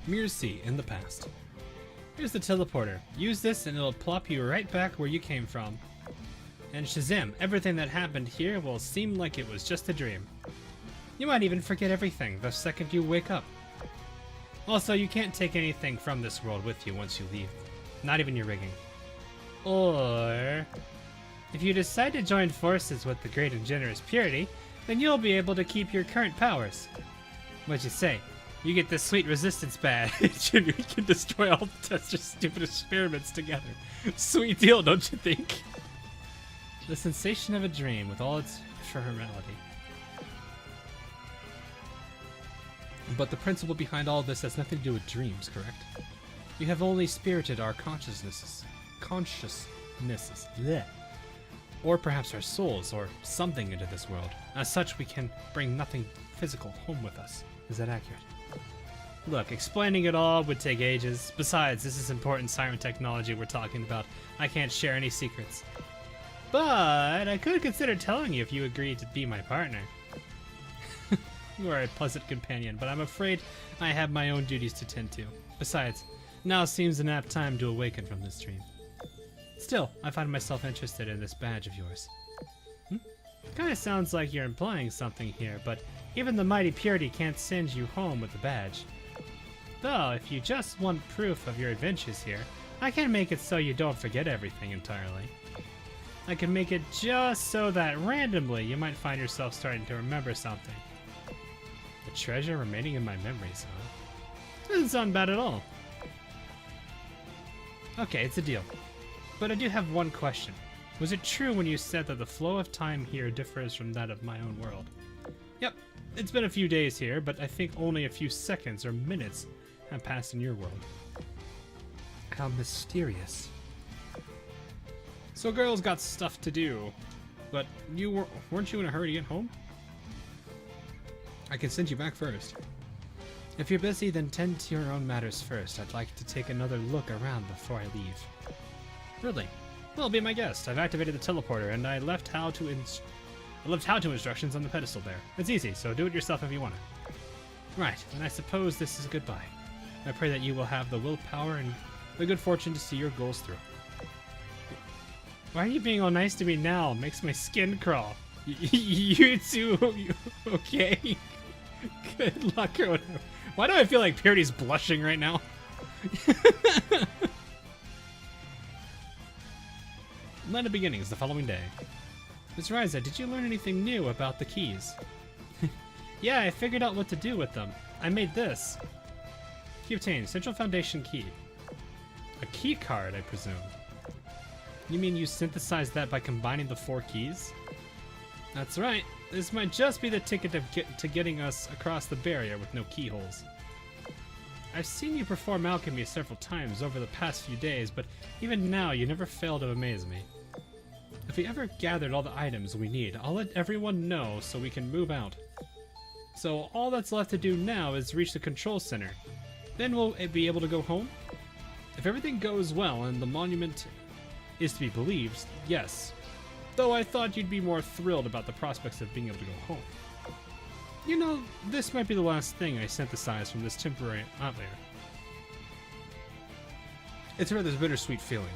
Mirror C in the past. Here's the teleporter. Use this and it'll plop you right back where you came from. And Shazam, everything that happened here will seem like it was just a dream. You might even forget everything the second you wake up. Also, you can't take anything from this world with you once you leave. Not even your rigging. Or... if you decide to join forces with the great and generous Purity, then you'll be able to keep your current powers. What'd you say? You get this sweet resistance badge, and we can destroy all the testers' stupid experiments together. Sweet deal, don't you think? The sensation of a dream with all its ephemerality. But the principle behind all this has nothing to do with dreams, correct? You have only spirited our consciousnesses. Blech. Or perhaps our souls, or something into this world. As such, we can bring nothing physical home with us. Is that accurate? Look, explaining it all would take ages. Besides, this is important siren technology we're talking about. I can't share any secrets. But I could consider telling you if you agreed to be my partner. You are a pleasant companion, but I'm afraid I have my own duties to tend to. Besides, now seems an apt time to awaken from this dream. Still, I find myself interested in this badge of yours. Kinda sounds like you're implying something here, but even the mighty Purity can't send you home with the badge. Though, if you just want proof of your adventures here, I can make it so you don't forget everything entirely. I can make it just so that randomly you might find yourself starting to remember something. A treasure remaining in my memories, huh? Doesn't sound bad at all. Okay, it's a deal. But I do have one question. Was it true when you said that the flow of time here differs from that of my own world? Yep, it's been a few days here, but I think only a few seconds or minutes have passed in your world. How mysterious. So girl's got stuff to do, but weren't you in a hurry to get home? I can send you back first. If you're busy, then tend to your own matters first. I'd like to take another look around before I leave. Really? Well, be my guest. I've activated the teleporter, and I left how-to instructions on the pedestal there. It's easy, so do it yourself if you want it. Right, then I suppose this is goodbye. I pray that you will have the willpower and the good fortune to see your goals through. Why are you being all nice to me now? Makes my skin crawl. You too, okay? Good luck or whatever. Why do I feel like Purity's blushing right now? Land of Beginnings, the following day. Ms. Ryza, did you learn anything new about the keys? Yeah, I figured out what to do with them. I made this. Key obtained. Central Foundation key. A key card, I presume. You mean you synthesized that by combining the 4 keys? That's right. This might just be the ticket to getting us across the barrier with no keyholes. I've seen you perform alchemy several times over the past few days, but even now you never fail to amaze me. If we ever gathered all the items we need, I'll let everyone know so we can move out. So all that's left to do now is reach the control center. Then we'll be able to go home? If everything goes well and the monument is to be believed, yes. Though I thought you'd be more thrilled about the prospects of being able to go home. You know, this might be the last thing I synthesize from this temporary outlier. It's a rather bittersweet feeling.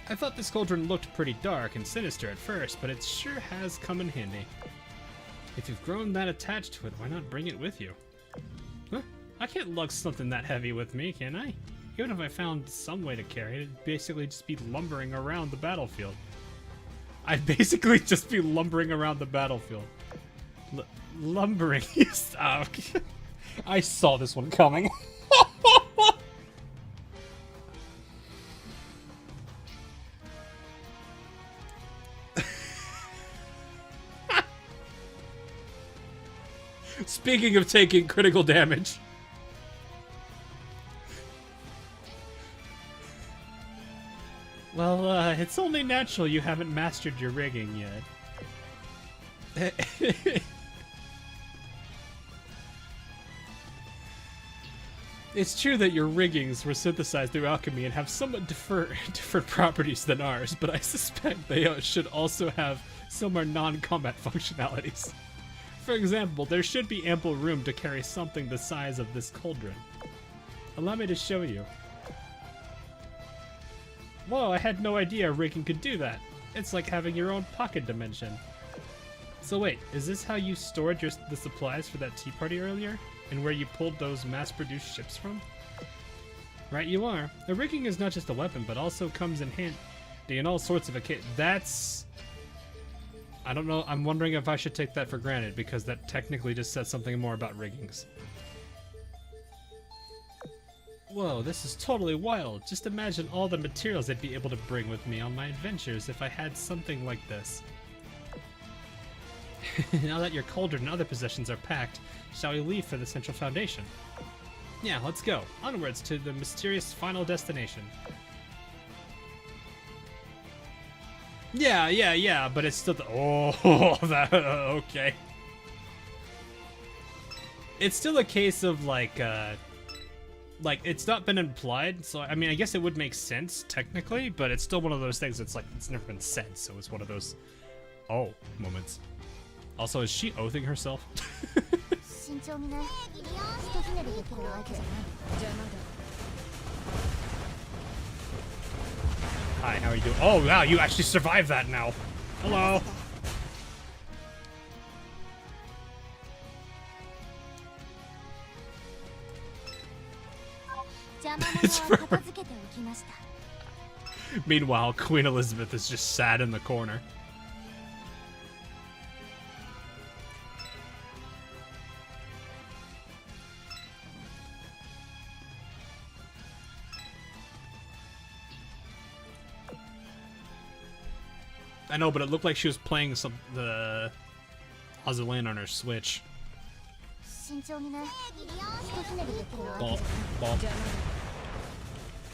I thought this cauldron looked pretty dark and sinister at first, but it sure has come in handy. If you've grown that attached to it, why not bring it with you? Huh? I can't lug something that heavy with me, can I? Even if I found some way to carry it, it'd basically just be lumbering around the battlefield. I'd basically just be lumbering around the battlefield. Lumbering. Stop. I saw this one coming. Speaking of taking critical damage. Well, it's only natural you haven't mastered your rigging yet. It's true that your riggings were synthesized through alchemy and have somewhat different properties than ours, but I suspect they should also have similar non-combat functionalities. For example, there should be ample room to carry something the size of this cauldron. Allow me to show you. Whoa, I had no idea rigging could do that. It's like having your own pocket dimension. So wait, is this how you stored the supplies for that tea party earlier? And where you pulled those mass-produced ships from? Right you are. The rigging is not just a weapon, but also comes in handy in all sorts of That's... I don't know, I'm wondering if I should take that for granted, because that technically just says something more about riggings. Whoa, this is totally wild. Just imagine all the materials I'd be able to bring with me on my adventures if I had something like this. Now that your cauldron and other possessions are packed, shall we leave for the Central Foundation? Yeah, let's go. Onwards to the mysterious final destination. Yeah, but it's still okay. It's still a case of like it's not been implied, so I mean, I guess it would make sense technically, but it's still one of those things that's like, it's never been said, so it's one of those moments. Also, is she oathing herself? Hi, how are you doing? Oh, wow, you actually survived that now. Hello. It's for Meanwhile, Queen Elizabeth is just sad in the corner. I know, but it looked like she was playing the Azur on her Switch. Ball. Ball.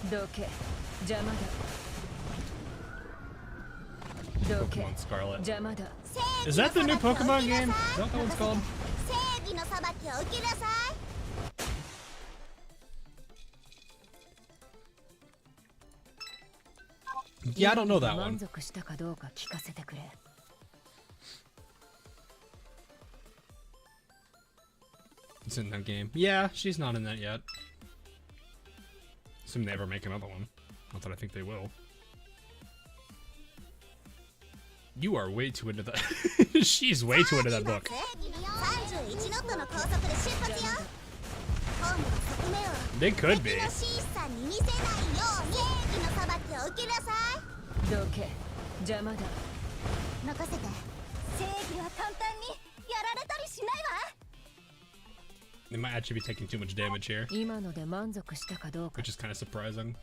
どけ邪魔だどけ Pokemon Scarlet. 邪魔だ Is that the new Pokemon game? Is that what that one's called? Yeah, I don't know that 満 one. 足したかどうか聞かせてくれ It's in that game. Yeah, she's not in that yet. Assuming they ever make another one. Not that I think they will. You are way too into that. She's way too into that book. They could be. どけ邪魔だ They might actually be taking too much damage here, 今ので満足したかどうか which is kind of surprising.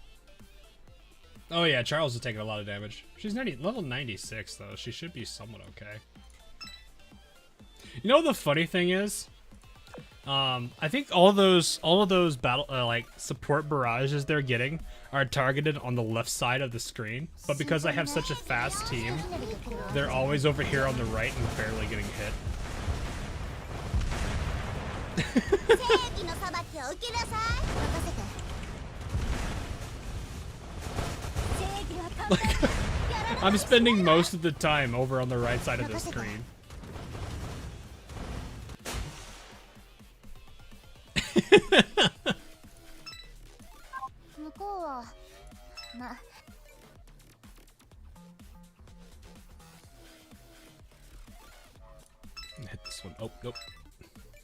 Oh yeah, Charles is taking a lot of damage. She's level 96 though. She should be somewhat okay. You know what the funny thing is? I think all of those battle like support barrages they're getting are targeted on the left side of the screen, but because I have such a fast team, they're always over here on the right and barely getting hit. Like, I'm spending most of the time over on the right side of the screen. Hit this one. Oh, nope.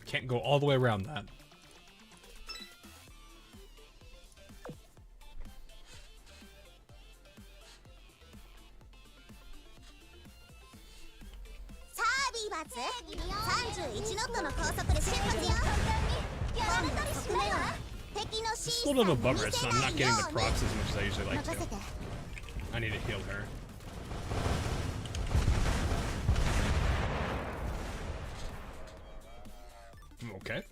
Can't go all the way around that. It's a little bit of a bummer, so I'm not getting the procs as much as I usually like to. I need to heal her. Okay.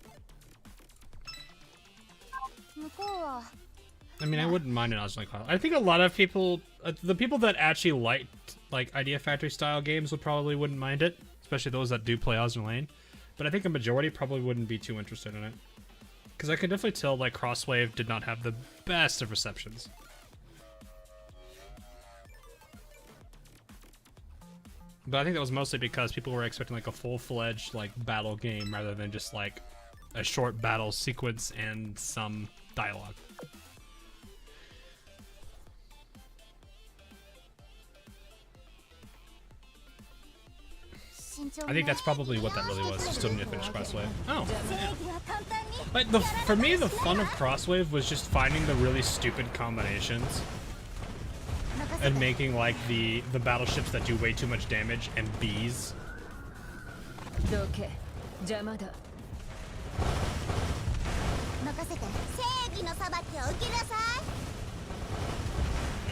I mean, I wouldn't mind an Azur class. I think a lot of people, the people that actually liked like Idea Factory style games would probably wouldn't mind it, especially those that do play Azur Lane. But I think a majority probably wouldn't be too interested in it, because I could definitely tell like Crosswave did not have the best of receptions. But I think that was mostly because people were expecting like a full-fledged like battle game rather than just like a short battle sequence and some dialogue. I think that's probably what that really was. Still need to finish Crosswave. Oh, yeah. But for me, the fun of Crosswave was just finding the really stupid combinations and making like the battleships that do way too much damage and bees. どけ邪魔だ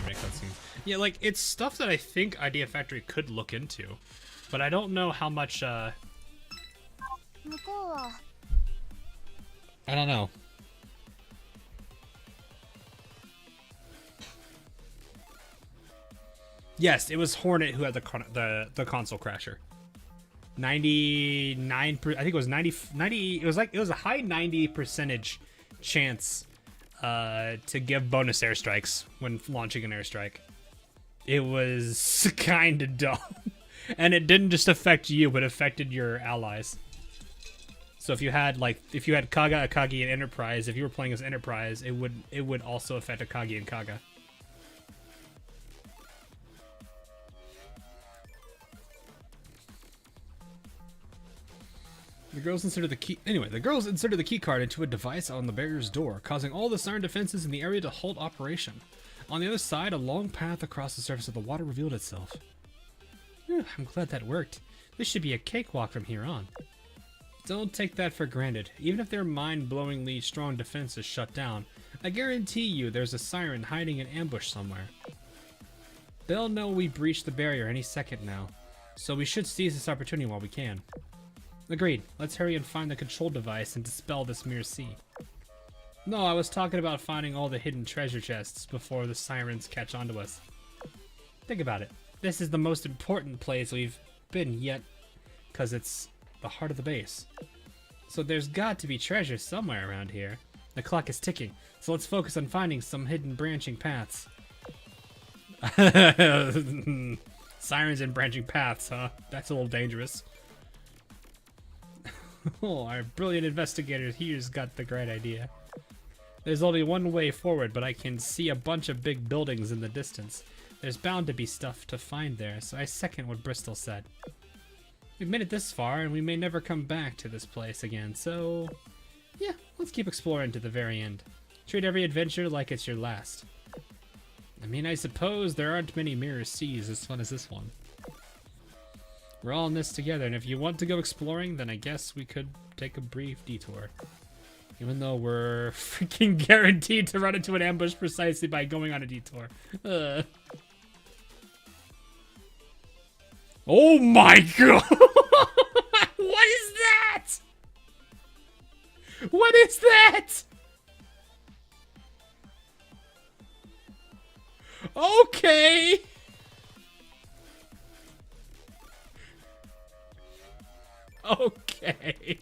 Make that seem. Yeah, like it's stuff that I think Idea Factory could look into, but I don't know how much. I don't know. Yes, it was Hornet who had the console crasher. 99%, I think it was 90, it was a high 90% chance to give bonus airstrikes when launching an airstrike. It was kind of dumb. And it didn't just affect you, but affected your allies. So if you had Kaga, Akagi, and Enterprise, if you were playing as Enterprise, it would also affect Akagi and Kaga. The girls inserted the key. Anyway, the girls inserted the key card into a device on the barrier's door, causing all the siren defenses in the area to halt operation. On the other side, a long path across the surface of the water revealed itself. Whew, I'm glad that worked. This should be a cakewalk from here on. Don't take that for granted. Even if their mind-blowingly strong defense is shut down, I guarantee you there's a siren hiding in ambush somewhere. They'll know we breached the barrier any second now, so we should seize this opportunity while we can. Agreed. Let's hurry and find the control device and dispel this mere sea. No, I was talking about finding all the hidden treasure chests before the sirens catch on to us. Think about it. This is the most important place we've been yet, because it's the heart of the base. So there's got to be treasure somewhere around here. The clock is ticking, so let's focus on finding some hidden branching paths. Sirens and branching paths, huh? That's a little dangerous. Oh, our brilliant investigator here's got the great idea. There's only one way forward, but I can see a bunch of big buildings in the distance. There's bound to be stuff to find there, so I second what Bristol said. We've made it this far, and we may never come back to this place again, so... yeah, let's keep exploring to the very end. Treat every adventure like it's your last. I mean, I suppose there aren't many mirror seas as fun as this one. We're all in this together, and if you want to go exploring, then I guess we could take a brief detour. Even though we're freaking guaranteed to run into an ambush precisely by going on a detour. Oh my god! What is that? What is that? Okay! Okay.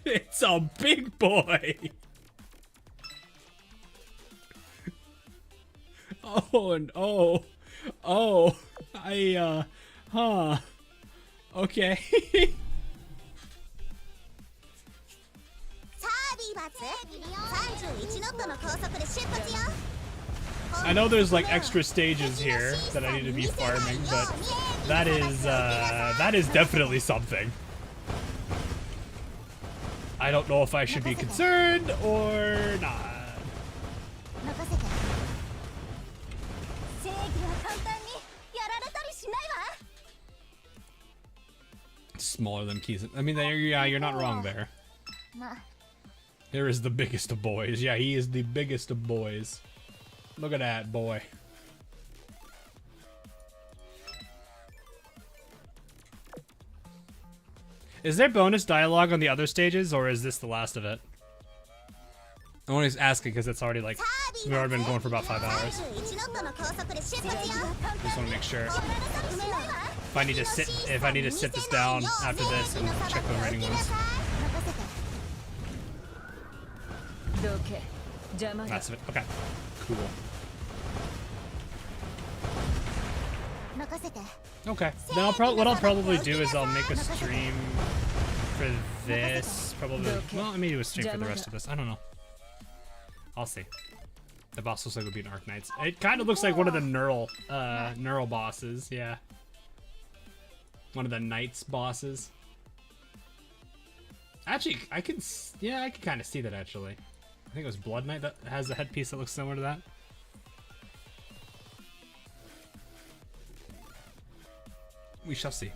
It's a big boy. Oh, and oh. Huh. Okay. I know there's like extra stages here that I need to be farming, but that is definitely something. I don't know if I should be concerned or not. Smaller than keys. I mean, yeah, you're not wrong there. There is the biggest of boys. Yeah, he is the biggest of boys. Look at that boy. Is there bonus dialogue on the other stages, or is this the last of it? I'm only asking because it's already like, we've already been going for about 5 hours. Just want to make sure. If I need to sit this down after this and check the remaining ones. That's it. Okay. Cool. Okay. Then what I'll probably do is I'll make a stream for this. Probably. Well, I may do a stream for the rest of this. I don't know. I'll see. The boss looks like it would be an Arc Knights. It kind of looks like one of the Neural bosses. Yeah. One of the Knights bosses. Actually, I can kind of see that actually. I think it was Blood Knight that has a headpiece that looks similar to that. We shall see.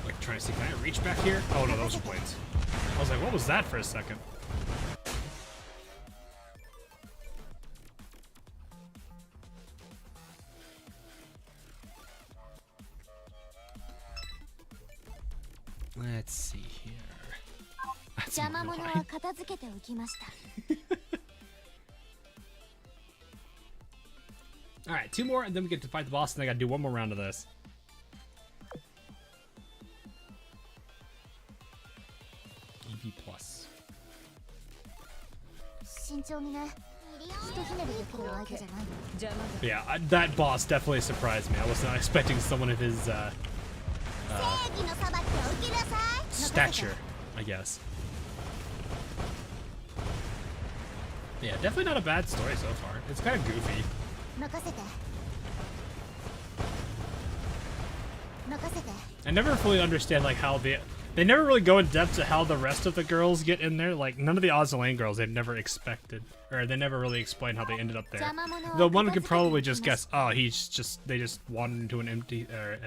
Like trying to see, can I reach back here? Oh no, those are blades. I was like, what was that for a second? Let's see here. That's Alright, 2 more and then we get to fight the boss, and I gotta do 1 more round of this. EV plus. Yeah, that boss definitely surprised me. I was not expecting someone of his stature, I guess. Yeah, definitely not a bad story so far. It's kind of goofy. I never fully understand like how they never really go in depth to how the rest of the girls get in there. Like none of the Azur girls they've never expected, or they never really explain how they ended up there. The one could probably just guess, oh, they just wandered into an empty or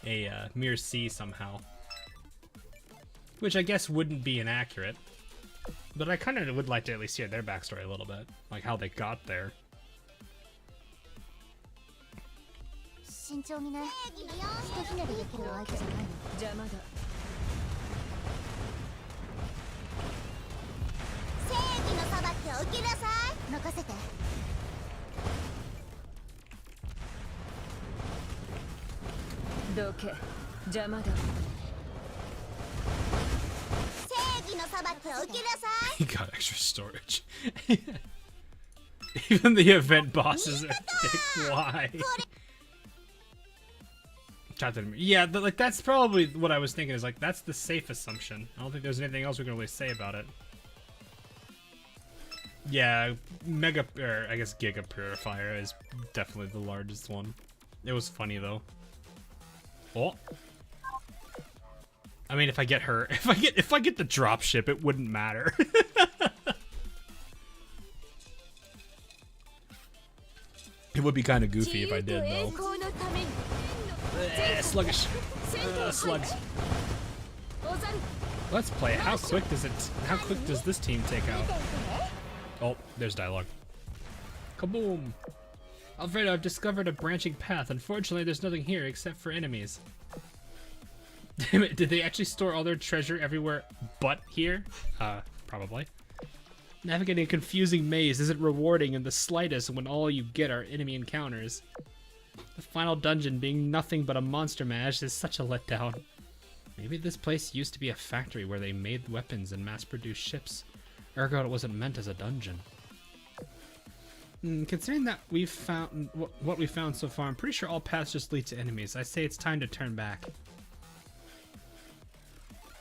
a mere sea somehow, which I guess wouldn't be inaccurate. But I kind of would like to at least hear their backstory a little bit, like how they got there. He got extra storage. Even the event bosses are thick. Why? Yeah, like that's probably what I was thinking. Is like that's the safe assumption. I don't think there's anything else we can really say about it. Yeah, Mega, or I guess Giga Purifier is definitely the largest one. It was funny though. Oh. I mean, if I get her, if I get the drop ship, it wouldn't matter. It would be kind of goofy if I did, though. Sluggish. Slugs. Let's play. How quick does this team take out? Oh, there's dialogue. Kaboom! Alfredo, I've discovered a branching path. Unfortunately, there's nothing here except for enemies. Damn it, did they actually store all their treasure everywhere but here? Probably. Navigating a confusing maze isn't rewarding in the slightest when all you get are enemy encounters. The final dungeon being nothing but a monster mash is such a letdown. Maybe this place used to be a factory where they made weapons and mass-produced ships. Ergo, it wasn't meant as a dungeon. Considering that we've found what we found so far, I'm pretty sure all paths just lead to enemies. I say it's time to turn back.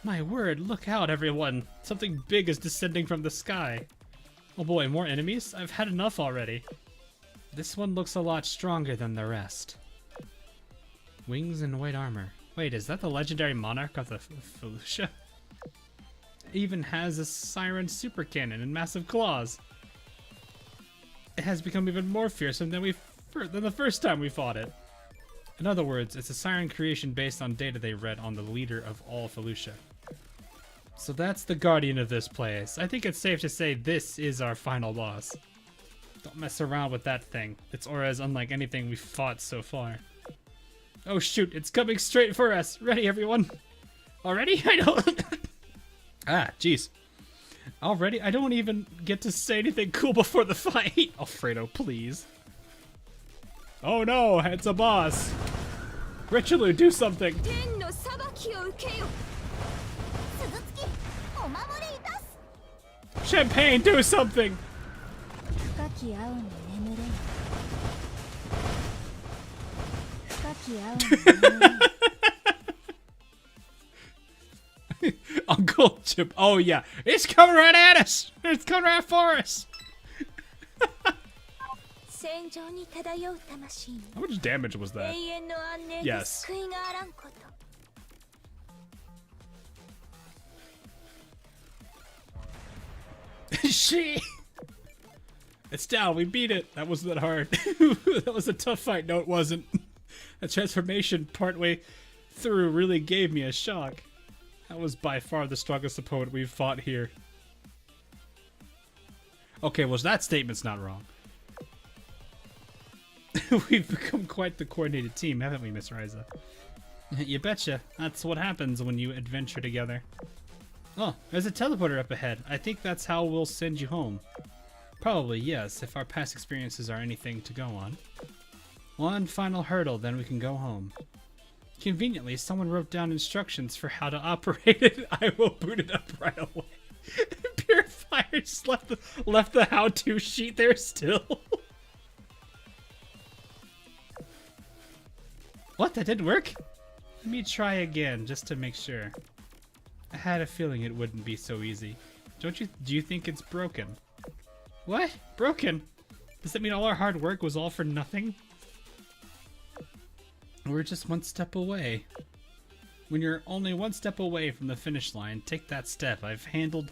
My word, look out everyone! Something big is descending from the sky. Oh boy, more enemies? I've had enough already. This one looks a lot stronger than the rest. Wings and white armor. Wait, is that the legendary monarch of the Felucia? It even has a siren super cannon and massive claws. It has become even more fearsome than the first time we fought it. In other words, it's a siren creation based on data they read on the leader of all Felucia. So that's the guardian of this place. I think it's safe to say this is our final boss. Don't mess around with that thing. Its aura is unlike anything we've fought so far. Oh shoot, it's coming straight for us. Ready, everyone? Already? I don't... Ah, jeez. Already? I don't even get to say anything cool before the fight. Alfredo, please. Oh no, it's a boss. Richelieu, do something. Champagne, do something. Uncle Chip. Oh yeah, it's coming right at us. It's coming right for us. How much damage was that? Yes. She. It's down. We beat it. That wasn't that hard. That was a tough fight. No, it wasn't. The transformation partway through really gave me a shock. That was by far the strongest opponent we've fought here. Okay, well, that statement's not wrong. We've become quite the coordinated team, haven't we, Miss Ryza? You betcha. That's what happens when you adventure together. Oh, there's a teleporter up ahead. I think that's how we'll send you home. Probably, yes, if our past experiences are anything to go on. One final hurdle, then we can go home. Conveniently, someone wrote down instructions for how to operate it. I will boot it up right away. Purifier I just left the how-to sheet there still. What? That didn't work? Let me try again just to make sure. I had a feeling it wouldn't be so easy. Do you think it's broken? What? Broken? Does that mean all our hard work was all for nothing? We're just one step away. When you're only one step away from the finish line, take that step. I've handled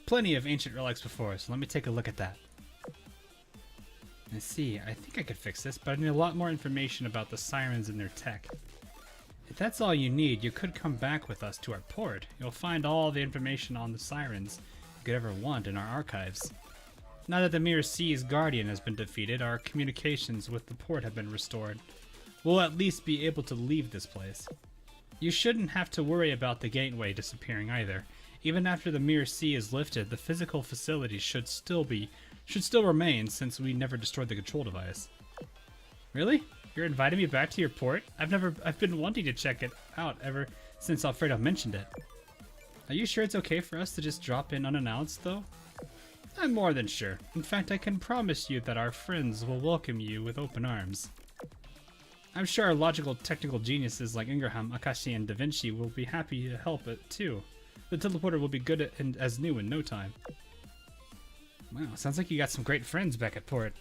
plenty of ancient relics before, so let me take a look at that. I see, I think I could fix this, but I need a lot more information about the sirens and their tech. If that's all you need, you could come back with us to our port. You'll find all the information on the sirens you could ever want in our archives. Now that the Mirror Sea's guardian has been defeated, our communications with the port have been restored. We'll at least be able to leave this place. You shouldn't have to worry about the gateway disappearing either. Even after the Mirror Sea is lifted, the physical facilities should still remain since we never destroyed the control device. Really? You're inviting me back to your port? I've been wanting to check it out ever since Alfredo mentioned it. Are you sure it's okay for us to just drop in unannounced, though? I'm more than sure. In fact, I can promise you that our friends will welcome you with open arms. I'm sure our logical technical geniuses like Ingraham, Akashi, and Da Vinci will be happy to help it, too. The teleporter will be good and as new in no time. Wow, sounds like you got some great friends back at port.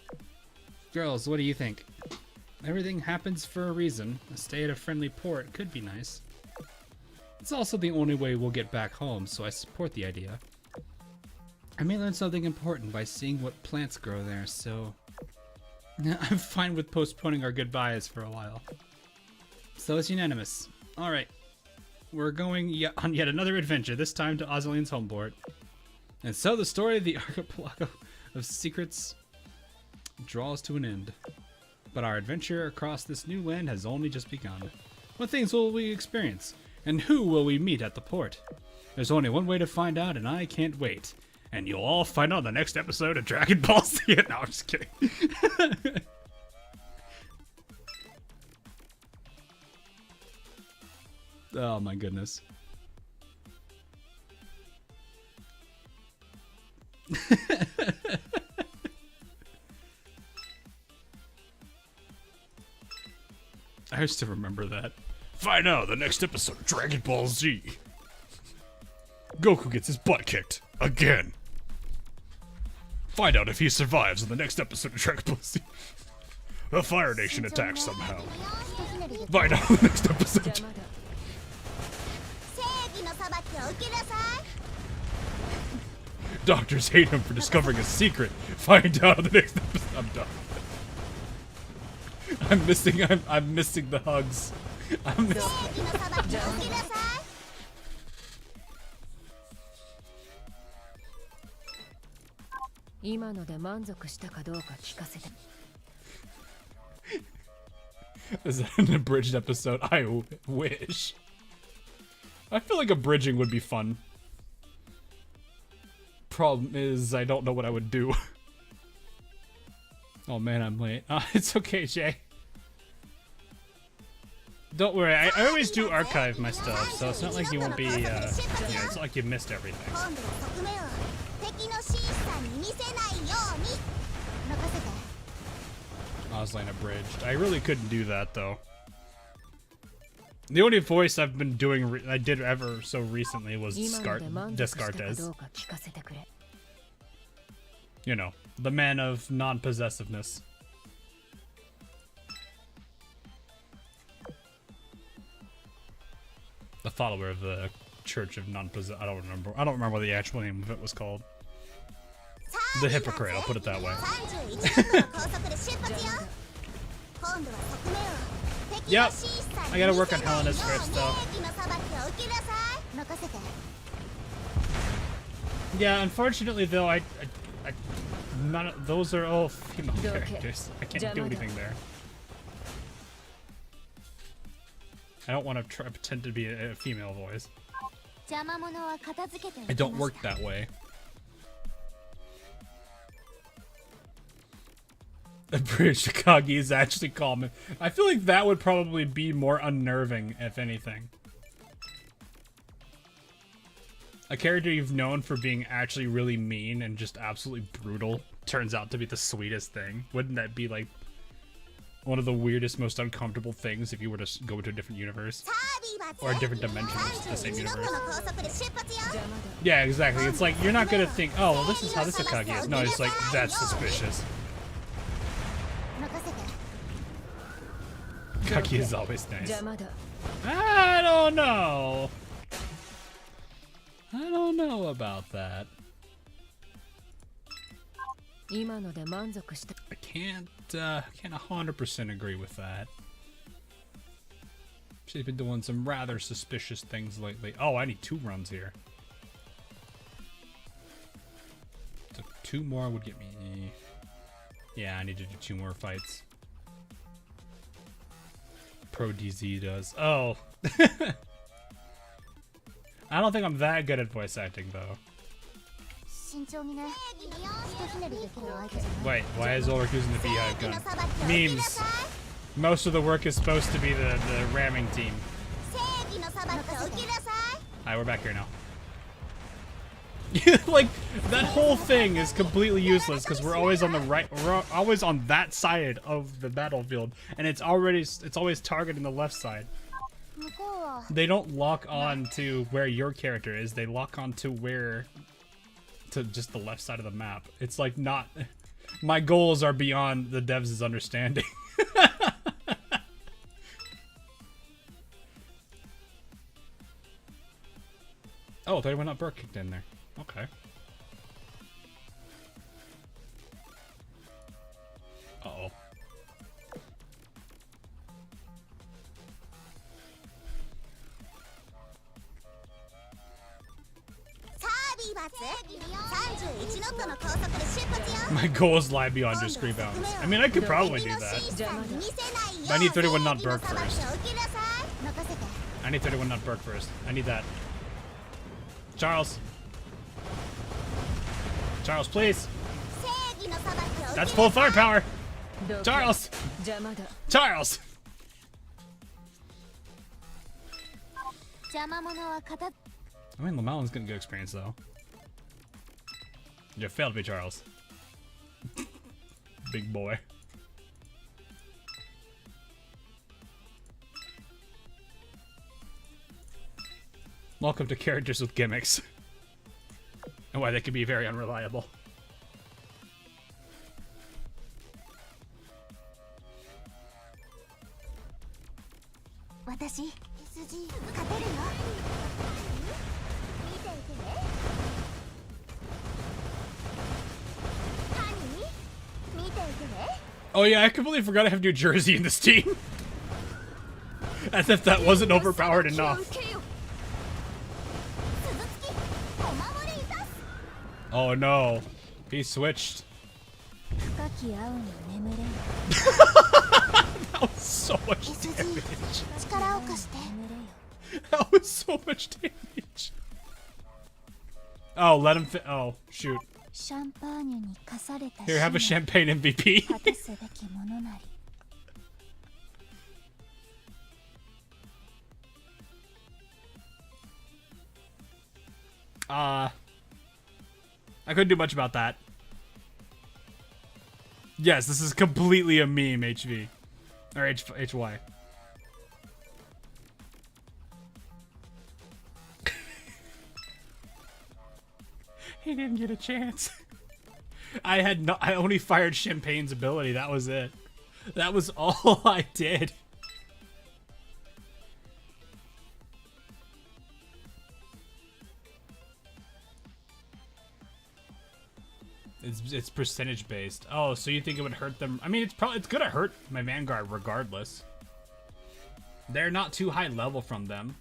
Girls, what do you think? Everything happens for a reason. A stay at a friendly port could be nice. It's also the only way we'll get back home, so I support the idea. I may learn something important by seeing what plants grow there, so... I'm fine with postponing our goodbyes for a while. So it's unanimous. Alright. We're going on yet another adventure, this time to Ozoline's homeport. And so the story of the archipelago of secrets draws to an end. But our adventure across this new land has only just begun. What things will we experience? And who will we meet at the port? There's only one way to find out, and I can't wait. And you'll all find out in the next episode of Dragon Ball Z. No, I'm just kidding. Oh my goodness. I used to remember that. Find out the next episode of Dragon Ball Z. Goku gets his butt kicked. Again. Find out if he survives in the next episode of Dragon Ball Z. The Fire Nation attacks somehow. Find out in the next episode. Doctors hate him for discovering a secret. Find out in the next episode. I'm done. I'm missing the hugs. I'm missing. 今ので満足したかどうか聞かせて。 Is that an abridged episode? I wish. I feel like abridging would be fun. Problem is, I don't know what I would do. Oh man, I'm late. It's okay, Jay. Don't worry, I always do archive my stuff, so it's not like you won't be, yeah, it's not like you missed everything. Osline abridged. I really couldn't do that, though. The only voice I've been doing, I did ever so recently was Descartes. You know, the man of non-possessiveness. The follower of the Church of Non-Possess. I don't remember what the actual name of it was called. The hypocrite, I'll put it that way. Yep, I gotta work on Helena's first, though. Yeah, unfortunately, though, those are all female characters. I can't do anything there. I don't want to pretend to be a female voice. I don't work that way. The British Chicago is actually common. I feel like that would probably be more unnerving, if anything. A character you've known for being actually really mean and just absolutely brutal turns out to be the sweetest thing. Wouldn't that be like one of the weirdest, most uncomfortable things if you were to go to a different universe? Or a different dimension of the same universe. Yeah, exactly. It's like, you're not gonna think, oh, well, this is how this Akagi is. No, it's like, that's suspicious. Akagi is always nice. I don't know. I don't know about that. I can't 100% agree with that. She's been doing some rather suspicious things lately. Oh, I need 2 runs here. So 2 more would get me. Yeah, I need to do 2 more fights. Pro DZ does. Oh. I don't think I'm that good at voice acting though. Wait, why is Ulrich using the beehive gun? Memes. Most of the work is supposed to be the ramming team. Alright, we're back here now. Like, that whole thing is completely useless because we're always on the right, we're always on that side of the battlefield, and it's always targeting the left side. They don't lock on to where your character is, they lock on to just the left side of the map. It's like not, my goals are beyond the devs' understanding. Oh, 31 not Burke kicked in there. Okay. Uh-oh. My goals lie beyond your screen bounds. I mean, I could probably do that. But I need 31 not Burke first. I need 31 not Burke first. I need that. Charles. Charles, please. That's full firepower. Charles. Charles. I mean, Lamellan's getting good experience though. You failed me, Charles. Big boy. Welcome to characters with gimmicks. And why they can be very unreliable. Oh yeah, I completely forgot I have New Jersey in this team. As if that wasn't overpowered enough. Oh no, he switched. That was so much damage. That was so much damage. Oh, let him oh, shoot. Here, have a champagne MVP. I couldn't do much about that. Yes, this is completely a meme, HV. Or HY. He didn't get a chance. I only fired Champagne's ability, that was it. That was all I did. It's percentage based. Oh, so you think it would hurt them? I mean, it's gonna hurt my Vanguard regardless. They're not too high level from them.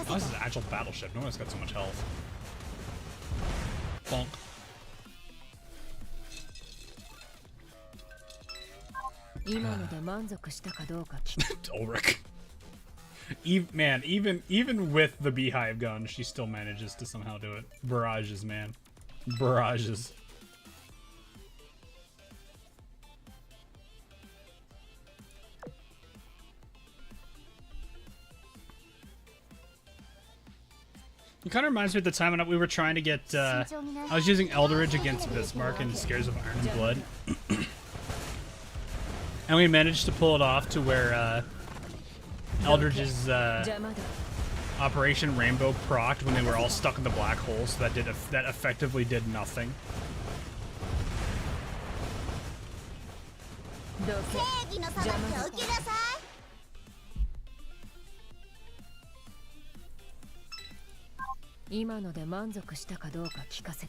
Oh, this is an actual battleship. No one's got so much health. Bonk. Ulrich. Man, even with the beehive gun, she still manages to somehow do it. Barrages, man. Barrages. It kind of reminds me of the time when we were trying to get, I was using Eldridge against Bismarck in Scares of Iron and Blood. And we managed to pull it off to where, Eldridge's, Operation Rainbow procced when they were all stuck in the black hole, so that effectively did nothing. どけ正義の裁きを受けなさい。 今ので満足したかどうか聞かせ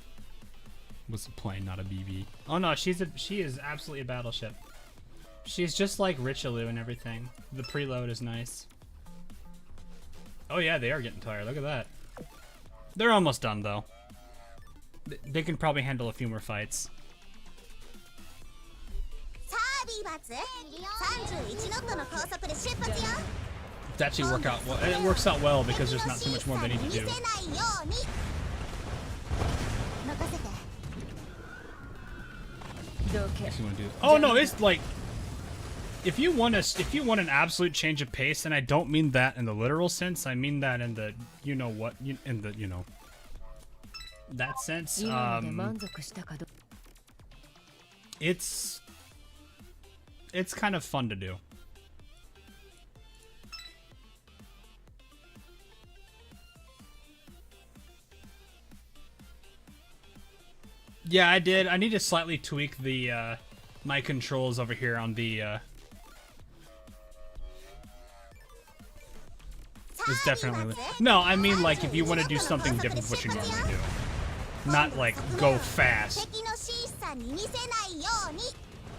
Was a plane, not a BB. Oh no, she is absolutely a battleship. She's just like Richelieu and everything. The preload is nice. Oh yeah, they are getting tired. Look at that. They're almost done though. They can probably handle a few more fights. さあリーバーツ31ノットの高速で出発よ。 It's actually it works out well because there's not too much more they need to do. 任せないように。任せて。 どけ Actually wanna do- Oh no, it's like if you want an absolute change of pace, and I don't mean that in the literal sense, I mean that in the that sense. 今ので満足したかど It's kind of fun to do. Yeah, I did. I need to slightly tweak the my controls over here on the It's definitely No, I mean like if you want to do something different from what you normally do. Not like go fast. 敵のシーさんに見せないように。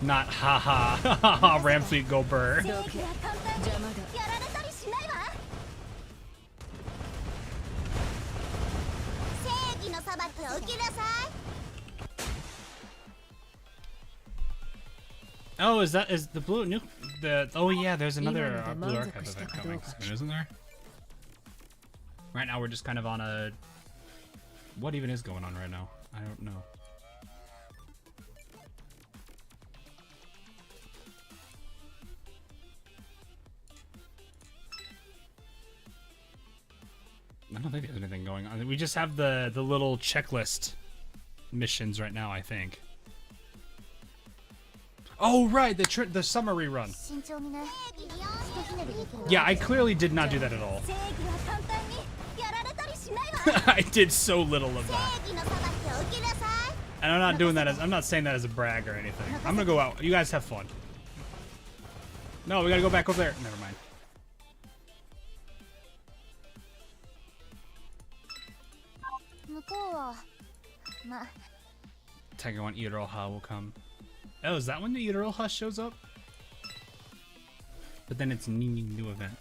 Not haha haha Ram Fleet go burr. 正義は簡単に邪魔だやられたりしないわ。正義の裁きを受けなさい。 Oh, is the blue new oh yeah, there's another blue archive event coming soon, isn't there? Right now we're just kind of on a what even is going on right now? I don't know. I don't think there's anything going on. We just have the little checklist missions right now, I think. Oh right, the summary run. 慎重にね。ひとひねりできるわ。 Yeah, I clearly did not do that at all. 正義は簡単にやられたりしないわ。 I did so little of that. 正義の裁きを受けなさい。 And I'm not doing that I'm not saying that as a brag or anything. I'm gonna go out. You guys have fun. No, we gotta go back over there. Never mind. 向こうはまあ Tiger 1 Iroha will come. Oh, is that when the Iroha shows up? But then it's a new event.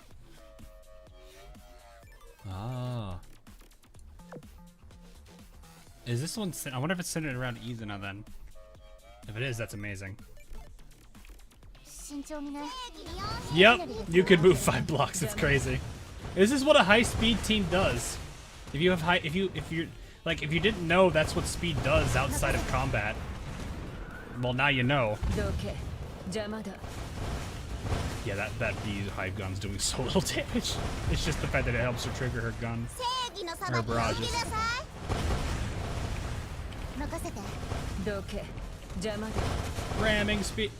Ah. Is this one? I wonder if it's centered around Izuna then. If it is, that's amazing. 慎重にね。 Yep, you could move 5 blocks. It's crazy. This is what a high-speed team does. If you didn't know that's what speed does outside of combat. Well, now you know. どけ邪魔だ Yeah, that beehive gun's doing so little damage. It's just the fact that it helps her trigger her gun. 正義の裁きを受けなさい。任せて。どけ邪魔だ Ramming speed.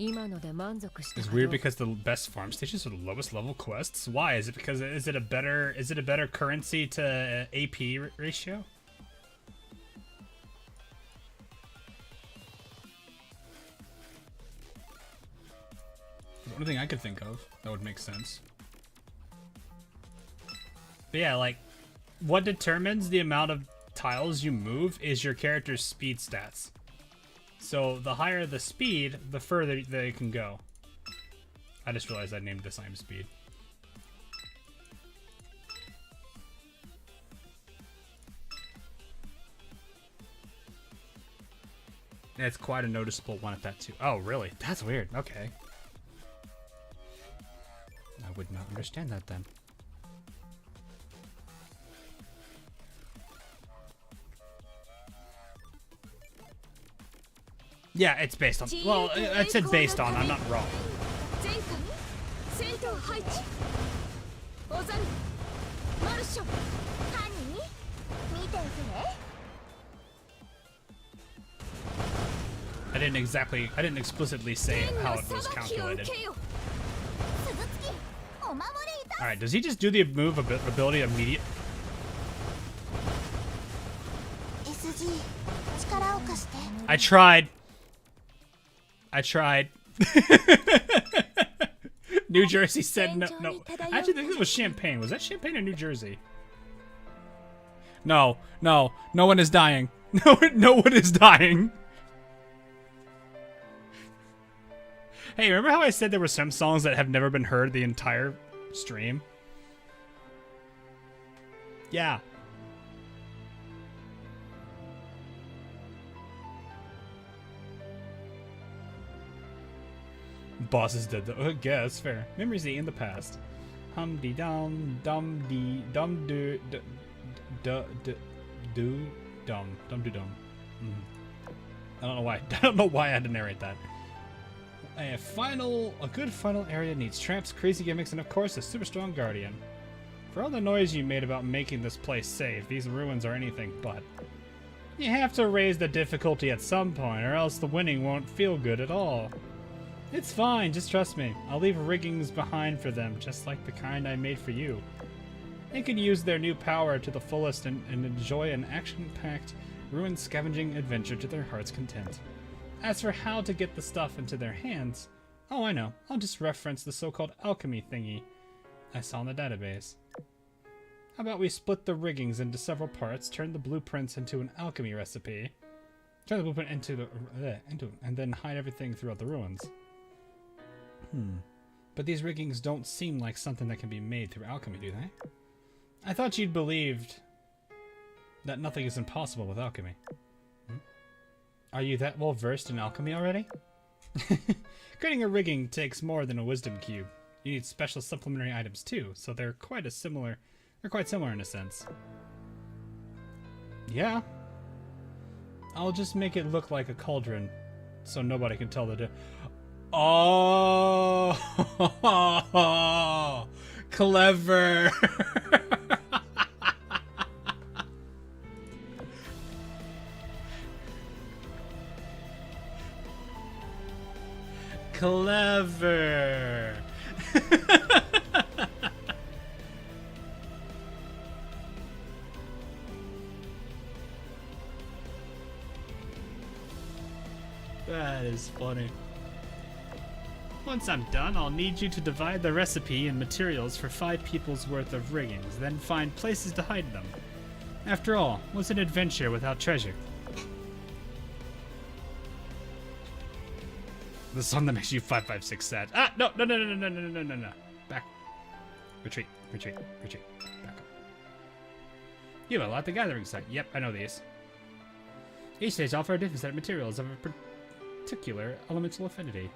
今ので満足した It's かどう weird か because the best farm stations are the lowest level quests. Why? Is it because is it a better currency to AP ratio? The only thing I could think of that would make sense. But yeah, like what determines the amount of tiles you move is your character's speed stats. So the higher the speed, the further they can go. I just realized I named this I'm speed. It's quite a noticeable one at that too. Oh, really? That's weird. Okay. I would not understand that then. Yeah, it's based on. Well, it said based on. I'm not wrong. I didn't explicitly say how it was calculated. Alright, does he just do the move ability immediate? I tried. New Jersey said no. I actually think it was Champaign. Was that Champaign or New Jersey? No one is dying. No one is dying. Hey, remember how I said there were some songs that have never been heard the entire stream? Yeah. Boss is dead though. Yeah, that's fair. Memories in the past. Hum dee dum dum dee dum do do do dum dum do dum. I don't know why. I don't know why I had to narrate that. A good final area needs traps, crazy gimmicks, and of course a super strong guardian. For all the noise you made about making this place safe, these ruins are anything but. You have to raise the difficulty at some point, or else the winning won't feel good at all. It's fine, just trust me. I'll leave riggings behind for them, just like the kind I made for you. They could use their new power to the fullest and enjoy an action-packed, ruin scavenging adventure to their heart's content. As for how to get the stuff into their hands, oh, I know. I'll just reference the so-called alchemy thingy I saw in the database. How about we split the riggings into several parts, turn the blueprints into an alchemy recipe, turn the blueprint into and then hide everything throughout the ruins. But these riggings don't seem like something that can be made through alchemy, do they? I thought you'd believed that nothing is impossible with alchemy. Are you that well versed in alchemy already? Creating a rigging takes more than a wisdom cube. You need special supplementary items too, so they're quite similar in a sense. Yeah. I'll just make it look like a cauldron, so nobody can tell the difference. Oh, clever. Clever. That is funny. Once I'm done, I'll need you to divide the recipe and materials for 5 people's worth of riggings, then find places to hide them. After all, what's an adventure without treasure? The song that makes you 556 sad. Ah, no. Back. Retreat. Back up. You have a lot to gathering site. Yep, I know these. Each stage offer a different set of materials of a particular elemental affinity.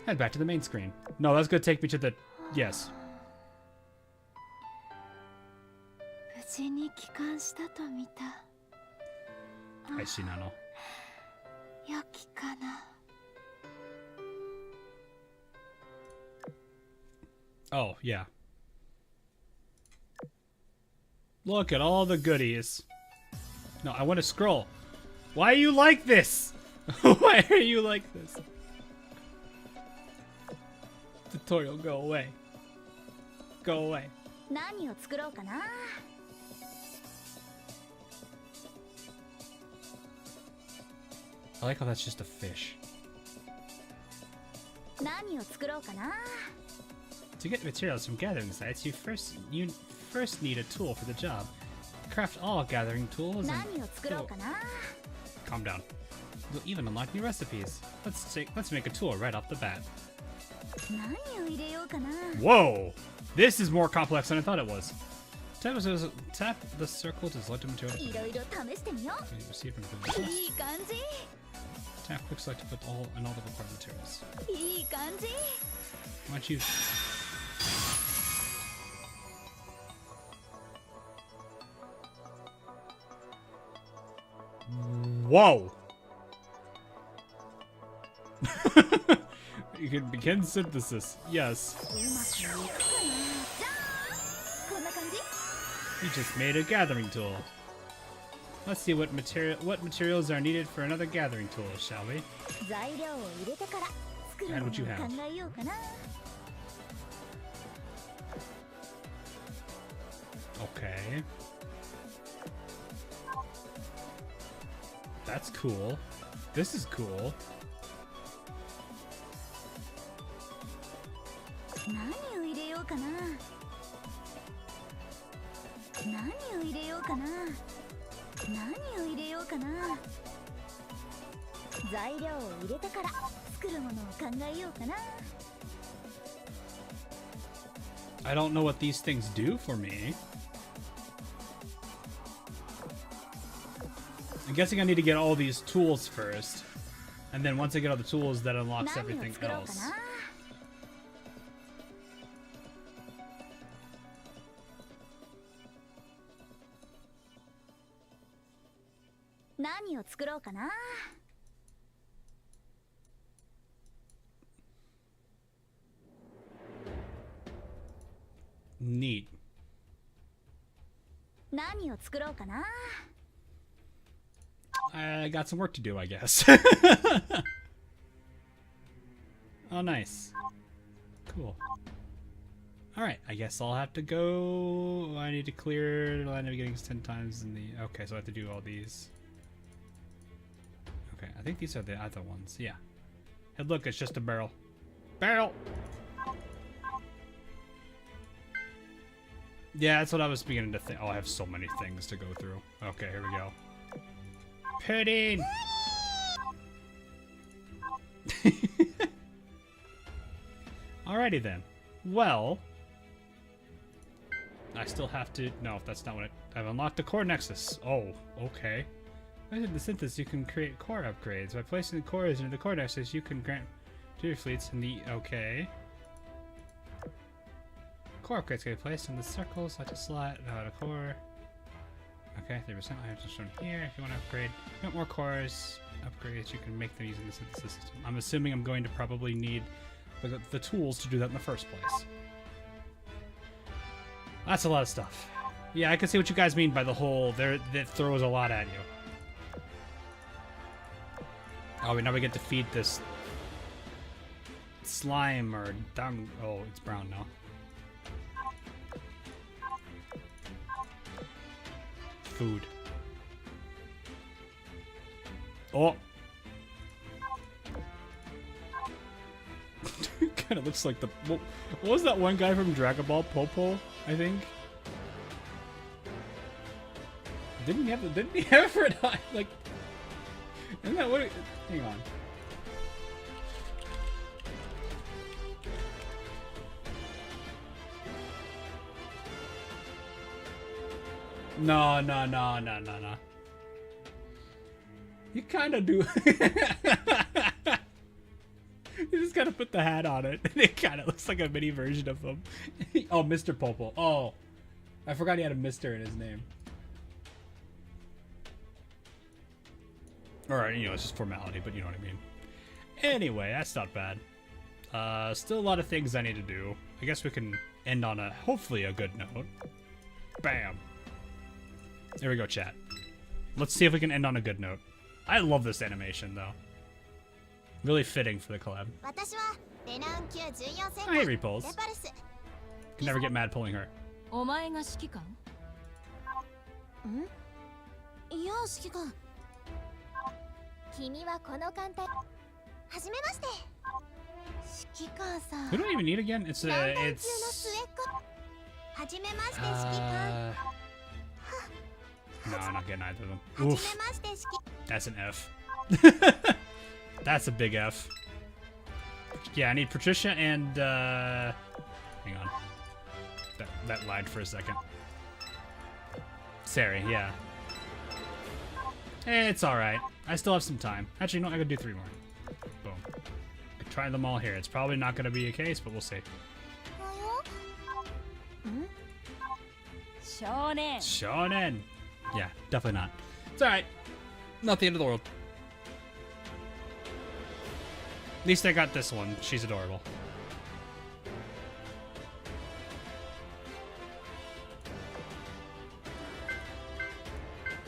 Head back to the main screen. No, that's gonna take me to the... Yes. I see Nano. Oh, yeah. Look at all the goodies. No, I want to scroll. Why are you like this? Why are you like this? Tutorial, go away. Go away. I like how that's just a fish. To get materials from gathering sites, you first need a tool for the job. Craft all gathering tools and... Calm down. You'll even unlock new recipes. Let's make a tool right off the bat. Whoa! This is more complex than I thought it was. Tap the circle to select a material. いろいろ試してみよ Okay, receive from う the いい感じ Tap quick select to put all and all the required materials. いい感じ Why don't you? Whoa! You can begin synthesis. Yes. うまくいくかなじゃーんこんな感じ You just made a gathering tool. Let's see what materials are needed for another gathering tool, shall we? 材料を入れてから作る And も what you のを have. 考えようかな Okay. That's cool. This is cool. 何を入れようかな何を入れようかな何を入れようかな材料を入れてから作るものを考えようかな I don't know what these things do for me. I'm guessing I need to get all these tools first. And then once I get all the tools, that unlocks 何を everything 作ろうか else. な何を作ろうかな Neat. 何を作ろうかな I got some work to do, I guess. Oh, nice. Cool. Alright, I guess I'll have to go. I need to clear the line of beginnings 10 times in the... Okay, so I have to do all these. Okay, I think these are the other ones. Yeah. Hey, look, it's just a barrel. Barrel! Yeah, that's what I was beginning to think. Oh, I have so many things to go through. Okay, here we go. Pudding! Alrighty then. Well, I still have to... No, that's not what I've unlocked the core nexus. Oh, okay. In the synthesis, you can create core upgrades. By placing the cores into the core nexus, you can grant to your fleets in the... Okay. Core upgrades can be placed in the circle, such a slot, not a core. Okay, 3% I have to shown here. If you want to upgrade, if you want more cores, upgrades, you can make them using the synthesis system. I'm assuming I'm going to probably need the tools to do that in the first place. That's a lot of stuff. Yeah, I can see what you guys mean by the whole that throws a lot at you. Oh, now we get to feed this slime or dung. Oh, it's brown now. Food. Oh. Kind of looks like the... What was that one guy from Dragon Ball? Popo, I think? Didn't he have for an eye? Like... Isn't that what... Hang on. No. You kind of do... You just gotta put the hat on it. It kind of looks like a mini version of him. Oh, Mr. Popo. Oh, I forgot he had a Mr. in his name. Alright, you know, it's just formality, but you know what I mean. Anyway, that's not bad. Still a lot of things I need to do. I guess we can end on a, hopefully, a good note. Bam. There we go, chat. Let's see if we can end on a good note. I love this animation, though. Really fitting for the collab. I hate repulse. Can never get mad pulling her. お前が指揮官？いや、指揮官。君はこの艦隊。はじめまして。指揮官さん。 Who do I even need again? It's は it's. じめまして、指揮官。 No, I'm not getting either of them. はじめ Oof. まして、指揮。 That's an F. That's a big F. Yeah, I need Patricia and hang on. That lied for a second. Sari, yeah. It's alright. I still have some time. Actually, no, I could do 3 more. Boom. Could try them all here. It's probably not going to be a case, but we'll see. 少年 Shonen! Yeah, definitely not. It's alright. Not the end of the world. At least I got this one. She's adorable.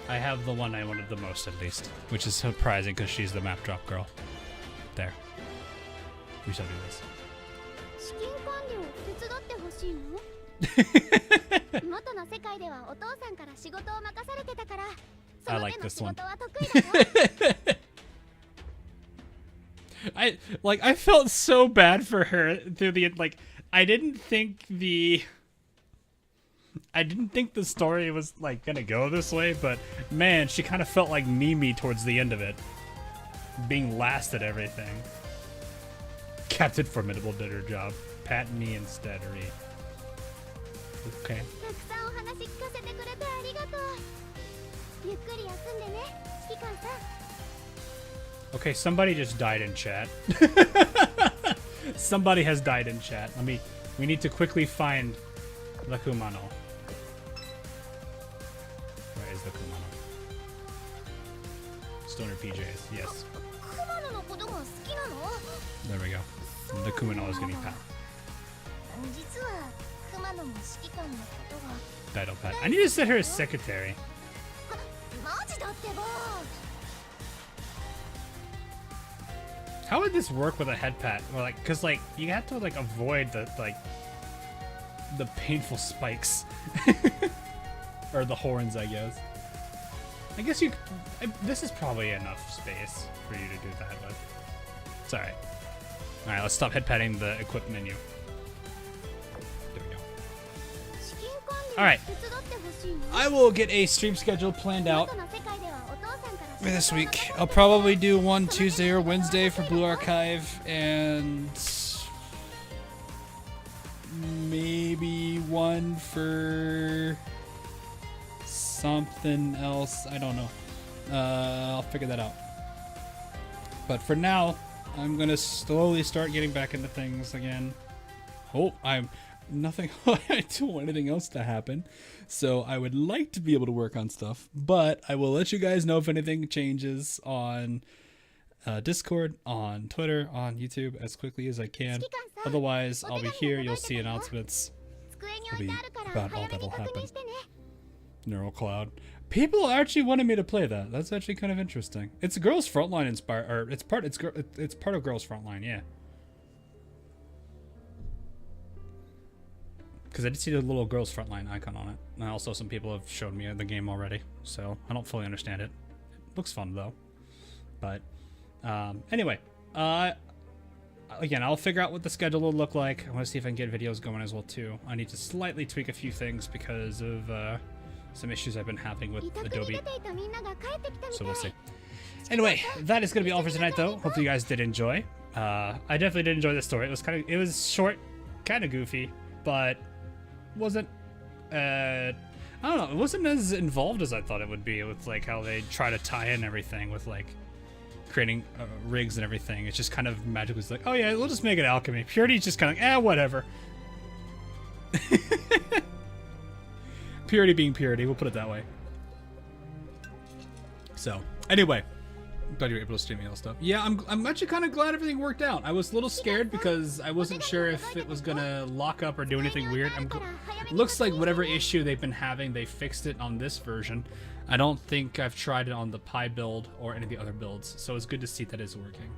I have the one I wanted the most, at least. Which is surprising, because she's the map drop girl. There. We shall do this. 試験管理を手伝ってほしいの？元の世界ではお父さんから仕事を任されてたから、そ I の like 手の this 仕 one. 事は得意だよ。I felt so bad for her through the I didn't think the story was like gonna go this way, but man, she kind of felt like Mimi towards the end of it, being last at everything. Captain Formidable did her job. Pat me instead, Ree. Okay. たくさんお話聞かせてくれてありがとう。ゆっくり休んでね、指揮官さん。 Okay, somebody just died in chat. Somebody has died in chat. We need to quickly find the Kumano. Where is the Kumano? Stoner PJs, yes. 熊野のことが好きなの？ There we go. The Kumano is getting pat. 実は熊野も指揮官のことが Title pat. I need to set her as secretary. マジだってば。 How would this work with a head pat? Well, cause you have to avoid the painful spikes or the horns, I guess. I guess this is probably enough space for you to do that with. It's alright. Alright, let's stop head patting the equip menu. There we go. 試験管理 Alright. を手伝ってほしいの？ I will get a stream schedule planned out 元の世界ではお父さんから for this 仕事を week. 任されて I'll probably do one Tuesday or Wednesday for Blue Archive, and maybe one for something else. I don't know. I'll figure that out. But for now, I'm gonna slowly start getting back into things again. I don't want anything else to happen, so I would like to be able to work on stuff, but I will let you guys know if anything changes on Discord, on Twitter, on YouTube as quickly as I can. Otherwise, I'll be here. You'll see announcements. 机に置いてあるから About all 早めに that'll 確 happen. 認してね。 Neural Cloud. People actually wanted me to play that. That's actually kind of interesting. It's Girls Frontline inspired, or it's part of Girls Frontline, yeah. Because I did see the little Girls Frontline icon on it. And also some people have showed me the game already, so I don't fully understand it. It looks fun though. But anyway, again, I'll figure out what the schedule will look like. I want to see if I can get videos going as well too. I need to slightly tweak a few things because of some issues I've been having with 委託に Adobe. 出ていたみんなが帰ってきたみ So た we'll い。 see. Anyway, that is going to be all for tonight, though. Hope you guys did enjoy. I definitely did enjoy the story. It was short, kind of goofy, but wasn't. I don't know. It wasn't as involved as I thought it would be with how they try to tie in everything with creating rigs and everything. It's just kind of magically oh yeah, we'll just make it alchemy. Purity's just kind of whatever. Purity being purity, we'll put it that way. So, anyway, I'm glad you were able to stream me all stuff. Yeah, I'm actually kind of glad everything worked out. I was a little scared because I wasn't sure if it was gonna lock up or do anything weird. Looks like whatever issue they've been having, they fixed it on this version. I don't think I've tried it on the Pi build or any of the other builds, so it's good to see that it's working.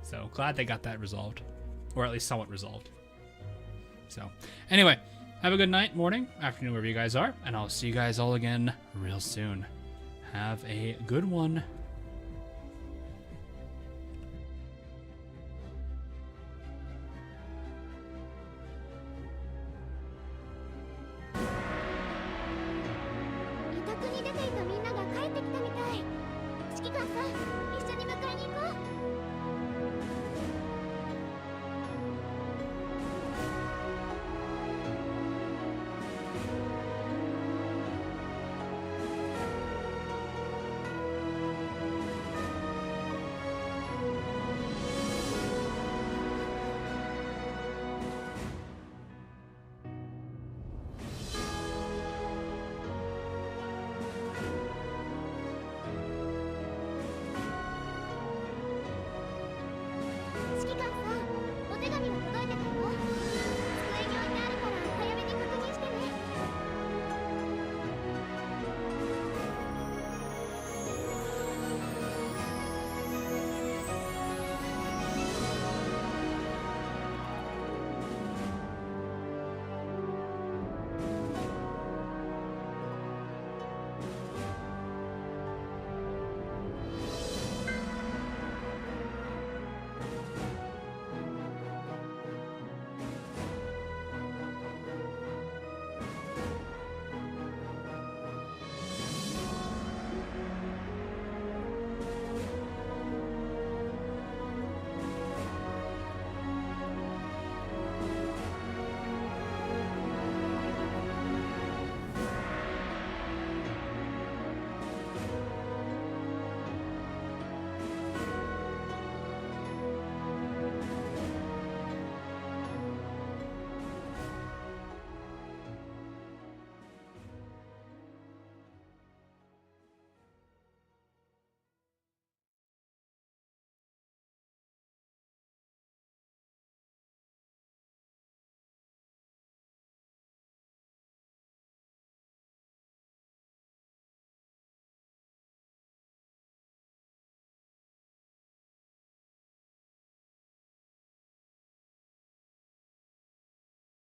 So, glad they got that resolved. Or at least somewhat resolved. So, anyway. Have a good night, morning, afternoon, wherever you guys are, and I'll see you guys all again real soon. Have a good one. 委託に出ていたみんなが帰ってきたみたい。指揮官さん、